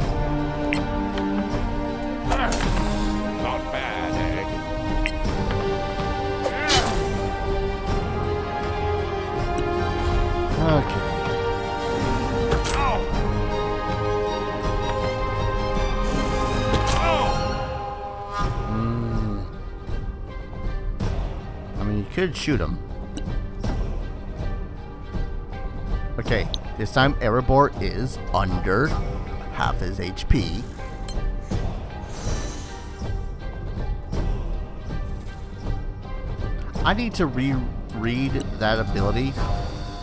should shoot him. Okay, this time Erebor is under half his HP. I need to reread that ability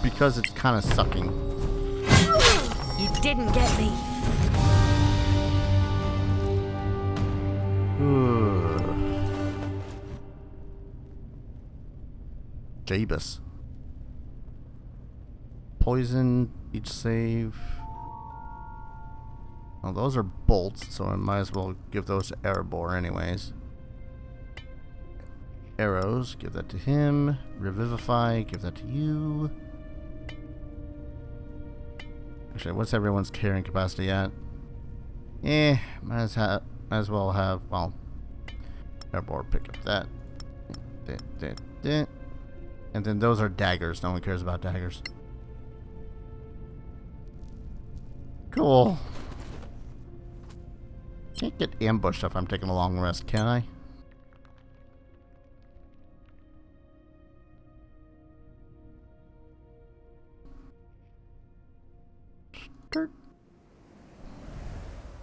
because it's kind of sucking. You didn't get me. Jabus. Poison, each save. Oh, those are bolts, so I might as well give those to Erebor anyways. Arrows, give that to him. Revivify, give that to you. Actually, what's everyone's carrying capacity at? Might as well have, well, Erebor pick up that. And then those are daggers. No one cares about daggers. Cool. Can't get ambushed if I'm taking a long rest, can I?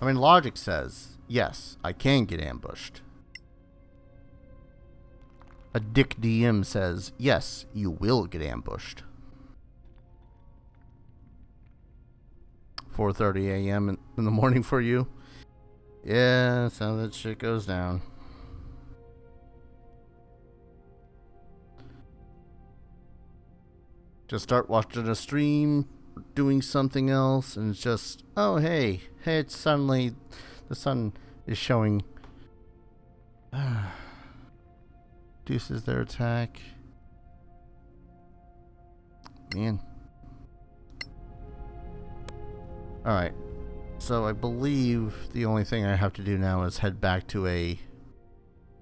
I mean, logic says, yes, I can get ambushed. A dick DM says, yes, you will get ambushed. 4:30 a.m. in the morning for you. Yeah, that's how that shit goes down. Just start watching a stream, doing something else, and it's just, oh hey, it's suddenly the sun is showing. Reduces their attack. Man. Alright. So I believe the only thing I have to do now is head back to a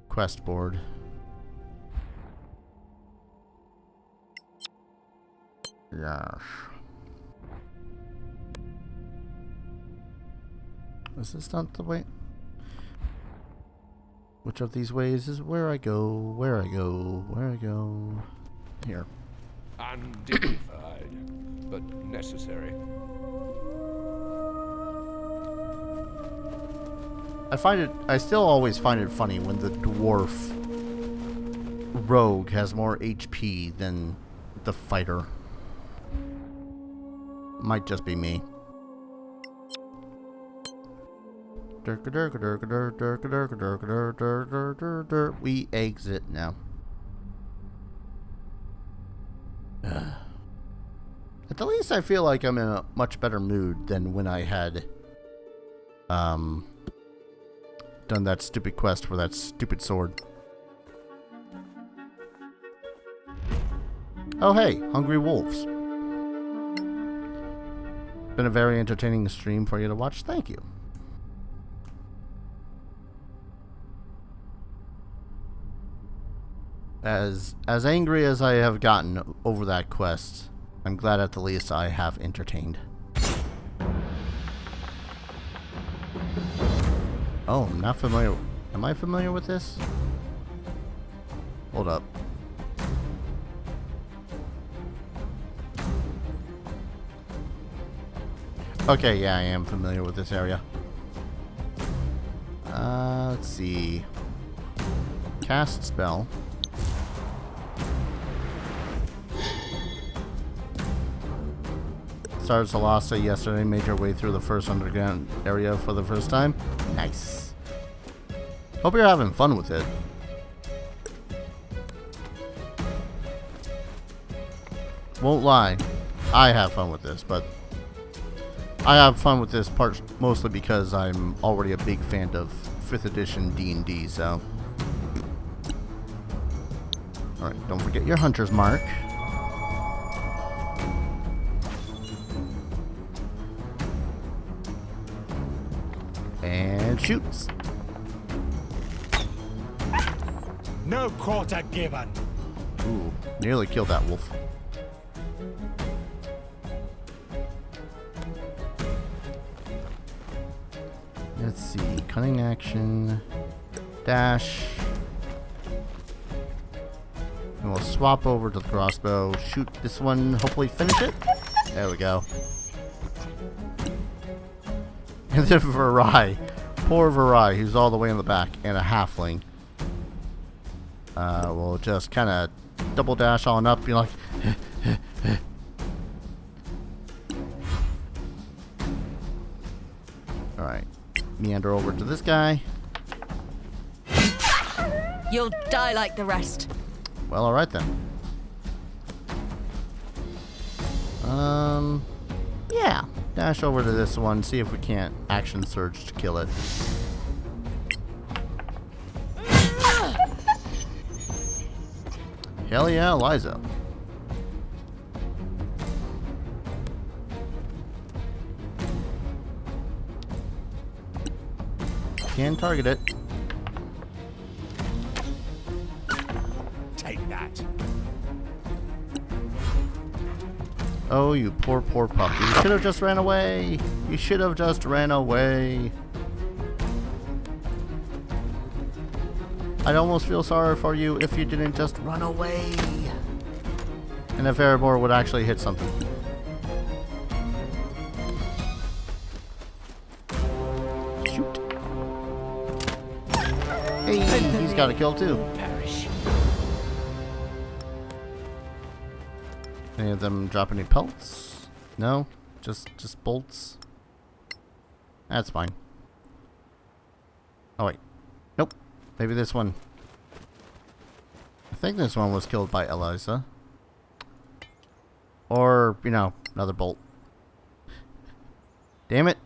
quest board. Yes. Is this not the way? Which of these ways is where I go, where I go, where I go? Here. Undignified, but necessary. I still always find it funny when the dwarf rogue has more HP than the fighter. Might just be me. We exit now. At the least I feel like I'm in a much better mood than when I had done that stupid quest for that stupid sword. Oh hey, Hungry Wolves. Been a very entertaining stream for you to watch. Thank you. As angry as I have gotten over that quest, I'm glad at the least I have entertained. Oh, I'm not familiar. Am I familiar with this? Hold up. Okay, yeah, I am familiar with this area. Let's see. Cast spell. Started Solasta yesterday, made your way through the first underground area for the first time. Nice. Hope you're having fun with it. Won't lie, I have fun with this, but I have fun with this part mostly because I'm already a big fan of 5th edition D&D, so. Alright, don't forget your hunter's mark. And shoots. No quarter given. Ooh, nearly killed that wolf. Let's see, cunning action, dash. And we'll swap over to the crossbow, shoot this one, hopefully finish it. There we go. And then Varai. Poor Varai, who's all the way in the back, and a halfling. We'll just kind of double dash on up, be like... Alright. Meander over to this guy. You'll die like the rest. Well, alright then. Yeah. Dash over to this one, see if we can't action surge to kill it. Hell yeah, Eliza. Can target it. Take that. Oh, you poor, poor puppy. You should have just ran away. You should have just ran away. I'd almost feel sorry for you if you didn't just run away. And if Erebor would actually hit something. Shoot. Hey, he's got a kill too. Perish. Any of them drop any pelts? No? Just bolts? That's fine. Oh wait. Nope. Maybe this one. I think this one was killed by Eliza. Or, you know, another bolt. Damn it.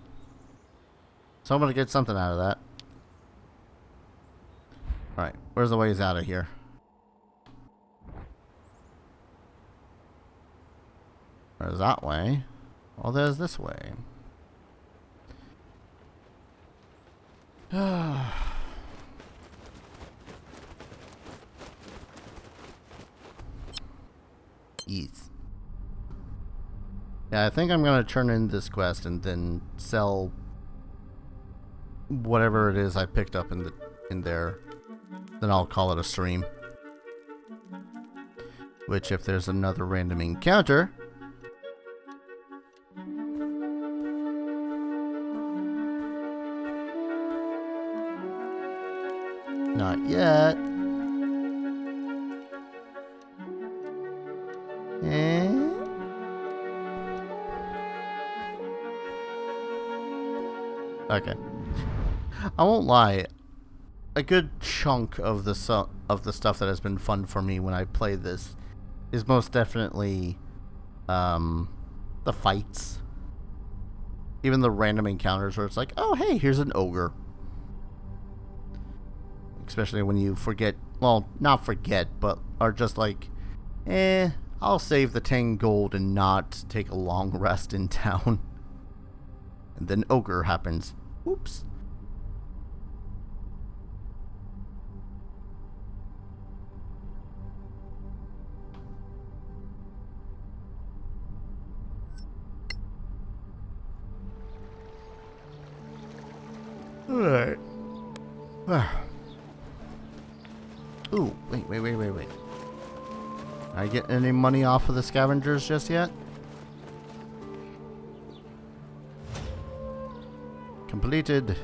Someone to get something out of that. Alright, where's the ways out of here? There's that way. Well, there's this way. Ease. Yeah, I think I'm gonna turn in this quest and then sell whatever it is I picked up in there. Then I'll call it a stream. Which, if there's another random encounter, not yet. Okay. I won't lie. A good chunk of the stuff that has been fun for me when I play this is most definitely the fights. Even the random encounters where it's like, oh hey, here's an ogre. Especially when you forget, well, not forget, but are just like, I'll save the 10 gold and not take a long rest in town. And then ogre happens. Whoops. Alright. Ooh, wait. I get any money off of the scavengers just yet? Completed.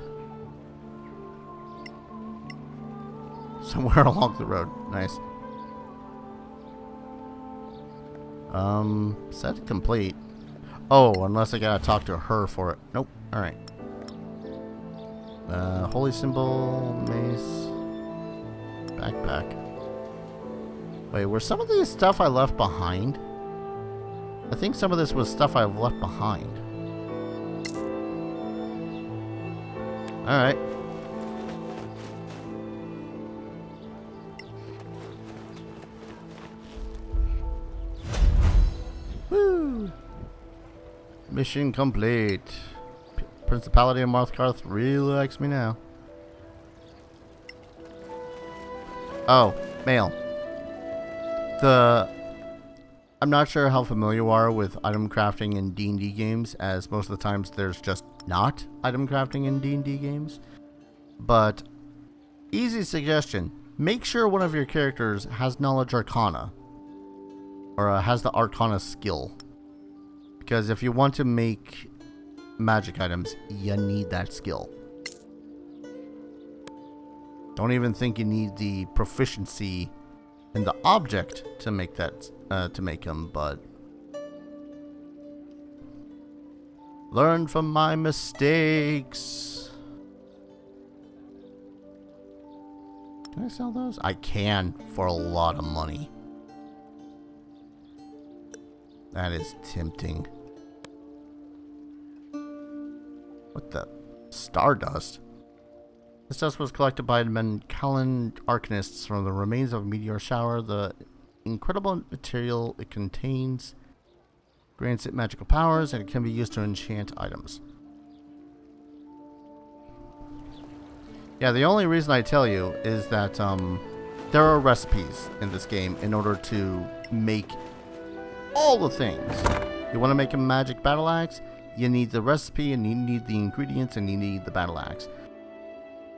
Somewhere along the road. Nice. Set complete. Oh, unless I gotta talk to her for it. Nope. Alright. Holy symbol, mace, backpack. Wait, were some of these stuff I left behind? I think some of this was stuff I've left behind. Alright. Woo! Mission complete. Principality of Marthkarth really likes me now. Oh, mail. I'm not sure how familiar you are with item crafting in D&D games, as most of the times there's just not item crafting in D&D games. But, easy suggestion. make sure one of your characters has knowledge Arcana. Or has the Arcana skill. Because if you want to make magic items, you need that skill. Don't even think you need the proficiency in the object to make that, to make them, but learn from my mistakes. Can I sell those? I can for a lot of money. That is tempting. What the? Stardust? This dust was collected by Callan arcanists from the remains of a meteor shower. The incredible material it contains grants it magical powers, and it can be used to enchant items. Yeah, the only reason I tell you is that there are recipes in this game in order to make all the things. You want to make a magic battle axe? You need the recipe, and you need the ingredients, and you need the battle axe.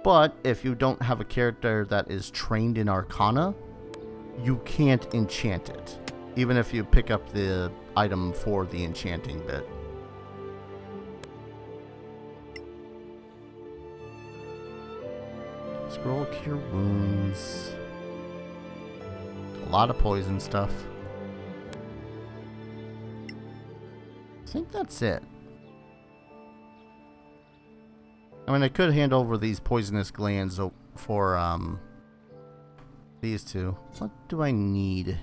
But if you don't have a character that is trained in Arcana, you can't enchant it, even if you pick up the item for the enchanting bit. Scroll cure wounds. A lot of poison stuff. I think that's it. I mean, I could hand over these poisonous glands for these two. What do I need?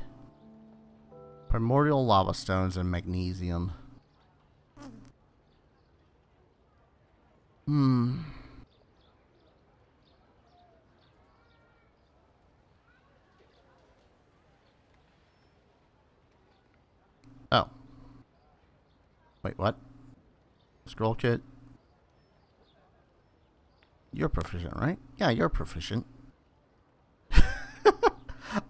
Primordial lava stones and magnesium. Oh. Wait, what? Scroll kit. You're proficient, right? Yeah, you're proficient.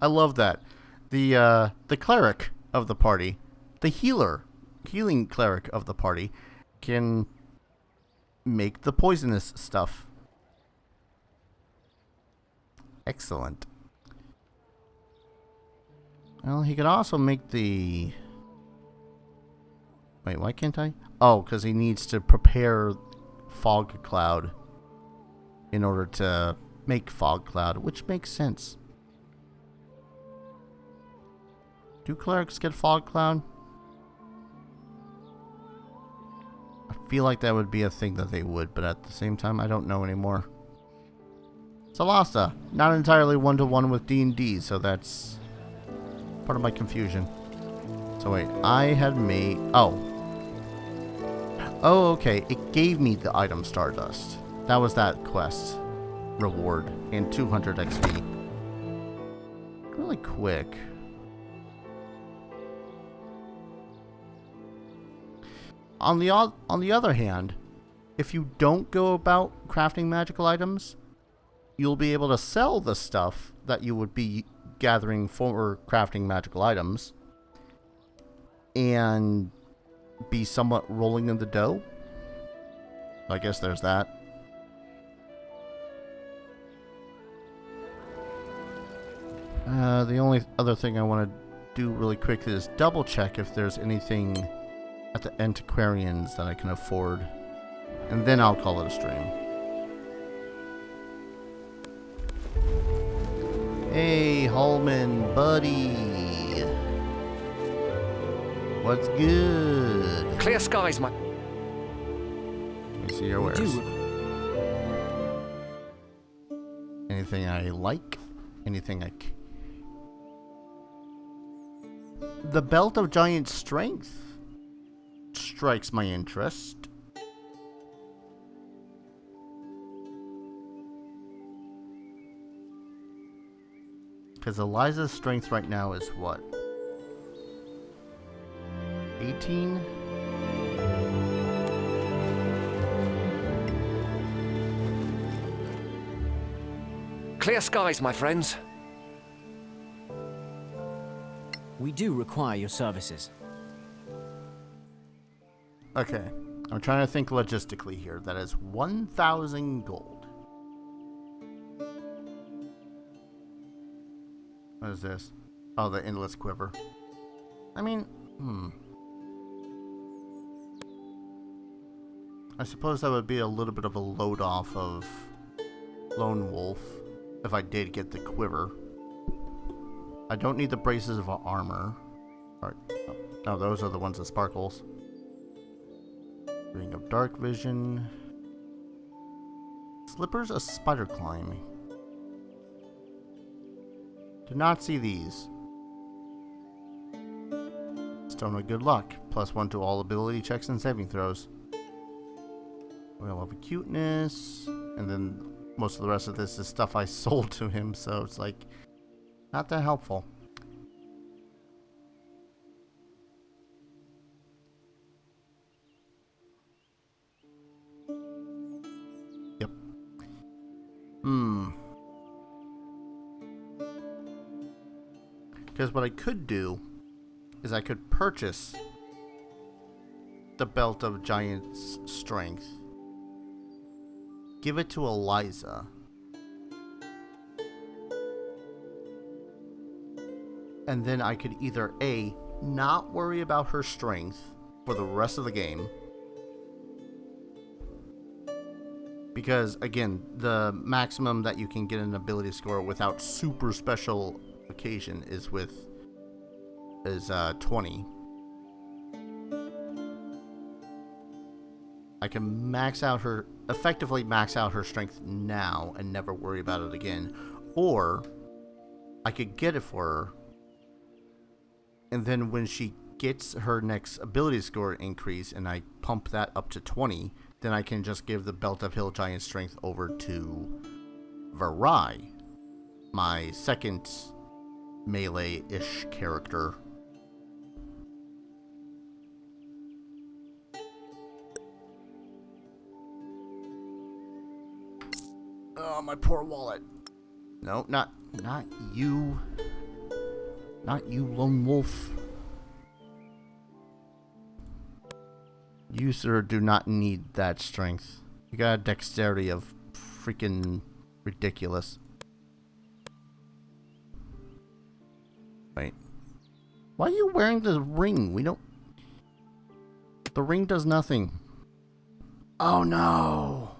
I love that. The cleric of the party, the healing cleric of the party, can make the poisonous stuff. Excellent. Well, he could also make the... Wait, why can't I? Oh, because he needs to prepare fog cloud in order to make fog cloud, which makes sense. Do clerics get fog cloud? I feel like that would be a thing that they would, but at the same time, I don't know anymore. Solasta, not entirely one-to-one with D&D, so that's part of my confusion. So wait, I had made... Oh, okay, it gave me the item Stardust. That was that quest reward and 200 XP. Really quick. On the other hand, if you don't go about crafting magical items, you'll be able to sell the stuff that you would be gathering for crafting magical items and be somewhat rolling in the dough. I guess there's that. The only other thing I want to do really quick is double check if there's anything at the antiquarians that I can afford, and then I'll call it a stream. Hey, Holman, buddy. What's good? Clear skies, my... Let me see your wares. Anything I like? Anything I... The Belt of Giant Strength strikes my interest. Because Eliza's strength right now is what? 18? Clear skies, my friends. We do require your services. Okay, I'm trying to think logistically here. That is 1,000 gold. What is this? Oh, the endless quiver. I mean, I suppose that would be a little bit of a load off of Lone Wolf if I did get the quiver. I don't need the braces of armor. Alright. No, those are the ones that sparkles. Ring of dark vision. Slippers of spider climb. Did not see these. Stone of good luck. +1 to all ability checks and saving throws. Oil of acuteness. And then most of the rest of this is stuff I sold to him, so it's like not that helpful. Yep. Because what I could do is I could purchase the Belt of Giant's Strength, give it to Eliza, and then I could either A, not worry about her strength for the rest of the game, because again, the maximum that you can get an ability score without super special occasion is 20. I can effectively max out her strength now and never worry about it again. Or I could get it for her, and then when she gets her next ability score increase and I pump that up to 20, then I can just give the Belt of Hill Giant Strength over to Varai, my second melee-ish character. Oh, my poor wallet. No, not you. Not you, Lone Wolf. You, sir, do not need that strength. You got a dexterity of freaking ridiculous. Wait. Why are you wearing the ring? The ring does nothing. Oh no.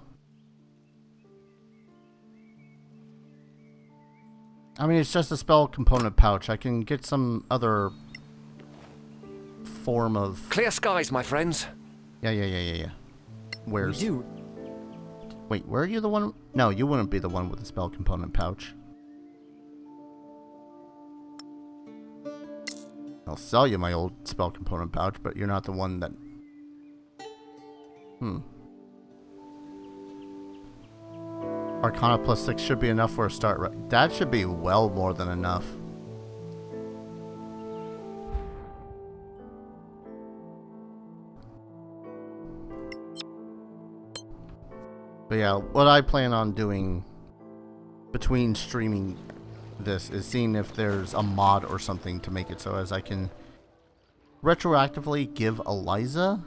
I mean, it's just a spell component pouch. I can get some other form of... Clear skies, my friends. Yeah. Where's... Wait, where are you the one... No, you wouldn't be the one with the spell component pouch. I'll sell you my old spell component pouch, but you're not the one that... Arcana +6 should be enough for a start, right? That should be well more than enough. But yeah, what I plan on doing between streaming this is seeing if there's a mod or something to make it so as I can retroactively give Eliza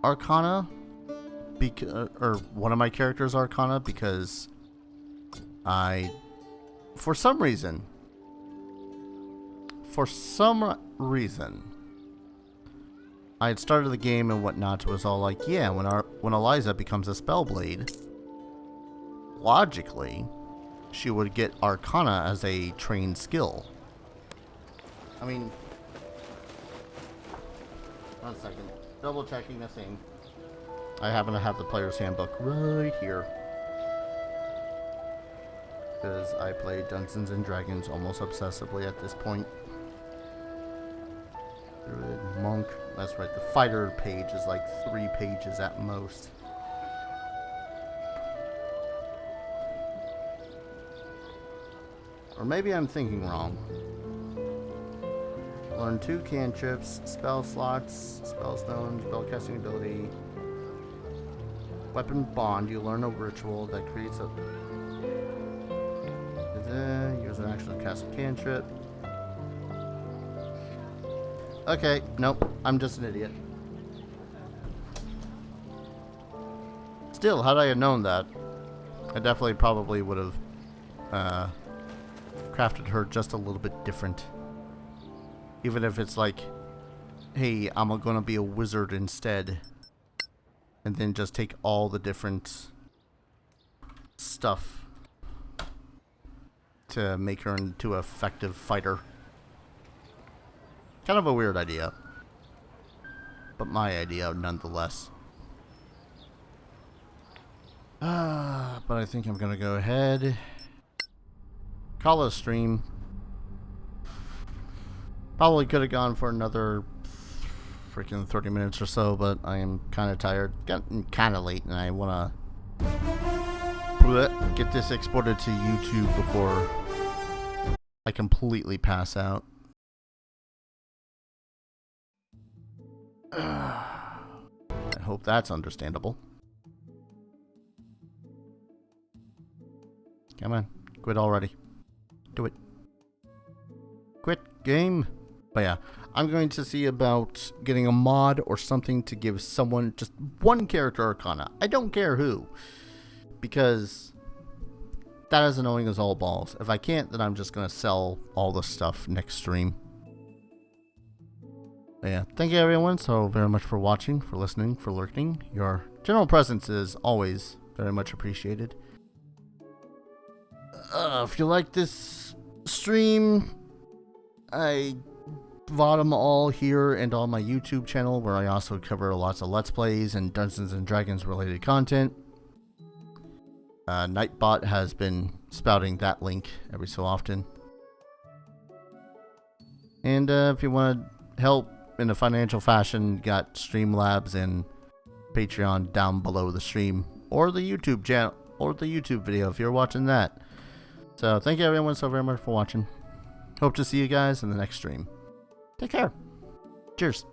Arcana, or one of my characters Arcana, because for some reason, I had started the game and whatnot, was all like, yeah, when Eliza becomes a Spellblade, logically, she would get Arcana as a trained skill. I mean, 1 second, double checking the thing. I happen to have the player's handbook right here, because I play Dungeons and Dragons almost obsessively at this point. Druid, monk, that's right, the fighter page is like 3 pages at most. Or maybe I'm thinking wrong. Learn 2 cantrips, spell slots, spell stones, spell casting ability. Weapon bond, you learn a ritual that creates a... Use an action to cast a cantrip. Okay, nope, I'm just an idiot. Still, had I have known that, I definitely probably would have crafted her just a little bit different. Even if it's like, hey, I'm gonna be a wizard instead. And then just take all the different stuff to make her into an effective fighter. Kind of a weird idea. But my idea nonetheless. But I think I'm gonna go ahead. Call it a stream. Probably could have gone for another freaking 30 minutes or so, but I am kind of tired. Getting kind of late, and I want to get this exported to YouTube before I completely pass out. I hope that's understandable. Come on, quit already. Do it. Quit game. But yeah, I'm going to see about getting a mod or something to give someone just one character Arcana. I don't care who. Because that is annoying as all balls. If I can't, then I'm just going to sell all the stuff next stream. But yeah, thank you everyone so very much for watching, for listening, for lurking. Your general presence is always very much appreciated. If you like this stream, I VOD them all here and on my YouTube channel, where I also cover lots of Let's Plays and Dungeons and Dragons related content. Nightbot has been spouting that link every so often. And if you want to help in a financial fashion, got Streamlabs and Patreon down below the stream, or the YouTube channel, or the YouTube video if you're watching that. So thank you everyone so very much for watching. Hope to see you guys in the next stream. Take care. Cheers.